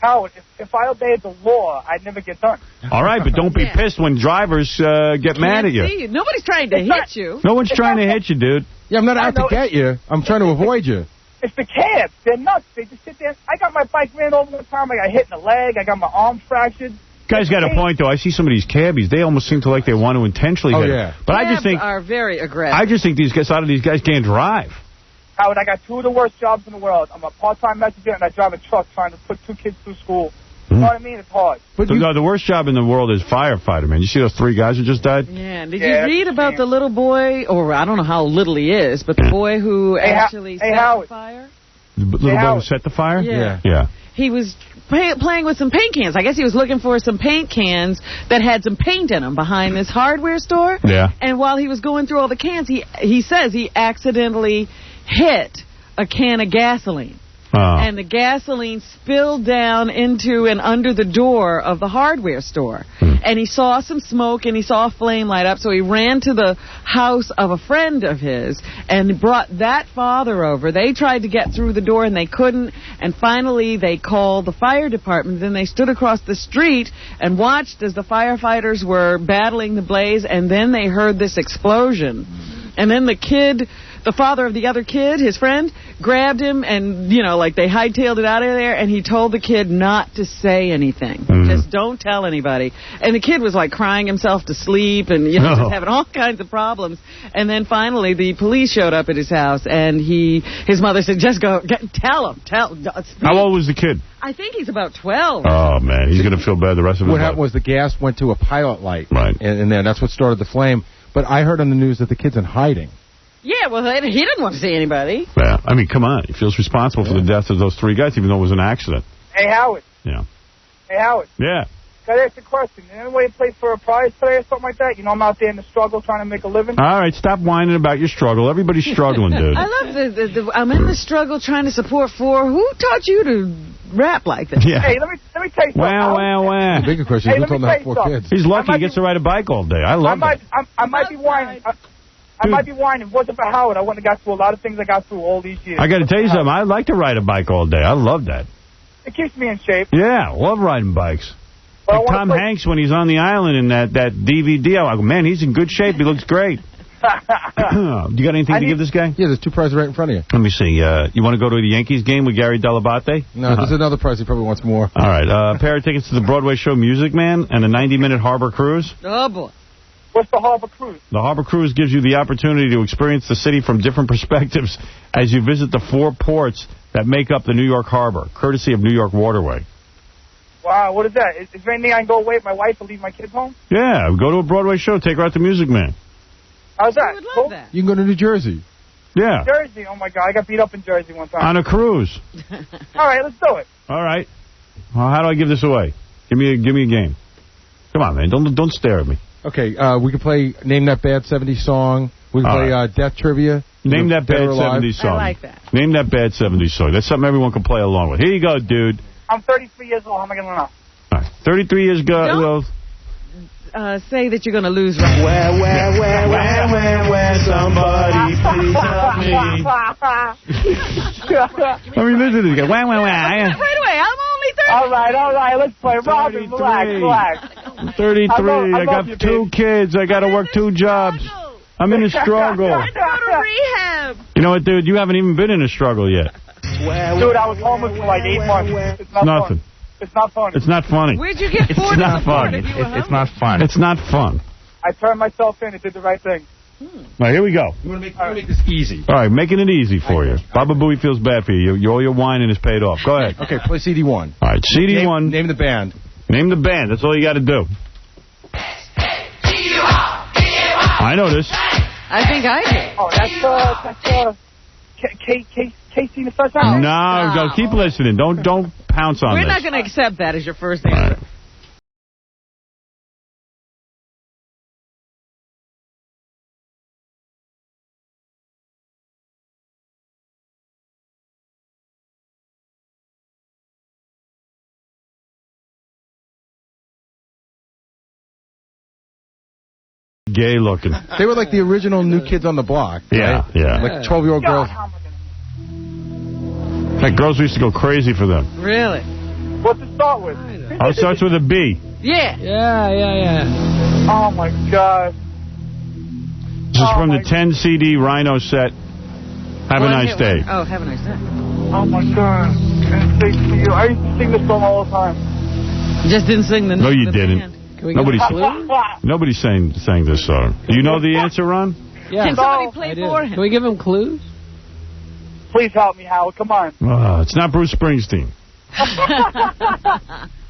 Howard, if I obeyed the law, I'd never get done.
All right, but don't be pissed when drivers get mad at you.
Nobody's trying to hit you.
No one's trying to hit you, dude.
Yeah, I'm not out to get you. I'm trying to avoid you.
It's the cabs. They're nuts. They just sit there. I got my bike ran over one time. I got hit in the leg. I got my arm fractured.
Guy's got a point, though. I see some of these cabbies. They almost seem to like they want to intentionally hit him. But I just think
are very aggressive.
I just think a lot of these guys can't drive.
Howard, I got two of the worst jobs in the world. I'm a part-time messenger, and I drive a truck trying to put 2 kids through school. You know what I mean? It's hard.
But the worst job in the world is firefighter, man. You see those 3 guys who just died?
Yeah. Did you read about the little boy, or I don't know how little he is, but the boy who actually set the fire?
The little boy who set the fire?
Yeah. He was playing with some paint cans. I guess he was looking for some paint cans that had some paint in them behind this hardware store.
Yeah.
And while he was going through all the cans, he says he accidentally hit a can of gasoline. And the gasoline spilled down into and under the door of the hardware store. And he saw some smoke and he saw a flame light up, so he ran to the house of a friend of his and brought that father over. They tried to get through the door and they couldn't, and finally they called the fire department. Then they stood across the street and watched as the firefighters were battling the blaze, and then they heard this explosion. And then the father of the other kid, his friend, grabbed him and, they hightailed it out of there, and he told the kid not to say anything. Just don't tell anybody. And the kid was, crying himself to sleep and, just having all kinds of problems. And then finally the police showed up at his house, and his mother said, just go, tell him.
How old was the kid?
I think he's about 12.
Oh, man, he's going to feel bad the rest of his life.
What happened was the gas went to a pilot light.
Right.
And then that's what started the flame. But I heard on the news that the kid's in hiding.
Yeah, well, he didn't want to see anybody.
Yeah, I mean, come on. He feels responsible for the death of those 3 guys, even though it was an accident.
Hey, Howard.
Yeah.
Hey, Howard.
Yeah.
Can I ask a question? Anybody play for a prize today or something like that? I'm out there in the struggle trying to make a living.
All right, stop whining about your struggle. Everybody's struggling, dude.
I love I'm in the struggle trying to support 4. Who taught you to rap like that?
Yeah.
Hey, let me tell you something.
Wow.
The bigger question is who told him to have 4 kids?
He's lucky he gets to ride a bike all day. I love that.
I might be whining. I might be whining. If it wasn't for Howard, I wouldn't have got through a lot of things I got through all these years.
I got to tell you something. I like to ride a bike all day. I love that.
It keeps me in shape.
Yeah, love riding bikes. Like Tom Hanks when he's on the island in that DVD. I go, man, he's in good shape. He looks great. You got anything to give this guy?
Yeah, there's 2 prizes right in front of you.
Let me see. You want to go to the Yankees game with Gary Dell'Abate?
No, there's another prize. He probably wants more.
All right. A pair of tickets to the Broadway show Music Man and a 90-minute harbor cruise.
Oh, boy.
What's the harbor cruise?
The harbor cruise gives you the opportunity to experience the city from different perspectives as you visit the 4 ports that make up the New York harbor, courtesy of New York Waterway.
Wow, what is that? Is there anything I can go away with my wife and leave my kids home?
Yeah, go to a Broadway show, take her out to Music Man.
How's that?
I would love that.
You can go to New Jersey.
Yeah.
Jersey? Oh, my God. I got beat up in Jersey one time.
On a cruise.
All right, let's do it.
All right. Well, how do I give this away? Give me a game. Come on, man. Don't stare at me.
Okay, we can play Name That Bad 70s Song. We can play Death Trivia.
Name That Bad 70s Song.
I like that.
Name That Bad 70s Song. That's something everyone can play along with. Here you go, dude.
I'm 33 years old. How am I going to know?
All right. 33 years ago.
Say that you're going to lose. Right.
Where, somebody please help me. I mean, listen to this guy.
Wait a minute, I'm only 30.
All right, let's play. Robin, relax.
I'm 33. I got 2 kids. I got to work 2 jobs. I'm in a struggle.
Go to rehab.
You know what, dude? You haven't even been in a struggle yet.
Dude, I was homeless for like 8 months. It's not
Nothing.
Fun. It's not funny.
It's not funny.
Where'd you get 4
It's not fun.
It's not fun.
It's not fun.
I turned myself in and did the right thing.
All right, here we go.
You want to make this easy.
All right, making it easy for you. Baba Booey feels bad for you. All your whining is paid off. Go ahead.
Okay, play CD1.
All right, CD1.
Name the band.
Name the band. That's all you got to do. I know this.
I think I do.
Oh, that's Casey in the first hour?
No, keep listening. Don't pounce on
We're
this.
not going to accept that as your first answer.
Right. Gay looking.
They were like the original New Kids on the Block.
Yeah,
right?
yeah.
Like 12-year-old girls.
Like girls used to go crazy for them.
Really?
What's it start with?
Oh, it starts with a B.
Yeah.
Oh, my God.
This is from the 10 CD Rhino set. Have a nice day.
Oh, have a nice day.
Oh, my God. And thanks to you. I used to sing this song all the time.
You just didn't sing the
No, you didn't.
band.
Nobody sang this song. Do you know the answer, Ron?
Yeah.
Can somebody play for him?
Can we give him clues?
Please help me, Howard. Come on.
It's not Bruce Springsteen. All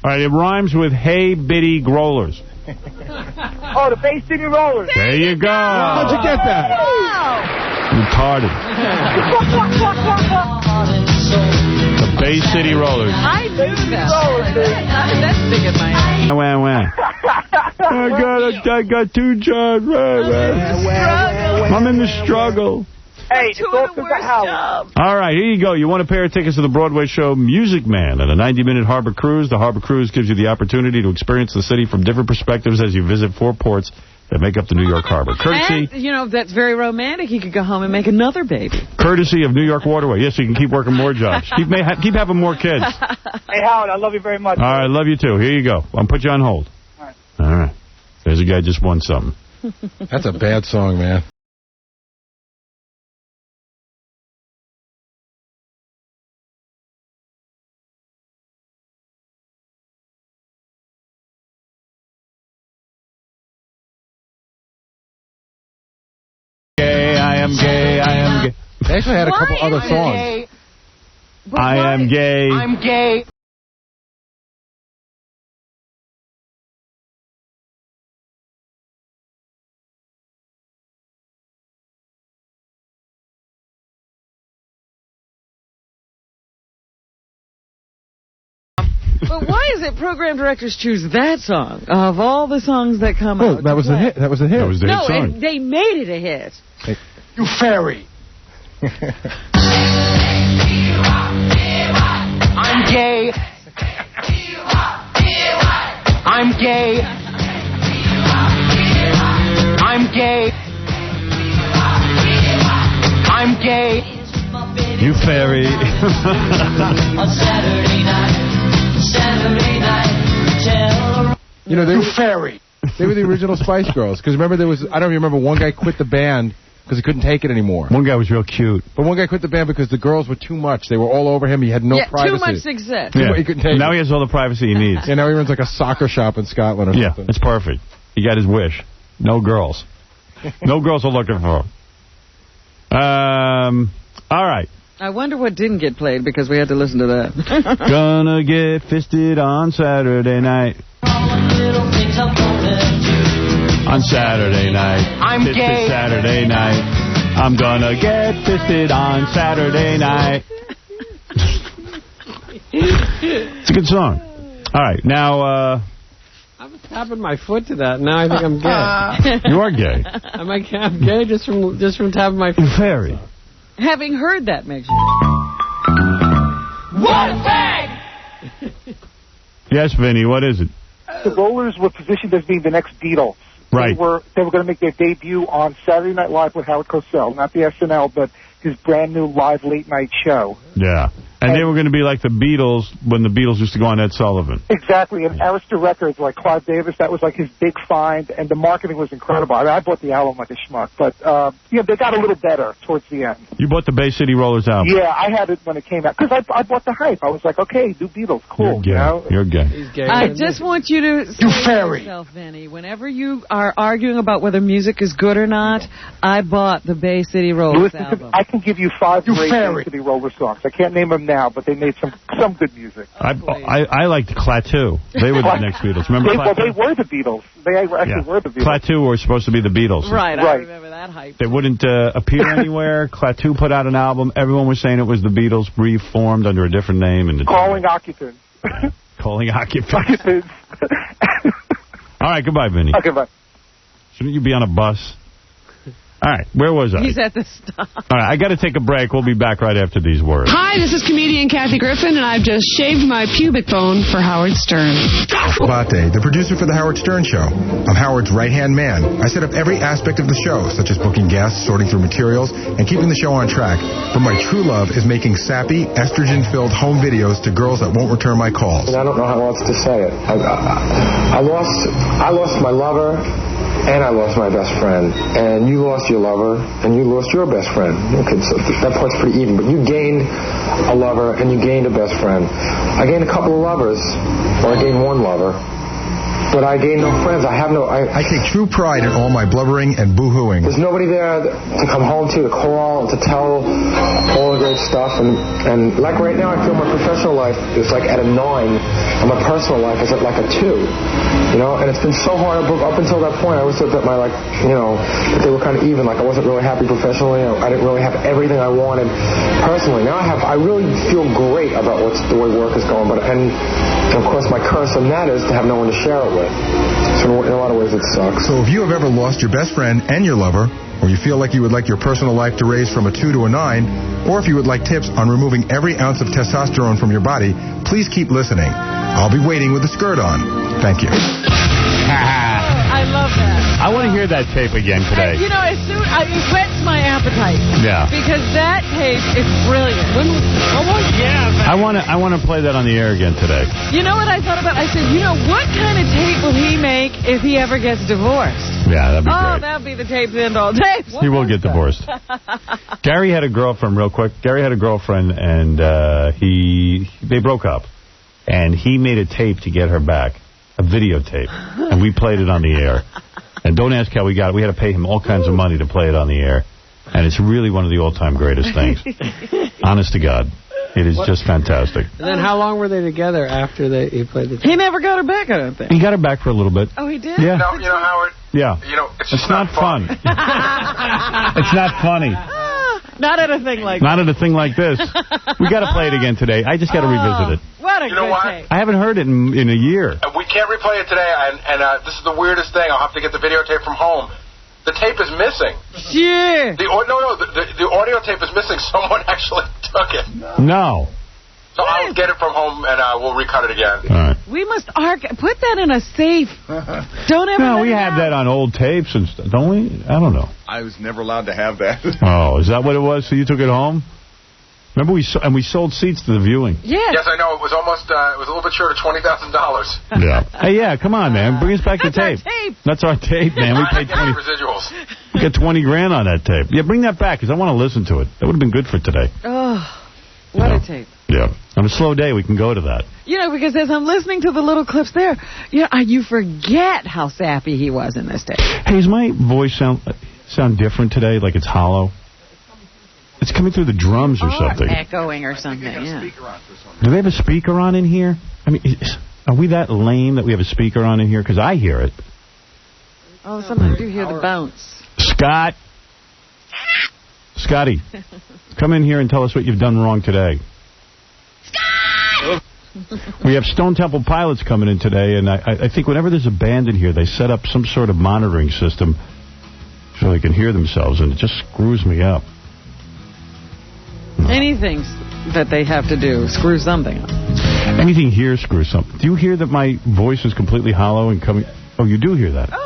right, it rhymes with Hey Bitty Growlers.
Oh, the Bay City Rollers.
There you go.
How'd you get that?
Retarded. The Bay City Rollers.
I knew that. That's big in my head.
I got 2 jobs. I'm in the struggle.
Hey, it's all because of Howard.
All right, here you go. You want a pair of tickets to the Broadway show Music Man and a 90-minute harbor cruise. The harbor cruise gives you the opportunity to experience the city from different perspectives as you visit 4 ports that make up the New York Harbor. Courtesy,
and, that's very romantic. He could go home and make another baby.
Courtesy of New York Waterway. Yes, you can keep working more jobs. Keep having more kids.
Hey, Howard, I love you very much.
All right, love you too. Here you go. I'll put you on hold. All right. There's a guy just won something.
That's a bad song, man.
I am gay.
They actually had a couple other songs.
I am gay.
I'm gay.
But why is it program directors choose that song of all the songs that come out?
That was a hit. That was the hit.
That was the hit song.
No, they made it a hit.
You fairy. I'm gay. I'm gay. I'm gay. I'm gay.
You fairy.
On Saturday night.
You know,
you fairy.
They were the original Spice Girls. Because remember, I don't remember one guy quit the band because he couldn't take it anymore.
One guy was real cute.
But one guy quit the band because the girls were too much. They were all over him. He had no privacy.
Too much success.
Yeah.
He couldn't take
now
it.
he has all the privacy he needs.
Yeah, now he runs like a soccer shop in Scotland or something.
Yeah, it's perfect. He got his wish. No girls. No girls are looking for him. All right.
I wonder what didn't get played because we had to listen to that.
Gonna get fisted on Saturday night. On Saturday night.
I'm
Fisted
gay.
Saturday night. I'm gonna get fisted on Saturday night. It's a good song. All right, now,
tapping my foot to that. Now I think I'm gay.
You are gay.
I'm gay just from tapping my foot.
Very.
Having heard that makes you.
What a bag!
Yes, Vinny, what is it?
The Rollers were positioned as being the next Beatles.
Right.
They were going to make their debut on Saturday Night Live with Howard Cosell, not the SNL, but his brand new live late night show.
Yeah. And they were going to be like the Beatles when the Beatles used to go on Ed Sullivan.
Exactly. And Arista Records, like Clive Davis, that was like his big find, and the marketing was incredible. I mean, I bought the album like a schmuck, but they got a little better towards the end.
You bought the Bay City Rollers album?
Yeah, I had it when it came out, because I bought the hype. I was like, okay, new Beatles, cool.
You're gay.
You know?
You're gay.
He's gay.
I just want you to say to yourself, Vinny, whenever you are arguing about whether music is good or not, I bought the Bay City Rollers album.
I can give you 5 great Bay City Rollers songs. I can't name them now, but they made some good music.
I liked Klaatu. They were the next Beatles. Remember Klaatu?
They were the Beatles. They actually were the Beatles.
Klaatu were supposed to be the Beatles.
Right, I remember that hype.
They wouldn't appear anywhere. Klaatu put out an album. Everyone was saying it was the Beatles reformed under a different name. And
Calling Occupants.
Calling Occupants. All right, goodbye, Vinny.
Okay, bye.
Shouldn't you be on a bus? All right, where was I?
He's at the stop.
All right, I got to take a break. We'll be back right after these words.
Hi, this is comedian Kathy Griffin, and I've just shaved my pubic bone for Howard Stern.
Abate, the producer for The Howard Stern Show. I'm Howard's right-hand man. I set up every aspect of the show, such as booking guests, sorting through materials, and keeping the show on track. But my true love is making sappy, estrogen-filled home videos to girls that won't return my calls.
I don't know how else to say it. I lost my lover, and I lost my best friend. And you lost your lover, and you lost your best friend. Okay, so that part's pretty even. But you gained a lover, and you gained a best friend. I gained a couple of lovers, or I gained one lover. But I gained no friends. I
take true pride in all my blubbering and boo-hooing.
There's nobody there to come home to call, to tell all the great stuff. And like right now, I feel my professional life is like at a 9, and my personal life is at like a 2. You know, and it's been so hard up until that point. I always thought that that they were kind of even. Like I wasn't really happy professionally. I didn't really have everything I wanted personally. Now I really feel great about the way work is going. And of course, my curse on that is to have no one to share it with. So in a lot of ways, it sucks.
So if you have ever lost your best friend and your lover, or you feel like you would like your personal life to raise from a 2 to a 9, or if you would like tips on removing every ounce of testosterone from your body, please keep listening. I'll be waiting with the skirt on. Thank you.
I love that.
I want to hear that tape again today.
And, it whets my appetite.
Yeah.
Because that tape is brilliant.
I want to play that on the air again today.
You know what I thought about? I said, what kind of tape will he make if he ever gets divorced?
Yeah, that'd be great.
Oh, that'd be the tape end all day.
He will get divorced. Gary had a girlfriend, real quick. Gary had a girlfriend, and they broke up. And he made a tape to get her back, a videotape. And we played it on the air. And don't ask how we got it. We had to pay him all kinds of money to play it on the air. And it's really one of the all-time greatest things. Honest to God. It is just fantastic.
And then how long were they together after he played the tape?
He never got her back, I don't think.
He got her back for a little bit.
Oh, he did?
Yeah.
No, Howard.
Yeah.
It's
not fun. It's not funny.
Not at a thing like
Not at a thing like this. We got to play it again today. I just got to revisit it.
What a good tape.
I haven't heard it in a year.
We can't replay it today, and this is the weirdest thing. I'll have to get the videotape from home. The tape is missing.
Yeah.
The audio tape is missing. Someone actually took it.
No.
So I'll get it from home, and we'll recut it again.
All right.
We must put that in a safe. Don't ever.
No, we have that on old tapes and stuff, don't we? I don't know.
I was never allowed to have that.
Oh, is that what it was? So you took it home? Remember, we sold seats to the viewing.
Yes.
Yes, I know. It was almost. It was a little bit short of $20,000.
Yeah. Hey, yeah. Come on, man. Bring us back the tape. That's our tape, man. We paid 20
residuals.
We got $20,000 on that tape. Yeah, bring that back because I want to listen to it. That would have been good for today.
Oh, what a tape.
Yeah. On a slow day, we can go to that.
Because as I'm listening to the little clips there, you forget how sappy he was in this tape.
Hey, does my voice sound different today? Like it's hollow? It's coming through the drums or something.
Echoing or something, yeah.
Do they have a speaker on in here? I mean, are we that lame that we have a speaker on in here? Because I hear it.
Oh, sometimes I do hear the bounce. Scotty, come in here and tell us what you've done wrong today.
We have Stone Temple Pilots coming in today, and I think whenever there's a band in here, they set up some sort of monitoring system so they can hear themselves, and it just screws me up.
Anything that they have to do screws something up.
Anything here screws something. Do you hear that my voice is completely hollow and coming? Oh, you do hear that?
Oh.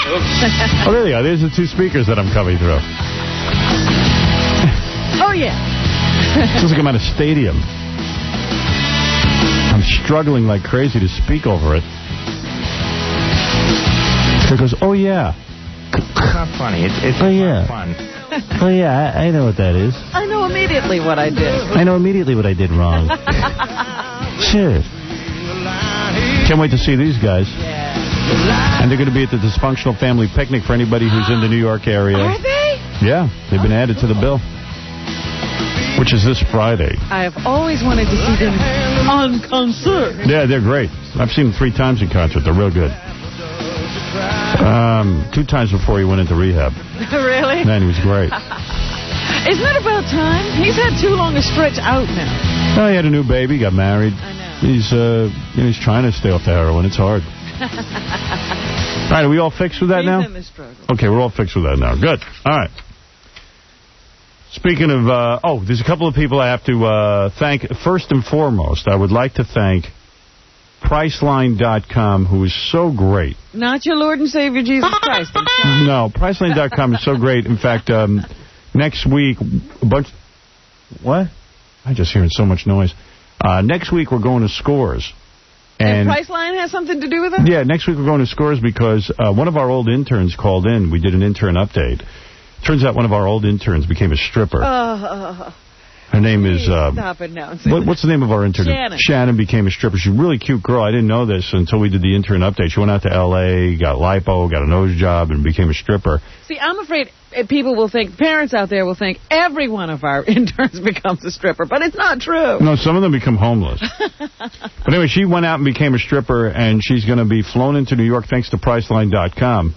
Oh, there they are. There's the two speakers that I'm coming through.
Oh, yeah.
Feels like I'm at a stadium. I'm struggling like crazy to speak over it. So it goes, oh, yeah.
It's not funny. It's
oh, yeah.
fun.
Oh, yeah, I know what that is.
I know immediately what I did.
I know immediately what I did wrong. Shit. Can't wait to see these guys. And they're going to be at the Dysfunctional Family Picnic for anybody who's in the New York area.
Are they?
Yeah, they've been added to the bill. Which is this Friday.
I have always wanted to see them on concert.
Yeah, they're great. I've seen them 3 times in concert. They're real good. 2 times before he went into rehab.
Really?
Man, he was great.
Isn't it about time? He's had too long a stretch out now.
Oh, he had a new baby, got married.
I know.
He's trying to stay off the heroin. It's hard. All right, are we all fixed with that now?
He's in the struggle.
Okay, we're all fixed with that now. Good. All right. Speaking of, there's a couple of people I have to thank. First and foremost, I would like to thank Priceline.com, who is so great.
Not your Lord and Savior Jesus Christ.
No, Priceline.com is so great. In fact, next week, What? I'm just hearing so much noise. Next week, we're going to Scores.
And Priceline has something to do with it?
Yeah, next week we're going to Scores because one of our old interns called in. We did an intern update. Turns out one of our old interns became a stripper. Her name is...
stop announcing.
What's the name of our intern?
Shannon.
Shannon became a stripper. She's a really cute girl. I didn't know this until we did the intern update. She went out to L.A., got lipo, got a nose job, and became a stripper.
See, I'm afraid people will think, parents out there will think every one of our interns becomes a stripper, but it's not true.
No, some of them become homeless. But anyway, she went out and became a stripper, and she's going to be flown into New York thanks to Priceline.com.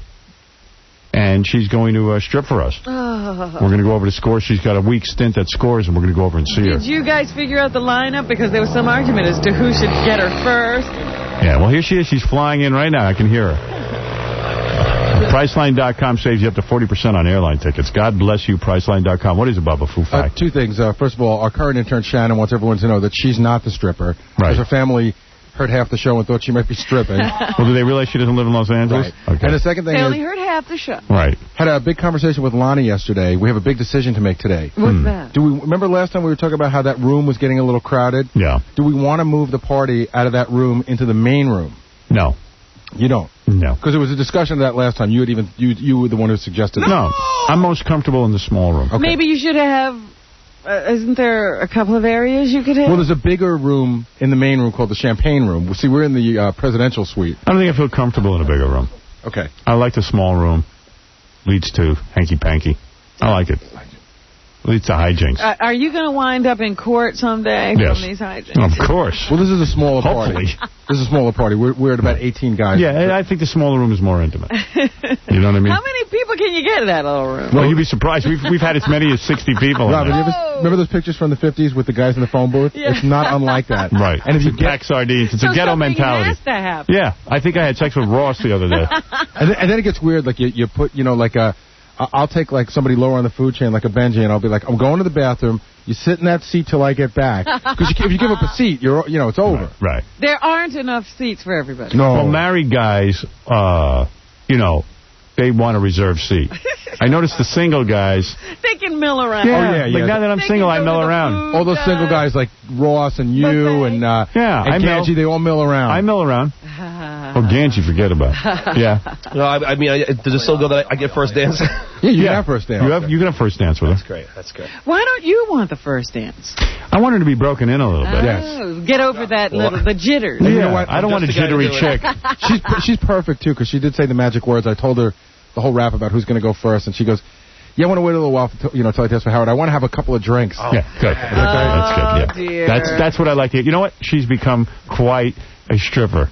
And she's going to strip for us. We're going to go over to Scores. She's got a week stint at Scores, and we're going to go over and see her.
Did you guys figure out the lineup? Because there was some argument as to who should get her first.
Yeah, well, here she is. She's flying in right now. I can hear her. Priceline.com saves you up to 40% on airline tickets. God bless you, Priceline.com. What is it, Bubba Foo Fact?
2 things. First of all, our current intern, Shannon, wants everyone to know that she's not the stripper.
Right.
Because her family heard half the show and thought she might be stripping.
Well, do they realize she doesn't live in Los Angeles?
Right.
Okay.
And the second thing
They
is...
only heard half the show.
Right.
Had a big conversation with Lonnie yesterday. We have a big decision to make today.
What's that?
Do we remember last time we were talking about how that room was getting a little crowded?
Yeah.
Do we want to move the party out of that room into the main room?
No.
You don't?
No.
Because there was a discussion of that last time. You were the one who suggested it.
No. I'm most comfortable in the small room.
Okay.
Maybe you should have... isn't there a couple of areas you could have?
Well, there's a bigger room in the main room called the Champagne Room. See, we're in the presidential suite.
I don't think I feel comfortable in a bigger room.
Okay.
I like the small room. Leads to hanky-panky. I like it. Leads to hijinks.
Are you going to wind up in court someday
Yes.
from these hijinks?
Of course.
Well, this is a smaller
Hopefully.
party. This is a smaller party. We're at about 18 guys.
Yeah, I think the smaller room is more intimate. You know what I mean?
How many people can you get in that little room?
Well, you'd be surprised. We've had as many as 60 people.
Robin,
in
you
there.
remember those pictures from the 50s with the guys in the phone booth?
Yeah.
It's not unlike that.
Right.
And if you
pack sardines, it's a ghetto mentality.
Has to happen.
Yeah, I think I had sex with Ross the other day.
And then it gets weird. Like you put, like I'll take like somebody lower on the food chain, like a Benji, and I'll be like, I'm going to the bathroom. You sit in that seat till I get back. Because if you give up a seat, it's over.
Right.
There aren't enough seats for everybody.
No.
Well, married guys, they want a reserved seat. I noticed the single guys.
They can mill around.
Yeah, like now that I'm single, I mill around.
All those single guys like Ross and you and Ganji, they all mill around.
I mill around. Oh, Ganji, forget about it. Yeah.
No, I mean, does it still go that I get first dance?
Yeah, you have first dance.
You can have first dance with her.
That's great.
Why don't you want the first dance?
I want her to be broken in a little bit.
Oh, get over that the jitters.
Yeah,
you know what?
I don't want a jittery chick.
She's perfect, too, because she did say the magic words. I told her the whole rap about who's going to go first, and she goes, yeah, I want to wait a little while until I test for Howard. I want to have a couple of drinks.
Oh, yeah, good. That's good. Yeah.
Dear.
That's what I like to hear. You know what? She's become quite a stripper.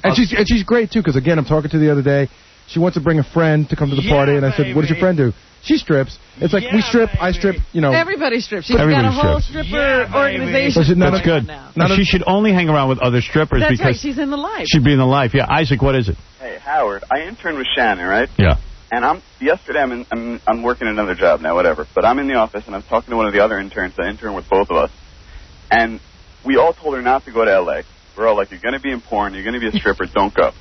And she's great, too, because, again, I'm talking to the other day. she wants to bring a friend to come to the party, and I said, what does your friend do? She strips. It's like we strip, I strip, you know.
Everybody strips. She's got a whole stripper organization.
That's good. She should only hang around with other strippers
That's
because
right. She's in the life.
she'd be in the life. Yeah, Isaac, what is it?
Hey, Howard, I interned with Shannon, right?
Yeah.
And yesterday I'm working another job now, whatever. But I'm in the office and I'm talking to one of the other interns that interned with both of us. And we all told her not to go to L.A. We're all like, you're going to be in porn, you're going to be a stripper, don't go.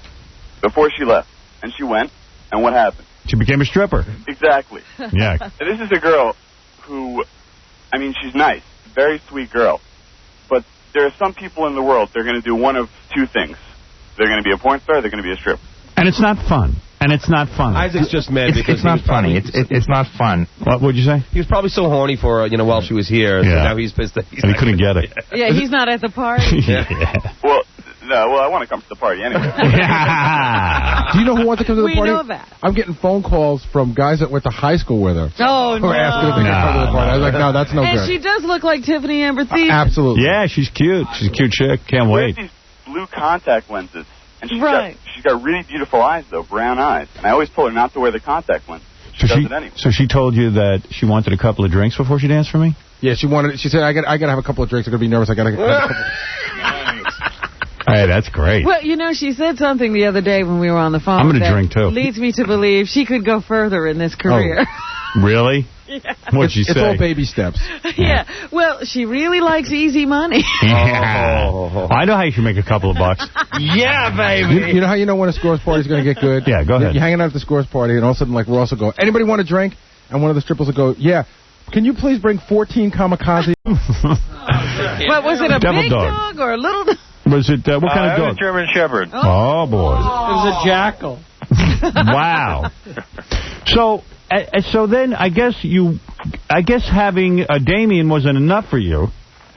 Before she left. And she went, and what happened?
She became a stripper.
Exactly.
Yeah.
This is a girl who, I mean, she's nice, very sweet girl. But there are some people in the world, they're going to do one of two things. They're going to be a porn star, they're going to be a stripper.
And it's not fun.
Isaac's just mad because
it's not funny. It's not fun.
What would you say?
He was probably so horny for her, while she was here. So now he's pissed that
and he couldn't get it.
Yeah, he's not at the party.
Well, I want to come to the party anyway.
Do you know who wants to come to the party?
We know that.
I'm getting phone calls from guys that went to high school with her.
Oh,
who are asking if they can come to the party. I was like, no, that's no good.
And she does look like Tiffany Amber Thiessen.
Absolutely.
Yeah, she's cute. She's a cute chick. Can't wait.
These blue contact lenses. And she's got really beautiful eyes, though, brown eyes. And I always told her not to wear the contact lenses. She does it anyway.
So she told you that she wanted a couple of drinks before she danced for me?
Yeah, she said, I got to have a couple of drinks. I'm going to be nervous. I got to have a couple.
Hey, that's great.
Well, she said something the other day when we were on the phone.
I'm going to drink, too.
Leads me to believe she could go further in this career.
Oh, really?
Yeah.
What'd she say?
It's all baby steps.
Yeah. Well, she really likes easy money.
I know how you can make a couple of bucks.
Yeah, baby.
You know how you know when a scores party is going to get good?
Yeah, go ahead.
You're hanging out at the scores party, and all of a sudden, we're also going, anybody want a drink? And one of the strippers will go, yeah. Can you please bring 14 kamikaze?
But was it a
Devil
big
dog.
dog or a little dog?
Was it, what kind of
It
dog?
was a German Shepherd.
Oh, boy.
It was a jackal.
Wow. So then I guess having Damien wasn't enough for you.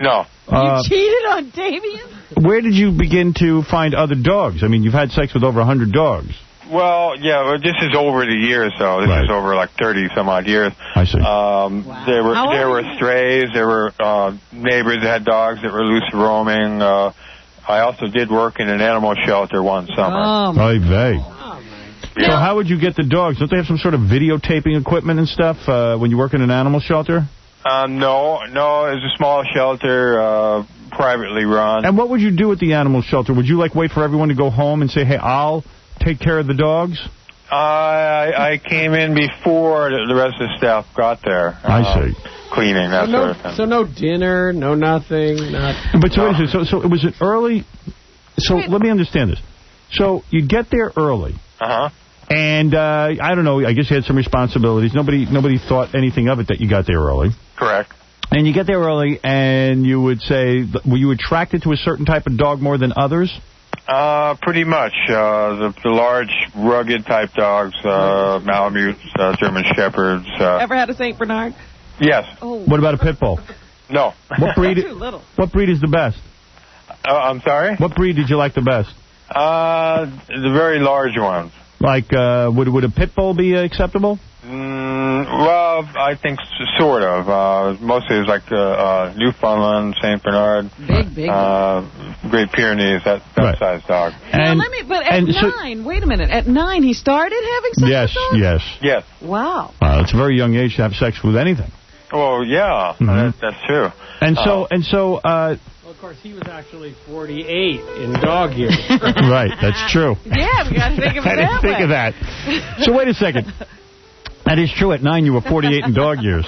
No.
You cheated on Damien?
Where did you begin to find other dogs? I mean, you've had sex with over 100 dogs.
Well, yeah, this is over the years, though. This is over 30-some-odd years.
I see.
There were strays. There were neighbors that had dogs that were loose roaming. I also did work in an animal shelter one summer.
So how would you get the dogs? Don't they have some sort of videotaping equipment and stuff when you work in an animal shelter?
No, it was a small shelter, privately run.
And what would you do at the animal shelter? Would you wait for everyone to go home and say, hey, I'll take care of the dogs?
I came in before the rest of the staff got there.
I see.
Cleaning, that sort of thing.
So no dinner, no nothing.
But so it was an early... So let me understand this. So you get there early.
Uh-huh.
And, I don't know, I guess you had some responsibilities. Nobody thought anything of it that you got there early.
Correct.
And you get there early, and you would say, were you attracted to a certain type of dog more than others?
Pretty much. The large, rugged type dogs, Malamutes, German Shepherds.
Ever had a St. Bernard?
Yes.
Oh.
What about a pit bull?
No.
What breed?
Too little.
What breed is the best?
I'm sorry?
What breed did you like the best?
The very large ones.
Like, would a pit bull be acceptable?
Well, I think sort of. Mostly it was like Newfoundland, St. Bernard.
Big.
Great Pyrenees, that size dog.
And,
but at 9, wait a minute. At 9, he started having sex with dogs?
Yes.
Wow.
It's a very young age to have sex with anything.
Well, yeah, that's true.
And so,
well, of course, he was actually 48 in dog years.
Right, that's true.
Yeah, we got to think of it
I didn't think of that. So wait a second. That is true. At 9, you were 48 in dog years.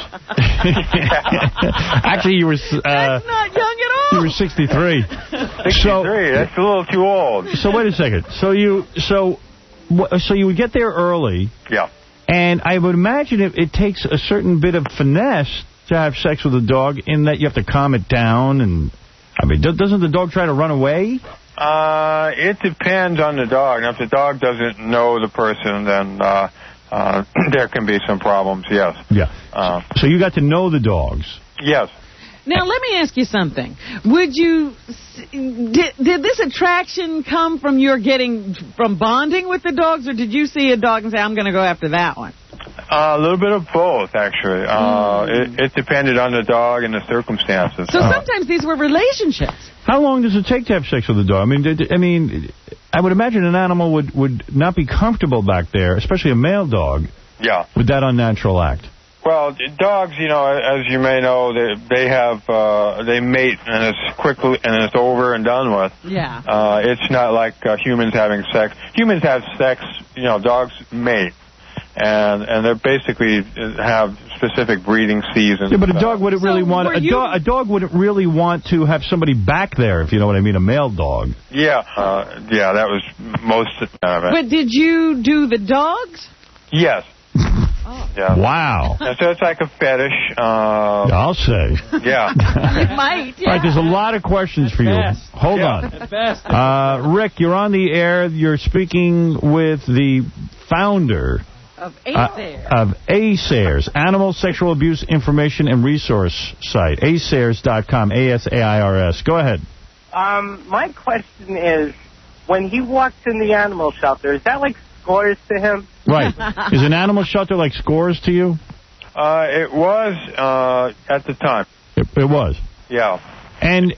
Actually, you were...
That's not young at all.
You were 63.
63, that's a little too old.
So wait a second. So you would get there early.
Yeah.
And I would imagine it takes a certain bit of finesse to have sex with a dog in that you have to calm it down. And I mean, doesn't the dog try to run away?
It depends on the dog. Now, if the dog doesn't know the person, then there can be some problems, yes.
Yeah. So you got to know the dogs.
Yes.
Now, let me ask you something. Would you... Did this attraction come from bonding with the dogs, or did you see a dog and say, I'm going to go after that one?
A little bit of both, actually. It depended on the dog and the circumstances.
So sometimes these were relationships.
How long does it take to have sex with a dog? I mean, I would imagine an animal would not be comfortable back there, especially a male dog, with that unnatural act.
Well, dogs, as you may know, they mate and it's quickly and it's over and done with.
Yeah.
It's not like humans having sex. Humans have sex. Dogs mate, and they basically have specific breeding seasons.
Yeah, but a dog wouldn't really want a dog wouldn't really want to have somebody back there, if you know what I mean, a male dog.
Yeah, that was most of it.
But did you do the dogs?
Yes. Yeah.
Wow.
And so it's like a fetish.
I'll say.
Yeah.
You might, yeah.
All right, there's a lot of questions for you. Hold on. Rick, you're on the air. You're speaking with the founder
of ASARES.
Of ASARES, Animal Sexual Abuse Information and Resource Site. ASARES.com, ASAIRS. Go ahead.
My question is, when he walks in the animal shelter, is that like Scores to him?
Right. Is an animal shelter like Scores to you?
It was at the time.
It was?
Yeah.
And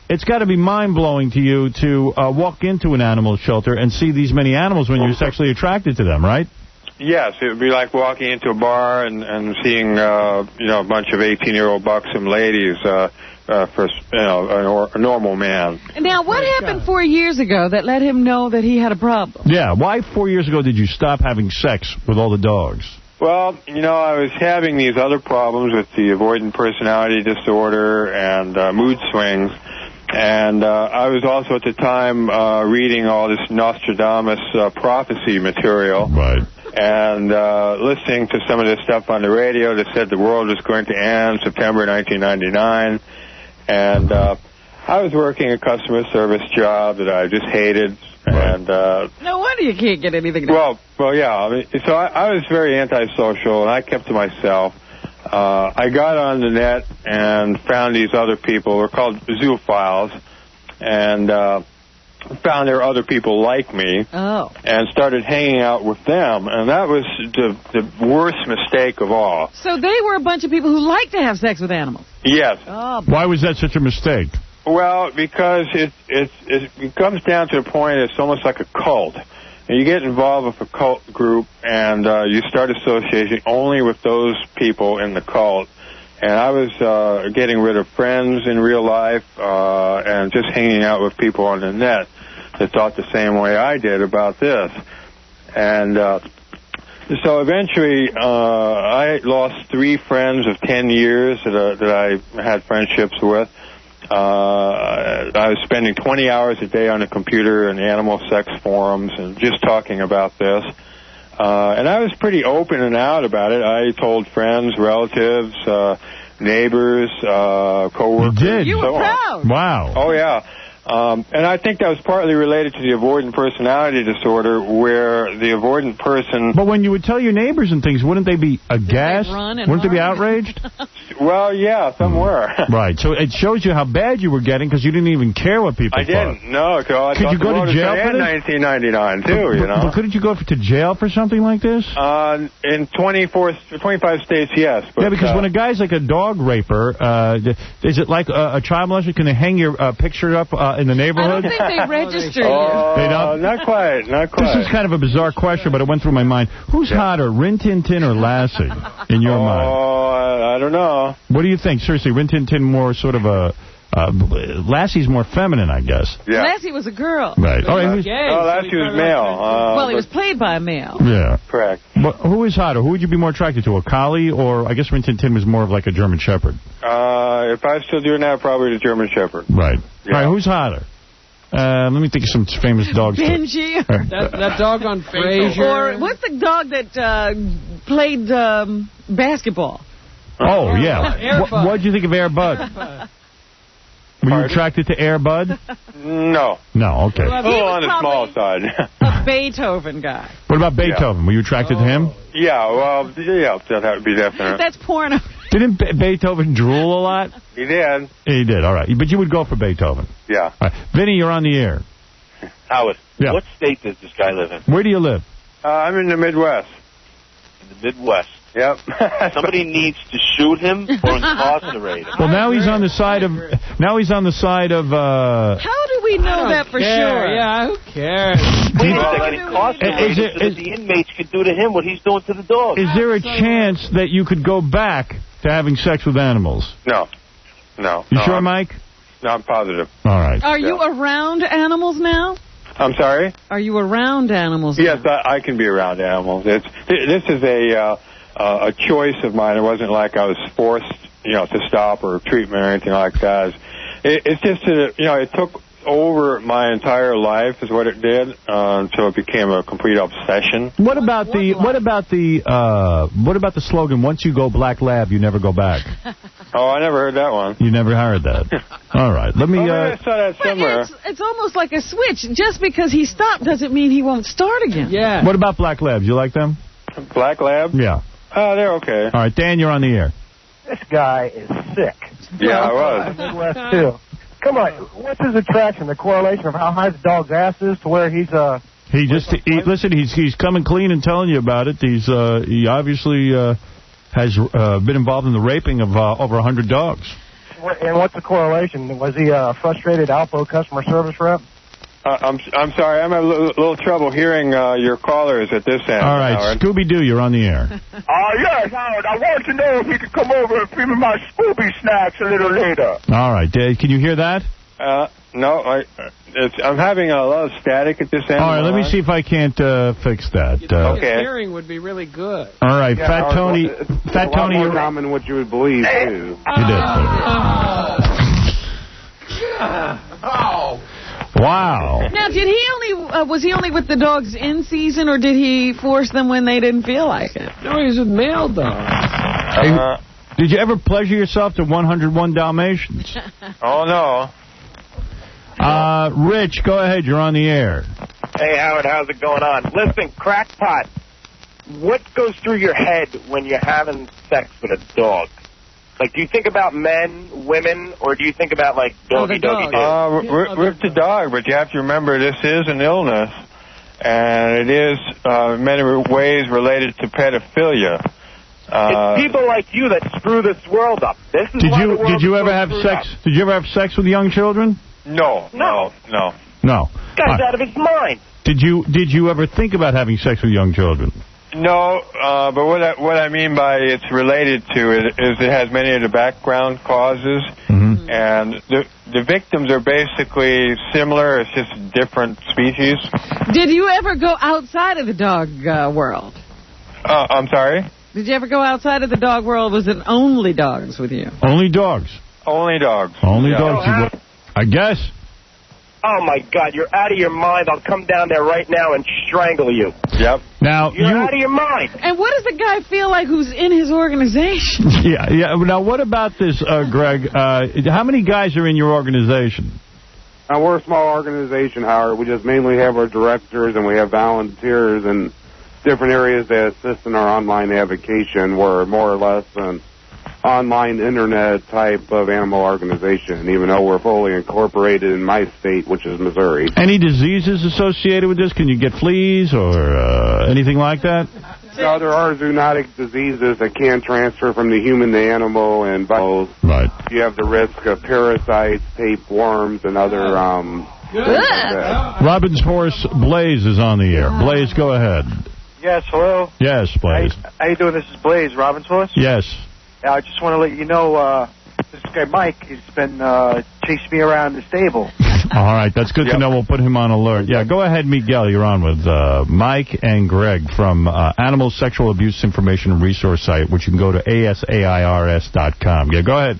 it's got to be mind-blowing to you to walk into an animal shelter and see these many animals when you're sexually attracted to them, right?
Yes, it would be like walking into a bar and seeing a bunch of 18-year-old buxom ladies for a normal man.
Now, what happened 4 years ago that let him know that he had a problem?
Yeah, why 4 years ago did you stop having sex with all the dogs?
Well, I was having these other problems with the avoidant personality disorder and mood swings. And I was also at the time reading all this Nostradamus prophecy material.
Right.
And listening to some of this stuff on the radio that said the world was going to end September 1999. And I was working a customer service job that I just hated. Right. And
no wonder you can't get anything done.
Well, yeah. I mean, so I was very antisocial, and I kept to myself. I got on the net and found these other people. They're called zoophiles. And found there were other people like me.
Oh.
And started hanging out with them. And that was the worst mistake of all.
So they were a bunch of people who like to have sex with animals?
Yes.
Oh.
Why was that such a mistake?
Well, because it comes down to a point, it's almost like a cult. And you get involved with a cult group, and you start associating only with those people in the cult. And I was getting rid of friends in real life and just hanging out with people on the net that thought the same way I did about this. And so eventually I lost 3 friends of 10 years that I had friendships with. I was spending 20 hours a day on a computer and animal sex forums and just talking about this. And I was pretty open and out about it. I told friends, relatives, neighbors, coworkers.
You did?
You were proud.
Wow.
Oh, yeah. And I think that was partly related to the avoidant personality disorder, where the avoidant person...
But when you would tell your neighbors and things, wouldn't they be aghast? Wouldn't they be outraged?
Well, yeah, some were.
Right, so it shows you how bad you were getting because you didn't even care what people thought.
I didn't, no.
Could you go to jail for this?
1999, too,
But couldn't you go to jail for something like this?
In 25 states, yes. But,
yeah, because when a guy's like a dog raper, is it like a child molester? Can they hang your picture up in the neighborhood?
I don't think they register you.
They don't?
Not quite.
This is kind of a bizarre question, but it went through my mind. Who's hotter, Rin Tin Tin or Lassie, in your mind?
I don't know.
What do you think? Seriously, Rin Tin Tin more sort of a... Lassie's more feminine, I guess.
Yeah.
Lassie was a girl.
Right.
Lassie was male.
Well, he was played by a male.
Yeah.
Correct.
But who is hotter? Who would you be more attracted to, a collie, or I guess Rin Tin Tin was more of like a German Shepherd?
If I was still doing that, probably the German Shepherd.
Right.
Yeah.
All right, who's hotter? Let me think of some famous dogs.
Benji.
that dog on Frasier.
Or what's the dog that played basketball?
Oh, yeah. What'd you think of Air Bud? Were you attracted to Air Bud?
No.
No, okay.
A little on the small side.
A Beethoven guy.
What about Beethoven? Were you attracted to him?
Yeah, well, that would be definite.
That's porno.
Didn't Beethoven drool a lot?
He did.
He did, all right. But you would go for Beethoven?
Yeah.
All right. Vinny, you're on the air.
Howard,
yeah.
What state does this guy live in?
Where do you live?
I'm in the Midwest.
In the Midwest?
Yep.
Somebody needs to shoot him or incarcerate him.
Well, now he's on the side of...
How do we know that for sure?
Yeah, who cares?
Wait a second, it incarcerated so that the inmates could do to him what he's doing to the dog.
Is there a chance that you could go back to having sex with animals?
No.
You sure, Mike?
No, I'm positive.
All right.
Are you around animals now?
I'm sorry?
Are you around animals now?
Yes, I can be around animals. This is a choice of mine. It wasn't like I was forced, to stop or treatment or anything like that. It's just that, it took over my entire life is what it did until it became a complete obsession.
What about the slogan, once you go Black Lab, you never go back?
Oh, I never heard that one.
You never heard that. All right. Let me...
I saw that somewhere.
It's almost like a switch. Just because he stopped doesn't mean he won't start again.
Yeah.
What about Black Labs? You like them?
Black Lab?
Yeah.
They're okay.
All right, Dan, you're on the air.
This guy is sick.
Yeah, I was.
Midwest, too. Come on, what's his attraction, the correlation of how high the dog's ass is to where he's...
Listen, he's coming clean and telling you about it. He obviously has been involved in the raping of over 100 dogs.
And what's the correlation? Was he a frustrated Alpo customer service rep?
I'm sorry, I'm having a little trouble hearing your callers at this end.
All right,
Howard.
Scooby-Doo, you're on the air.
Yes, Howard. I want to know if he could come over and feed me my Scooby snacks a little later.
All right, Dave, can you hear that?
No, I'm having a lot of static at this end.
All right, let me see if I can't fix that.
Okay. Hearing would be really good.
All right, Fat Tony. Fat Tony,
more common than what you would believe, too.
You did. Wow.
Now, was he only with the dogs in season, or did he force them when they didn't feel like it?
No, he was with male dogs.
Did you ever pleasure yourself to 101 Dalmatians?
Oh, no.
Rich, go ahead. You're on the air.
Hey, Howard, how's it going on? Listen, crackpot, what goes through your head when you're having sex with a dog? Like, do you think about men, women, or do you think about, like, doggy?
Rip the dog, but you have to remember this is an illness, and it is in many ways related to pedophilia.
It's people like you that screw this world up. Did
you ever have sex? Did you ever have sex with young children?
No.
No.
Guy's out of his mind.
Did you ever think about having sex with young children?
No, but what I mean by it's related to it is it has many of the background causes, and the victims are basically similar. It's just different species.
Did you ever go outside of the dog world?
I'm sorry?
Did you ever go outside of the dog world? Was it only dogs with you?
Only dogs.
Only dogs.
Only dogs. I guess.
Oh, my God, you're out of your mind. I'll come down there right now and strangle you.
Yep.
Now,
you're out of your mind.
And what does the guy feel like who's in his organization?
Yeah. Now, what about this, Greg? How many guys are in your organization?
We're a small organization, Howard. We just mainly have our directors, and we have volunteers in different areas that assist in our online navigation. We're more or less an online internet type of animal organization, even though we're fully incorporated in my state, which is Missouri.
Any diseases associated with this? Can you get fleas or anything like that?
No, there are zoonotic diseases that can transfer from the human to animal, and
right.
You have the risk of parasites, tapeworms, and other
Robin's horse, Blaze, is on the air. Blaze, go ahead.
Yes, hello?
Yes, Blaze.
How you doing? This is Blaze, Robin's horse?
Yes.
I just want to let you know, this guy Mike has been chasing me around the stable.
All right, that's good to know. We'll put him on alert. Yeah, go ahead, Miguel. You're on with Mike and Greg from Animal Sexual Abuse Information and Resource Site, which you can go to asairs.com. Yeah, go ahead.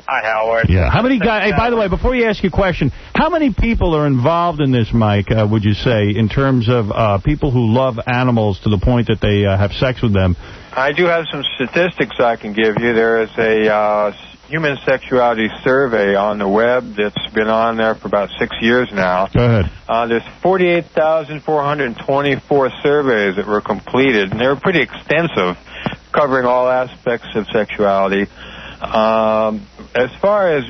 Hi, Howard.
Yeah. How many guys? Hey, by the way, before you ask your question, how many people are involved in this, Mike, would you say, in terms of people who love animals to the point that they have sex with them?
I do have some statistics I can give you. There is a human sexuality survey on the web that's been on there for about 6 years now.
Go ahead.
There's 48,424 surveys that were completed, and they were pretty extensive, covering all aspects of sexuality. As far as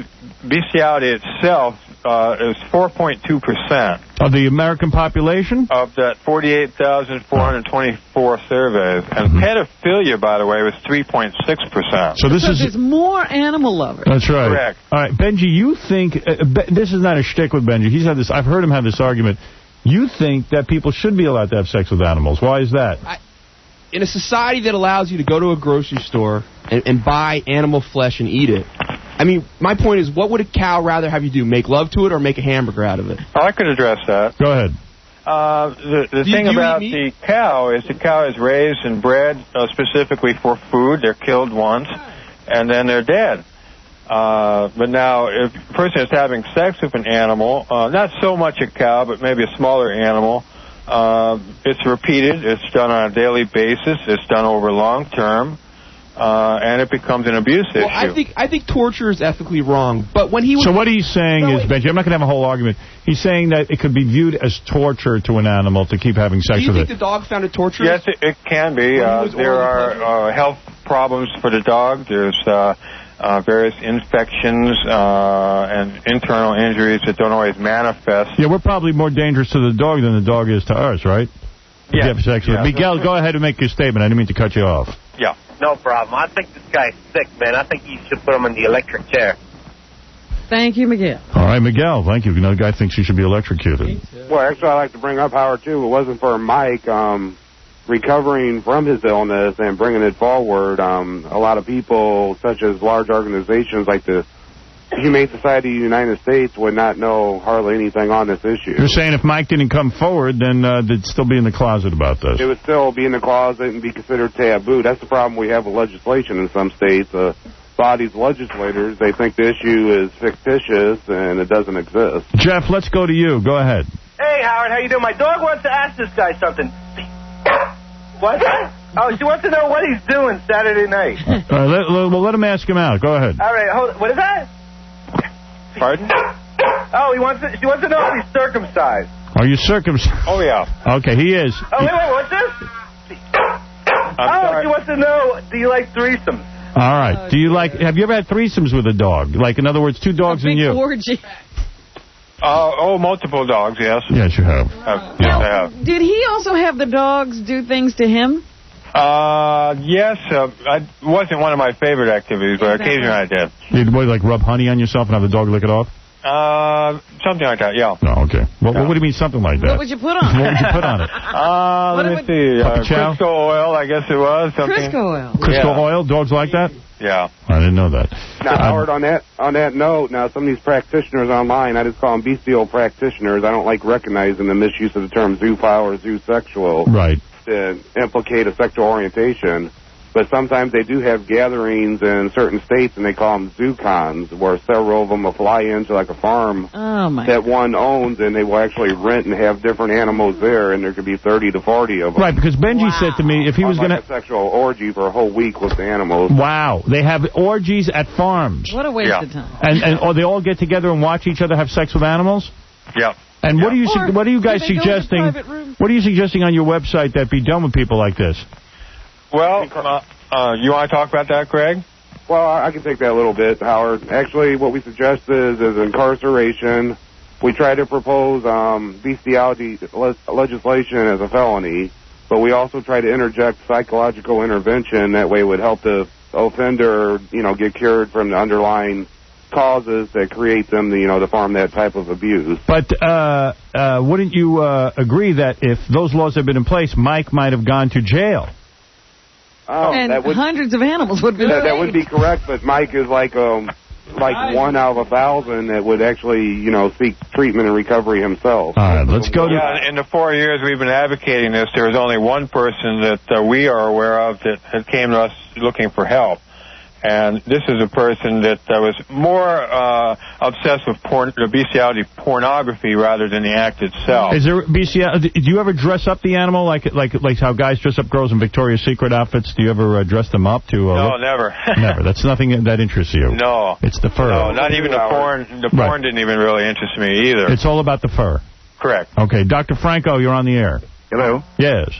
bestiality itself, is 4.2%.
Of the American population?
Of that 48,424 surveys. And pedophilia, by the way, was 3.6%.
So
there's more animal lovers.
That's right.
Correct.
All right, Benji, you think... this is not a shtick with Benji. He's had this. I've heard him have this argument. You think that people should be allowed to have sex with animals. Why is that?
In a society that allows you to go to a grocery store and buy animal flesh and eat it, I mean, my point is, what would a cow rather have you do? Make love to it or make a hamburger out of it?
Oh, I could address that.
Go ahead.
The thing about the cow is raised and bred specifically for food. They're killed once, and then they're dead. But now, if a person is having sex with an animal, not so much a cow, but maybe a smaller animal, it's repeated. It's done on a daily basis. It's done over long term. And it becomes an abuse issue.
I think torture is ethically wrong. But when he was...
So what he's saying is, Benji, I'm not going to have a whole argument. He's saying that it could be viewed as torture to an animal to keep having sex with it.
Do you think the dog found it torturous?
Yes, it can be. There are health problems for the dog. There's various infections and internal injuries that don't always manifest.
Yeah, we're probably more dangerous to the dog than the dog is to us, right?
Yeah.
Have sex with Miguel, go ahead and make your statement. I didn't mean to cut you off.
Yeah.
No problem. I think this guy's sick, man. I think you should put him in the electric chair.
Thank you, Miguel.
All right, Miguel, thank you. Another guy thinks he should be electrocuted.
Well, actually, I'd like to bring up, Howard, too. It wasn't for Mike recovering from his illness and bringing it forward. A lot of people, such as large organizations like the Humane Society of the United States, would not know hardly anything on this issue.
You're saying if Mike didn't come forward, then they'd still be in the closet about this.
It would still be in the closet and be considered taboo. That's the problem we have with legislation in some states. Bodies, legislators, they think the issue is fictitious and it doesn't exist.
Jeff, let's go to you. Go ahead.
Hey, Howard, how you doing? My dog wants to ask this guy something. What? Oh, she wants to know what he's doing Saturday night.
Let him ask him out. Go ahead.
All right, what is that?
Pardon?
Oh, she wants to know if he's circumcised.
Are you circumcised?
Oh, yeah.
Okay, he is.
Oh, wait, what's this?
Sorry.
She wants to know, do you like threesomes?
All right. Have you ever had threesomes with a dog? Like, in other words, two dogs and you?
Orgy.
Multiple dogs, yes.
Yes, you have.
Yes, I have.
Did he also have the dogs do things to him?
Yes. It wasn't one of my favorite activities, but occasionally I did.
You'd like rub honey on yourself and have the dog lick it off?
Something like that, yeah.
Oh, okay. What do you mean something like that?
What would you put on?
What would you put on it?
Let me see. Crisco oil, I guess it was. Something.
Crisco oil.
Crisco oil? Dogs like that?
Yeah.
I didn't know that.
Now, Howard, on that note, now some of these practitioners online, I just call them bestial practitioners. I don't like recognizing the misuse of the term zoophile or zoosexual.
Right.
To implicate a sexual orientation. But sometimes they do have gatherings in certain states, and they call them zoocons, where several of them will fly into like a farm that one owns, and they will actually rent and have different animals there, and there could be 30 to 40 of them.
Right, because Benji said to me if he was going to...
a sexual orgy for a whole week with the animals.
Wow. They have orgies at farms.
What a waste of time.
And they all get together and watch each other have sex with animals?
Yeah.
And what are you guys suggesting? What are you suggesting on your website that be done with people like this?
Well, you want to talk about that, Greg?
Well, I can take that a little bit, Howard. Actually, what we suggest is incarceration. We try to propose bestiality legislation as a felony, but we also try to interject psychological intervention. That way it would help the offender, get cured from the underlying causes that create them, to form that type of abuse.
But wouldn't you agree that if those laws had been in place, Mike might have gone to jail?
And hundreds of animals would be
that would be correct, but Mike is like 1 out of 1,000 that would actually, seek treatment and recovery himself.
All right, let's go to...
Yeah, in the 4 years we've been advocating this, there was only one person that we are aware of that came to us looking for help. And this is a person that was more obsessed with the bestiality pornography rather than the act itself.
Is there bestiality? Do you ever dress up the animal like how guys dress up girls in Victoria's Secret outfits? Do you ever dress them up to?
No, never.
Never. That's nothing that interests you.
No.
It's the fur.
No, not even the porn. The porn didn't even really interest me either.
It's all about the fur.
Correct.
Okay, Dr. Franco, you're on the air.
Hello.
Yes.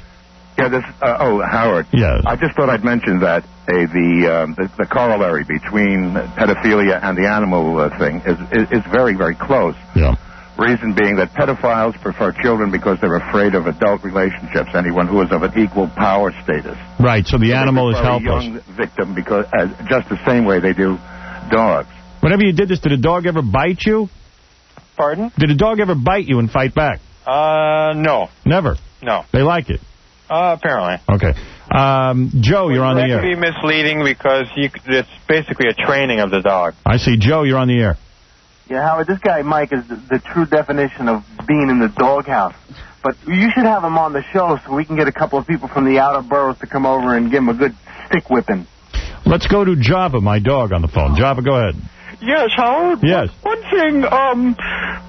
Howard.
Yes.
I just thought I'd mention that the corollary between pedophilia and the animal thing is very, very close.
Yeah.
Reason being that pedophiles prefer children because they're afraid of adult relationships, anyone who is of an equal power status.
Right, so the animal is helpless.
A young victim because just the same way they do dogs.
Whenever you did this, did a dog ever bite you?
Pardon?
Did a dog ever bite you and fight back?
No.
Never?
No.
They like it?
Apparently.
Okay. Joe, you're on the air.
That can be misleading because it's basically a training of the dog.
I see. Joe, you're on the air.
Yeah, Howard, this guy, Mike, is the true definition of being in the doghouse. But you should have him on the show so we can get a couple of people from the outer boroughs to come over and give him a good stick whipping.
Let's go to Java, my dog, on the phone. Java, go ahead.
Yes, Howard.
Yes.
One thing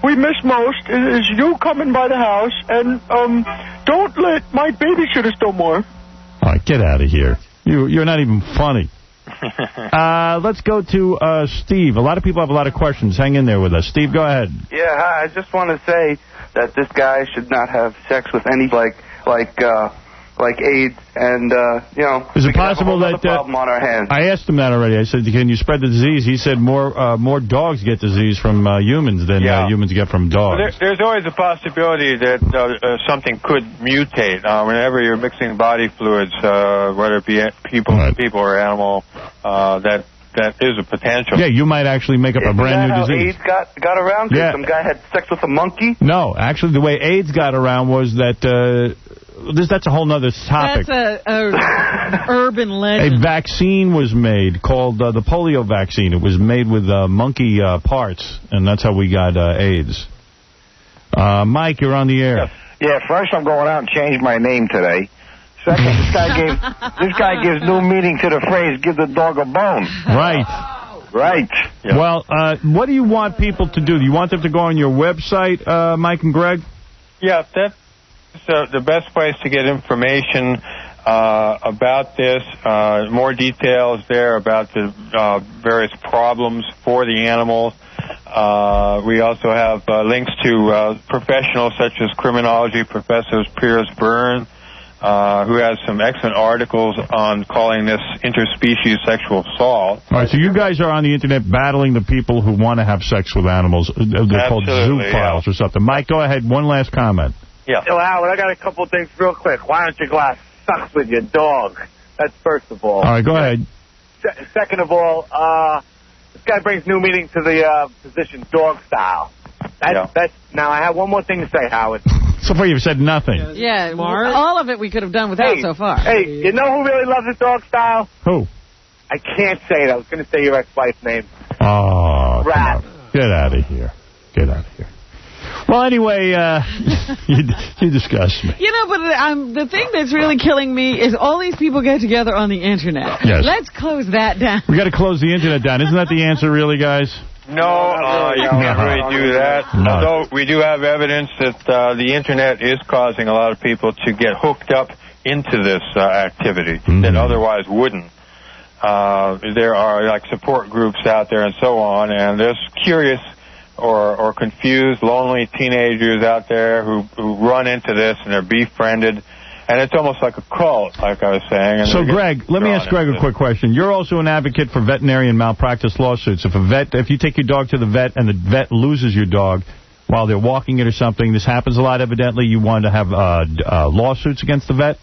we miss most is you coming by the house, and don't let my babysitters no more.
All right, get out of here. You're not even funny. Let's go to Steve. A lot of people have a lot of questions. Hang in there with us. Steve, go ahead.
Yeah, hi. I just want to say that this guy should not have sex with any like AIDS, and
is it possible that
problem on our hands.
I asked him that already. I said, can you spread the disease? He said more dogs get disease from humans than humans get from dogs.
There's always a possibility that something could mutate whenever you're mixing body fluids, whether it be people or animal. That is a potential.
Yeah, you might actually make up a brand new disease.
AIDS got around?
Yeah.
Some guy had sex with a monkey?
No, actually, the way AIDS got around was that. That's a whole nother topic.
That's a urban legend.
A vaccine was made called the polio vaccine. It was made with monkey parts, and that's how we got AIDS. Mike, you're on the air.
Yeah, first I'm going out and change my name today. Second, this guy gives new meaning to the phrase "give the dog a bone."
Right.
Right.
Yeah. Well, what do you want people to do? Do you want them to go on your website, Mike and Greg?
Yeah, that's the best place to get information about this. More details there about the various problems for the animals. We also have links to professionals such as criminology professor Piers Byrne, who has some excellent articles on calling this interspecies sexual assault.
All right, so you guys are on the Internet battling the people who want to have sex with animals. They're called zoophiles or something. Mike, go ahead. One last comment.
Yeah.
So, Howard, I got a couple of things real quick. Why don't you glass sucks with your dog? That's first of all.
All right, go ahead.
Second of all, this guy brings new meaning to the position dog style. That's now, I have one more thing to say, Howard.
So far, you've said nothing.
Yeah, all of it we could have done without so far.
Hey, you know who really loves his dog style?
Who?
I can't say it. I was going to say your ex-wife's name.
Oh,
Rat.
Get out of here. Get out of here. Well, anyway, you disgust me.
You know, but the thing that's really killing me is all these people get together on the Internet.
Yes.
Let's close that down.
We got to close the Internet down. Isn't that the answer, really, guys?
No, you can't really do that.
No.
Although we do have evidence that the Internet is causing a lot of people to get hooked up into this activity that otherwise wouldn't. There are like support groups out there and so on, and there's curious or confused, lonely teenagers out there who run into this and they're befriended. And it's almost like a cult, like I was saying. And
so, Greg, let me ask Greg a quick question. You're also an advocate for veterinarian malpractice lawsuits. If you take your dog to the vet and the vet loses your dog while they're walking it or something, this happens a lot, evidently. You want to have lawsuits against the vet?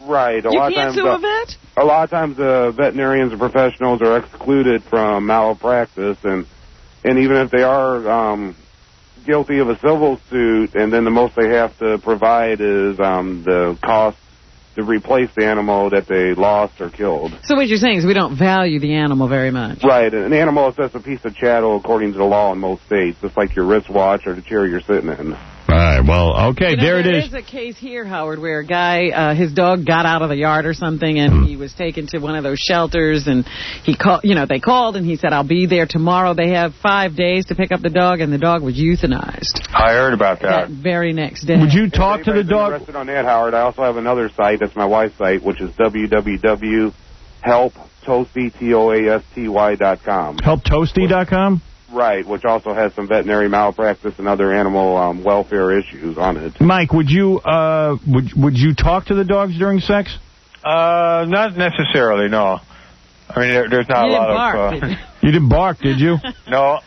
Right.
You can't sue a vet?
A lot of times the veterinarians and professionals are excluded from malpractice, and even if they are guilty of a civil suit, and then the most they have to provide is the cost to replace the animal that they lost or killed.
So what you're saying is we don't value the animal very much.
Right. An animal is just a piece of chattel according to the law in most states, just like your wristwatch or the chair you're sitting in.
All right, well, okay, there it is.
There is a case here, Howard, where a guy, his dog got out of the yard or something, and he was taken to one of those shelters, and he they called, and he said, I'll be there tomorrow. They have 5 days to pick up the dog, and the dog was euthanized.
I heard about that.
That very next day.
Would you talk to the dog?
Interested on that, Howard, I also have another site. That's my wife's site, which is www.helptoasty.com.
Helptoasty.com?
Right, which also has some veterinary malpractice and other animal welfare issues on it.
Mike, would you talk to the dogs during sex? Not necessarily, no. I mean, there's not a lot of...
You didn't bark, did you?
No.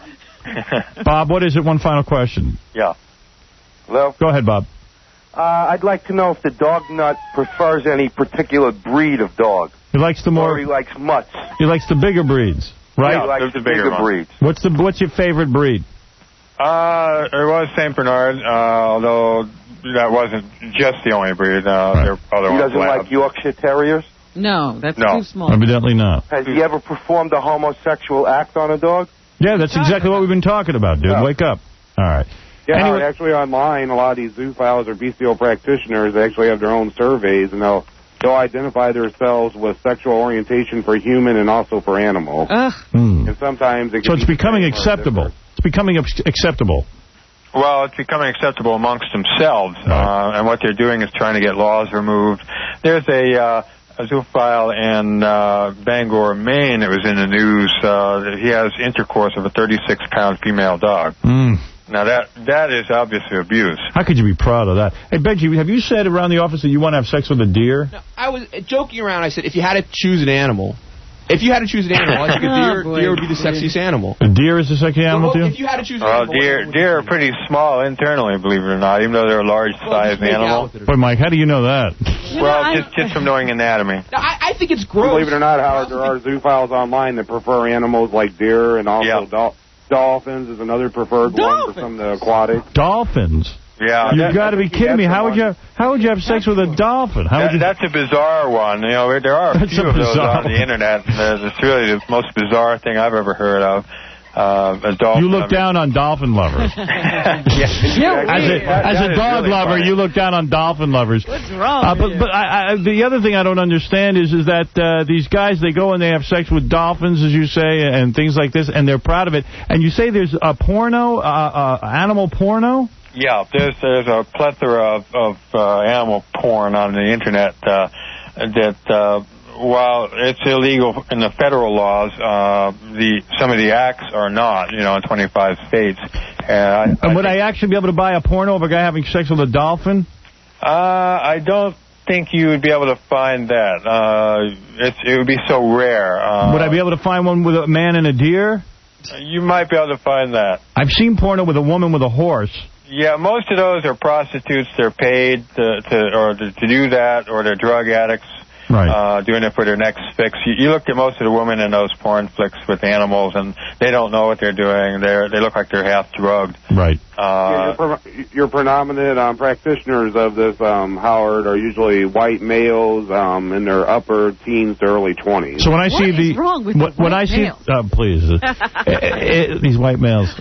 Bob, what is it? One final question.
Yeah.
Hello?
Go ahead, Bob.
I'd like to know if the dog nut prefers any particular breed of dog.
He likes the more...
Or he likes mutts.
He likes the bigger breeds, right?
Yeah, he likes the bigger breeds.
What's your favorite breed?
It was St. Bernard, although that wasn't just the only breed. There are other
He
ones.
doesn't like Yorkshire Terriers?
No, that's too small.
Evidently not.
Has he ever performed a homosexual act on a dog?
Yeah, that's exactly what we've been talking about, dude. Wake up. All right.
Yeah,
Anyway-
actually online, a lot of these zoophiles or bestial practitioners, they actually have their own surveys, and they'll identify themselves with sexual orientation for human and also for animal. And sometimes it
So it's becoming acceptable. It's becoming acceptable.
Well, it's becoming acceptable amongst themselves, and what they're doing is trying to get laws removed. There's a zoophile in Bangor, Maine. It was in the news. He has intercourse with a 36-pound female dog. Now, that is obviously abuse.
How could you be proud of that? Hey, Benji, have you said around the office that you want to have sex with a deer?
No, I was joking around. I said, if you had to choose an animal, I think a deer would be the sexiest animal.
A deer is the sexiest animal, too?
If you had to choose an animal...
Deer are pretty small internally, believe it or not, even though they're a large-sized animal.
Boy, Mike, how do you know that?
Well, just from knowing anatomy.
No, I think it's gross.
Believe it or not, Howard, there are zoophiles online that prefer animals like deer, and also dolphins is another preferred one for some of the aquatic.
Dolphins?
Yeah.
You've got to be kidding me. How would you have sex with a dolphin?
That's a bizarre one. You know, there are a few of those on the internet. It's really the most bizarre thing I've ever heard of. A dolphin.
You look down on dolphin lovers. As a dog lover, you look down on dolphin lovers.
What's wrong?
But the other thing I don't understand is that these guys, they go and they have sex with dolphins, as you say, and things like this, and they're proud of it. And you say there's a porno, animal porno?
Yeah, there's a plethora of animal porn on the internet that while it's illegal in the federal laws, some of the acts are not, in 25 states. And
would I actually be able to buy a porno of a guy having sex with a dolphin?
I don't think you would be able to find that. It would be so rare.
Would I be able to find one with a man and a deer?
You might be able to find that.
I've seen porno with a woman with a horse.
Yeah, most of those are prostitutes. They're paid to do that, or they're drug addicts.
Right.
Doing it for their next fix. You look at most of the women in those porn flicks with animals, and they don't know what they're doing. They look like they're half drugged.
Right.
Your predominant practitioners of this, Howard, are usually white males in their upper teens to early 20s.
So when I see
What is wrong with the white males?
Please, these white males.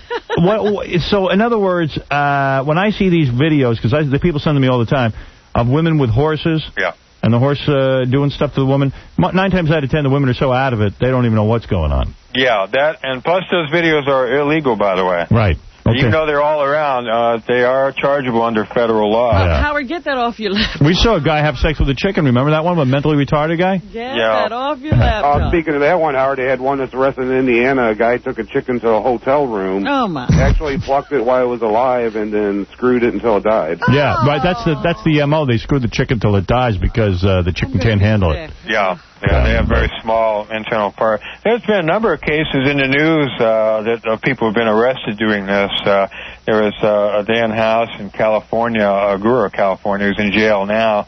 So in other words, when I see these videos, because the people send them me all the time, of women with horses.
Yeah.
And the horse doing stuff to the woman. 9 times out of 10, the women are so out of it, they don't even know what's going on.
Yeah, and plus those videos are illegal, by the way.
Right. Okay.
Even though they're all around, they are chargeable under federal law.
Howard, get that off your laptop.
We saw a guy have sex with a chicken. Remember that one, a mentally retarded guy?
Get that off your laptop.
Speaking of that one, Howard, they had one that's arrested in Indiana. A guy took a chicken to a hotel room.
Oh, my.
Actually plucked it while it was alive and then screwed it until it died.
Yeah, right. That's the M.O. They screw the chicken till it dies because the chicken can't handle it.
Yeah, they have very small internal part. There's been a number of cases in the news that people have been arrested doing this. There was a Dan House in California, Agoura, California, who's in jail now.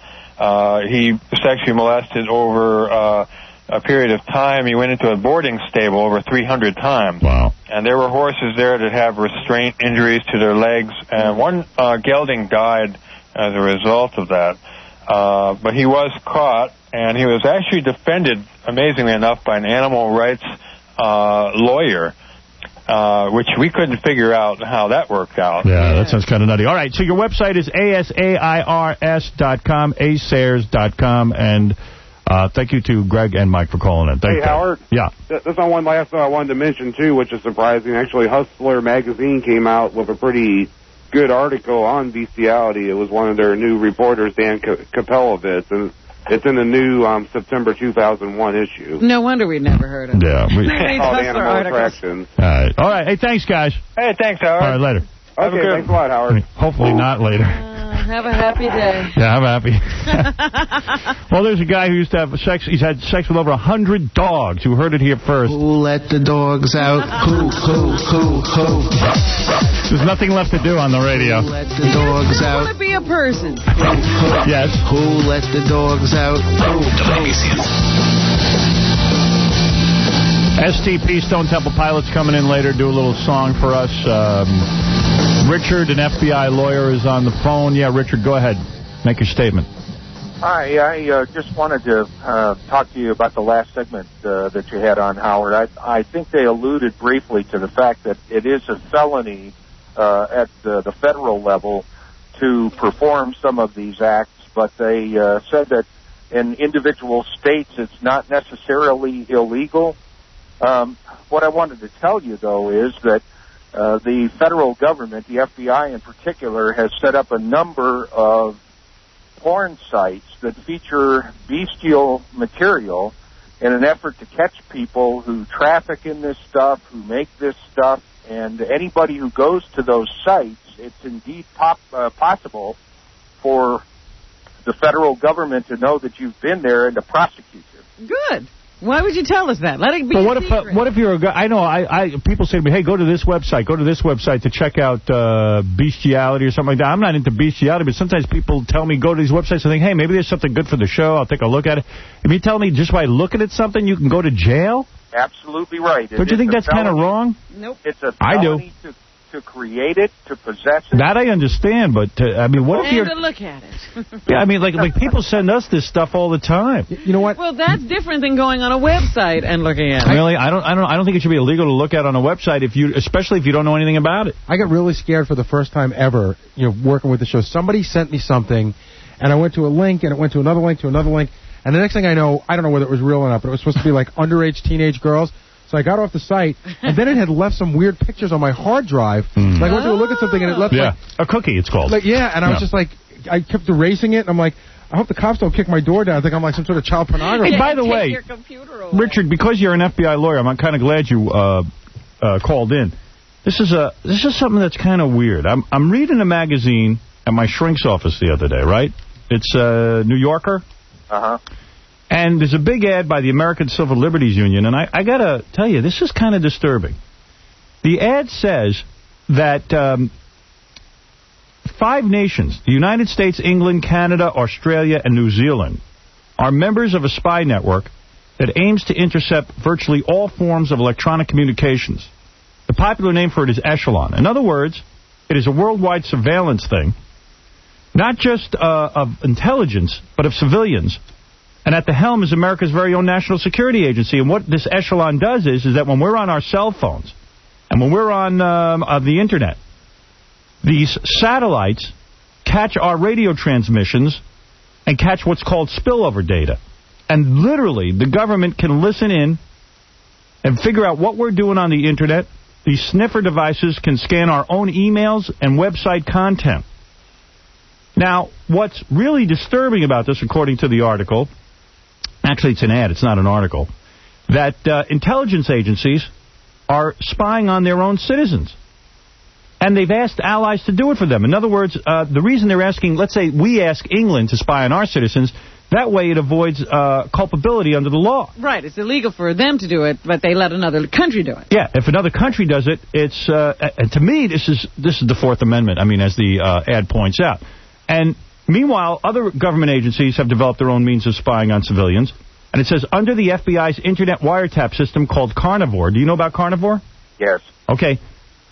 He sexually molested over a period of time. He went into a boarding stable over 300 times.
Wow.
And there were horses there that have restraint injuries to their legs, and one gelding died as a result of that. But he was caught, and he was actually defended, amazingly enough, by an animal rights lawyer, which we couldn't figure out how that worked out.
Yeah, that sounds kind of nutty. All right, so your website is asairs.com, asairs.com, and thank you to Greg and Mike for calling in.
Hey, Howard.
Yeah.
There's one last thing I wanted to mention, too, which is surprising. Actually, Hustler magazine came out with a pretty good article on bestiality. It was one of their new reporters, Dan Kapelovitz, and It's in the new September 2001 issue.
No wonder we never heard of it.
Yeah.
Called Animal Attractions.
All right. Hey, thanks, guys.
Hey, thanks, Howard.
All right, later.
Okay, thanks a lot, Howard.
Hopefully not later.
Have a happy day.
Yeah, I'm happy. Well, there's a guy who used to have sex. He's had sex with over 100 dogs. Who heard it here first?
Who let the dogs out? Who?
There's nothing left to do on the radio.
Who let the dogs out?
Will it be a person?
Yes.
Who let the dogs out?
STP, Stone Temple Pilots, coming in later, do a little song for us. Richard, an FBI lawyer, is on the phone. Yeah, Richard, go ahead. Make your statement.
Hi, I just wanted to talk to you about the last segment that you had on, Howard. I think they alluded briefly to the fact that it is a felony at the federal level to perform some of these acts, but they said that in individual states it's not necessarily illegal. What I wanted to tell you, though, is that the federal government, the FBI in particular, has set up a number of porn sites that feature bestial material in an effort to catch people who traffic in this stuff, who make this stuff, and anybody who goes to those sites, it's indeed possible for the federal government to know that you've been there and to prosecute you.
Good. Why would you tell us that? Let it be
But
secret.
if you're a guy? I know people say to me, hey, go to this website to check out bestiality or something like that. I'm not into bestiality, but sometimes people tell me go to these websites and think, hey, maybe there's something good for the show. I'll take a look at it. If you tell me just by looking at something you can go to jail?
Absolutely right.
Don't you think that's kind of wrong?
Nope. It's a
I do.
felony to create it, to possess it.
That I understand, but I mean, what if you're...
to look at it.
Yeah, I mean, like people send us this stuff all the time.
You know what?
Well, that's different than going on a website and looking at it.
Really, I don't think it should be illegal to look at on a website especially if you don't know anything about it.
I got really scared for the first time ever, working with the show. Somebody sent me something, and I went to a link, and it went to another link, and the next thing I know, I don't know whether it was real or not, but it was supposed to be like underage teenage girls. So I got off the site, and then it had left some weird pictures on my hard drive. So I went to look at something, and it left
a cookie, it's called.
And I was just like, I kept erasing it, and I'm like, I hope the cops don't kick my door down. I think I'm like some sort of child pornography.
Hey, by the way, Richard, because you're an FBI lawyer, I'm kind of glad you called in. This is something that's kind of weird. I'm reading a magazine at my shrink's office the other day, right? It's New Yorker.
Uh-huh.
And there's a big ad by the American Civil Liberties Union, and I got to tell you, this is kind of disturbing. The ad says that 5 nations, the United States, England, Canada, Australia, and New Zealand, are members of a spy network that aims to intercept virtually all forms of electronic communications. The popular name for it is Echelon. In other words, it is a worldwide surveillance thing, not just of intelligence, but of civilians. And at the helm is America's very own National Security Agency. And what this Echelon does is that when we're on our cell phones and when we're on the Internet, these satellites catch our radio transmissions and catch what's called spillover data. And literally, the government can listen in and figure out what we're doing on the Internet. These sniffer devices can scan our own emails and website content. Now, what's really disturbing about this, according to the article... Actually, it's an ad. It's not an article. That intelligence agencies are spying on their own citizens. And they've asked allies to do it for them. In other words, the reason they're asking, let's say we ask England to spy on our citizens, that way it avoids culpability under the law.
Right. It's illegal for them to do it, but they let another country do it.
Yeah. If another country does it, it's... and to me, this is the Fourth Amendment, as the ad points out. And... Meanwhile, other government agencies have developed their own means of spying on civilians. And it says, under the FBI's Internet wiretap system called Carnivore. Do you know about Carnivore?
Yes.
Okay.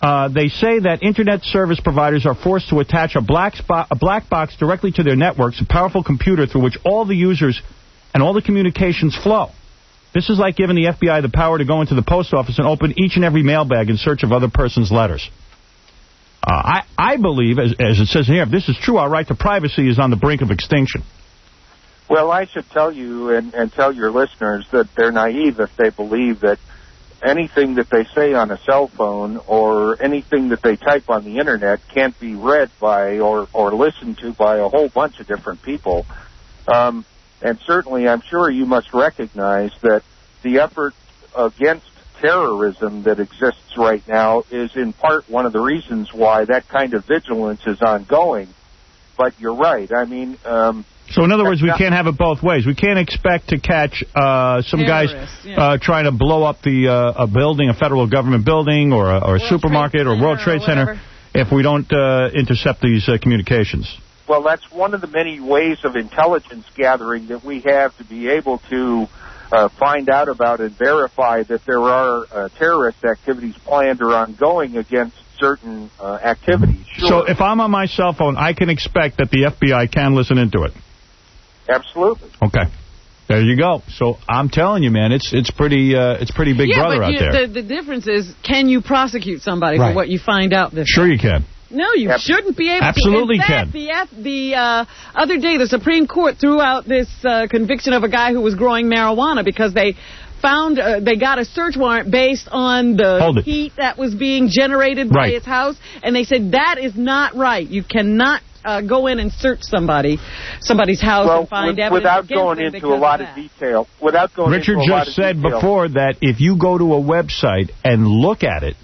They say that Internet service providers are forced to attach a black box directly to their networks, a powerful computer through which all the users and all the communications flow. This is like giving the FBI the power to go into the post office and open each and every mailbag in search of other person's letters. I believe, as it says here, if this is true, our right to privacy is on the brink of extinction.
Well, I should tell you and tell your listeners that they're naive if they believe that anything that they say on a cell phone or anything that they type on the Internet can't be read by or listened to by a whole bunch of different people. And certainly, I'm sure you must recognize that the effort against terrorism that exists right now is in part one of the reasons why that kind of vigilance is ongoing. But you're right. I mean...
so in other words, we can't have it both ways. We can't expect to catch some guys trying to blow up a building, a federal government building, or a supermarket or World Trade Center, if we don't intercept these communications.
Well, that's one of the many ways of intelligence gathering that we have to be able to find out about and verify that there are terrorist activities planned or ongoing against certain activities. Sure.
So if I'm on my cell phone, I can expect that the FBI can listen into it?
Absolutely.
Okay. There you go. So I'm telling you, man, it's pretty big brother out there.
The difference is, can you prosecute somebody for what you find out this
Sure you can.
No, you shouldn't be able to.
Absolutely
In fact, the other day, the Supreme Court threw out this conviction of a guy who was growing marijuana because they found they got a search warrant based on the heat that was being generated by his house, and they said that is not right. You cannot go in and search somebody's house and find evidence
without going into a lot of detail.
Richard just said before that if you go to a website and look at it,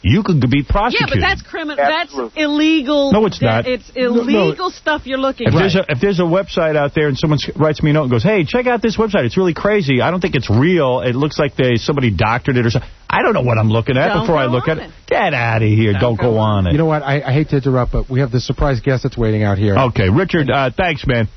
you could be prosecuted.
Yeah, but that's criminal. That's illegal.
No, it's not.
It's illegal stuff you're looking at.
If there's a website out there and someone writes me a note and goes, hey, check out this website. It's really crazy. I don't think it's real. It looks like somebody doctored it or something. I don't know what I'm looking at before I look at it. Get out of here. Don't go on it.
You know what? I hate to interrupt, but we have the surprise guest that's waiting out here.
Okay. Richard, thanks, man.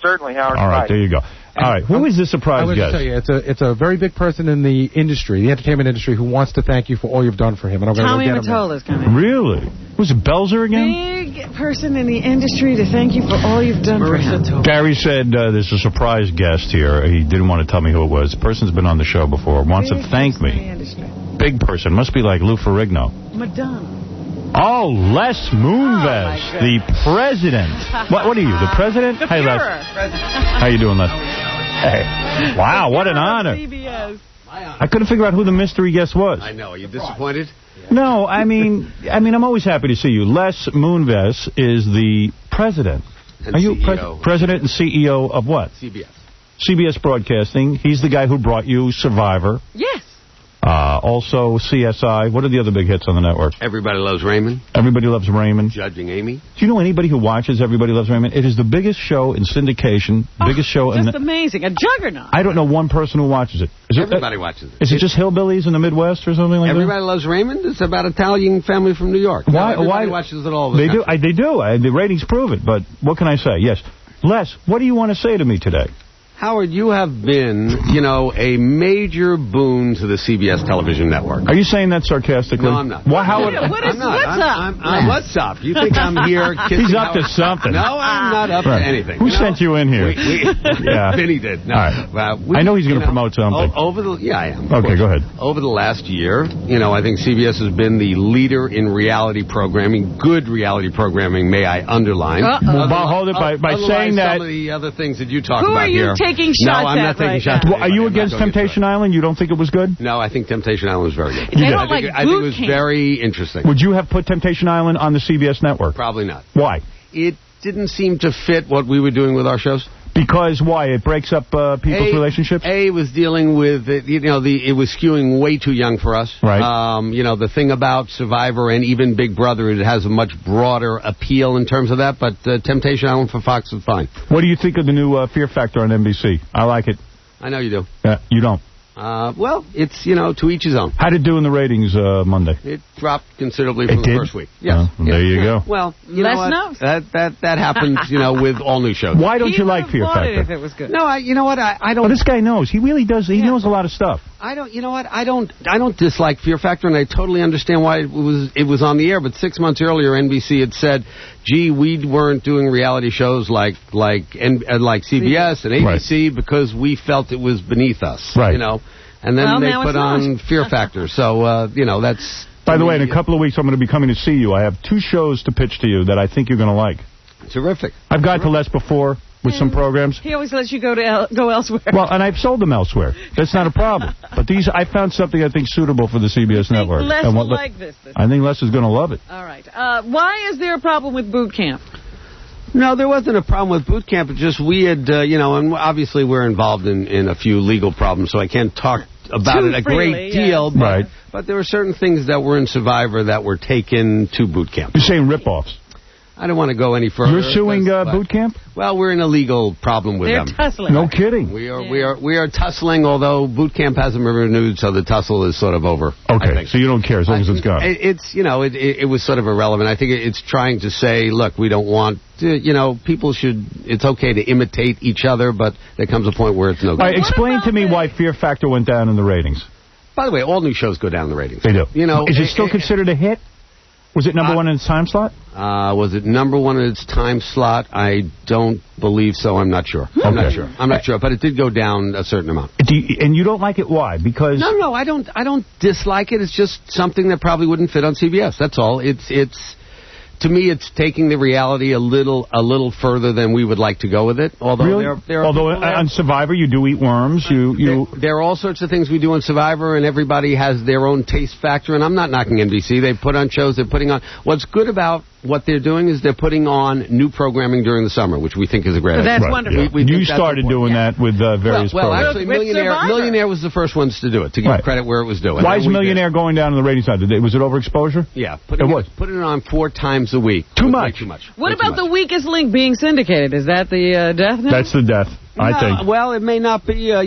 Certainly, Howard.
All right, there you go. All right, who is the surprise guest?
I was going to tell you, it's a very big person in the industry, the entertainment industry, who wants to thank you for all you've done for him. And I'm going to go get him.
Tommy Mottola's coming.
Really? Was it Belzer again?
Big person in the industry to thank you for all you've done for him.
Gary said there's a surprise guest here. He didn't want to tell me who it was. The person's been on the show before. Wants to thank me. Big person. Must be like Lou Ferrigno.
Madonna.
Oh, Les Moonves, the president. What are you, the president?
The
hey, Les. How you doing, Les? Hey. Wow, what an honor. I couldn't figure out who the mystery guest was.
I know. Are you disappointed?
No, I mean, I'm always happy to see you. Les Moonves is the president.
And
are you president and CEO of what?
CBS.
CBS Broadcasting. He's the guy who brought you Survivor.
Yes.
Also CSI. What are the other big hits on the network?
Everybody Loves Raymond.
Everybody Loves Raymond.
Judging Amy.
Do you know anybody who watches Everybody Loves Raymond? It is the biggest show in syndication. Biggest show in...
Just amazing. A juggernaut.
I don't know one person who watches it.
Everybody watches it.
Is it just hillbillies in the Midwest or something like
Everybody Loves Raymond? It's about Italian family from New York.
Why
watches it all the
time. They
do.
The ratings prove it. But what can I say? Yes. Les, what do you want to say to me today?
Howard, you have been, a major boon to the CBS television network.
Are you saying that sarcastically?
No, I'm not.
Well, Howard,
what's up?
What's up? You think I'm here kissing
He's up to something.
No, I'm not up to anything.
Who sent you in here?
Yeah. Vinny did. No.
All right. I know he's going to promote something.
I am.
Okay, go ahead.
Over the last year, I think CBS has been the leader in reality programming, good reality programming, may I underline.
Hold it by saying that.
Some of the other things that you talk about here.
Taking shots
No, I'm not taking shots.
Are you against Temptation Island? You don't think it was good?
No, I think Temptation Island was very good.
I think
it was very interesting.
Would you have put Temptation Island on the CBS network?
Probably not.
Why?
It didn't seem to fit what we were doing with our shows.
Because why? It breaks up people's relationships?
It was dealing with, it was skewing way too young for us.
Right.
The thing about Survivor and even Big Brother, it has a much broader appeal in terms of that, but Temptation Island for Fox is fine.
What do you think of the new Fear Factor on NBC? I like it.
I know you do.
You don't.
Well, it's, to each his own.
How did it do in the ratings Monday?
It dropped considerably from the first week.
Yeah. There you go.
Well, you know what? That happens, with all new shows.
Why don't you like Fear Factor?
If it was good.
No, you know what? I don't.
Well, this guy knows. He really does. He knows a lot of stuff.
I don't. You know what? I don't dislike Fear Factor, and I totally understand why it was on the air. But 6 months earlier, NBC had said, "Gee, we weren't doing reality shows like CBS and ABC because we felt it was beneath us."
Right.
And then they put on Fear Factor. So that's.
By the way, in a couple of weeks, I'm going to be coming to see you. I have 2 shows to pitch to you that I think you're going to like.
Terrific.
I've gone to Les before with some programs.
He always lets you go elsewhere.
Well, and I've sold them elsewhere. That's not a problem. But I found something I think suitable for the CBS network.
Les will like this.
I think Les is going to love it.
All right. Why is there a problem with boot camp?
No, there wasn't a problem with boot camp. It's just we had, and obviously we're involved in a few legal problems, so I can't talk about it a great deal. But,
right.
But there were certain things that were in Survivor that were taken to boot camp.
You're saying rip-offs?
I don't want to go any further.
You're suing boot camp?
Well, we're in a legal problem with them.
They're tussling.
No kidding.
We are tussling, although boot camp hasn't been renewed, so the tussle is sort of over.
Okay, so you don't care as long as it's gone.
It was sort of irrelevant. I think it's trying to say, look, we don't want to, people should, it's okay to imitate each other, but there comes a point where it's no good.
All right, explain to me why Fear Factor went down in the ratings.
By the way, all new shows go down in the ratings.
They do. Is it
it
still considered a hit? Was it number one in its time slot?
Was it number one in its time slot? I don't believe so. I'm not sure. I'm not sure. But it did go down a certain amount.
And you don't like it? Why? Because...
No, I don't dislike it. It's just something that probably wouldn't fit on CBS. That's all. It's to me, it's taking the reality a little further than we would like to go with it. Although
really? Although on Survivor you do eat worms.
There are all sorts of things we do on Survivor, and everybody has their own taste factor. And I'm not knocking NBC. They put on shows. They're putting on. What's good about what they're doing is they're putting on new programming during the summer, which we think is a great idea.
That's wonderful.
You started doing that with various programs.
Well, actually, Millionaire was the first ones to do it, to give credit where it was due.
Why is Millionaire going down on the ratings side? Was it overexposure?
Yeah. Putting it on 4 times a week.
Too much.
What about the Weakest Link being syndicated? Is that the death now?
That's the death. I think.
Well, it may not be. I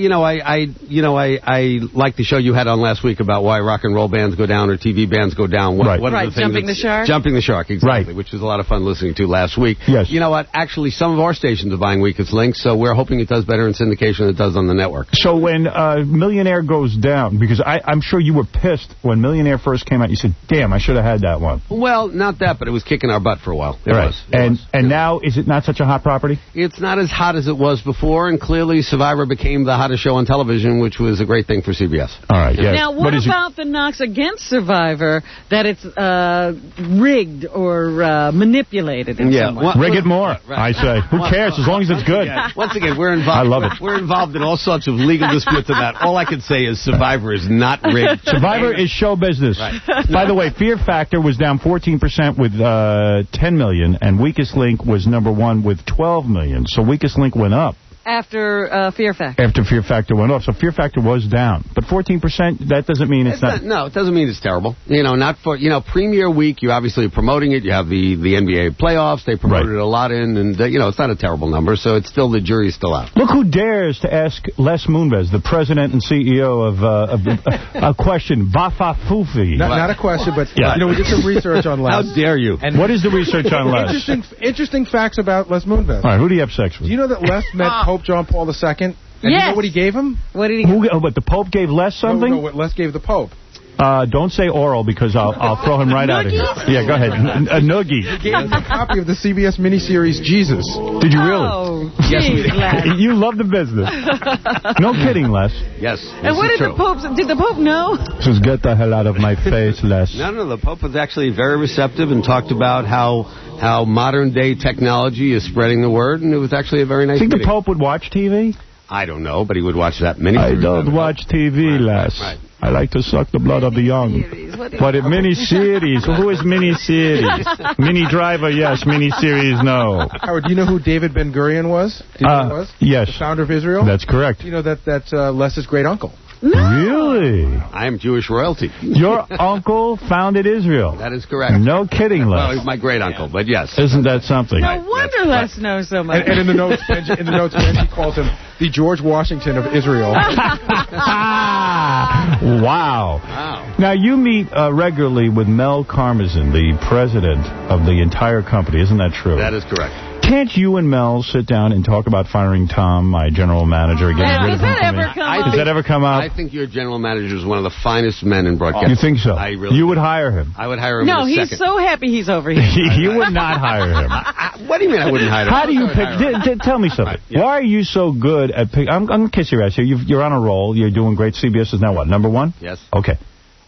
like the show you had on last week about why rock and roll bands go down or TV bands go down. What are the things
Jumping the Shark.
Jumping the Shark, exactly. Which was a lot of fun listening to last week.
Yes.
You know what? Actually, some of our stations are buying Weakest Link, so we're hoping it does better in syndication than it does on the network.
So when Millionaire goes down, because I'm sure you were pissed when Millionaire first came out. You said, "Damn, I should have had that one."
Well, not that, but it was kicking our butt for a while. It was.
And now is it not such a hot property?
It's not as hot as it was before, and clearly Survivor became the hottest show on television, which was a great thing for CBS.
All right, yes.
Now, what about the knocks against Survivor that it's rigged or manipulated in some way?
Rig it more, I say. Who cares, as long as it's good.
Once again, we're involved.
I love it.
We're involved in all sorts of legal disputes about. All I can say is Survivor is not rigged.
Survivor is show business.
Right.
By the way, Fear Factor was down 14% with 10 million, and Weakest Link was number one with 12 million. So Weakest Link went up.
After Fear Factor.
After Fear Factor went off. So Fear Factor was down. But 14%, that doesn't mean it's not...
No, it doesn't mean it's terrible. Not for... Premier Week, you obviously are promoting it. You have the NBA playoffs. They promoted it a lot in. And, it's not a terrible number. So it's still... The jury's still out.
Look who dares to ask Les Moonves, the president and CEO of a question. Bafafufi.
Not a question, but, we did some research on Les.
How dare you?
And
what is the research on Les?
Interesting facts about Les Moonves.
All right, who do you have sex with?
Do you know that Les met Pope John Paul II? And you know what he gave him?
What did he give?
But the Pope gave Les something?
No, what Les gave the Pope.
Don't say oral because I'll throw him right out of here. Yeah, go ahead. A noogie.
He gave us a copy of the CBS miniseries Jesus.
Did you really?
Oh,
yes, we did. You love the business. No kidding, Les.
Yes.
And what did the Pope... Did the Pope know?
Just get the hell out of my face, Les.
No. The Pope was actually very receptive and talked about how modern-day technology is spreading the word, and it was actually a very nice
Think
meeting.
the Pope would watch TV?
I don't know, but he would watch that miniseries.
I don't watch TV, Les.
Right.
I like to suck the blood of the young. But a miniseries. Who is miniseries? Mini Driver, yes. Miniseries, no.
Howard, do you know who David Ben-Gurion was? Do you know who he was?
Yes.
The founder of Israel?
That's correct.
You know that's Les's great uncle.
No.
Really?
I am Jewish royalty.
Your uncle founded Israel.
That is correct.
No kidding, Les.
Well, he's my great uncle, but yes.
Isn't that something?
No wonder Les knows so much.
And in the notes, Benji calls him the George Washington of Israel.
Wow. Now, you meet regularly with Mel Karmazin, the president of the entire company. Isn't that true?
That is correct.
Can't you and Mel sit down and talk about firing Tom, my general manager, again?
Has that ever come up?
I
think your general manager is one of the finest men in broadcasting.
You think so?
I really
You would hire him?
I would hire him
No,
in a
he's
second.
so happy he's over here.
You would not hire him.
What do you mean I wouldn't hire him?
How do you pick? Tell me something. Why are you so good at picking? I'm going to kiss your ass here. You're on a roll. You're doing great. CBS is now what, number one?
Yes.
Okay.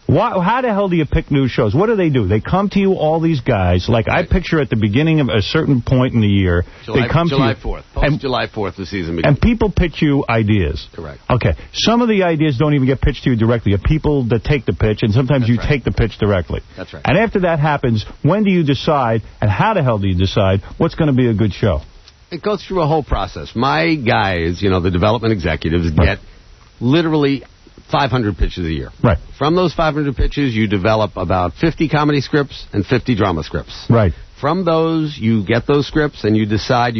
How the hell do you pick new shows? What do? They come to you, all these guys. Like, I picture at the beginning of a certain point in the year, they come
July
to you.
4th. Post-July 4th, the season begins.
And people pitch you ideas.
Correct.
Okay. Some of the ideas don't even get pitched to you directly. People that take the pitch, and sometimes you take the pitch directly.
That's right.
And after that happens, when do you decide, and how the hell do you decide what's going to be a good show?
It goes through a whole process. My guys, the development executives, get literally 500 pitches a year.
Right.
From those 500 pitches, you develop about 50 comedy scripts and 50 drama scripts.
Right.
From those, you get those scripts, and you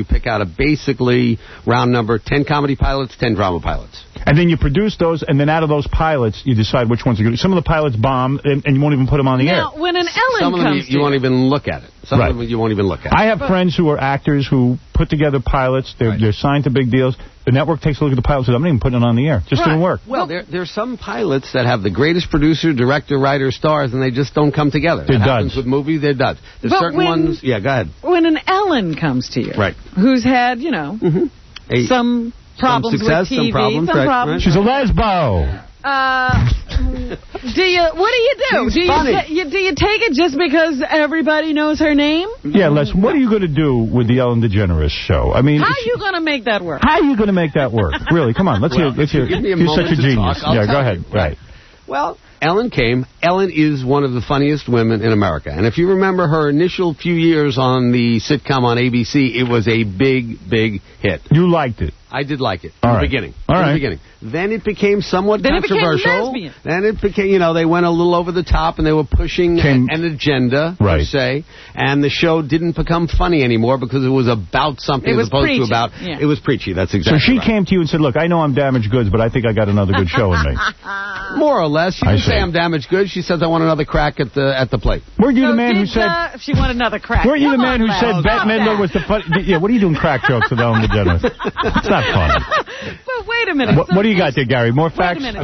pick out a basically round number, 10 comedy pilots, 10 drama pilots.
And then you produce those, and then out of those pilots, you decide which ones are good. Some of the pilots bomb, and you won't even put them on the air.
Now, when an Ellen
Some of them
comes
you won't even look at it. Some of them you won't even look at.
I have friends who are actors who put together pilots. They're signed to big deals. The network takes a look at the pilot and says, I'm not even putting it on the air. Just didn't work.
Well, there's some pilots that have the greatest producer, director, writer, stars, and they just don't come together.
They're
that
duds.
happens with movies. They're duds. There's
But
certain ones. Yeah, go ahead.
When an Ellen comes to you,
Right.
who's had, some problems
success,
with TV,
some problems.
She's a lesbo.
What do you do?
She's funny.
Do you take it just because everybody knows her name?
Yeah, Les, what are you going to do with the Ellen DeGeneres show? I mean,
How are you going to make that work?
how are you going to make that work? Really, come on, let's hear.
give me a
You're
moment
such a
to
genius.
talk, I'll
Yeah,
tell
go
you.
ahead. Right.
Well, Ellen came. Ellen is one of the funniest women in America. And if you remember her initial few years on the sitcom on ABC, it was a big, big hit.
You liked it.
I did like it
All
in
right.
the beginning.
All
in
right.
the beginning. Then it became somewhat
Then it became
controversial.
lesbian.
Then it became, they went a little over the top and they were pushing an agenda, per
Right.
se. And the show didn't become funny anymore because it was about something
It was
as opposed
preachy.
to about.
Yeah.
It was preachy. That's
So
exactly
she
right.
came to you and said, look, I know I'm damaged goods, but I think I got another good show in me.
More or less. She
I
didn't
see.
say I'm damaged goods. She says I want another crack at the plate.
Weren't you
So
the man who
did,
said...
she wanted another crack.
Weren't you the
Come
man
on,
who
Les.
said Bette
Stop
Midler
that.
was the fun... Yeah, what are you doing crack jokes with Ellen DeGeneres? It's not funny.
But wait a minute.
What do you got there, Gary? More
Wait
facts?
a minute.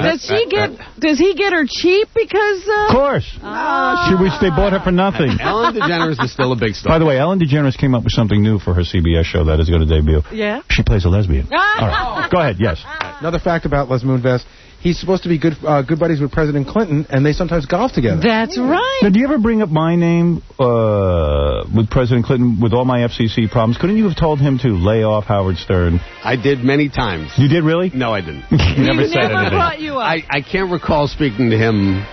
Does he get her cheap because...
Of course. She wish they bought her for nothing.
Ellen DeGeneres is still a big star.
By the way, Ellen DeGeneres came up with something new for her CBS show that is going to debut.
Yeah?
She plays a lesbian. All right. Go ahead, yes.
Another fact about Les Moonves, he's supposed to be good buddies with President Clinton, and they sometimes golf together.
That's right.
Now, do you ever bring up my name with President Clinton with all my FCC problems? Couldn't you have told him to lay off Howard Stern?
I did many times.
You did really?
No, I didn't.
You never said anything.
brought you up.
I can't recall speaking to him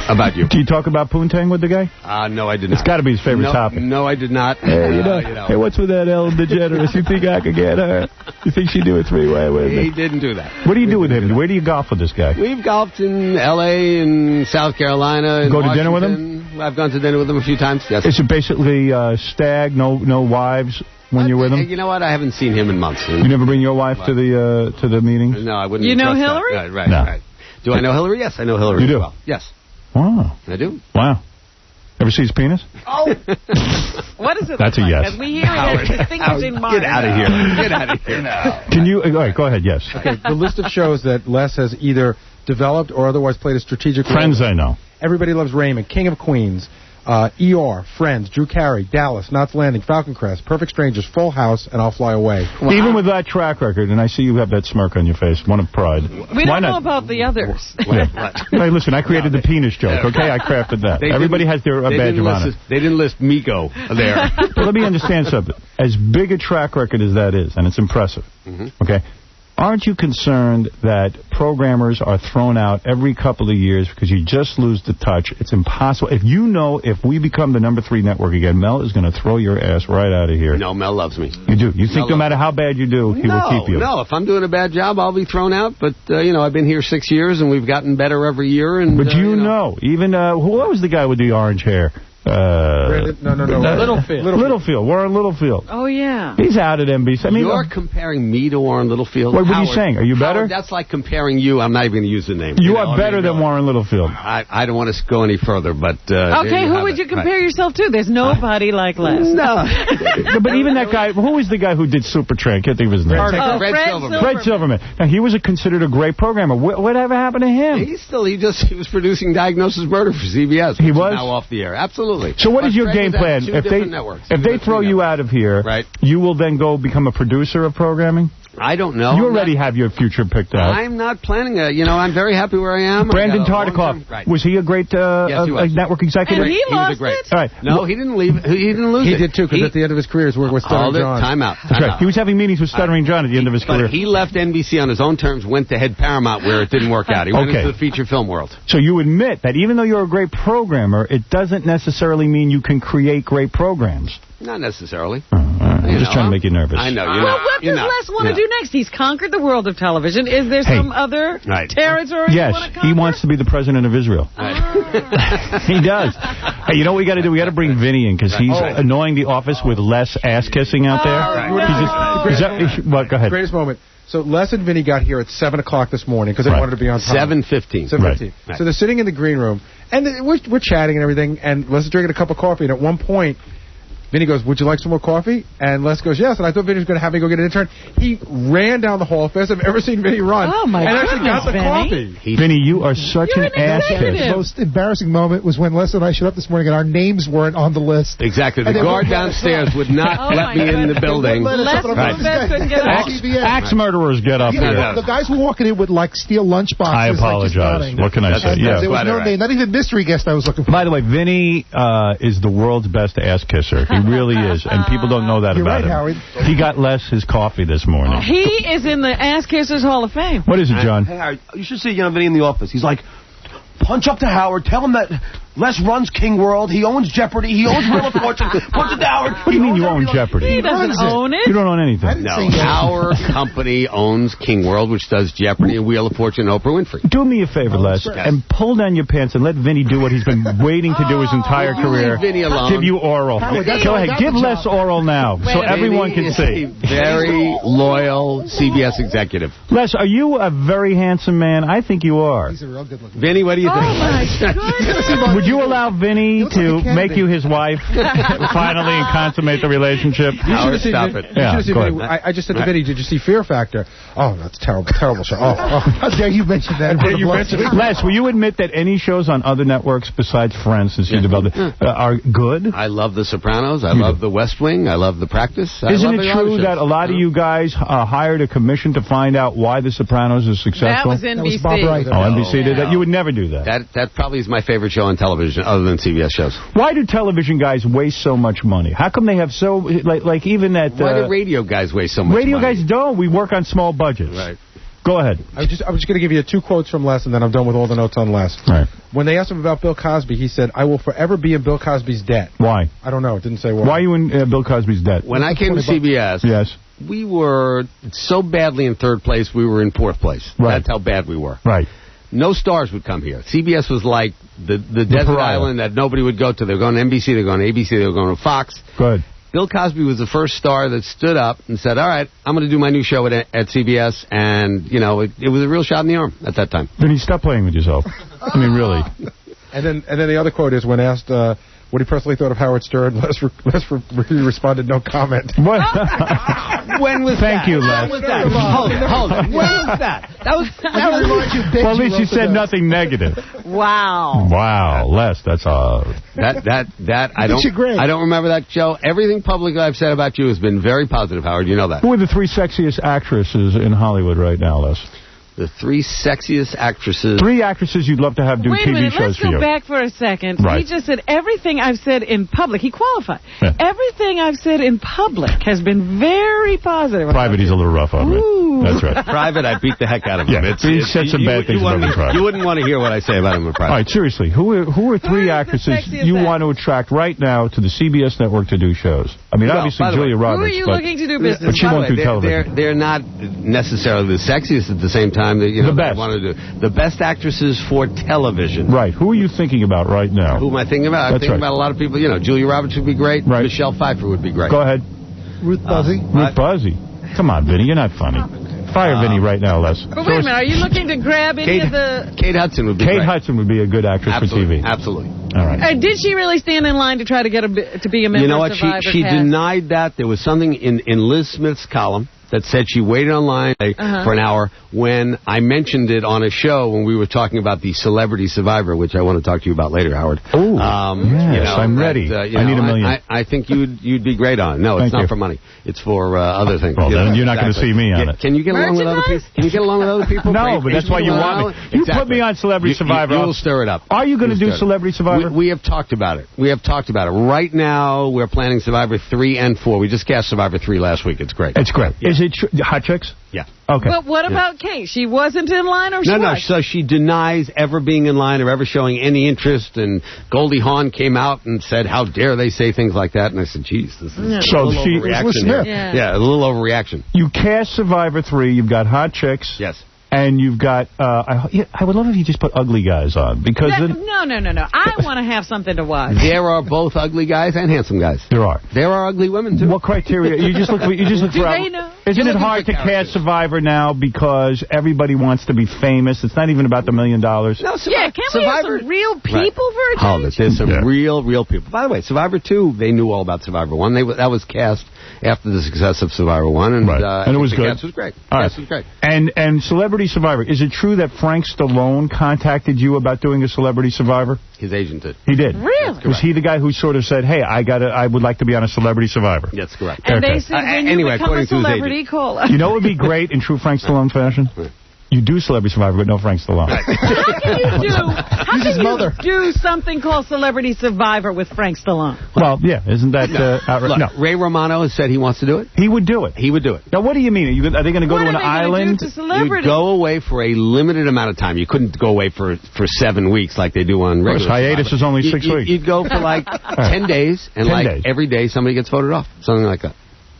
about you.
Do you talk about Poontang with the guy?
No, I did not.
It's got to be his favorite topic.
No, I did not.
Hey, hey, what's with that Ellen DeGeneres? You think I could get her? You think she'd do a three-way with me?
He didn't do that.
What do you do with him? Where do you golf with this guy?
We've golfed in L.A., in South Carolina, in
Go to dinner with
him? I've gone to dinner with him a few times, yes.
Is it basically stag, no wives when you're with him?
You know what? I haven't seen him in months.
You never bring your wife to the meeting?
No, I wouldn't.
You know
trust that.
Hillary?
Right.
No.
Right. Do I know Hillary? Yes, I know Hillary.
You do?
Well. Yes,
Wow.
I do.
Wow. Ever see his penis?
Oh. What is it?
That's
look
a
like?
yes.
As we hear it as distinguishing marks.
Get out of here. Get out of here.
Can you... All right, go ahead, yes.
Okay, the list of shows that Les has either developed or otherwise played a strategic role.
Friends I know.
Everybody Loves Raymond, King of Queens, ER, Friends, Drew Carey, Dallas, Knots Landing, Falcon Crest, Perfect Strangers, Full House, and I'll Fly Away.
Wow. Even with that track record, and I see you have that smirk on your face, one of pride.
We
Why
don't know
not?
about the others.
Yeah. Hey, listen, I created the penis joke, okay? I crafted that. Everybody has their badge of honor.
They didn't list Miko there.
But let me understand something. As big a track record as that is, and it's impressive, okay, aren't you concerned that programmers are thrown out every couple of years because you just lose the touch? It's impossible. If you know if we become the #3 network again, Mel is going to throw your ass right out of here.
No, Mel loves me.
You do? You think no matter how bad you do, he will keep you?
No, if I'm doing a bad job, I'll be thrown out. But, I've been here 6 years, and we've gotten better every year. And,
but you know, even, what was the guy with the orange hair? Littlefield. Warren Littlefield.
Oh, yeah.
He's out at NBC. I mean,
you're comparing me to Warren Littlefield.
What are you saying? Are you better?
Howard, that's like comparing you. I'm not even going to use the name.
You are better than Warren Littlefield.
I don't want to go any further, but...
okay, who would you compare yourself to? There's nobody like Les.
No.
But even that guy, who was the guy who did Supertramp? I can't think of his name.
Fred Silverman.
Fred Silverman. Now, he was considered a great programmer. Whatever happened to him?
He was producing Diagnosis Murder for CBS.
He was?
Now off the air. Absolutely.
So what is your game plan? If they throw you out of here, you will then go become a producer of programming?
I don't know.
You already have your future picked out.
I'm not planning a. I'm very happy where I am.
Brandon Tartikoff,
right.
was he a great
Yes, he was.
network executive?
And he
was a great.
All right.
No, he didn't leave. He didn't lose it.
He did, too, because at the end of his career, he was working with Stuttering John.
Time out.
That's right. He was having meetings with Stuttering John at the end of his career.
But he left NBC on his own terms, went to head Paramount where it didn't work out. He went into the feature film world.
So you admit that even though you're a great programmer, it doesn't necessarily mean you can create great programs.
Not necessarily.
I'm just trying to make you nervous.
I know.
Well, what does Les want to do next? He's conquered the world of television. Is there some other territory you want to conquer?
He wants to be the president of Israel. He does. Hey, you know what we got to do? We got to bring Vinny in because he's annoying the office with less ass-kissing out there. Go ahead.
Greatest moment. So Les and Vinny got here at 7 o'clock this morning because they wanted to be on time.
7:15.
7:15. Right. So they're sitting in the green room, and we're chatting and everything, and Les is drinking a cup of coffee, and at one point, Vinny goes, "Would you like some more coffee?" And Les goes, "Yes." And I thought Vinny was going to have me go get an intern. He ran down the hall fast I've ever seen Vinny run.
Oh, my goodness,
actually got the coffee.
Vinny, you are such an ass kiss.
The most embarrassing moment was when Les and I showed up this morning and our names weren't on the list.
Exactly. The guard downstairs would not let me in the building.
Axe murderers get up here.
The guys were walking in with, steal lunch boxes.
I apologize. What can I say? Yeah.
There was no name, not even mystery guest I was looking for.
By the way, Vinny is the world's best ass kisser. He really is. And people don't know that about him.
Howard.
He got Les his coffee this morning.
He is in the Ass Kissers Hall of Fame.
What is it, John?
Hey, Howard, you should see Vinny in the office. He's like, punch up to Howard, tell him that Les runs King World, he owns Jeopardy, he owns Wheel of Fortune. Punch it to Howard.
What do you mean you own Jeopardy?
He doesn't own it.
You don't own anything.
No, our company owns King World, which does Jeopardy and Wheel of Fortune and Oprah Winfrey.
Do me a favor, Les, and pull down your pants and let Vinny do what he's been waiting to do his entire career.
Leave Vinny alone.
Give you oral. Go ahead, give Les oral now so everyone can see.
Very loyal CBS executive.
Les, are you a very handsome man? I think you are.
He's a real good looking.
Vinny, what do you think?
Oh, my goodness.
Would you allow Vinny to make you his wife finally and consummate the relationship?
Howard, stop it.
Yeah, go ahead.
I just said to Vinny, did you see Fear Factor? Oh, that's terrible, terrible show. Oh.
How dare you mention that?
Les, will you admit that any shows on other networks besides Friends, since you developed it, are good?
I love The Sopranos. I love The West Wing. I love The Practice.
Isn't it true that a lot of you guys hired a commission to find out why The Sopranos is successful?
That was NBC.
That was Bob Wright.
Oh, NBC did that? You would never do that.
That probably is my favorite show on television, other than CBS shows.
Why do television guys waste so much money? How come they have so, like even at...
Why do radio guys waste so much money?
Radio guys don't. We work on small budgets.
Right.
Go ahead.
I was just going to give you 2 quotes from Les, and then I'm done with all the notes on Les.
Right.
When they asked him about Bill Cosby, he said, "I will forever be in Bill Cosby's debt."
Why?
I don't know. It didn't say why.
Why are you in Bill Cosby's debt?
When I came to CBS,
yes,
we were so badly in 3rd place, we were in 4th place.
Right.
That's how bad we were.
Right.
No stars would come here. CBS was like the desert
pariah.
island that nobody would go to. They were going to NBC, they were going to ABC, they were going to Fox.
Good.
Bill Cosby was the first star that stood up and said, all right, I'm going to do my new show at CBS. And, it was a real shot in the arm at that time.
Then you stop playing with yourself. I mean, really.
And then the other quote is when asked what he personally thought of Howard Stern, Les responded, "No comment."
What?
When was
Thank
that?
you, Les.
When was that? Hold on. When was that? That was
well, at least you said nothing negative.
Wow.
Wow, Les, that's
that I don't remember that show. Everything publicly I've said about you has been very positive, Howard. You know that.
Who are the 3 sexiest actresses in Hollywood right now, Les?
The 3 sexiest actresses.
3 actresses you'd love to have do
Wait
TV
a minute,
shows
let's
for you.
go back for a second.
Right.
He just said everything I've said in public. He qualified.
Yeah.
Everything I've said in public has been very positive.
Private, he's a little rough on me. That's right.
Private, I beat the heck out of him.
Yeah, he said some bad things about him in private.
You wouldn't want to hear what I say about him in private.
All right, seriously, who are 3 actresses you want to attract right now to the CBS network to do shows? I mean, obviously Julia Roberts.
Who are you looking to do business?
But she won't do television.
They're not necessarily the sexiest at the same time. That,
the best.
Want to do. The best actresses for television.
Right. Who are you thinking about right now?
Who am I thinking about? I'm thinking about a lot of people. Julia Roberts would be great. Right. Michelle Pfeiffer would be great.
Go ahead.
Ruth Buzzy.
Ruth Buzzy. Come on, Vinny, you're not funny. Fire Vinny right now, Les.
But wait a minute, are you looking to grab any of the...
Kate Hudson would be
Kate
great.
Hudson would be a good actress for TV.
Absolutely.
All right.
Did she really stand in line to try to get to be a member
You know
of
what?
Survivor
She
cast?
denied that. There was something in Liz Smith's column that said she waited online for an hour when I mentioned it on a show when we were talking about the Celebrity Survivor, which I want to talk to you about later, Howard.
Oh, yes, I'm ready. I need $1 million.
I think you'd be great on it. No, it's not for money. It's for other things.
Well, then you're not going to see me on it.
Can you get along with other people? Can you get along with other people?
No, but that's why you want me. You put me on Celebrity Survivor.
You'll stir it up.
Are you going to do Celebrity Survivor?
We have talked about it. Right now, we're planning Survivor 3 and 4. We just cast Survivor 3 last week. It's great.
It's great. Yeah. Is it hot chicks?
Yeah.
Okay.
But what about Kate? She wasn't in line, or she was?
No. So she denies ever being in line or ever showing any interest. And Goldie Hawn came out and said, "How dare they say things like that?" And I said, "Geez, this is a little overreaction here." Yeah, a little overreaction.
You cast Survivor 3. You've got hot chicks.
Yes.
And you've got, I would love if you just put ugly guys on. Because
no. I want to have something to watch.
There are both ugly guys and handsome guys.
There are.
There are ugly women, too.
What criteria? You just look for...
Do they know?
Isn't it hard to cast Survivor now because everybody wants to be famous? It's not even about the $1 million.
No,
can't we have some real people for a change?
There's some real people. By the way, Survivor 2, they knew all about Survivor 1. That was cast after the success of Survivor 1. And
it was good.
The cast was great. Cast was great.
And Celebrity Survivor, is it true that Frank Stallone contacted you about doing a Celebrity Survivor?
His agent did.
He did?
Really?
Was he the guy who sort of said, hey, I would like to be on a Celebrity Survivor?
That's correct.
And they said, when you become a celebrity, call us.
You know what would be great in true Frank Stallone fashion? You do Celebrity Survivor, but no Frank Stallone.
How can you do something called Celebrity Survivor with Frank Stallone?
Well, yeah, isn't that outrageous?
No. Ray Romano has said he wants to do it.
He would do it.
He would do it.
Now, what do you mean? Are they going to go to an island?
You'd go away for a limited amount of time. You couldn't go away for 7 weeks like they do on regular
hiatus is only 6 weeks.
You'd go for like 10 days, and every day somebody gets voted off. Something like that.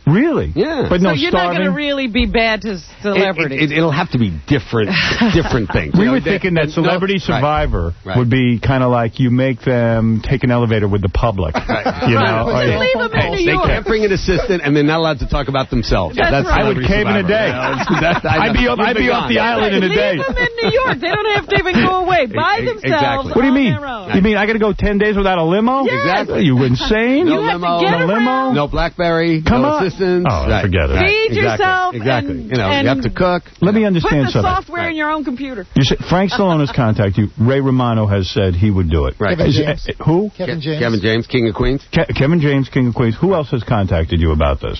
Really?
Yeah.
But no
so you're not going to really be bad to celebrities.
It'll have to be different things.
We were thinking that Celebrity Survivor would be kind of like you make them take an elevator with the public. You know?
Leave them in New York.
They can't bring in assistant, and they're not allowed to talk about themselves.
That's right.
I would cave in a day. I'd be off the island in a day.
Leave them in New York. They don't have to even go away by themselves.
What do you mean? You mean I got to go 10 days without a limo?
Yes.
Exactly. Are you insane?
No limo. No BlackBerry. No assistants.
Oh, forget it.
Feed yourself.
Exactly. You have to cook.
Let me understand something.
Put the software in your own computer.
You say Frank Stallone has contacted you. Ray Romano has said he would do it.
Right.
Who?
Kevin James, King of Queens.
Kevin James, King of Queens. Who else has contacted you about this?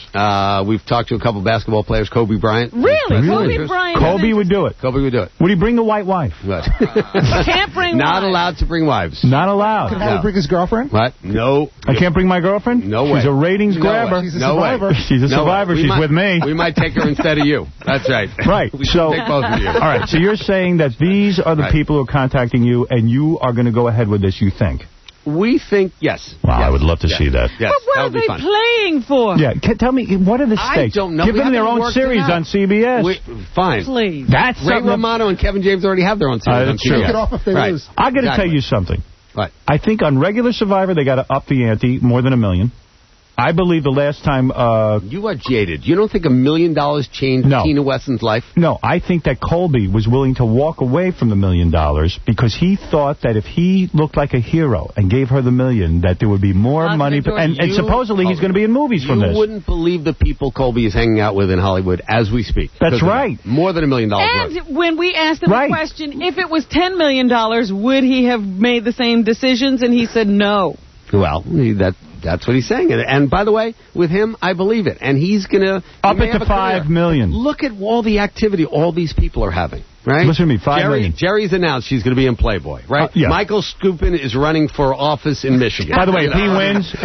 We've talked to a couple basketball players. Kobe Bryant.
Really? Kobe Bryant.
Kobe would do it.
Kobe would do it.
Would he bring the white wife?
Can't bring
Not allowed to bring wives.
Not allowed.
Can Howard bring his girlfriend?
What? No.
I can't bring my girlfriend?
No way.
She's a ratings grabber.
She's a survivor.
She's a survivor. She's with me.
We might take her instead of you. That's right.
Right.
We should take both of you.
All right. So you're saying that these are the people who are contacting you, and you are going to go ahead with this, you think?
We think, yes.
Wow, I would love to see that.
Yes.
But what are they playing for?
Yeah, tell me, what are the stakes?
I don't know.
Give them their own series on CBS.
Fine.
Please.
That's
Ray Romano and Kevin James already have their own series on CBS.
Take it off if they lose.
I got to tell you something.
Right.
I think on regular Survivor, they got to up the ante more than $1 million. I believe the last time...
you are jaded. You don't think $1 million changed Tina Wesson's life?
No, I think that Colby was willing to walk away from the $1 million because he thought that if he looked like a hero and gave her the $1 million, that there would be more money. And supposedly he's going to be in movies from this.
You wouldn't believe the people Colby is hanging out with in Hollywood as we speak.
That's right.
More than $1 million.
And when we asked him the question, if it was $10 million, would he have made the same decisions? And he said no.
Well, that's what he's saying. And by the way, with him, I believe it. And he's going to...
Up it to $5 million.
Look at all the activity all these people are having. Right?
Listen to me, $5 million.
Jerry's announced she's going to be in Playboy, right?
Yeah.
Michael Skupin is running for office in Michigan.
By the way, if he wins,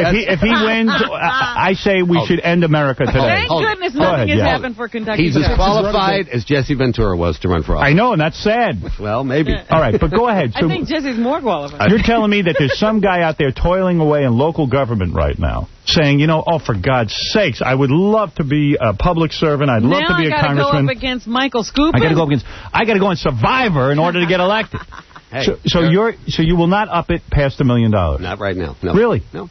I say we should end America today.
Thank goodness nothing has happened for Kentucky.
He's as qualified as Jesse Ventura was to run for office.
I know, and that's sad.
Well, maybe.
All right, but go ahead.
I think Jesse's more qualified.
You're telling me that there's some guy out there toiling away in local government right now, saying, oh, for God's sakes, I would love to be a public servant. I'd love to be a congressman. Now I got to go up
against Michael Skupin.
I got to go in Survivor in order to get elected.
Hey,
so you will not up it past $1 million?
Not right now. No.
Really?
No.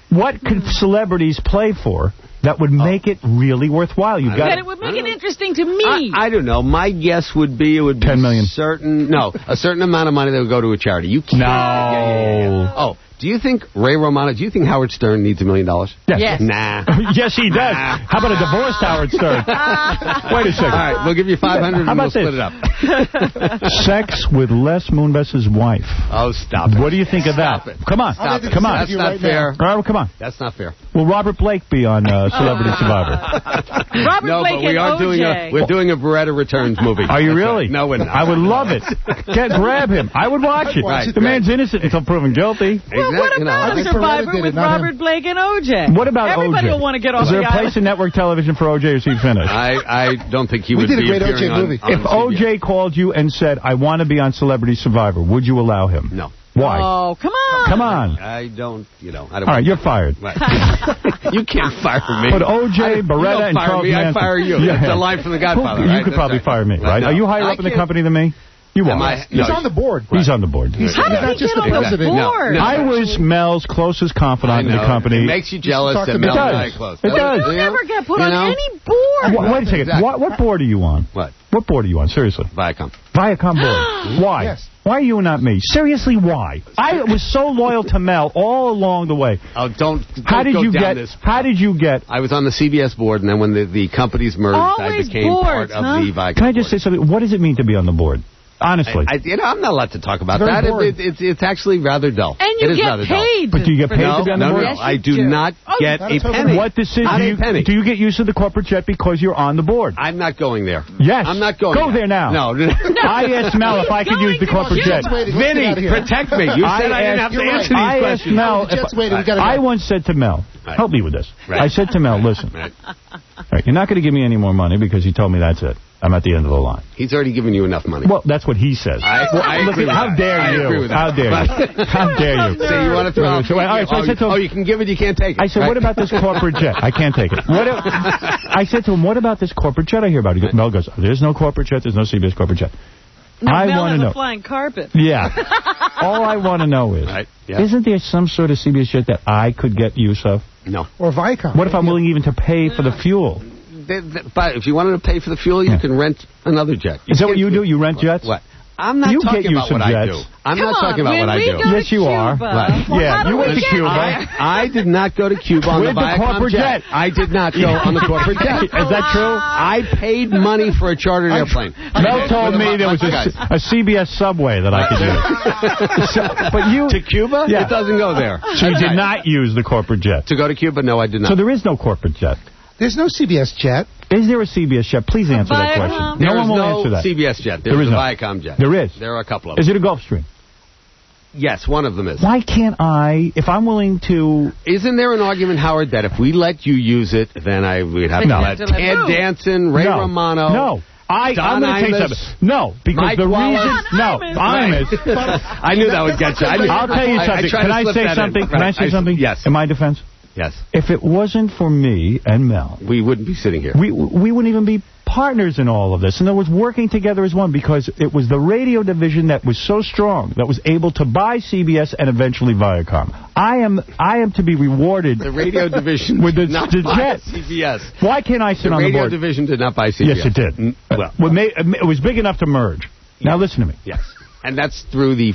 What could celebrities play for that would make it really worthwhile?
That it would make it interesting to me.
I don't know. My guess would be it would be
$10 million.
a certain amount of money that would go to a charity. You can't.
No.
Oh, Do you think Howard Stern needs $1 million?
Yes.
Nah.
Yes, he does. How about a divorced Howard Stern? Wait a second.
All right, we'll give you $500
How
and we'll
about
split it up.
Sex with Les Moonves' wife.
Oh, stop it.
What do you think of that? Come on.
Stop it.
Come on.
That's not fair.
All right, well, come on.
That's not fair.
Will Robert Blake be on Celebrity Survivor?
Robert Blake
but we are
and
doing a Beretta Returns movie.
Are you really?
No, we're not.
I would love it. Grab him. I would watch it.
Right,
the man's innocent until proven guilty.
Well, what about a Survivor with Robert Blake and O.J.?
What about
Everybody
O.J.?
will want to get off
Is there
the
a place
island.
in network television for O.J. or is he finished?
I don't think he
We
would
did a
be
great
appearing
O.J. movie.
on
If O.J. called you and said, I want to be on Celebrity Survivor, would you allow him?
No.
Why?
Oh, come on.
Come on.
I don't.
All right, you're fired.
Right. You can't fire me.
But O.J., Beretta, and Charles
me,
Manson.
I fire you.
Yeah.
That's a line from The Godfather,
You
right?
could probably fire me, right?
No.
Are you higher
I
up in the
can't-
company than me? You
Am
are.
I?
He's
No.
on the board.
He's on the board.
He's
How did
not
he
just
get
the
on the
president.
board?
No.
I was Mel's closest confidant in the company.
It makes you jealous
talk
that
to
Mel
me.
and
It
I
does.
close.
It does.
You'll never get put
You
on
know?
any board.
Wait a second.
Exactly.
What board are you on? What board are you on? Seriously.
Viacom.
Viacom board. Why?
Yes.
Why are you and not me? Seriously, why? I was so loyal to Mel all along the way.
Oh, don't
How did
go
you
down
get?
this.
How did you get?
I was on the CBS board, and then when the companies merged, I
Always
became
boards,
part of
huh?
the Viacom.
Can I just say something? What does it mean to be on the board? Honestly.
I'm not allowed to talk about
Very
that.
boring.
It's actually rather dull.
And
It
you
is
get
rather dull.
paid.
But do you get
for
paid
that.
to be on the
No,
board?
no,
Yes,
I
you
do
do.
not get
not
a
a total
penny.
What decision
Not
do
a
you
penny.
do? You get used to the corporate jet because you're on the board?
I'm not going there.
Yes.
I'm not going.
Go there now.
No.
I asked Mel if I could use the corporate jet.
Vinny,
Protect me. You said I didn't have to
You're
answer
right.
these
I asked
questions.
Mel.
The jet's waiting. We gotta
I
go.
once said to Mel,
Right.
help me with this.
Right.
I said to Mel, listen,
Right.
all right, you're not going to give me any more money because he told me that's it. I'm at the end of the line.
He's already given you enough money.
Well, that's what he says.
I agree with
How
that.
dare
I
you?
agree with that.
How dare you? How dare you?
So you want to throw out?
So, all right, so I said to him,
you can give it, you can't take it.
I said, what about this corporate jet? I can't take it. I said to him, what about this corporate jet I hear about? Mel goes, there's no corporate jet. There's no CBS corporate jet.
No,
I
Mel
want to
has
know.
a flying carpet.
Yeah. All I want to know is,
Yeah.
isn't there some sort of CBS jet that I could get use of?
No.
Or Viacom.
What if I'm willing even to pay for the fuel?
But if you wanted to pay for the fuel, you can rent another jet.
Is that what you do? You rent jets?
What? I'm not
You
talking
get
about
use
what
of
I do.
jets.
I'm not talking about what I do.
Yes, you are.
Right.
Well,
Yeah,
how do
you
we
went to
get
Cuba.
I did not go to Cuba on
With
the
the
Viacom
corporate jet.
I did not go on the corporate jet.
Is that true?
I paid money for a chartered airplane.
Mel told me there was a CBS subway that I could use. But you
To Cuba?
Yeah.
It doesn't go there.
So you did not use the corporate jet.
To go to Cuba? No, I did not.
So there is no corporate jet.
There's no CBS jet.
Is there a CBS jet? Please answer that question.
There
No
is
one will
no
answer that.
CBS jet.
There
There's
is
a
no.
Viacom jet.
There is.
There are a couple of them.
Is it a Gulfstream?
Yes, one of them is.
Why can't I, if I'm willing to...
Isn't there an argument, Howard, that if we let you use it, then we'd have to let Ted Danson, Ray Romano...
No. I'm going to tell you something. No, because
Mike
the
Wallace.
reason... No, Imus.
I knew that would get you.
I'll tell you something. Can I say something? Can I say something?
Yes.
In my defense?
Yes.
If it wasn't for me and Mel...
We wouldn't be sitting here.
We wouldn't even be partners in all of this. In other words, working together as one, because it was the radio division that was so strong that was able to buy CBS and eventually Viacom. I am to be rewarded.
The radio division
with the
did not buy
jet.
CBS.
Why can't I sit on the
radio
board?
division did not buy CBS.
Yes, it did.
Well,
it was big enough to merge. Now listen to me.
Yes. And that's through the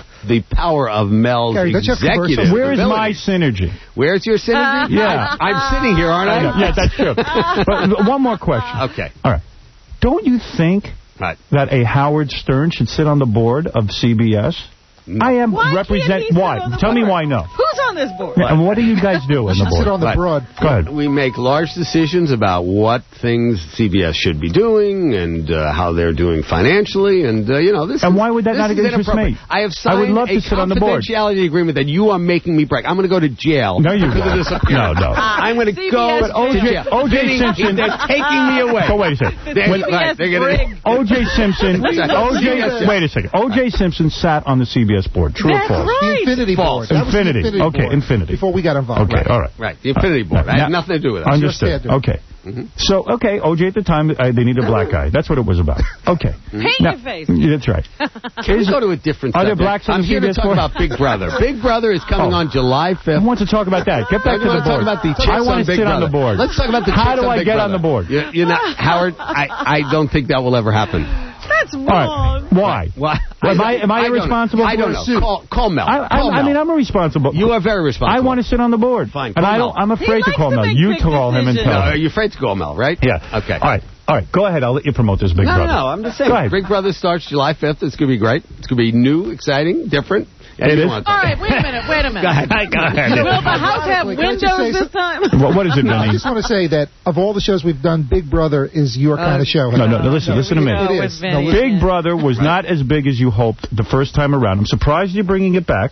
power of Mel's
Gary, don't you have
executive
commercials?
Where is my
ability.
synergy?
Where's your synergy?
Yeah.
I'm sitting here, aren't I?
Yeah, that's true. But one more question.
Okay.
All right. Don't you think that a Howard Stern should sit on the board of CBS?
No.
I am
Why
represent.
can't he sit
Why?
on the
Tell me
board?
why no.
Who's on this board?
And what do you guys do on the board?
Sit on the broad.
Go ahead.
We make large decisions about what things CBS should be doing and how they're doing financially, and this.
And why would that not interest me?
I have signed
I would love to sit on the board.
confidentiality agreement that you are making me break. I'm going to go to jail.
No, you
because of this appearance.
No.
I'm going to go
But
to jail.
O.J. Simpson.
They're taking me away.
But wait a second. O.J. Simpson. Wait a second. O.J. Simpson sat on the CBS board. True or false?
The Infinity Board. That was the
Infinity. Okay,
board
Infinity.
Before we got involved.
Okay, all right.
Right, the Infinity Board. I had nothing to do with it.
Understood. Okay. So, okay, O.J. at the time, they needed a black guy. That's what it was about. Okay.
Paint your face.
Yeah, that's right.
Can we go to a different
Are there
subject?
blacks on
I'm
the
here to
CBS
talk
board?
about Big Brother. Big Brother is coming on July 5th.
I want to talk about that. Get back to the
talk
board.
about the chicks
I want
on
to
Big
sit on
Brother.
the board.
Let's talk about the
How
chicks
do
on
I
Big
get
Brother.
on the board?
You're not, Howard, I don't think that will ever happen.
That's wrong.
All right. Why? Am I irresponsible?
I don't know. Call Mel.
I mean, I'm a responsible.
You are very responsible.
I want to sit on the board.
Fine.
And I'm afraid to call Mel. You call him and tell him.
No, you're afraid to call Mel, right?
Yeah.
Okay.
All right. Go ahead. I'll let you promote this Big Brother.
No, I'm just saying.
Go ahead.
Big Brother starts July 5th. It's going to be great. It's going to be new, exciting, different.
It is.
All right, wait a minute.
Go ahead.
Will the house have windows this time?
What is it,
I
Vinny?
just want to say that of all the shows we've done, Big Brother is your kind of show.
No, listen to me.
It is.
Big Brother was not as big as you hoped the first time around. I'm surprised you're bringing it back.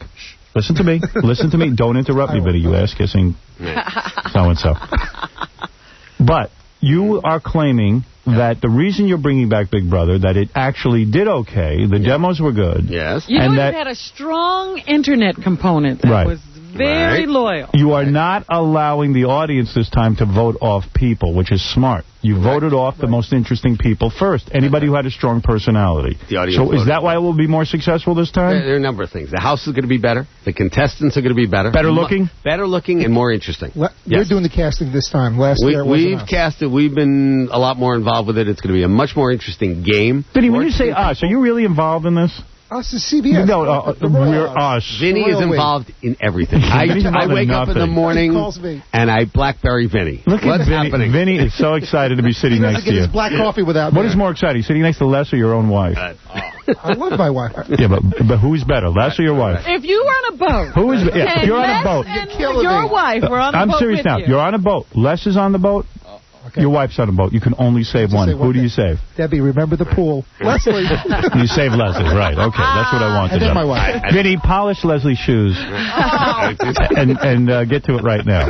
Listen to me. Listen to me. Don't interrupt me, Vinny. You ass-kissing so-and-so. But you are claiming that the reason you're bringing back Big Brother, that it actually did okay, the demos were good.
Yes.
You know,
and
it had a strong internet component that was very loyal.
You are not allowing the audience this time to vote off people, which is smart. You voted off the most interesting people first. Anybody who had a strong personality.
The audience
so is
voted.
that why it will be more successful this time?
There are a number of things. The house is going to be better. The contestants are going to be better.
Better looking?
Better looking and more interesting.
We're doing the casting this time. Last year it wasn't
We've
us.
casted. We've been a lot more involved with it. It's going to be a much more interesting game.
Vinny, when you say us, are you really involved in this?
Us is CBS.
No, we're us.
Vinny is involved in everything. I wake up in the morning and I BlackBerry Vinny.
Look
What's
at Vinny.
happening?
Vinny is so excited to be sitting
He
next
doesn't
to
get
you.
his black coffee without
What
me.
is more exciting, sitting next to Les or your own wife?
I love my wife.
Yeah, but who's better, Les or your wife?
If you were on a boat,
Who is? Yeah, if you're on a boat.
and your wife were on a
I'm
boat
serious
with
now.
you.
You're on a boat. Les is on the boat. Your wife's on a boat. You can only save one.
say one
Who do
thing.
you save?
Debbie, remember the pool. Leslie.
You save Leslie, right? Okay, that's what I want to
And then
know.
my wife.
Vinny, polish Leslie's shoes and get to it right now.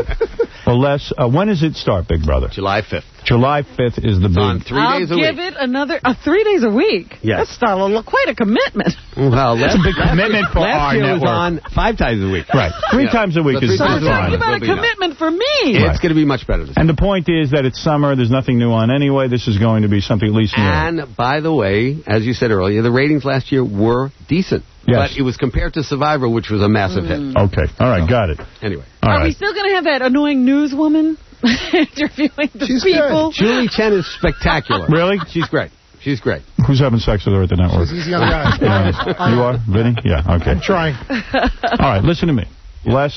Well, Les, when does it start, Big Brother?
July 5th.
July 5th is the big.
On 3
I'll
days a
give
week.
it another 3 days a week.
Yes.
That's quite a commitment.
Well,
That's a big commitment for
last
our
year
network.
was on 5 times a week.
Right. Three times a week
So
is
3 times
fine.
a
Talking
week
about a
will be enough.
commitment for me.
It's going to be much better this
And the point is that it's summer. There's nothing new on anyway. This is going to be something at least new.
And, by the way, as you said earlier, the ratings last year were decent.
Yes.
But it was compared to Survivor, which was a massive hit.
Okay. All right. Got it.
Anyway.
All
Are
right.
we still going to have that annoying newswoman interviewing the people?
Julie Chen is spectacular.
Really?
She's great. She's great.
Who's having sex with her at the network?
She's easy on guys.
You are? Vinny? Yeah. Okay.
I'm trying.
All right. Listen to me. Les,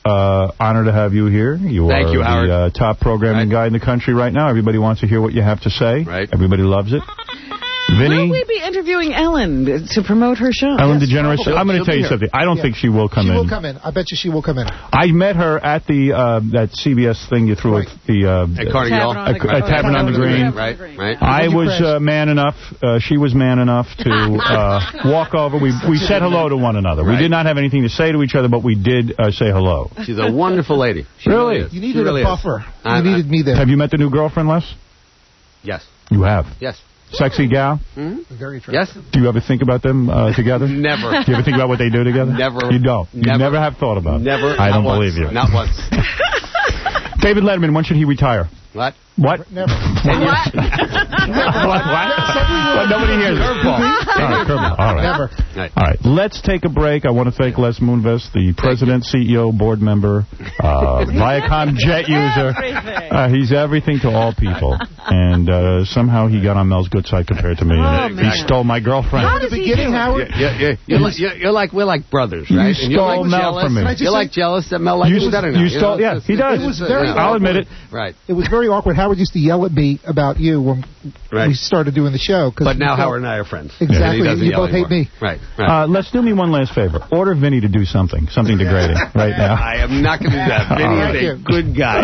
honor to have you here.
Thank you, Howard.
The top programming guy in the country right now. Everybody wants to hear what you have to say.
Right.
Everybody loves it.
Will
Vinny?
we be interviewing Ellen to promote her show?
Ellen DeGeneres.
probably.
I'm going
She'll
to tell
be
you
here.
something. I don't think she will come
She
in.
will come in. I bet you she will come in.
I met her at the that CBS thing you threw at the
At Carnegie Hall.
at Tavern on the Green.
Right.
I was man enough. She was man enough to walk over. We said hello to one another. We
Right.
did not have anything to say to each other, but we did say hello.
She's a wonderful lady. She
Really?
is.
You
She
needed
really
a
is.
buffer. You needed me there.
Have you met the new girlfriend, Les?
Yes.
You have.
Yes.
Sexy gal?
Very attractive.
Yes.
Do you ever think about them together?
Never.
Do you ever think about what they do together?
Never.
You don't. You
Never.
never have thought about it.
Never.
I
Not
don't
once.
believe you.
Not once.
David Letterman, when should he retire?
What?
What?
Never.
What? Nobody hears it.
Curveball.
All right, curveball. All right.
Never.
All right, let's take a break. I want to thank Les Moonves, the president, CEO, board member, Viacom jet user. He's everything to all people. And somehow he got on Mel's good side compared to me. And he stole my girlfriend.
How does he beginning, Howard?
We're like brothers,
You
right? And you're
stole
like
Mel
jealous.
from me.
You're like jealous that Mel likes you better now.
You stole, yeah, he does.
It was very
I'll admit it.
Right.
It was very awkward. Howard used to yell at me about you when we started doing the show.
But now Howard and I are friends.
Exactly.
He doesn't
You
yell
both hate
anymore.
me.
Right.
Let's do me one last favor. Order Vinny to do something degrading right now.
I am not going to do that. Vinny is a good guy.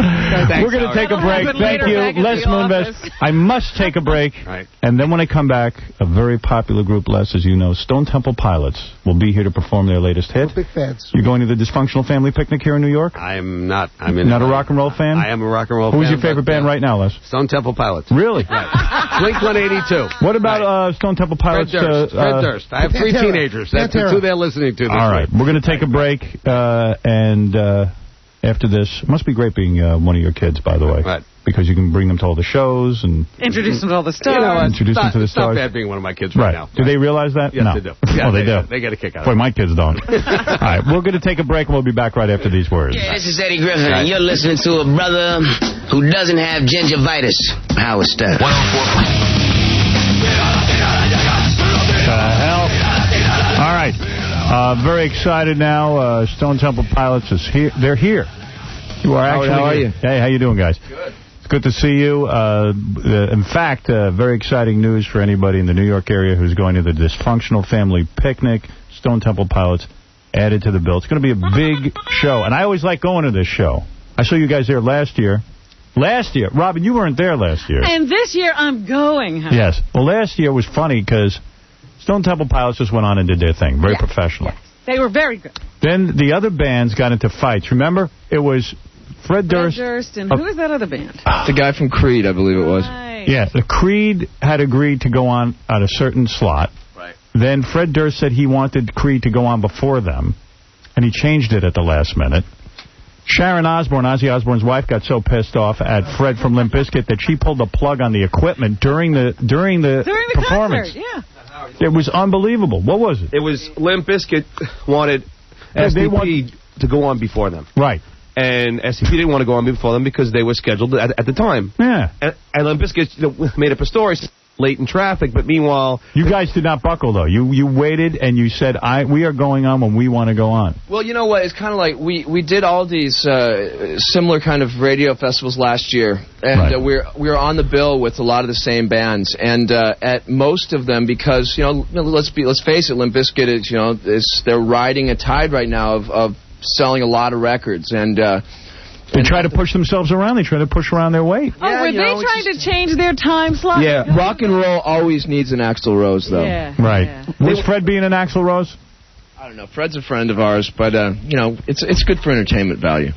Thanks,
We're going to
Howard.
take a break. Thank you, Les Moonves. I must take a break.
Right.
And then when I come back, a very popular group, Les, as you know, Stone Temple Pilots, will be here to perform their latest hit.
Big fans.
You're going to the Dysfunctional Family Picnic here in New York?
I am not.
Not a rock and roll fan?
I am a rock and roll fan.
Who's your favorite band right now, Les?
Stone Temple Pilots.
Really?
Right. Blink-182.
What about Stone Temple Pilots?
Fred Durst. I have 3 teenagers. That's who they're listening to this
All right.
week.
We're going to take a break, and after this, it must be great being one of your kids, by the way.
Right.
Because you can bring them to all the shows and
Introduce them to all the stars.
You know,
introduce them to the
it's not
stars.
bad being one of my kids right now.
Do they realize that?
Yes,
no.
they do. Yeah,
Oh, they do.
They get a kick out
Boy,
of it.
my kids don't. All right, we're going to take a break, and we'll be back right after these words.
Yeah, this is Eddie Griffin, and you're listening to a brother who doesn't have gingivitis. Howard Stern. 104.
All right. Very excited now. Stone Temple Pilots is here. They're here. You are actually
How are you?
Hey, how you doing, guys? Good. It's good to see you. In fact, very exciting news for anybody in the New York area who's going to the Dysfunctional Family Picnic. Stone Temple Pilots added to the bill. It's going to be a big show, and I always like going to this show. I saw you guys there last year. Robin, you weren't there last year.
And this year I'm going. Huh?
Yes. Well, last year was funny because Stone Temple Pilots just went on and did their thing. Very professional.
Yes. They were very good.
Then the other bands got into fights. Remember? It was Fred Durst.
And who was that other band?
The guy from Creed, I believe it was.
Right.
Yeah, the Creed had agreed to go on at a certain slot.
Right.
Then Fred Durst said he wanted Creed to go on before them, and he changed it at the last minute. Sharon Osbourne, Ozzy Osbourne's wife, got so pissed off at Fred from Limp Bizkit that she pulled the plug on the equipment during the performance.
Concert, yeah.
It was unbelievable. What was it?
It was Limp Bizkit wanted STP to go on before them.
Right.
And STP didn't want to go on before them because they were scheduled at the time.
Yeah.
And Limp Bizkit made up a story late in traffic, but meanwhile...
You guys did not buckle, though. You waited and you said, we are going on when we want to go on.
Well, you know what? It's kind of like we did all these similar kind of radio festivals last year, and we were on the bill with a lot of the same bands, and at most of them, because let's face it, Limp Bizkit is they're riding a tide right now of selling a lot of records, and
they try to push themselves around. They try to push around their weight.
Oh, were they trying to change their time slot?
Yeah, rock and roll always needs an Axl Rose, though.
Yeah.
Right. Yeah. Was Fred being an Axl Rose?
I don't know. Fred's a friend of ours, but, it's good for entertainment value.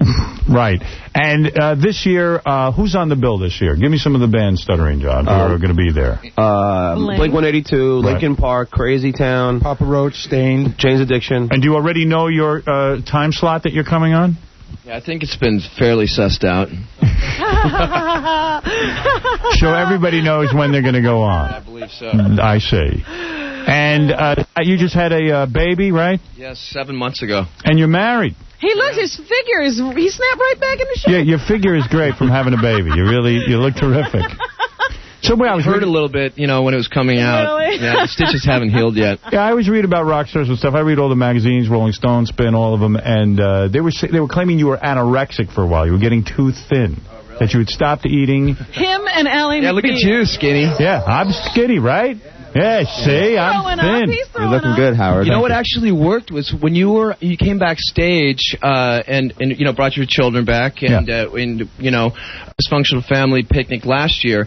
Right. And this year, who's on the bill this year? Give me some of the bands, Stuttering John, who are going to be there.
Blink-182, Linkin Park, Crazy Town,
Papa Roach, Stain,
Jane's Addiction.
And do you already know your time slot that you're coming on?
Yeah, I think it's been fairly sussed out.
So everybody knows when they're going to go on.
I believe so.
I see. And you just had a baby, right?
Yes, 7 months ago.
And you're married.
He looked, his figure is, he snapped right back in the shape.
Yeah, your figure is great from having a baby. You look terrific. So I was
hurt a little bit, when it was coming out.
Really?
Yeah, the stitches haven't healed yet.
Yeah, I always read about rock stars and stuff. I read all the magazines, Rolling Stone, Spin, all of them, and they were claiming you were anorexic for a while. You were getting too thin. Oh, really? That you had stopped eating.
Him and Allie.
Yeah, look at you, skinny.
Yeah, I'm skinny, right? Yeah, see, I'm thin.
You're looking good, Howard. You know what actually worked was when you came backstage and brought your children back and Dysfunctional Family Picnic last year.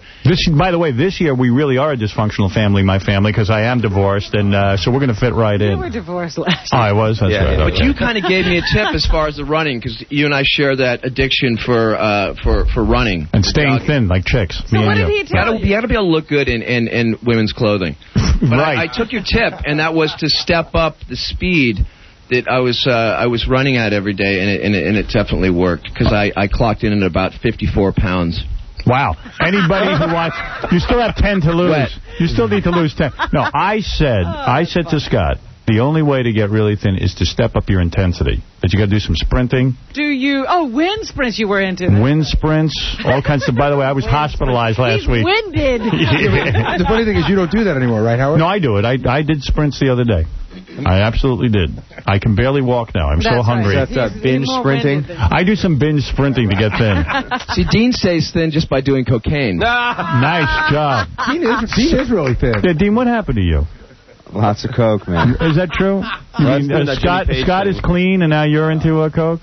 By the way, this year we really are a dysfunctional family, my family, because I am divorced, and so we're going to fit right in.
You were divorced last year.
Oh, I was? That's right.
But you kind of gave me a tip as far as the running, because you and I share that addiction for running.
And staying thin like chicks.
So what did he tell you?
You got to be able to look good in women's clothing. But
right.
I took your tip, and that was to step up the speed that I was running at every day, and it definitely worked, because I clocked in at about 54 pounds.
Wow. Anybody who wants... You still have 10 to lose.
Wet.
You still need to lose 10. No, I said to Scott, the only way to get really thin is to step up your intensity. That you got to do some sprinting.
Do you... Oh, wind sprints you were into.
Wind sprints, all kinds of... By the way, I was hospitalized last week.
Winded.
The funny thing is you don't do that anymore, right, Howard?
No, I do it. I did sprints the other day. I absolutely did. I can barely walk now. I'm so hungry.
Right. That's binge sprinting?
I do some binge sprinting to get thin.
See, Dean stays thin just by doing cocaine.
Nice job.
Dean is really thin.
Yeah, Dean, what happened to you?
Lots of coke, man.
Is that true? Scott is clean, and now you're into coke?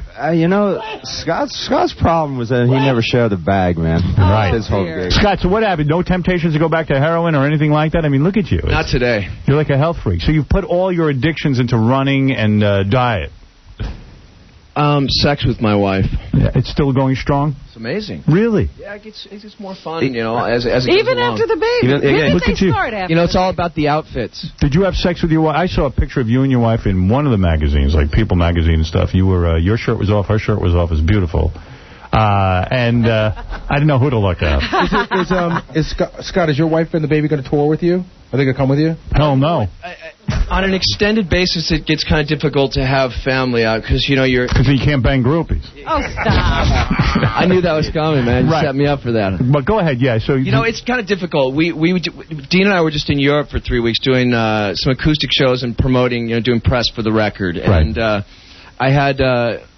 Scott's problem was that he never shared the bag, man.
Right.
His whole gig.
Scott, so what happened? No temptations to go back to heroin or anything like that? I mean, look at you.
Not today.
You're like a health freak. So you've put all your addictions into running and diet.
Sex with my wife.
Yeah, it's still going strong?
It's amazing.
Really?
Yeah, it gets more fun, as it
Even
goes along.
after the baby.
Look at you.
It's all about the outfits.
Did you have sex with your wife? I saw a picture of you and your wife in one of the magazines, like People magazine and stuff. You were your shirt was off, her shirt was off. It's beautiful. I didn't know who to look at.
Scott, is your wife and the baby going to tour with you?
Are they going to come with you?
Hell no.
On an extended basis, it gets kind of difficult to have family out because, you know, you're...
Because you can't bang groupies.
Oh, stop.
I knew that was coming, man. You set me up for that.
But go ahead, yeah. So
you know, it's kind of difficult. Dean and I were just in Europe for 3 weeks doing some acoustic shows and promoting, you know, doing press for the record.
Right.
And I had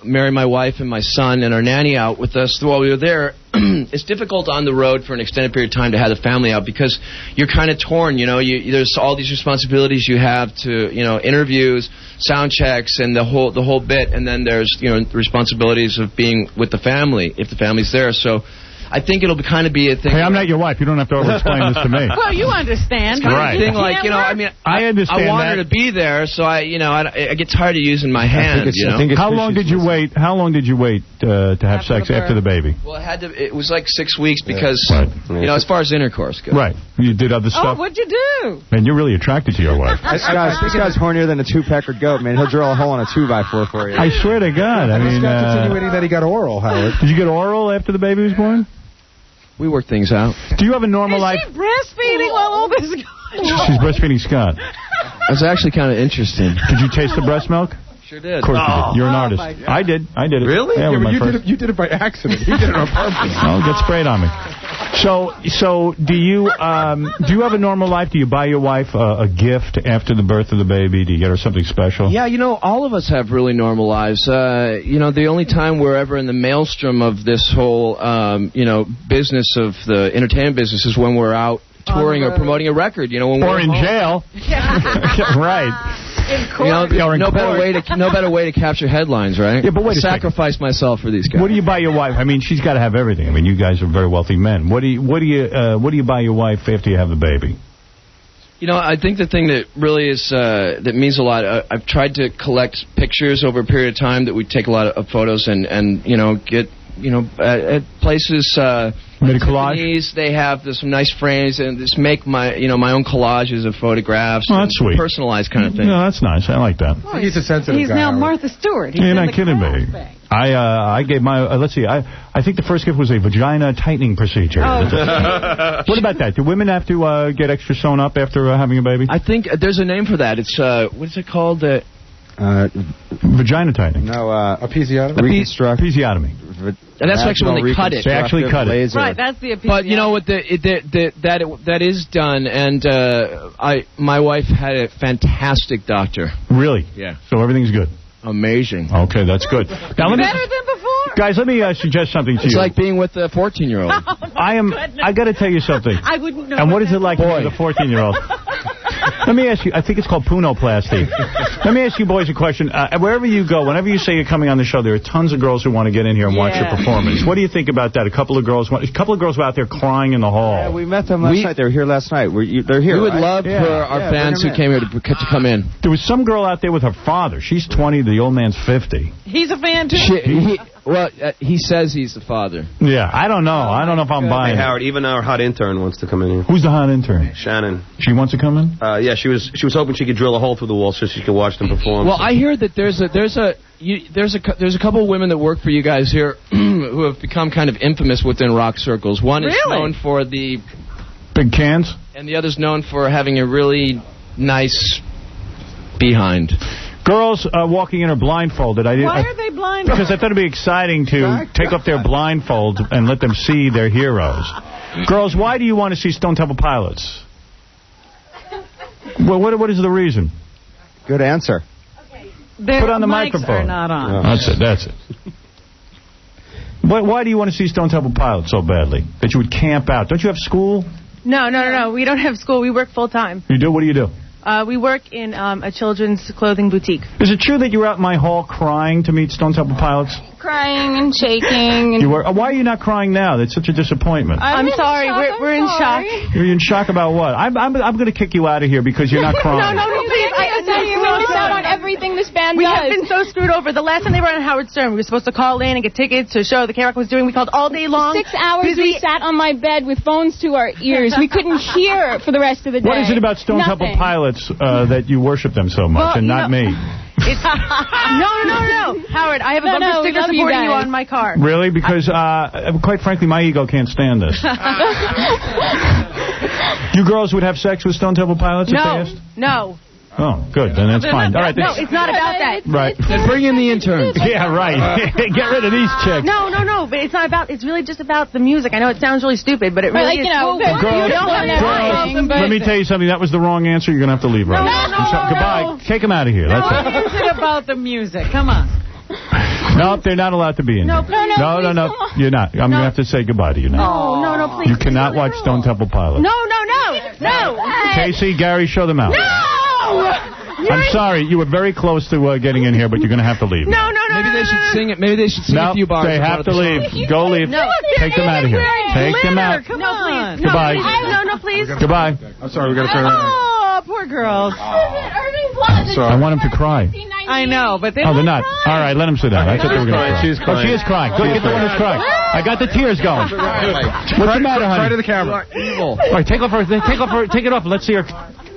Mary, my wife, and my son and our nanny out with us while we were there. It's difficult on the road for an extended period of time to have the family out because you're kind of torn. You know, there's all these responsibilities you have to, you know, interviews, sound checks, and the whole bit. And then there's, you know, the responsibilities of being with the family if the family's there. So I think it'll kind of be a thing.
Hey, I'm not your wife. You don't have to over-explain this to me.
Well, you understand.
It's kind of a thing like, you know, I mean,
I understand
I want her to be there, so I get tired of using my hand.
How long did you wait? How long did you wait to have sex after the baby?
Well, it was like 6 weeks because, you know, as far as intercourse goes.
Right. You did other stuff?
Oh, what'd you do?
Man, you're really attracted to your wife.
This guy's hornier than a two-peckered goat, man. He'll drill a hole in a 2x4 for you.
I swear to God. I mean,
insinuating that he got oral, Howard.
Did you get oral after the baby was born?
We work things out.
Do you have a normal life?
Is she breastfeeding while all this is going on?
She's breastfeeding Scott.
That's actually kind of interesting.
Did you taste the breast milk?
Sure did.
Of course you did. You're an artist. I did.
Really?
Yeah,
you did it by accident. He did it on purpose.
Oh, get sprayed on me. So do you have a normal life? Do you buy your wife a gift after the birth of the baby? Do you get her something special?
Yeah, you know, all of us have really normal lives. You know, the only time we're ever in the maelstrom of this whole, you know, business of the entertainment business is when we're out touring or promoting a record. You know, when we're
in jail. Right.
You know, no better way to capture headlines, right?
Yeah, but wait a second.
Sacrifice myself for these guys.
What do you buy your wife? I mean, she's got to have everything. I mean, you guys are very wealthy men. What do you buy your wife after you have the baby?
You know, I think the thing that really is that means a lot. I've tried to collect pictures over a period of time that we take a lot of photos and you know get at places.
Made a collage?
They have some nice frames and just make my own collages of photographs.
Oh, that's sweet.
Personalized kind of thing.
No, that's nice. I like that.
Well,
he's a sensitive
guy. He's now Martha Stewart.
You're not kidding me. I gave my, let's see, I think the first gift was a vagina tightening procedure.
Oh.
What about that? Do women have to get extra sewn up after having a baby?
I think there's a name for that. It's, what's it called?
Vagina tightening.
No,
episiotomy?
Episiotomy.
And that's actually when they cut it.
They actually cut it.
Right, that's the episiotomy.
But you know what? That is done, and my wife had a fantastic doctor.
Really?
Yeah.
So everything's good.
Amazing.
Okay, that's good. Now,
Better than before?
Guys, let me suggest something to you.
It's like being with a 14-year-old.
I got to tell you something.
I wouldn't know.
And what is it like with a 14-year-old? Let me ask you, I think it's called punoplasty. Let me ask you boys a question. Wherever you go, whenever you say you're coming on the show, there are tons of girls who want to get in here and watch your performance. What do you think about that? A couple of girls were out there crying in the hall.
Yeah, we met them last night. They were here last night. They're here.
We would love for our fans who came here to come in.
There was some girl out there with her father. She's 20, the old man's 50.
He's a fan, too?
He says he's the father.
Yeah, I don't know. I don't know if I'm buying
Hey, Howard, even our hot intern wants to come in here.
Who's the hot intern?
Shannon.
She wants to come in?
Yeah, she was hoping she could drill a hole through the wall so she could watch them perform.
Well, I hear that there's a couple of women that work for you guys here who have become kind of infamous within rock circles. One is known for the
big cans,
and the other's known for having a really nice behind.
Girls walking in are blindfolded.
Why are they blindfolded?
Because I thought it'd be exciting to take off their blindfolds and let them see their heroes. Girls, why do you want to see Stone Temple Pilots? Well, what is the reason?
Good answer.
Put on the
mics
microphone.
Are not on.
That's it. Why do you want to see Stone Temple Pilots so badly? That you would camp out? Don't you have school?
No. We don't have school. We work full time.
You do? What do you do?
We work in a children's clothing boutique.
Is it true that you were out in my hall crying to meet Stone Temple Pilots?
Crying and shaking. And
you were. Why are you not crying now? That's such a disappointment.
I'm sorry. We're in shock.
You're in shock about what? I'm going to kick you out of here because you're not crying.
No, please. I miss out on everything this band does. We have been so screwed over. The last time they were on Howard Stern, we were supposed to call in and get tickets to a show the K-Rock was doing. We called all day long.
6 hours we sat on my bed with phones to our ears. We couldn't hear for the rest of the day.
What is it about Stone Temple Pilots that you worship them so much and not me?
It's no. Howard, I have a bumper sticker supporting you on my car.
Really? Because, quite frankly, my ego can't stand this. You girls would have sex with Stone Temple Pilots if they asked?
No.
Oh, good. Then that's fine. All right.
No, it's not about that.
Right.
Then bring in the interns.
Yeah, right. Get rid of these chicks.
No. But it's not about. It's really just about the music. I know it sounds really stupid, but it really is.
Girls, let me tell you something. That was the wrong answer. You're going to have to leave right now. Goodbye. Take them out of here. That's it.
What is it about the music? Come on.
No, they're not allowed to be in here. No. You're not. I'm going to have to say goodbye to you now.
No, please.
You cannot watch Stone Temple Pilots.
No.
Casey, Gary, show them out.
No!
I'm sorry. You were very close to getting in here, but you're going to have to leave.
No.
Maybe they should sing it. Maybe they should sing a few bars.
They have to leave. Go leave.
No.
Take them out of here. Take them out.
Come on.
Goodbye.
No, please.
Goodbye.
I'm sorry, we got to turn around.
Oh, poor girls.
I want them to cry.
I know, but they're
they're not. All right, let them sit down. I thought they were going to cry.
She's crying.
She is crying. Good, get the one that's crying. I got the tears going. What's the matter, honey?
Try to the camera.
All right, take it off. Let's see her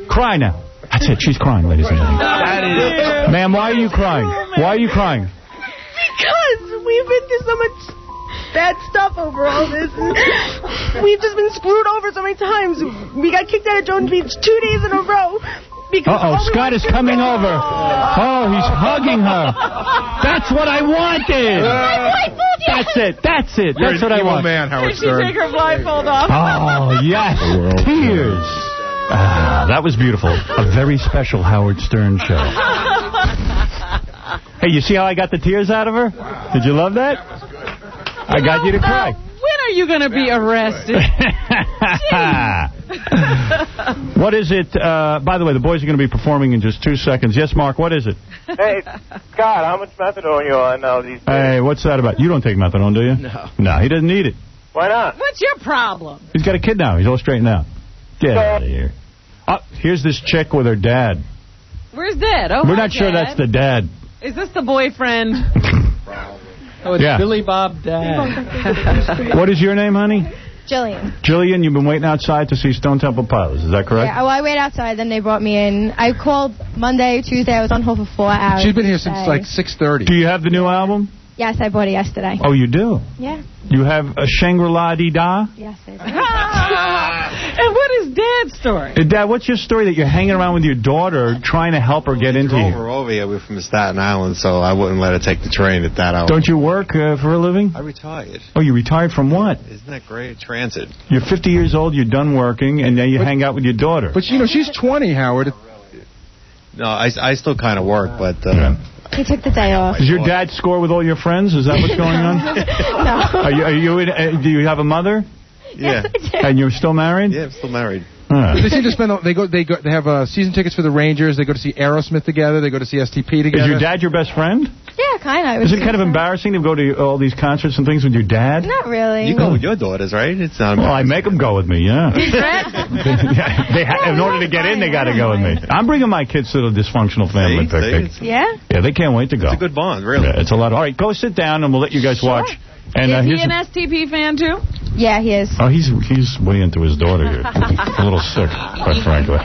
cry now. That's it. She's crying, ladies and gentlemen. Ma'am, why are you crying? Why are you crying?
Because we've been through so much bad stuff over all this. We've just been screwed over so many times. We got kicked out of Jones Beach 2 days in a row.
Scott is coming over. Oh, he's hugging her. That's what I wanted. That's it. That's what I want.
Man, Howard
Did she take her blindfold off?
Oh, yes. Tears. That was beautiful. A very special Howard Stern show. Hey, you see how I got the tears out of her? Did you love that? I got you to cry.
When are you going to be arrested?
What is it? By the way, the boys are going to be performing in just 2 seconds. Yes, Mark, what is it?
Hey, Scott, how much methadone you on now these days?
Hey, what's that about? You don't take methadone, do you? No, he doesn't need it.
Why not?
What's your problem?
He's got a kid now. He's all straightened out. Get out of here. Oh, here's this chick with her dad.
Where's Dad? Oh,
we're not sure that's the dad.
Is this the boyfriend?
Oh, it's Billy Bob Dad.
What is your name, honey?
Jillian.
Jillian, you've been waiting outside to see Stone Temple Pilots. Is that correct?
Yeah, well, I waited outside, then they brought me in. I called Monday, Tuesday. I was on hold for 4 hours.
She's been here since like 6:30.
Do you have the new album?
Yes, I bought it yesterday.
Oh, you do?
Yeah.
You have a Shangri-La-Dee-Da?
Yes, I do.
And what is Dad's story?
Dad, what's your story that you're hanging around with your daughter trying to help her get into you?
We're over here. We're from Staten Island, so I wouldn't let her take the train at that hour.
Don't you work for a living?
I retired.
Oh, you retired from what?
Isn't that great? Transit.
You're 50 years old, you're done working, and now you hang out with your daughter.
But, you know, she's 20, Howard.
No, I still kind of work, but...
He took the day off.
Does your dad score with all your friends? Is that what's going on?
No.
Are you in, do you have a mother?
Yeah.
And you're still married?
Yeah, I'm still married.
They seem to spend. They have season tickets for the Rangers. They go to see Aerosmith together. They go to see STP together.
Is your dad your best friend?
Yeah, kind of.
Is it kind of embarrassing to go to all these concerts and things with your dad?
Not really.
You go with your daughters, right? It's not.
Well, I make them go with me. Yeah. In order to get in, they got to go with me. I'm bringing my kids to the dysfunctional family picnic.
Yeah.
Yeah, they can't wait to go.
It's a good bond, really.
Yeah, it's a lot. All right, go sit down, and we'll let you guys watch. And,
is he an STP fan, too?
Yeah, he is.
Oh, he's way into his daughter here. A little sick, quite frankly.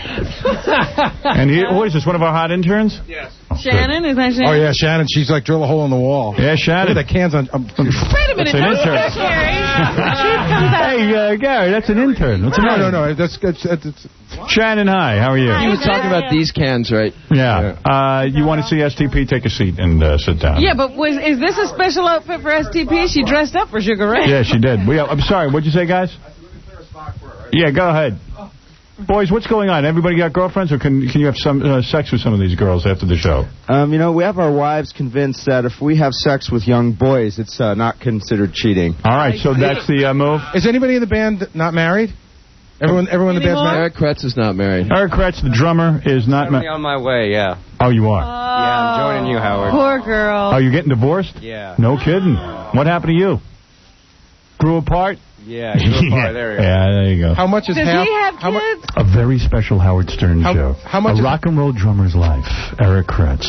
And what is this, one of our hot interns?
Yes. Shannon? Is that Shannon?
Oh, yeah, Shannon. She's like, drill a hole in the wall.
Yeah, Shannon.
Look at that can's on...
Wait a minute.
That's an intern. Hey, Gary, that's an intern. What's the matter?
No. That's
Shannon, hi. How are you?
He was talking about these cans, right?
Yeah. You want to see STP? Take a seat and sit down.
Yeah, but is this a special outfit for STP? She dressed up for Sugar Ray.
Yeah, she did. I'm sorry. What'd you say, guys? Yeah, go ahead. Boys, what's going on? Everybody got girlfriends, or can you have some sex with some of these girls after the show?
You know, we have our wives convinced that if we have sex with young boys, it's not considered cheating.
All right, so that's the move.
Is anybody in the band not married? Everyone in the band's married?
Eric Kretz is not married.
Eric Kretz, the drummer, is not married.
On my way, yeah.
Oh, you are?
Yeah, I'm joining you, Howard.
Poor girl.
Oh, you're getting divorced?
Yeah.
No kidding. What happened to you? Grew apart?
Yeah, grew apart. There you go.
Yeah, there you go.
How much is
Does
half?
he have kids?
A very special Howard Stern show.
How much?
A rock and roll drummer's life. Eric Kretz.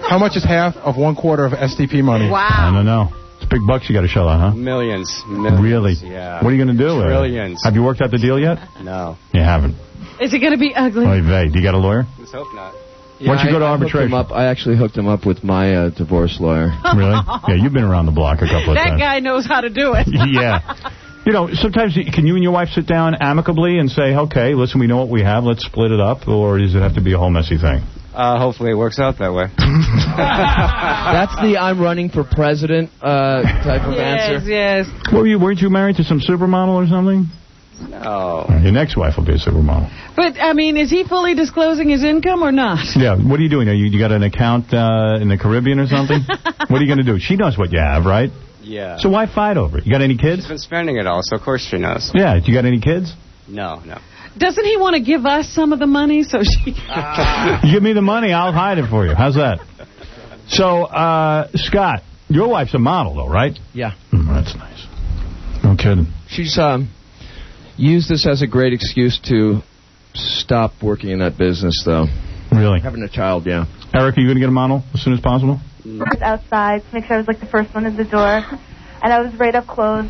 How much is half of 1/4 of STP money?
Wow.
I don't know. It's big bucks you got to shell out, huh?
Millions.
Really?
Yeah.
What are you going to do?
Trillions.
Have you worked out the deal yet?
No.
You haven't.
Is it going to be ugly?
Oy vey. Do you got a lawyer?
Let's hope not.
Yeah,
Why don't you go to arbitration?
I actually hooked him up with my divorce lawyer.
Really? Yeah, you've been around the block a couple of
That
times.
guy knows how to do it.
Yeah. You know, sometimes can you and your wife sit down amicably and say, okay, listen, we know what we have, let's split it up, or does it have to be a whole messy thing?
Hopefully it works out that way.
That's the I'm running for president type of answer.
Yes.
Weren't you married to some supermodel or something?
No.
Your next wife will be a supermodel.
But, I mean, is he fully disclosing his income or not?
Yeah, what are you doing? You got an account in the Caribbean or something? What are you going to do? She knows what you have, right?
Yeah.
So why fight over it? You got any kids?
She's been spending it all, so of course she knows.
Yeah, you got any kids?
No.
Doesn't he want to give us some of the money so she...
You give me the money, I'll hide it for you. How's that? So, Scott, your wife's a model, though, right?
Yeah.
That's nice. No kidding.
She's used this as a great excuse to stop working in that business, though.
Really?
Having a child, yeah.
Eric, are you going to get a model as soon as possible?
I was outside to make sure I was like the first one in the door, and I was right up close.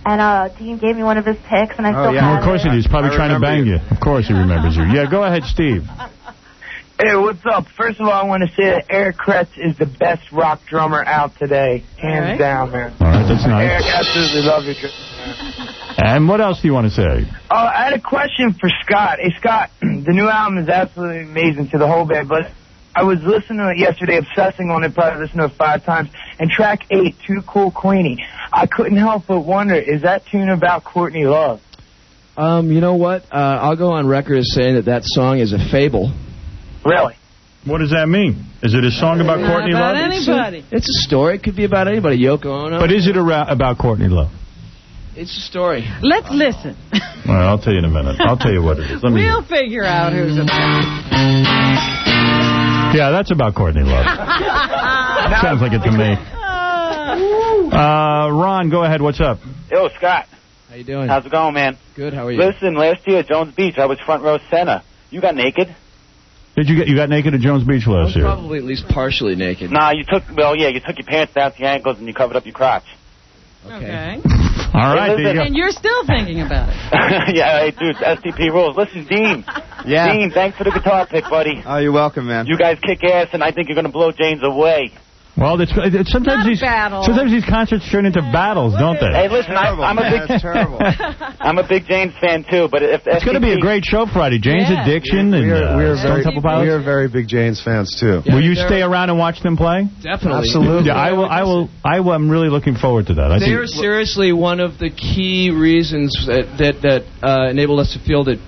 And Dean gave me one of his pics, and I still have it.
Of course he is. He's probably trying to bang you. Of course he remembers you. Yeah, go ahead, Steve.
Hey, what's up? First of all, I want to say that Eric Kretz is the best rock drummer out today. Hands down, man.
All right, that's nice.
Eric, I absolutely love your drummer.
And what else do you want to say?
I had a question for Scott. Hey, Scott, the new album is absolutely amazing to the whole band, but I was listening to it yesterday, obsessing on it, probably listened to it 5 times. And track 8, Too Cool Queenie, I couldn't help but wonder, is that tune about Courtney Love?
You know what? I'll go on record as saying that song is a fable.
Really?
What does that mean? Is it a song about Courtney Love?
Anybody.
It's a story. It could be about anybody. Yoko Ono.
But is it about Courtney Love?
It's a story.
Let's listen.
All right, I'll tell you in a minute. I'll tell you what it is.
We'll figure out who's about.
Yeah, that's about Courtney Love. Sounds like it to me. Ron, go ahead. What's up?
Yo, Scott.
How you doing?
How's it going, man?
Good. How are you?
Listen, last year at Jones Beach, I was front row center. You got naked?
Did you got naked at Jones Beach last year?
Probably at least partially naked.
Nah, you took your pants down to your ankles and you covered up your crotch.
Okay.
All right.
Hey,
And you're still thinking about it.
Yeah, hey, dude, STP rules. Listen, Dean.
Yeah.
Dean, thanks for the guitar pick, buddy.
Oh, you're welcome, man.
You guys kick ass, and I think you're going to blow James away.
Well, sometimes these concerts turn into battles, don't they?
Hey, listen, I'm a big James fan too, but if
it's going to be a great show Friday. Jane's Addiction and Stone Temple Pilots.
We are very big Janes fans too.
Will you stay around and watch them play?
Definitely.
Absolutely. Yeah, I'm really looking forward to that.
They are seriously one of the key reasons that enabled us to feel that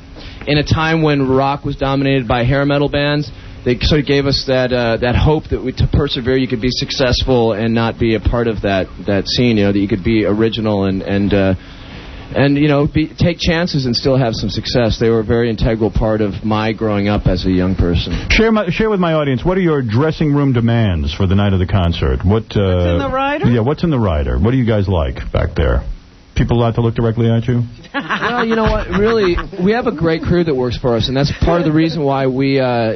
in a time when rock was dominated by hair metal bands, they sort of gave us that hope that to persevere, you could be successful and not be a part of that scene. You know, that you could be original and take chances and still have some success. They were a very integral part of my growing up as a young person.
Share with my audience, what are your dressing room demands for the night of the concert? What's in
the rider?
Yeah, what's in the rider? What do you guys like back there? People allowed to look directly at you?
Well, you know what? Really, we have a great crew that works for us, and that's part of the reason why we, are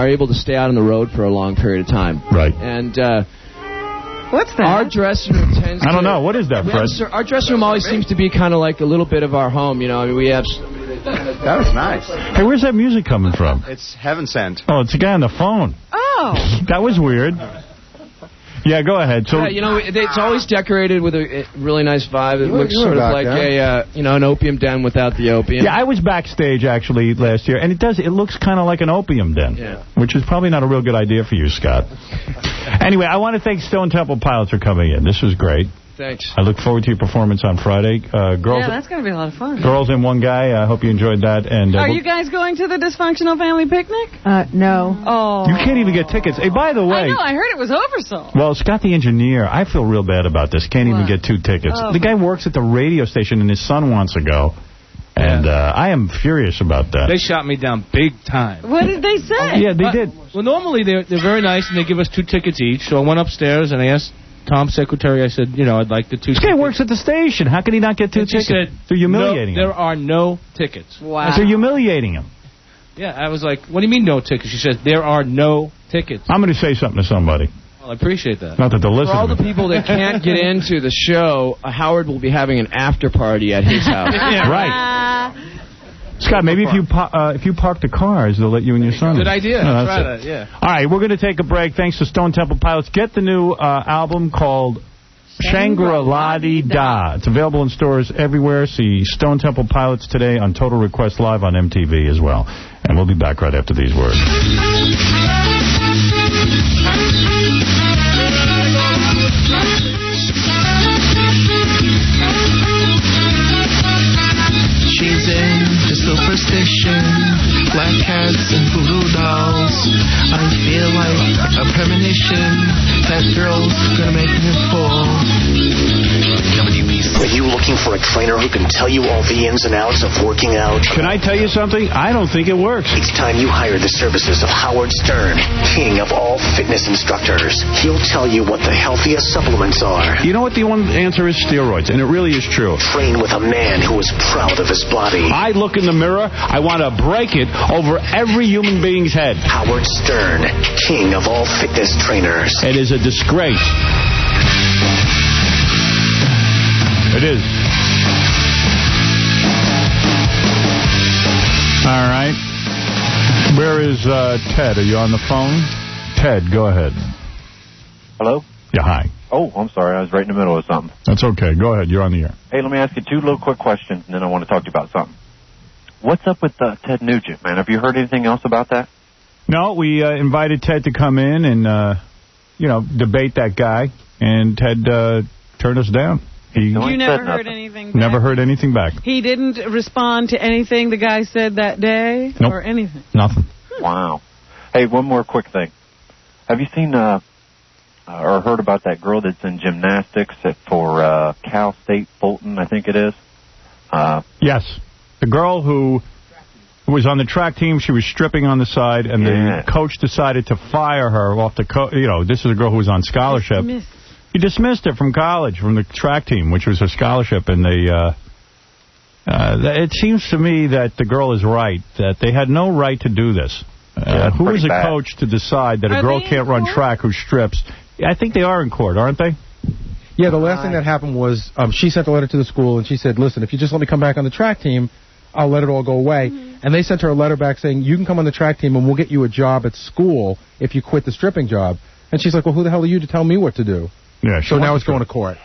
able to stay out on the road for a long period of time.
Right.
And
what's that?
Our dressing room tends
I don't know. What is that, Fred?
Our dressing room always seems to be kind of like a little bit of our home. You know, I mean, we have.
That was nice.
Hey, where's that music coming from?
It's Heaven Sent.
Oh, it's a guy on the phone.
Oh.
That was weird. Yeah, go ahead. So
it's always decorated with a really nice vibe. It looks sort of like an opium den without the opium.
Yeah, I was backstage actually last year, and it looks kind of like an opium den, which is probably not a real good idea for you, Scott. Anyway, I want to thank Stone Temple Pilots for coming in. This was great.
Thanks.
I look forward to your performance on Friday. Girls,
that's going to be a lot of fun.
Girls and One Guy, I hope you enjoyed that. And
are you guys going to the Dysfunctional Family Picnic?
No.
Oh.
You can't even get tickets. Hey, by the way.
I know, I heard it was oversold.
Well, Scott the engineer, I feel real bad about this. Can't even get 2 tickets.
Oh.
The guy works at the radio station and his son wants to go. And I am furious about that.
They shot me down big time.
What did they say?
Yeah, they did.
Well, normally they're very nice and they give us 2 tickets each. So I went upstairs and I asked Tom's secretary, I said, I'd like the 2 tickets.
This guy works at the station. How can he not get 2 tickets?
Said,
they're humiliating him.
There are no tickets.
Wow.
They're humiliating him.
Yeah, I was like, what do you mean no tickets? She said, there are no tickets.
I'm going to say something to somebody.
Well, I appreciate that.
Not that they'll listen
For all
to
the
me.
people that can't get into the show, Howard will be having an after party at his house.
Right. Scott, maybe if you park the cars, they'll let you and your son.
Good idea.
No,
Try
that's
that, yeah.
All right, we're going to take a break. Thanks to Stone Temple Pilots. Get the new album called Shangri-La-Di-Da. It's available in stores everywhere. See Stone Temple Pilots today on Total Request Live on MTV as well. And we'll be back right after these words.
She's into superstition, black cats and voodoo dolls. I feel like a premonition that girl's gonna make me fall.
Are you looking for a trainer who can tell you all the ins and outs of working out?
Can I tell you something? I don't think it works.
It's time you hire the services of Howard Stern, king of all fitness instructors. He'll tell you what the healthiest supplements are.
You know what the one answer is? Steroids, and it really is true.
Train with a man who is proud of his body.
I look in the mirror, I want to break it over every human being's head.
Howard Stern, king of all fitness trainers.
It is a disgrace. It is.
All right. Where is Ted? Are you on the phone? Ted, go ahead.
Hello?
Yeah, hi.
Oh, I'm sorry. I was right in the middle of something.
That's okay. Go ahead. You're on the air.
Hey, let me ask you two little quick questions, and then I want to talk to you about something. What's up with Ted Nugent, man? Have you heard anything else about that?
No, we invited Ted to come in and, debate that guy, and Ted turned us down.
You never heard anything back?
Never heard anything back.
He didn't respond to anything the guy said that day?
Nope.
Or anything?
Nothing.
Wow. Hey, one more quick thing. Have you seen or heard about that girl that's in gymnastics for Cal State Fulton, I think it is?
Yes. The girl who was on the track team, she was stripping on the side, and the coach decided to fire her off the this is a girl who was on scholarship. He dismissed her from college, from the track team, which was her scholarship, and it seems to me that the girl is right, that they had no right to do this. Who is a coach to decide that a girl can't run track who strips? I think they are in court, aren't they?
Yeah, the last thing that happened was she sent a letter to the school, and she said, listen, if you just let me come back on the track team, I'll let it all go away. And they sent her a letter back saying, you can come on the track team, and we'll get you a job at school if you quit the stripping job. And she's like, well, who the hell are you to tell me what to do?
Yeah,
so now it's going to court.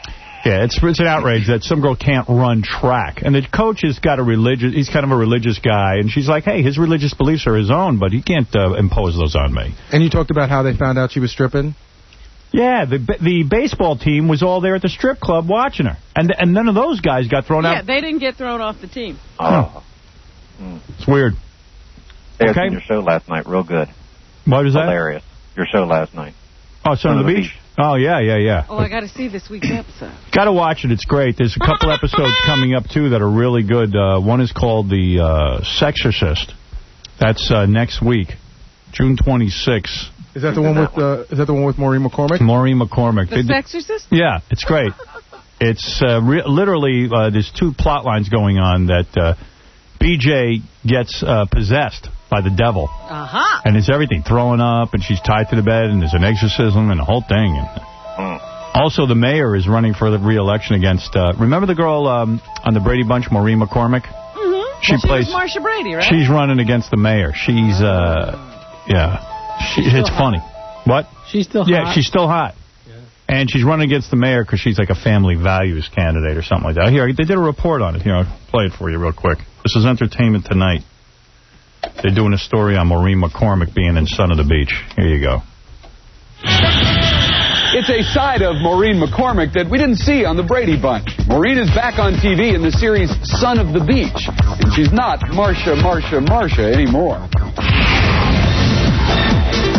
Yeah, it's an outrage that some girl can't run track. And the coach has got he's kind of a religious guy, and she's like, hey, his religious beliefs are his own, but he can't impose those on me.
And you talked about how they found out she was stripping?
Yeah, the baseball team was all there at the strip club watching her. And none of those guys got thrown out.
Yeah, they didn't get thrown off the team.
Oh.
It's weird.
Hey, I seen your show last night. Real good.
What is that?
Hilarious. Your show last night.
Oh, Son of the Beach? Oh, yeah.
Oh, I got to see this week's episode.
Got to watch it. It's great. There's a couple episodes coming up, too, that are really good. One is called The Sexorcist. That's next week, June 26th.
Is that the one with Maureen McCormick?
Maureen McCormick.
The Sexorcist?
Yeah, it's great. It's literally there's two plot lines going on that BJ gets possessed by the devil.
Uh-huh.
And it's everything, throwing up, and she's tied to the bed, and there's an exorcism, and the whole thing. And also, the mayor is running for the re-election against, remember the girl on the Brady Bunch, Maureen McCormick?
Mm-hmm.
She plays
Marsha Brady, right?
She's running against the mayor. She's, it's funny. What?
She's still hot?
Yeah, she's still hot. And she's running against the mayor because she's like a family values candidate or something like that. Here, they did a report on it. Here, I'll play it for you real quick. This is Entertainment Tonight. They're doing a story on Maureen McCormick being in Son of the Beach. Here you go.
It's a side of Maureen McCormick that we didn't see on the Brady Bunch. Maureen is back on TV in the series Son of the Beach, and she's not Marsha anymore.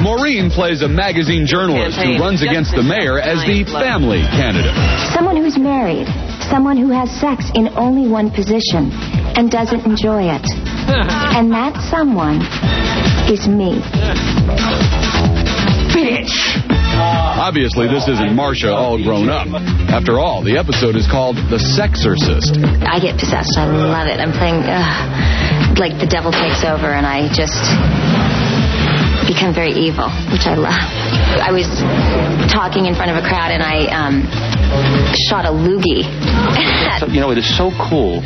Maureen plays a magazine journalist who runs against the mayor as the family candidate.
Someone who's married, someone who has sex in only one position and doesn't enjoy it. And that someone is me. Bitch!
Obviously, this isn't Marsha all grown up. After all, the episode is called The Sexorcist.
I get possessed. I love it. I'm playing, like the devil takes over and I just become very evil, which I love. I was talking in front of a crowd and I shot a loogie.
It is so cool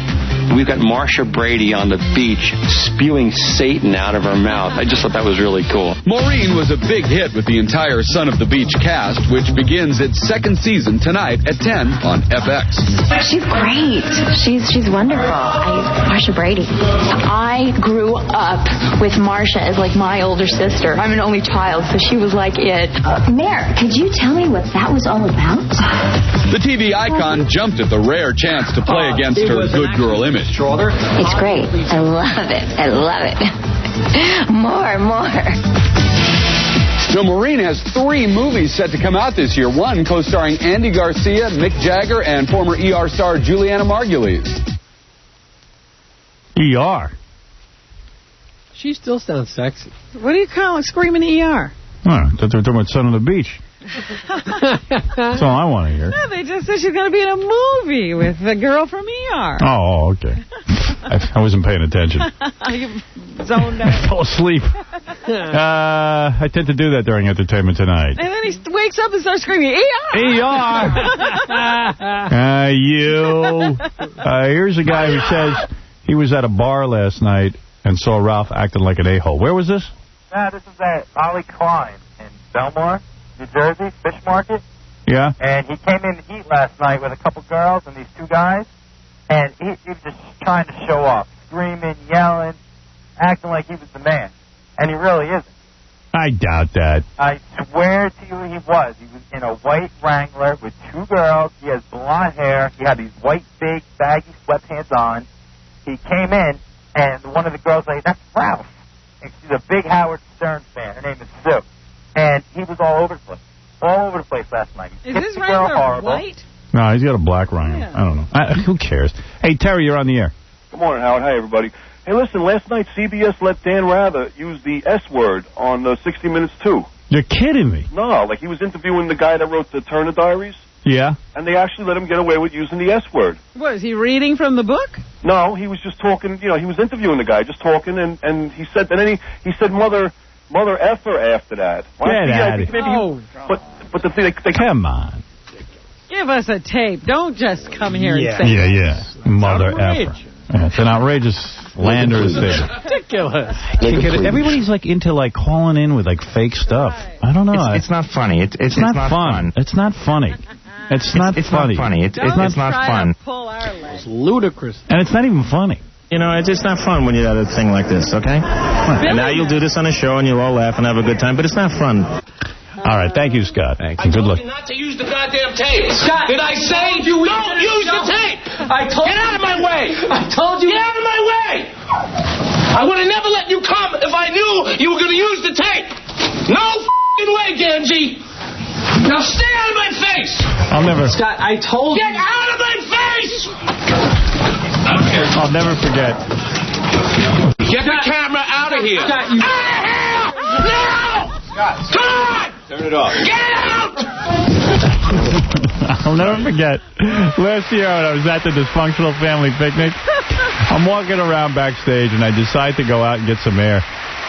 We've got Marsha Brady on the beach spewing Satan out of her mouth. I just thought that was really cool.
Maureen was a big hit with the entire Son of the Beach cast, which begins its second season tonight at 10 on FX.
She's great. She's wonderful. Marsha Brady. I grew up with Marsha as like my older sister. I'm an only child, so she was like it. Mayor, could you tell me what that was all about?
The TV icon jumped at the rare chance to play against her good girl image.
It's great. I love it. I love it. More.
So Maureen has 3 movies set to come out this year. One co-starring Andy Garcia, Mick Jagger, and former ER star Juliana Margulies.
ER?
She still sounds sexy.
What do you call it? Screaming ER?
I thought they were talking about Son on the Beach. That's all I want to hear.
No, they just said she's going to be in a movie with the girl from ER.
Oh, okay. I wasn't paying attention.
You zoned out.
I fell asleep. I tend to do that during Entertainment Tonight.
And then he wakes up and starts screaming, ER!
Here's a guy who says he was at a bar last night and saw Ralph acting like an a-hole. Where was this?
This is at Ollie Klein in Belmar, New Jersey, Fish Market.
Yeah?
And he came in to eat last night with a couple girls and these 2 guys. And he was just trying to show off, screaming, yelling, acting like he was the man. And he really isn't.
I doubt that.
I swear to you he was. He was in a white Wrangler with 2 girls. He has blonde hair. He had these white, big, baggy sweatpants on. He came in, and one of the girls was like, that's Ralph. And she's a big Howard Stern fan. Her name is Sue. And he was all over the place. All over the place last night.
Is this Wrangler white?
No, he's got a black Wrangler. Yeah. I don't know. Who cares? Hey, Terry, you're on the air.
Good morning, Howard. Hi, everybody. Hey, listen, last night CBS let Dan Rather use the S word on 60 Minutes 2.
You're kidding me.
No, like he was interviewing the guy that wrote the Turner Diaries.
Yeah?
And they actually let him get away with using the S word.
What, is he reading from the book?
No, he was just talking, he was interviewing the guy, just talking, and he said, and then he said mother effer after that.
Get out of
here. But the thing, they
come on.
Give us a tape. Don't just come here and say
Yeah. Mother effer. Yeah, it's an outrageous slander statement.
Ridiculous.
Everybody's like into like calling in with like fake stuff. I don't know.
It's not funny. It's
not fun. It's not funny. It's not funny.
It's not fun.
It's ludicrous.
And it's not even funny.
It's not fun when you have a thing like this, okay? And now you'll do this on a show and you'll all laugh and have a good time, but it's not fun.
All right, thank you, Scott. Thanks. Good luck.
Not to use the goddamn tape. Scott, did I say don't use the tape? Get out of my way. I told you. Get out of my way. I would have never let you come if I knew you were going to use the tape. No f***ing way, Gamgee. Now stay out of my face.
I'll never.
Scott, I told you.
Get out of my face.
I'll never forget.
Get the camera out of here.
Scott,
out of here. Now. Come on.
Turn it off.
Get out!
I'll never forget. Last year when I was at the dysfunctional family picnic, I'm walking around backstage and I decide to go out and get some air.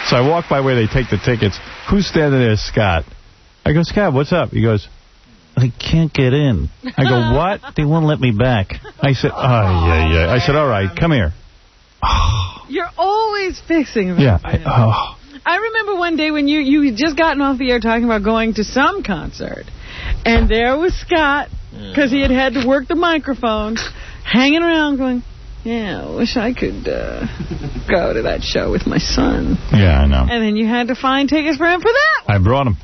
So I walk by where they take the tickets. Who's standing there? Scott. I go, Scott, what's up? He goes, I can't get in. I go, what? They won't let me back. I said, yeah. I said, all right, come here.
You're always fixing them.
Yeah.
I remember one day when you had just gotten off the air talking about going to some concert, and there was Scott, because he had to work the microphone, hanging around going, yeah, I wish I could go to that show with my son.
Yeah, I know.
And then you had to find tickets for him for that one.
I brought him.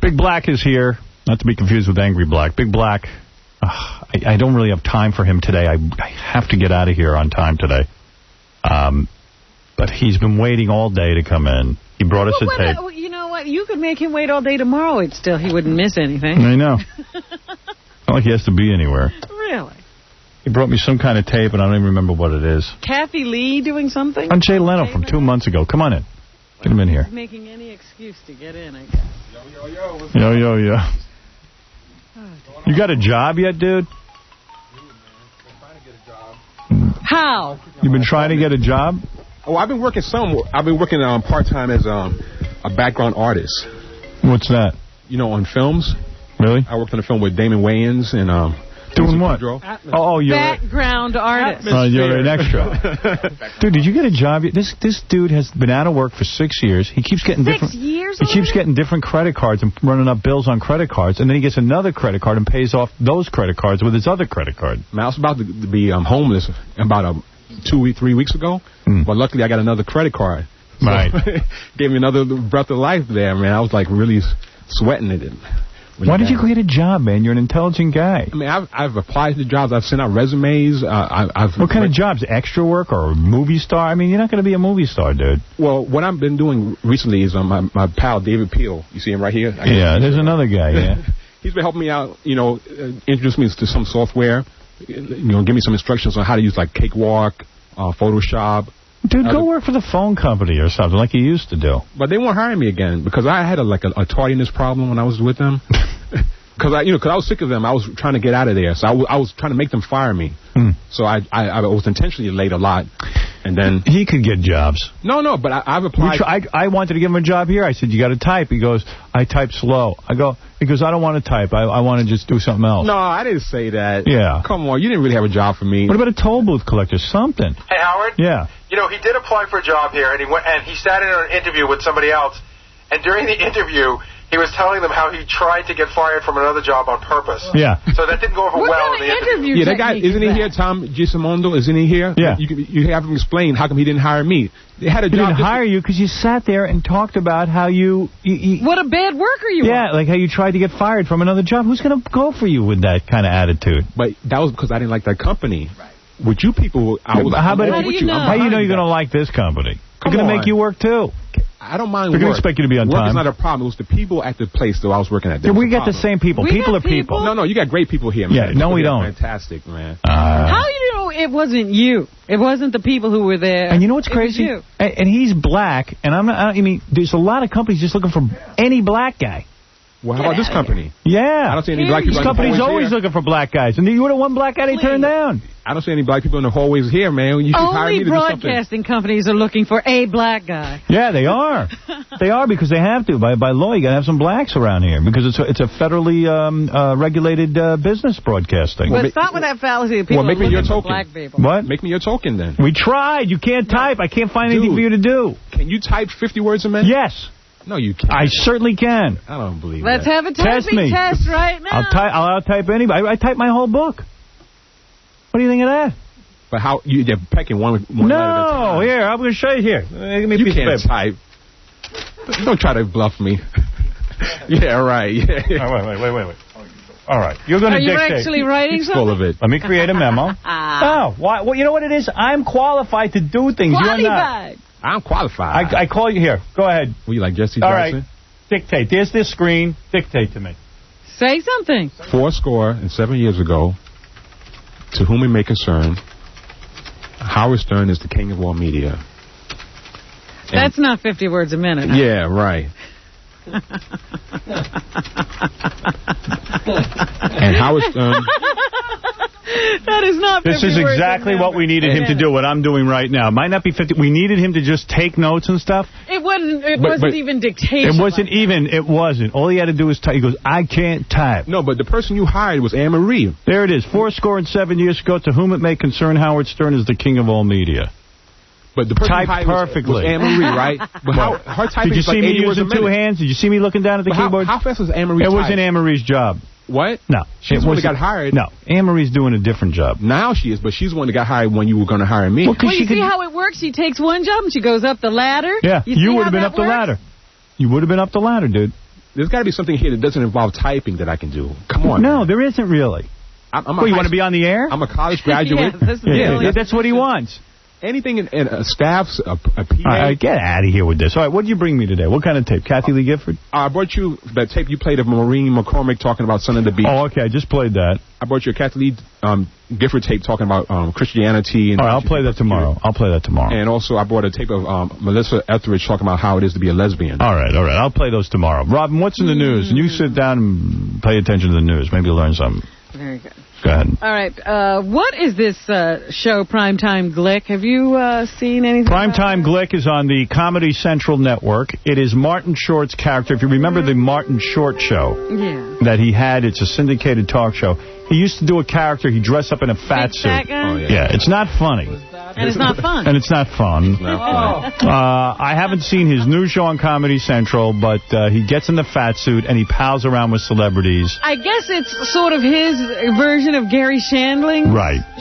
Big Black is here, not to be confused with Angry Black. Big Black, I don't really have time for him today. I have to get out of here on time today. But he's been waiting all day to come in. He brought us a tape.
You know what? You could make him wait all day tomorrow. He wouldn't miss anything.
I know. Not like he has to be anywhere.
Really?
He brought me some kind of tape, and I don't even remember what it is.
Kathy Lee doing something?
On Jay Leno from 2 months ago. Come on in. Get him in here.
He's making any excuse to get in, I guess.
Yo. You got a job yet, dude?
How?
You've been trying to get a job?
Oh, I've been working part-time as a background artist.
What's that?
On films.
Really?
I worked on a film with Damon Wayans and
Doing what? Oh, you're
background artist.
You're an extra. Dude, did you get a job? This dude has been out of work for 6 years. He keeps getting different.
6 years.
He keeps getting different credit cards and running up bills on credit cards, and then he gets another credit card and pays off those credit cards with his other credit card.
Man, I was about to be homeless about 3 weeks ago, but luckily I got another credit card. So
right.
Gave me another breath of life there, man. I was like really sweating it.
Why did you go get a job, man? You're an intelligent guy.
I mean, I've applied to jobs. I've sent out resumes.
What kind of jobs? Extra work or a movie star? I mean, you're not going to be a movie star, dude.
Well, what I've been doing recently is my pal, David Peel. You see him right here?
Yeah, there's another guy, yeah.
He's been helping me out, introduce me to some software, give me some instructions on how to use, like, Cakewalk, Photoshop.
Dude, go work for the phone company or something like you used to do.
But they won't hire me again because I had a tardiness problem when I was with them. Because I was sick of them. I was trying to get out of there. So I was trying to make them fire me. So I was intentionally late a lot. And then
he could get jobs.
No, but I've applied.
I wanted to give him a job here. I said, you got to type. He goes, I type slow. He goes, I don't want to type. I want to just do something else.
No, I didn't say that.
Yeah.
Come on, you didn't really have a job for me.
What about a toll booth collector? Something.
Hey, Howard?
Yeah.
He did apply for a job here, and he sat in on an interview with somebody else. And during the interview, he was telling them how he tried to get fired from another job on purpose.
Yeah.
So that didn't go over well in the interview.
Yeah, that guy, isn't he here, Tom Gisimondo? Isn't he here?
Yeah.
You have him explain how come he didn't hire me. They had a job.
He didn't hire you because you sat there and talked about how you
what a bad worker you are.
Yeah, like how you tried to get fired from another job. Who's going to go for you with that kind of attitude?
But that was because I didn't like that company. Right. With you people,
how do you know you're going to like this company? They're going to make you work, too.
I don't mind
work. They're going to expect you to be on time.
Work is not a problem. It was the people at the place that I was working at.
Yeah, we got the same people. People are people.
No, you got great people here, man.
Yeah, no, we don't.
Fantastic, man.
How do you know it wasn't you? It wasn't the people who were there.
And you know what's crazy? And he's black, and I mean, there's a lot of companies just looking for any black guy.
Well, how about this company?
Yeah.
I don't see any black people
in the hallways. This company's always looking for black guys. And you were the one black guy they turned down.
I don't see any black people in the hallways here, man. You should hire me to do something.
Only broadcasting companies are looking for a black guy.
Yeah, they are. They are because they have to. By law, you got to have some blacks around here because it's a federally regulated business broadcasting.
Well, stop with that fallacy of people looking for black people.
What?
Make me your token, then.
We tried. You can't type. I can't find anything for you to do.
Can you type 50 words a minute?
Yes.
No, you can't.
I certainly can.
I don't believe
Let's have a typing test right now.
I'll out-type anybody. I type my whole book. What do you think of that?
But how you're pecking one letter at a time.
No, here, I'm going to show you here. Give me a piece
can't
of paper.
Type. Don't try to bluff me. Yeah, right. Yeah.
Oh, wait. All right, you're going to dictate.
Are you actually writing something?
Full of it.
Let me create a memo. Oh, why? Well, you know what it is? I'm qualified to do things. You're not.
I'm qualified.
I call you here. Go ahead.
Were you like Jesse Jackson?
All right. Dictate. There's this screen. Dictate to me.
Say something.
7 years ago, to whom it may concern, Howard Stern is the king of all media.
That's not 50 words a minute. Huh?
Yeah, right. And Howard Stern...
That is not 50
This is exactly what we needed him to do, what I'm doing right now. It might not be 50. We needed him to just take notes and stuff.
It wasn't even dictation.
It wasn't. All he had to do was type. He goes, I can't type.
No, but the person you hired was Anne Marie.
There it is. 7 years ago, to whom it may concern, Howard Stern is the king of all media.
But the person
type
you hired
perfectly.
was Anne Marie, right? But her typing
Did you see me using 2 hands? Did you see me looking down at the keyboard?
How fast was Anne Marie
It wasn't Anne Marie's job.
What?
No.
She's the one that got hired.
No. Anne Marie's doing a different job.
Now she is, but she's the one that got hired when you were going to hire me.
Well, you see how it works? She takes one job and she goes up the ladder?
Yeah. You would have been up the ladder. You would have been up the ladder, dude.
There's got to be something here that doesn't involve typing that I can do. Come on.
No,
man.
there isn't really.
You
want to be on the air?
I'm a college graduate.
That's what he wants.
Anything in a staff's, a PA.
All right, get out of here with this. All right, what did you bring me today? What kind of tape? Kathy Lee Gifford?
I brought you that tape you played of Maureen McCormick talking about Son of the Beach.
Oh, okay, I just played that.
I brought you a Kathy Lee Gifford tape talking about Christianity. And
all right, I'll play that tomorrow. And also, I brought a tape of Melissa Etheridge talking about how it is to be a lesbian. All right. I'll play those tomorrow. Robin, what's in the news? And you sit down and pay attention to the news. Maybe you'll learn something.
Very good.
Go ahead.
All right. What is this show, Primetime Glick? Have you seen anything?
Primetime Glick is on the Comedy Central Network. It is Martin Short's character. If you remember the Martin Short show that he had, it's a syndicated talk show. He used to do a character. He dressed up in a fat suit.
Fat guy?
Oh, yeah, it's not funny.
And it's not fun.
And it's not fun. I haven't seen his new show on Comedy Central, but he gets in the fat suit and he pals around with celebrities.
I guess it's sort of his version of Gary Shandling's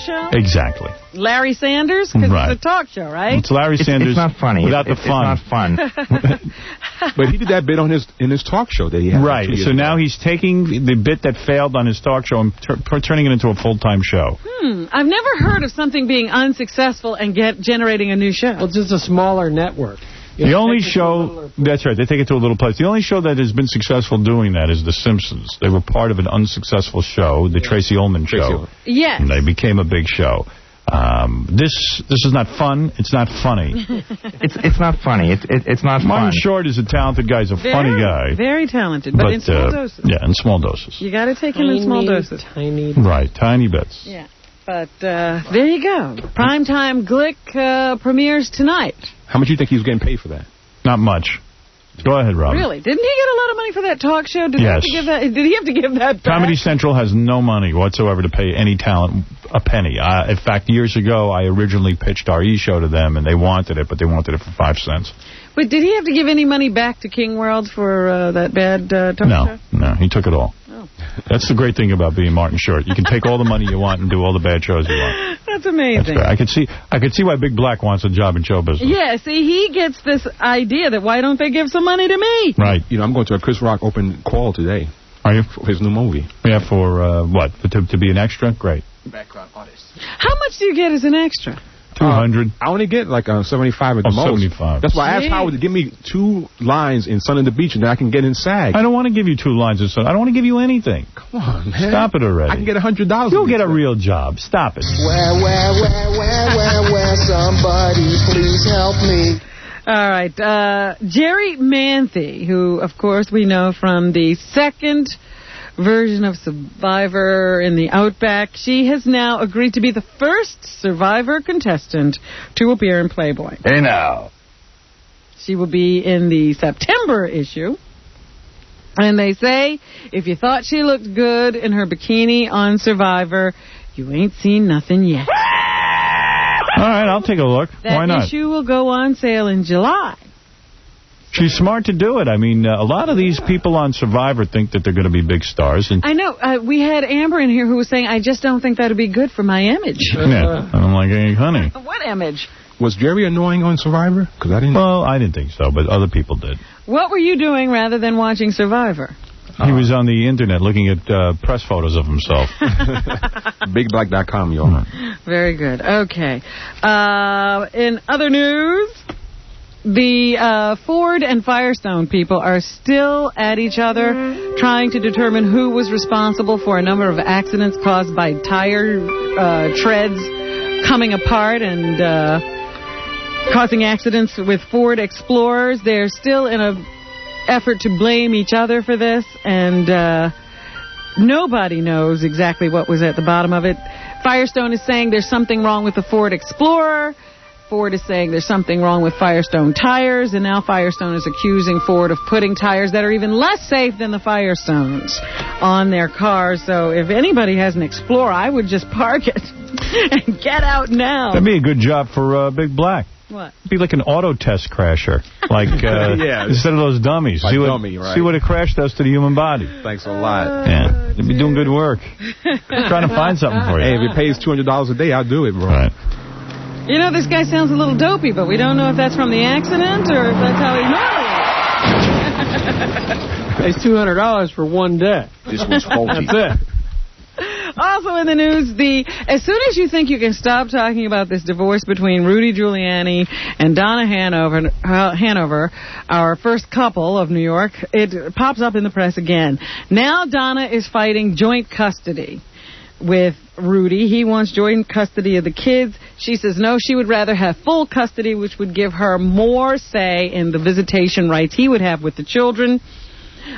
show?
Exactly.
Larry Sanders? Because it's a talk show, right?
It's Larry Sanders.
It's not funny.
Without the fun.
It's not fun.
But he did that bit on in his talk show that he had.
Right. So now he's taking the bit that failed on his talk show and turning it into a full-time show.
I've never heard of something being unsuccessful and generating a new show.
Well, it's just a smaller network.
The only show, that's right, they take it to a little place. The only show that has been successful doing that is The Simpsons. They were part of an unsuccessful show, the Tracy Ullman show.
Yes.
And they became a big show. This is not fun. It's not funny.
It's not funny. It's not fun.
Martin Short is a talented guy. He's a funny guy.
Very talented, but in small doses.
Yeah, in small doses.
You got to take him in small doses.
Right, tiny bits.
Yeah. But there you go. Primetime Glick premieres tonight.
How much do you think he was getting paid for that?
Not much. Go ahead, Rob.
Really? Didn't he get a lot of money for that talk show? Did he have to give that? Did he have to give that back?
Comedy Central has no money whatsoever to pay any talent a penny. In fact, years ago, I originally pitched our E-show to them, and they wanted it, but they wanted it for 5 cents.
But did he have to give any money back to King World for that bad talk show?
No, he took it all. Oh. That's the great thing about being Martin Short. You can take all the money you want and do all the bad shows you want.
That's amazing.
I could see why Big Black wants a job in show business.
Yeah, see, he gets this idea that why don't they give some money to me?
Right.
You know, I'm going to a Chris Rock open call today.
Are you?
For his new movie.
Yeah, for what? To be an extra? Great.
Background artist.
How much do you get as an extra?
200.
I only get like 75 at the most.
75.
That's why I asked Howard to give me 2 lines in Sun on the Beach, and then I can get in SAG.
I don't want to give you 2 lines in Sun. I don't want to give you anything.
Come on, man.
Stop it already.
I can get $100.
You'll get a real job. Stop it.
Where, somebody please help me.
All right. Jerry Manthe, who, of course, we know from the second version of Survivor in the Outback, she has now agreed to be the first Survivor contestant to appear in Playboy.
Hey, now.
She will be in the September issue. And they say, if you thought she looked good in her bikini on Survivor, you ain't seen nothing yet.
All right, I'll take a look. Why not?
That issue will go on sale in July.
She's smart to do it. I mean, a lot of these people on Survivor think that they're going to be big stars. And
I know. We had Amber in here who was saying, I just don't think that would be good for my image.
Yeah, I'm like, hey, honey.
What image?
Was Jerry annoying on Survivor? Because I didn't.
Well, I didn't think so, but other people did.
What were you doing rather than watching Survivor?
He was on the Internet looking at press photos of himself.
BigBlack.com, y'all.
Very good. Okay. In other news, the Ford and Firestone people are still at each other trying to determine who was responsible for a number of accidents caused by tire treads coming apart and causing accidents with Ford Explorers. They're still in a effort to blame each other for this, and nobody knows exactly what was at the bottom of it. Firestone is saying there's something wrong with the Ford Explorer. Ford is saying there's something wrong with Firestone tires, and now Firestone is accusing Ford of putting tires that are even less safe than the Firestones on their cars. So if anybody has an Explorer, I would just park it and get out now.
That'd be a good job for Big Black.
What?
It'd be like an auto test crasher. Like, instead of those dummies.
Like
see what a crash does to the human body.
Thanks a lot.
Yeah. You'd be doing good work. Trying to find something for you.
Hey, if it pays $200 a day, I'll do it, bro.
Right.
You know, this guy sounds a little dopey, but we don't know if that's from the accident or if that's how he normally is.
Pays $200 for one day.
This was faulty.
That's it.
Also in the news, as soon as you think you can stop talking about this divorce between Rudy Giuliani and Donna Hanover, our first couple of New York, it pops up in the press again. Now Donna is fighting joint custody with Rudy. He wants joint custody of the kids. She says no, she would rather have full custody, which would give her more say in the visitation rights he would have with the children.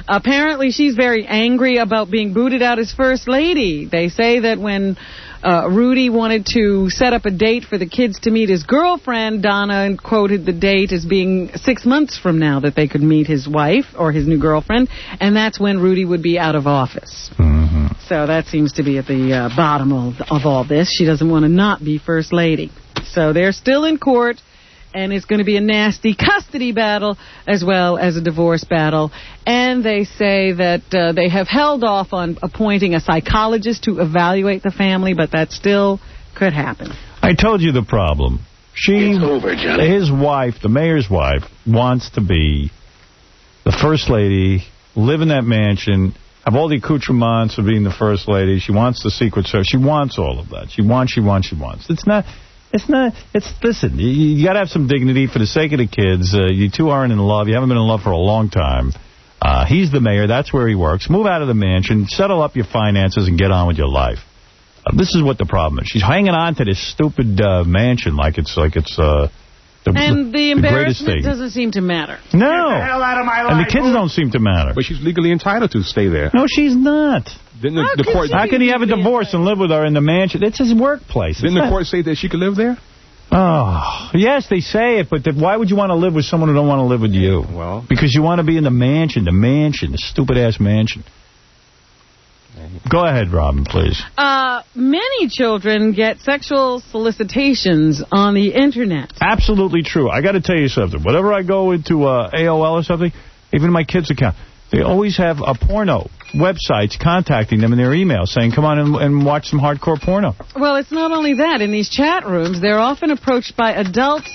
Apparently, she's very angry about being booted out as first lady. They say that when Rudy wanted to set up a date for the kids to meet his girlfriend, Donna quoted the date as being 6 months from now that they could meet his wife or his new girlfriend, and that's when Rudy would be out of office.
Mm-hmm.
So that seems to be at the bottom of all this. She doesn't want to not be first lady. So they're still in court, and it's going to be a nasty custody battle as well as a divorce battle. And they say that they have held off on appointing a psychologist to evaluate the family, but that still could happen.
I told you the problem.
It's over, Johnny.
His wife, the mayor's wife, wants to be the first lady, live in that mansion, have all the accoutrements of being the first lady. She wants the Secret Service. She wants all of that. She wants. Listen, you got to have some dignity for the sake of the kids. You two aren't in love. You haven't been in love for a long time. He's the mayor. That's where he works. Move out of the mansion, settle up your finances, and get on with your life. This is what the problem is. She's hanging on to this stupid mansion like it's the
embarrassment doesn't seem to matter.
No.
Get the hell out of my life.
And the kids don't seem to matter.
But she's legally entitled to stay there.
No, she's not.
How
can he have a divorce and live with her in the mansion? It's his workplace.
Didn't the court say that she could live there?
Oh, yes, they say it, but why would you want to live with someone who don't want to live with you?
Well,
because you want to be in the mansion, the stupid-ass mansion. Go ahead, Robin, please.
Many children get sexual solicitations on the Internet.
Absolutely true. I got to tell you something. Whenever I go into AOL or something, even my kids' account, they always have a porno websites contacting them in their email saying, come on and watch some hardcore porno.
Well, it's not only that. In these chat rooms, they're often approached by adults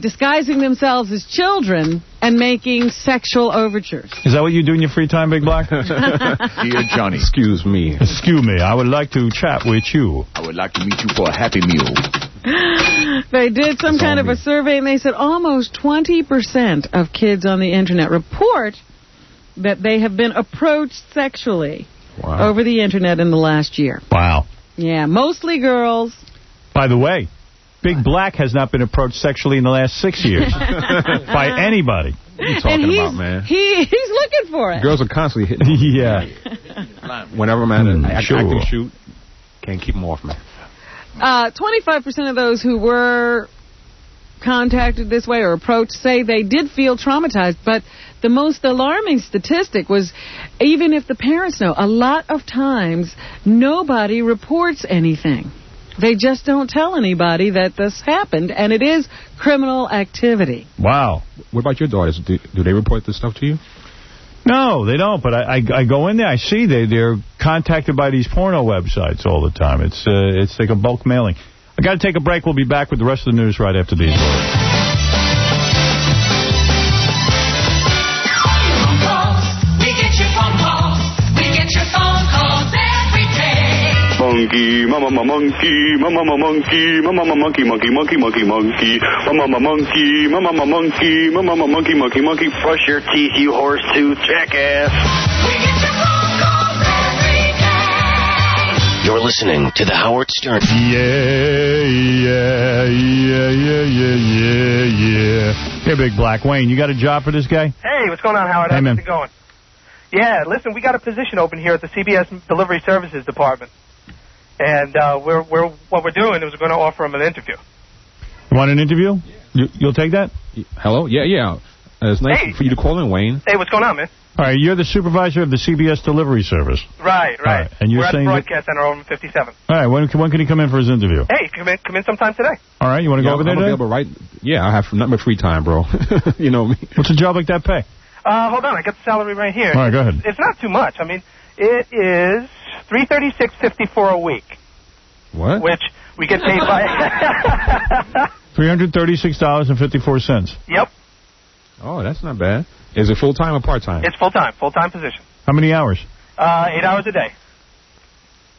disguising themselves as children and making sexual overtures.
Is that what you do in your free time, Big Black?
Dear Johnny.
Excuse me, I would like to chat with you.
I would like to meet you for a Happy Meal.
They did some kind of a survey, and they said almost 20% of kids on the Internet report that they have been approached sexually over the Internet in the last year.
Wow.
Yeah, mostly girls.
By the way, Big Black has not been approached sexually in the last 6 years by anybody.
What are you talking about, man?
He's looking for it.
Girls are constantly hitting me.
Yeah.
Whenever I'm at an active shoot, can't keep them off me.
25% of those who were contacted this way or approached say they did feel traumatized, but the most alarming statistic was even if the parents know, a lot of times nobody reports anything. They just don't tell anybody that this happened, and it is criminal activity.
Wow.
What about your daughters? Do they report this stuff to you?
No, they don't, but I go in there, I see they're contacted by these porno websites all the time. It's like a bulk mailing. I got to take a break. We'll be back with the rest of the news right after these words.
Monkey, mama monkey, mama monkey, mama monkey, monkey, monkey, monkey, monkey, mama monkey, mama monkey, mama monkey, monkey, monkey. Brush your teeth, you horse tooth jackass.
You're listening to the Howard Stern.
Yeah. Hey, Big Black. Wayne, you got a job for this guy?
Hey, what's going on, Howard?
Hey,
How's it going? Yeah, listen, we got a position open here at the CBS Delivery Services Department. And what we're doing is we're going to offer him an interview.
You want an interview? You'll take that?
Hello? Yeah. It's nice for you to call in, Wayne.
Hey, what's going on, man?
All right, you're the supervisor of the CBS Delivery Service.
Right.
Right. And you're
we're
saying
at the Broadcast Center over in 57.
All right, when can he come in for his interview?
Hey, come in sometime today.
All right, you want to go over there today?
I have nothing but free time, bro. You know me.
What's a job like that pay?
Hold on, I got the salary right here.
All right, go ahead.
It's not too much. I mean, it is $336.54 a week.
What?
Which we get paid by.
$336.54.
Yep.
Oh, that's not bad. Is it full-time or part-time?
It's full-time position.
How many hours?
8 hours a day.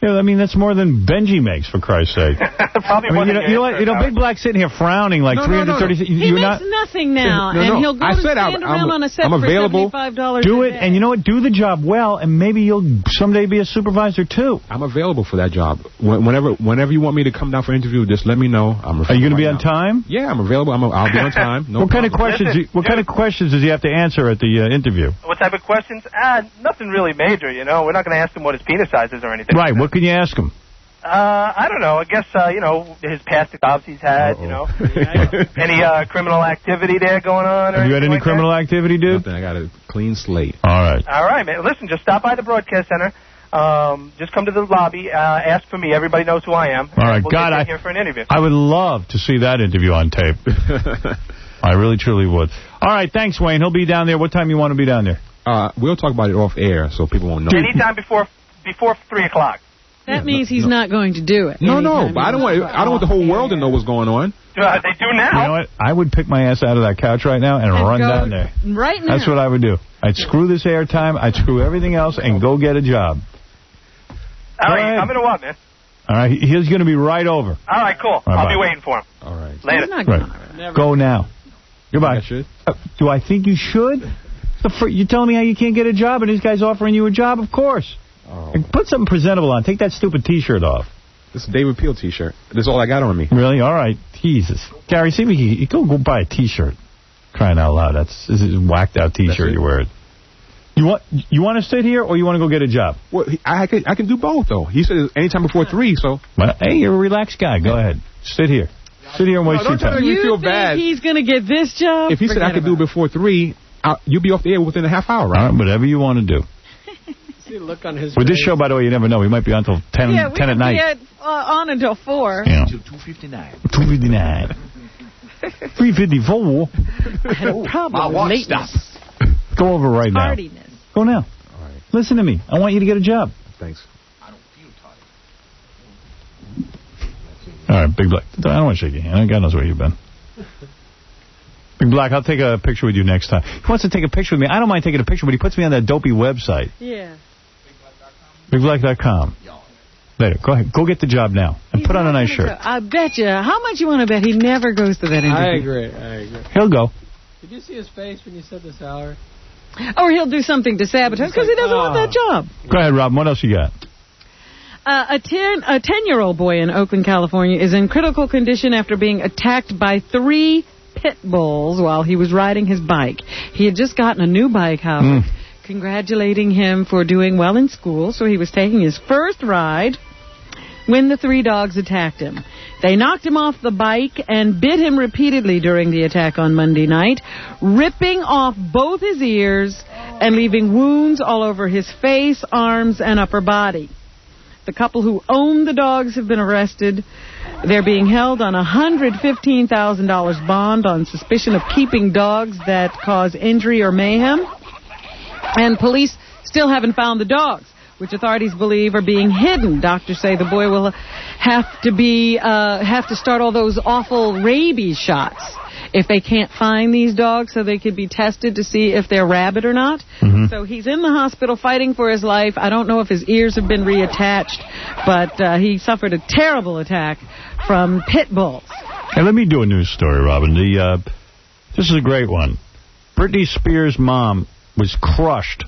Yeah, I mean, that's more than Benji makes, for Christ's sake.
Probably more than
you know, Big Black's sitting here frowning like 330.
He makes nothing now, and he'll go stand around on a set
I'm available.
for $75
Do
a
it,
day.
and you know what? Do the job well, and maybe you'll someday be a supervisor, too.
I'm available for that job. Whenever you want me to come down for an interview, just let me know.
Are you going to be on time?
Yeah, I'm available. I'll be on time. No
What kind of questions does he have to answer at the interview?
What type of questions? Nothing really major, you know. We're not going to ask him what his penis size is or anything.
Right, what can you ask him?
I don't know. I guess, you know, his past jobs he's had, you know. Any criminal activity there going on?
Have you had any criminal activity, dude?
Nothing. I got a clean slate.
All right.
All right, man. Listen, just stop by the broadcast center. Just come to the lobby. Ask for me. Everybody knows who I am.
All right,
we'll
God,
get you here for an interview.
I would love to see that interview on tape. I really, truly would. All right, thanks, Wayne. He'll be down there. What time you want to be down there?
We'll talk about it off air so people won't know.
Anytime before 3 o'clock.
That means he's not going to do it.
No, but I don't want the whole world to know what's going on.
They do now.
You know what? I would pick my ass out of that couch right now and run down there.
Right now.
That's what I would do. I'd screw this airtime, I'd screw everything else, and go get a job.
All right, I'm going to what, man?
All right, he's going to be right over.
All right, cool. I'll be waiting for him.
All right.
Later.
Right. Go now. Goodbye. Do I think you should? You're telling me how you can't get a job, and this guy's offering you a job? Of course. Put something presentable on. Take that stupid T-shirt off.
This is a David Peel T-shirt. This is all I got on me.
Really? All right. Jesus. Gary, see if you go buy a T-shirt. Crying out loud. This is a whacked-out T-shirt you're wearing. You want to sit here, or you want to go get a job?
Well, I can do both, though. He said anytime before 3, so...
Well, hey, you're a relaxed guy. Go ahead. Sit here. Sit here and waste your time.
You feel bad.
He's going to get this job?
If he said I could do it before 3, you'll be off the air within a half hour, right?
All right, whatever you want to do.
See the look on his
With
face.
this show, by the way, you never know. We might be on until 10 at night.
Yeah, on until 4.
Yeah.
Until 2:59.
2:59. 3:54.
I had a problem with lateness.
Go over right now.
Tardiness.
Go now.
All right.
Listen to me. I want you to get a job.
Thanks.
All right, Big Black. I don't want to shake your hand. God knows where you've been. Big Black, I'll take a picture with you next time. He wants to take a picture with me. I don't mind taking a picture, but he puts me on that dopey website.
Yeah.
BigBlack.com. Later. Go ahead. Go get the job now. And put on a nice shirt.
I bet you. How much you want to bet he never goes to that interview?
I agree.
He'll go.
Did you see his face when you said the salary?
Or he'll do something to sabotage because he doesn't want that job.
Go ahead, Rob. What else you got?
A 10-year-old boy in Oakland, California is in critical condition after being attacked by 3 pit bulls while he was riding his bike. He had just gotten a new bike, Howard, congratulating him for doing well in school, so he was taking his first ride when the 3 dogs attacked him. They knocked him off the bike and bit him repeatedly during the attack on Monday night, ripping off both his ears and leaving wounds all over his face, arms, and upper body. The couple who owned the dogs have been arrested. They're being held on a $115,000 bond on suspicion of keeping dogs that cause injury or mayhem. And police still haven't found the dogs, which authorities believe are being hidden. Doctors say the boy will have to start all those awful rabies shots if they can't find these dogs, so they could be tested to see if they're rabid or not. So he's in the hospital fighting for his life. I don't know if his ears have been reattached, but he suffered a terrible attack from pit bulls.
Hey, let me do a news story, Robin. This is a great one. Britney Spears' mom was crushed,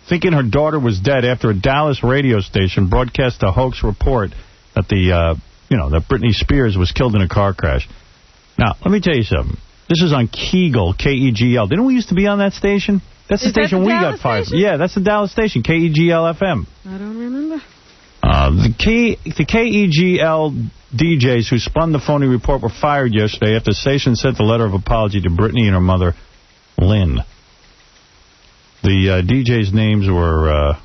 thinking her daughter was dead after a Dallas radio station broadcast a hoax report that that Britney Spears was killed in a car crash. Now, let me tell you something. This is on Kegel, K-E-G-L. Didn't we used to be on that station? That's the station we got fired. Yeah, that's the Dallas station, K-E-G-L-F-M.
I don't remember.
The K-E-G-L DJs who spun the phony report were fired yesterday after the station sent a letter of apology to Britney and her mother, Lynn. The DJs' names were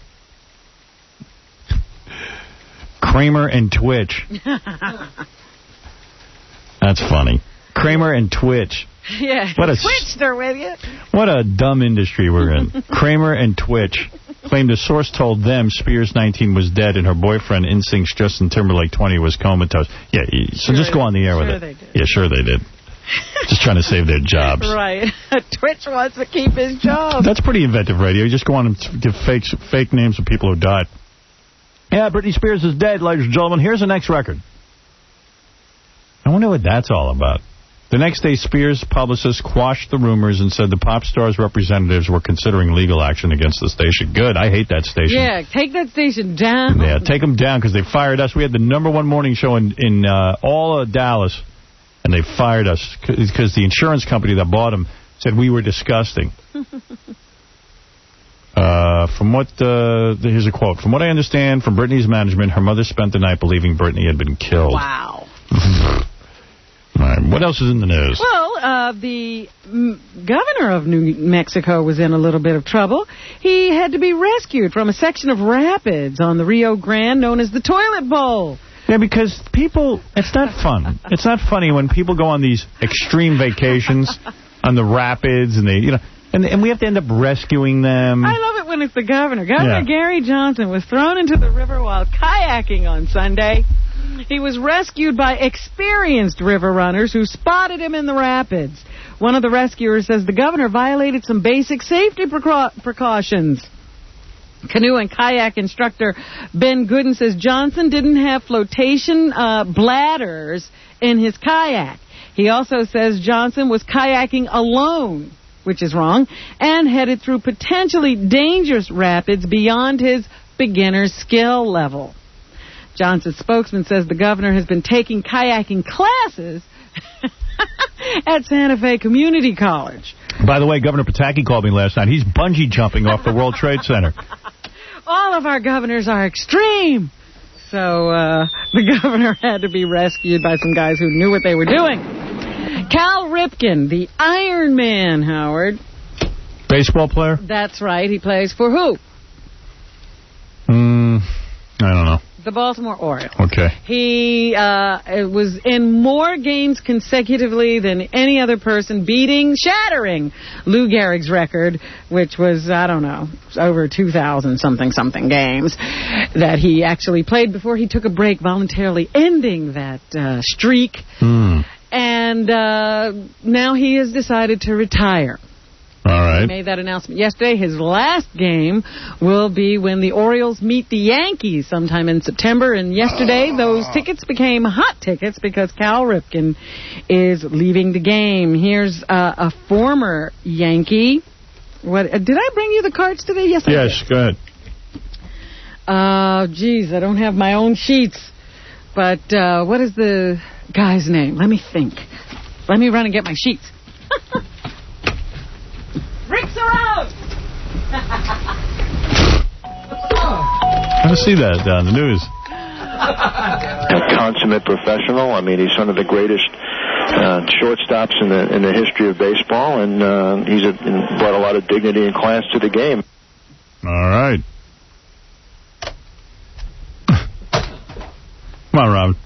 Kramer and Twitch. That's funny. Kramer and Twitch.
Yeah, Twitch, they're with you.
What a dumb industry we're in. Kramer and Twitch claimed a source told them Spears, 19, was dead and her boyfriend, NSYNC's Justin Timberlake, 20, was comatose. Yeah, so just go on the air with it.
They did.
Yeah, sure they did. Just trying to save their jobs.
Right. Twitch wants to keep his job.
That's pretty inventive radio. You just go on and give fake names of people who died. Yeah, Britney Spears is dead, ladies and gentlemen. Here's the next record. I wonder what that's all about. The next day, Spears' publicist quashed the rumors and said the pop star's representatives were considering legal action against the station. Good. I hate that station.
Yeah, take that station down.
Yeah, take them down because they fired us. We had the #1 morning show in all of Dallas, and they fired us because the insurance company that bought them said we were disgusting. Here's a quote. From what I understand from Britney's management, her mother spent the night believing Britney had been killed.
Wow.
All right, what else is in the news?
Well, the governor of New Mexico was in a little bit of trouble. He had to be rescued from a section of rapids on the Rio Grande known as the Toilet Bowl.
Yeah, because people, it's not fun. It's not funny when people go on these extreme vacations on the rapids and and we have to end up rescuing them.
I love it when it's the governor. Governor Gary Johnson was thrown into the river while kayaking on Sunday. He was rescued by experienced river runners who spotted him in the rapids. One of the rescuers says the governor violated some basic safety precautions. Canoe and kayak instructor Ben Gooden says Johnson didn't have flotation bladders in his kayak. He also says Johnson was kayaking alone, which is wrong, and headed through potentially dangerous rapids beyond his beginner's skill level. Johnson's spokesman says the governor has been taking kayaking classes at Santa Fe Community College.
By the way, Governor Pataki called me last night. He's bungee jumping off the World Trade Center.
All of our governors are extreme. So the governor had to be rescued by some guys who knew what they were doing. Cal Ripken, the Iron Man, Howard.
Baseball player?
That's right. He plays for who?
I don't know.
The Baltimore Orioles.
Okay.
He was in more games consecutively than any other person, shattering Lou Gehrig's record, which was, I don't know, over 2,000-something games that he actually played before he took a break, voluntarily ending that streak. And now he has decided to retire.
All right.
He made that announcement yesterday. His last game will be when the Orioles meet the Yankees sometime in September. And yesterday, those tickets became hot tickets because Cal Ripken is leaving the game. Here's a former Yankee. What did I bring you the cards today? Yes, I did.
Yes, go ahead.
Geez, I don't have my own sheets. But what is the guy's name? Let me think. Let me run and get my sheets. Rick Saros!
I see that on the news.
A consummate professional. I mean, he's one of the greatest shortstops in the history of baseball, and he's brought a lot of dignity and class to the game.
All right. Come on, Robin.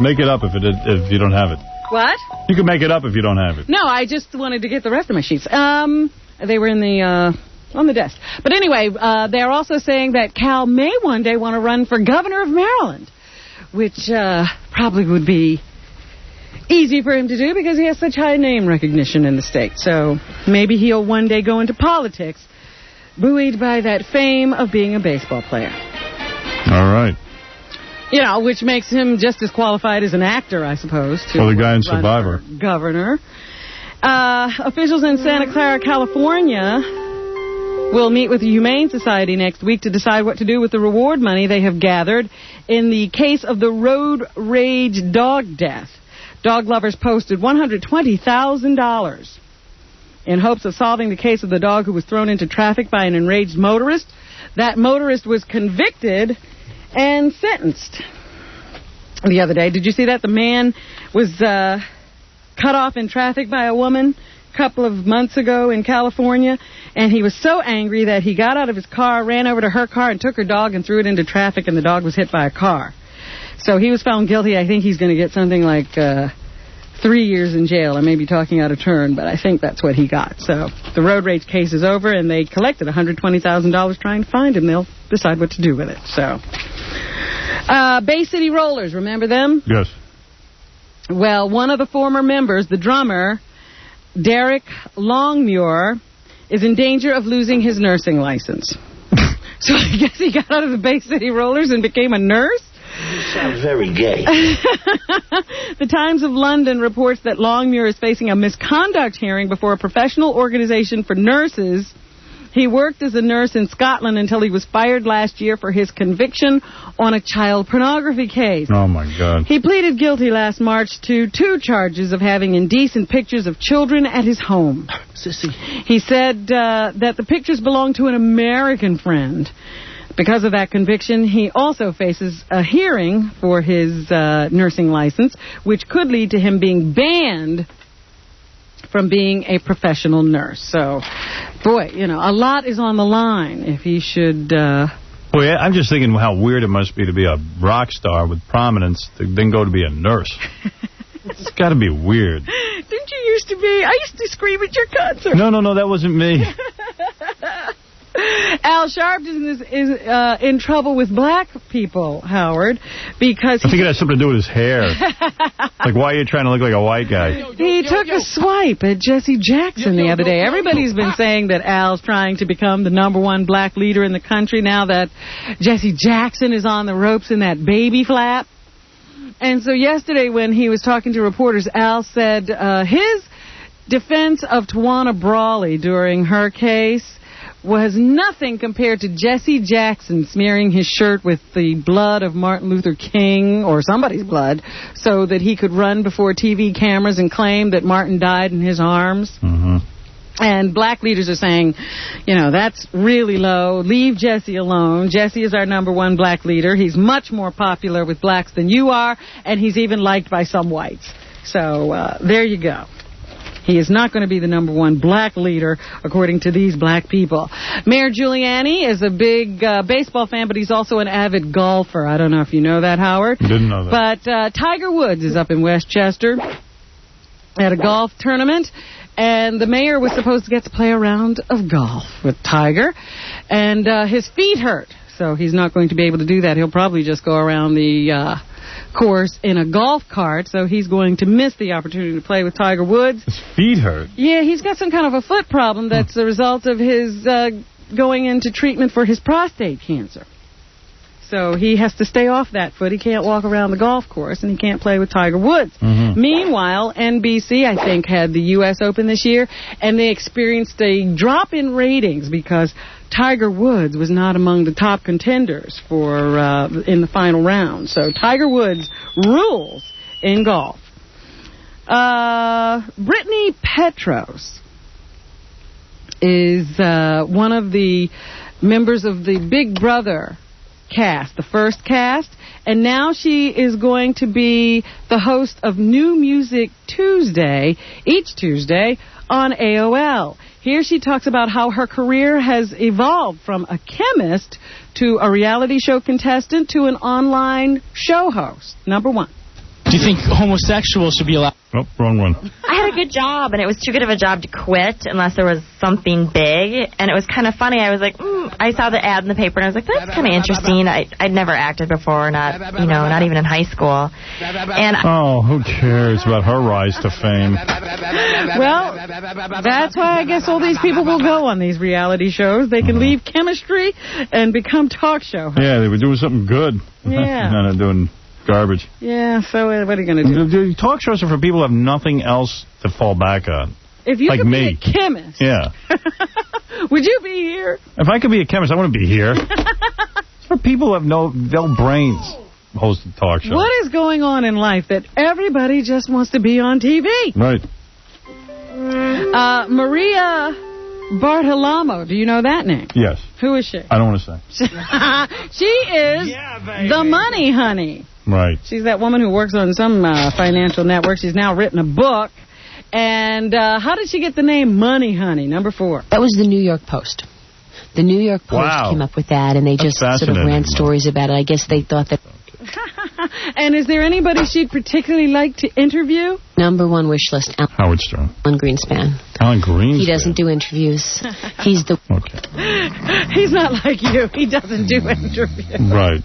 Make it up if you don't have it.
What?
You can make it up if you don't have it.
No, I just wanted to get the rest of my sheets. They were in the on the desk. But anyway, they're also saying that Cal may one day want to run for governor of Maryland, which probably would be easy for him to do because he has such high name recognition in the state. So maybe he'll one day go into politics, buoyed by that fame of being a baseball player.
All right.
You know, which makes him just as qualified as an actor, I suppose.
Well, the guy in Survivor.
Governor. Officials in Santa Clara, California, will meet with the Humane Society next week to decide what to do with the reward money they have gathered in the case of the road rage dog death. Dog lovers posted $120,000 in hopes of solving the case of the dog who was thrown into traffic by an enraged motorist. That motorist was convicted and sentenced the other day. Did you see that? The man was cut off in traffic by a woman a couple of months ago in California, and he was so angry that he got out of his car, ran over to her car, and took her dog and threw it into traffic, and the dog was hit by a car. So he was found guilty. I think he's going to get something like 3 years in jail. I may be talking out of turn, but I think that's what he got. So the road rage case is over, and they collected $120,000 trying to find him. They'll decide what to do with it. So Bay City Rollers, remember them?
Yes.
Well, one of the former members, the drummer, Derek Longmuir, is in danger of losing his nursing license. So I guess he got out of the Bay City Rollers and became a nurse?
You sound very gay.
The Times of London reports that Longmuir is facing a misconduct hearing before a professional organization for nurses. He worked as a nurse in Scotland until he was fired last year for his conviction on a child pornography case.
Oh, my God.
He pleaded guilty last March to 2 charges of having indecent pictures of children at his home.
Sissy.
He said that the pictures belonged to an American friend. Because of that conviction, he also faces a hearing for his nursing license, which could lead to him being banned from being a professional nurse. So, boy, you know, a lot is on the line if he should...
Boy, I'm just thinking how weird it must be to be a rock star with prominence to then go to be a nurse. It's got to be weird.
Didn't you used to be? I used to scream at your concert.
No, that wasn't me.
Al Sharpton is in trouble with black people, Howard, because
I think it has something to do with his hair. Like, why are you trying to look like a white guy?
He took a swipe at Jesse Jackson the other day. Everybody's been saying that Al's trying to become the #1 black leader in the country now that Jesse Jackson is on the ropes in that baby flap. And so yesterday when he was talking to reporters, Al said his defense of Tawana Brawley during her case was nothing compared to Jesse Jackson smearing his shirt with the blood of Martin Luther King or somebody's blood so that he could run before TV cameras and claim that Martin died in his arms.
Mm-hmm.
And black leaders are saying, you know, that's really low. Leave Jesse alone. Jesse is our #1 black leader. He's much more popular with blacks than you are, and he's even liked by some whites. So there you go. He is not going to be the #1 black leader, according to these black people. Mayor Giuliani is a big baseball fan, but he's also an avid golfer. I don't know if you know that, Howard.
Didn't know that.
But Tiger Woods is up in Westchester at a golf tournament, and the mayor was supposed to get to play a round of golf with Tiger, and his feet hurt, so he's not going to be able to do that. He'll probably just go around the course in a golf cart, so he's going to miss the opportunity to play with Tiger Woods.
His feet hurt?
Yeah, he's got some kind of a foot problem that's the result of his going into treatment for his prostate cancer. So he has to stay off that foot. He can't walk around the golf course, and he can't play with Tiger Woods.
Mm-hmm.
Meanwhile, NBC, I think, had the U.S. Open this year, and they experienced a drop in ratings because Tiger Woods was not among the top contenders for in the final round. So Tiger Woods rules in golf. Brittany Petros is one of the members of the Big Brother cast, the first cast, and now she is going to be the host of New Music Tuesday, each Tuesday, on AOL. Here she talks about how her career has evolved from a chemist to a reality show contestant to an online show host. #1.
Do you think homosexuals should be allowed?
Oh, wrong one.
I had a good job, and it was too good of a job to quit unless there was something big. And it was kind of funny. I was like, I saw the ad in the paper, and I was like, that's kind of interesting. I'd never acted before, not even in high school. And
who cares about her rise to fame?
Well, that's why I guess all these people will go on these reality shows. They can leave chemistry and become talk show hosts.
Yeah, they were doing something good.
Yeah.
Not doing garbage.
Yeah, so what are you going to do?
Talk shows are for people who have nothing else to fall back on.
If you
like
could
me.
be a chemist,
yeah.
Would you be here?
If I could be a chemist, I wouldn't be here. It's for people who have no brains hosting talk shows.
What is going on in life that everybody just wants to be on TV?
Right.
Maria Bartolamo, do you know that name?
Yes.
Who is she?
I don't want to say.
She is the money honey.
Right.
She's that woman who works on some financial network. She's now written a book. And how did she get the name Money Honey, #4?
That was the New York Post. The New York Post came up with that, and they just sort of ran stories about it. I guess they thought that...
And is there anybody she'd particularly like to interview?
#1 wish list,
Howard Stern.
Alan Greenspan.
Alan Greenspan?
He doesn't do interviews. He's the...
Okay.
He's not like you. He doesn't do interviews.
Right.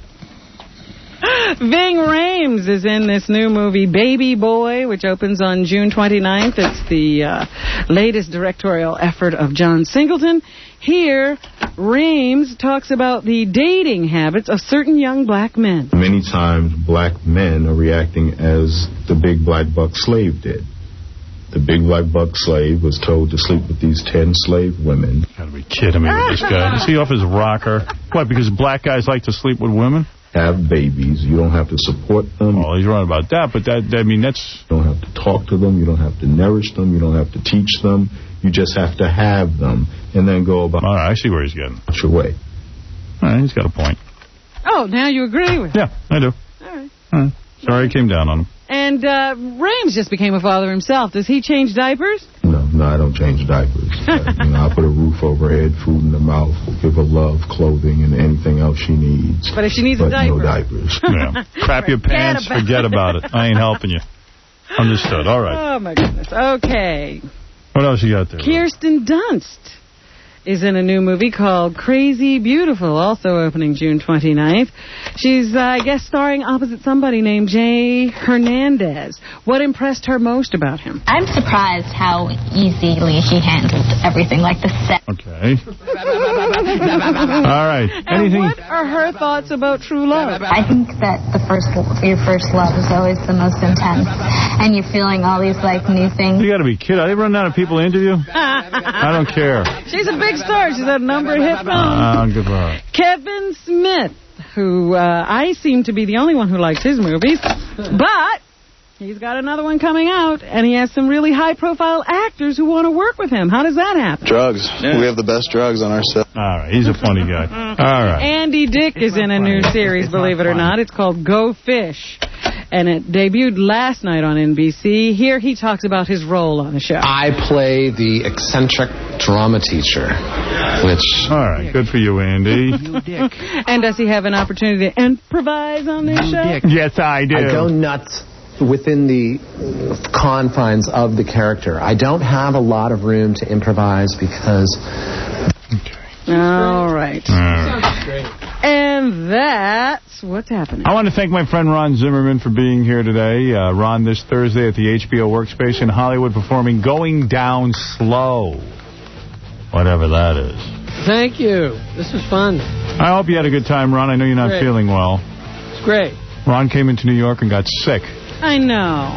Ving Rhames is in this new movie, Baby Boy, which opens on June 29th. It's the latest directorial effort of John Singleton. Here, Rames talks about the dating habits of certain young black men.
Many times, black men are reacting as the big black buck slave did. The big black buck slave was told to sleep with these 10 slave women.
You gotta be kidding me with this guy. Is he off his rocker? What, because black guys like to sleep with women?
Have babies. You don't have to support them.
Oh, he's right about that, but that's...
You don't have to talk to them. You don't have to nourish them. You don't have to teach them. You just have to have them and then go about...
All right, I see where he's getting.
Your way.
All right, he's got a point.
Oh, now you agree with
him? Yeah, I do.
All right.
Sorry I came down on him.
And Rames just became a father himself. Does he change diapers?
No, I don't change diapers. I put a roof over her head, food in her mouth, give her love, clothing, and anything else she needs.
But if she needs a diaper.
No diapers.
Yeah. Crap your pants, forget about it. I ain't helping you. Understood. All right.
Oh, my goodness. Okay.
What else you got there?
Kirsten Dunst is in a new movie called Crazy Beautiful, also opening June 29th. She's, I guess, starring opposite somebody named Jay Hernandez. What impressed her most about him?
I'm surprised how easily he handled everything, like the set.
Okay. All right. Anything?
And what are her thoughts about true love?
I think that your first love is always the most intense, and you're feeling all these, like, new things.
You got to be kidding. Are they running out of people to interview? I don't care.
She's a big star. She's had a number of hit films.
Good for her.
Kevin Smith, who I seem to be the only one who likes his movies, but he's got another one coming out, and he has some really high-profile actors who want to work with him. How does that happen?
Drugs. Yeah. We have the best drugs on our set.
All right, he's a funny guy. All right.
Andy Dick is in a new series, believe it or not. It's called Go Fish, and it debuted last night on NBC. Here he talks about his role on the show.
I play the eccentric drama teacher, which...
All right, good for you, Andy.
And does he have an opportunity to improvise on this show?
Yes, I do.
I go nuts within the confines of the character. I don't have a lot of room to improvise because...
All right. And that's what's happening.
I want to thank my friend Ron Zimmerman for being here today. Ron, this Thursday at the HBO Workspace in Hollywood, performing Going Down Slow. Whatever that is.
Thank you. This was fun.
I hope you had a good time, Ron. I know you're not feeling well.
It's great.
Ron came into New York and got sick.
I know.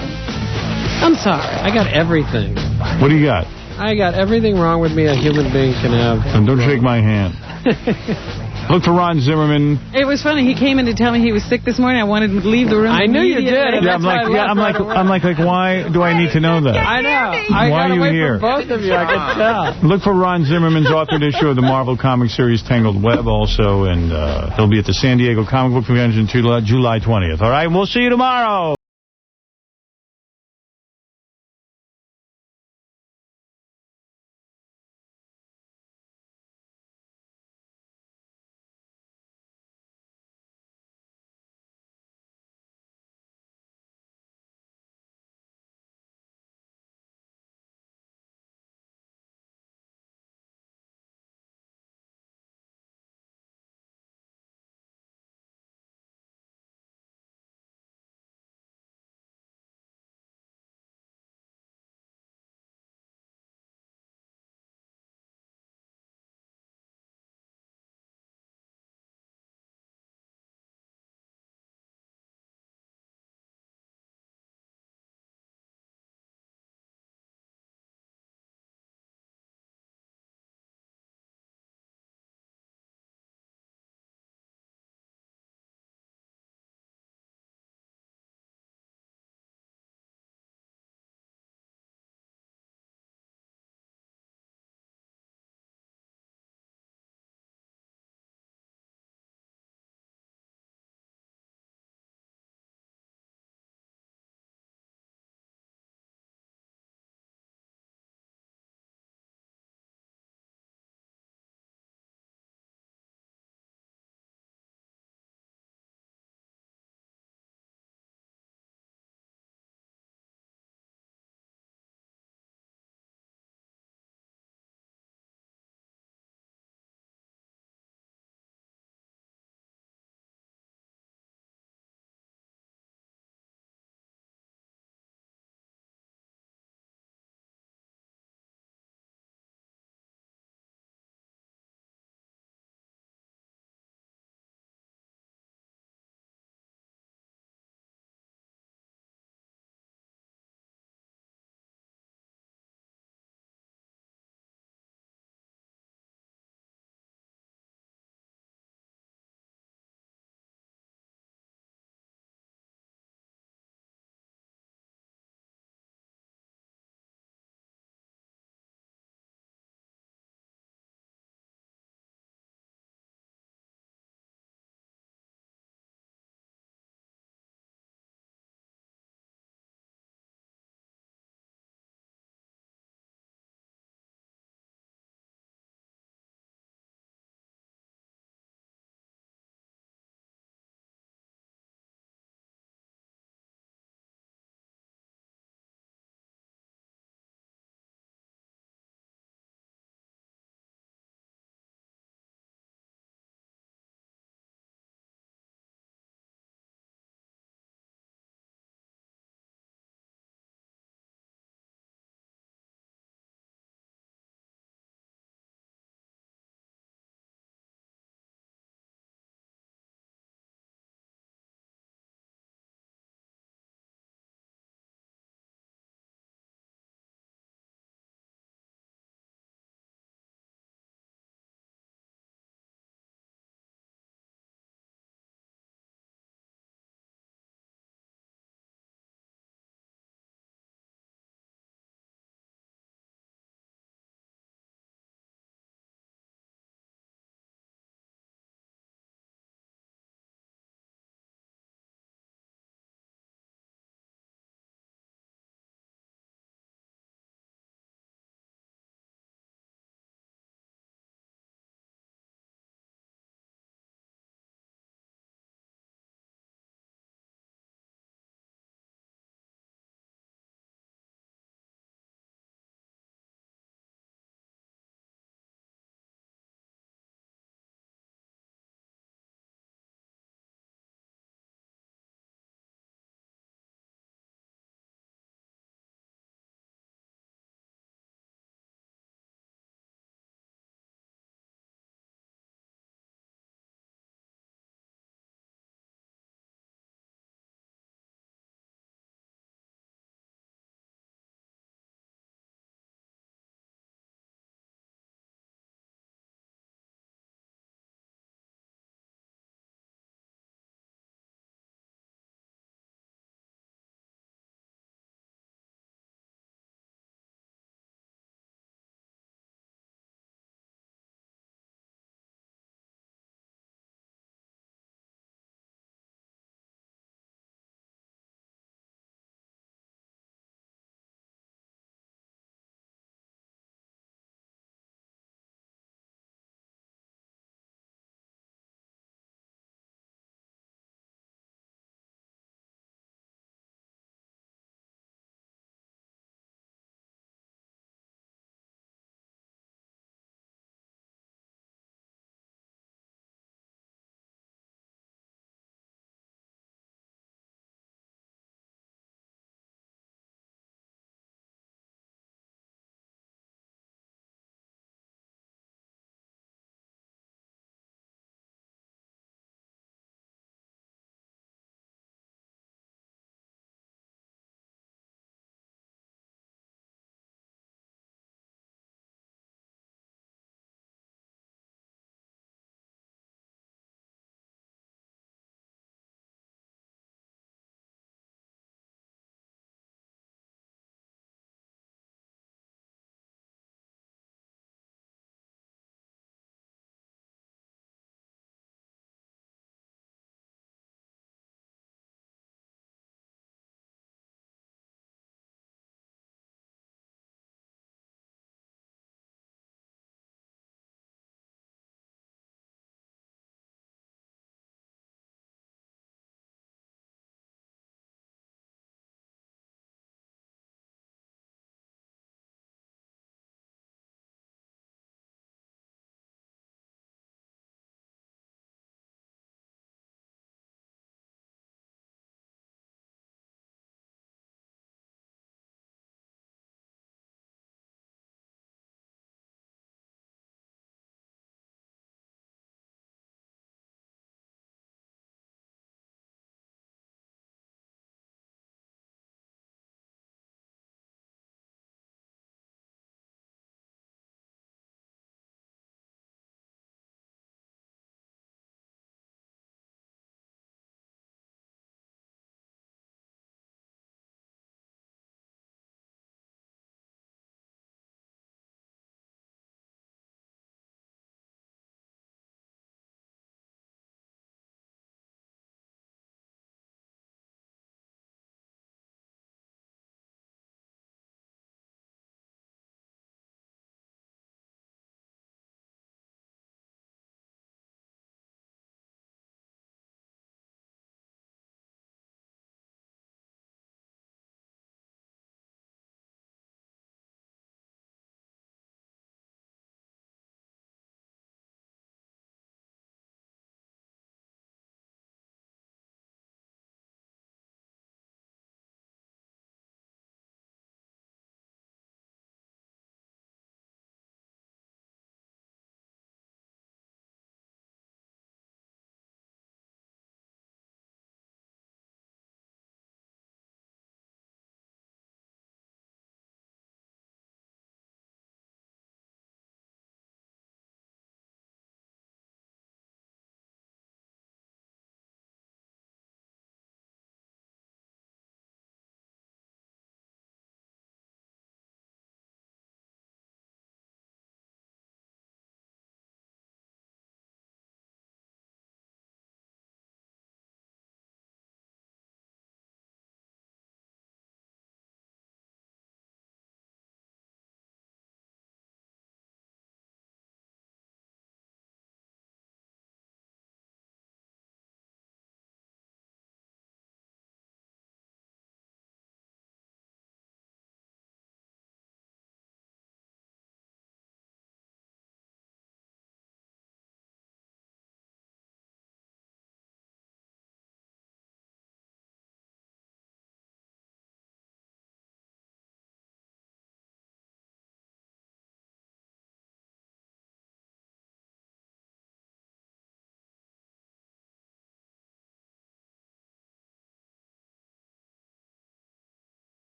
I'm sorry.
I got everything.
What do you got?
I got everything wrong with me a human being can have.
And don't shake my hand. Look for Ron Zimmerman.
It was funny. He came in to tell me he was sick this morning. I wanted him to leave the room.
I knew you did.
Yeah, I'm like, why do I need to know that?
I know.
Why are you here?
For both of you, I can tell.
Look for Ron Zimmerman's authored issue of the Marvel comic series Tangled Web also, and he'll be at the San Diego Comic Book Convention July 20th. All right, we'll see you tomorrow.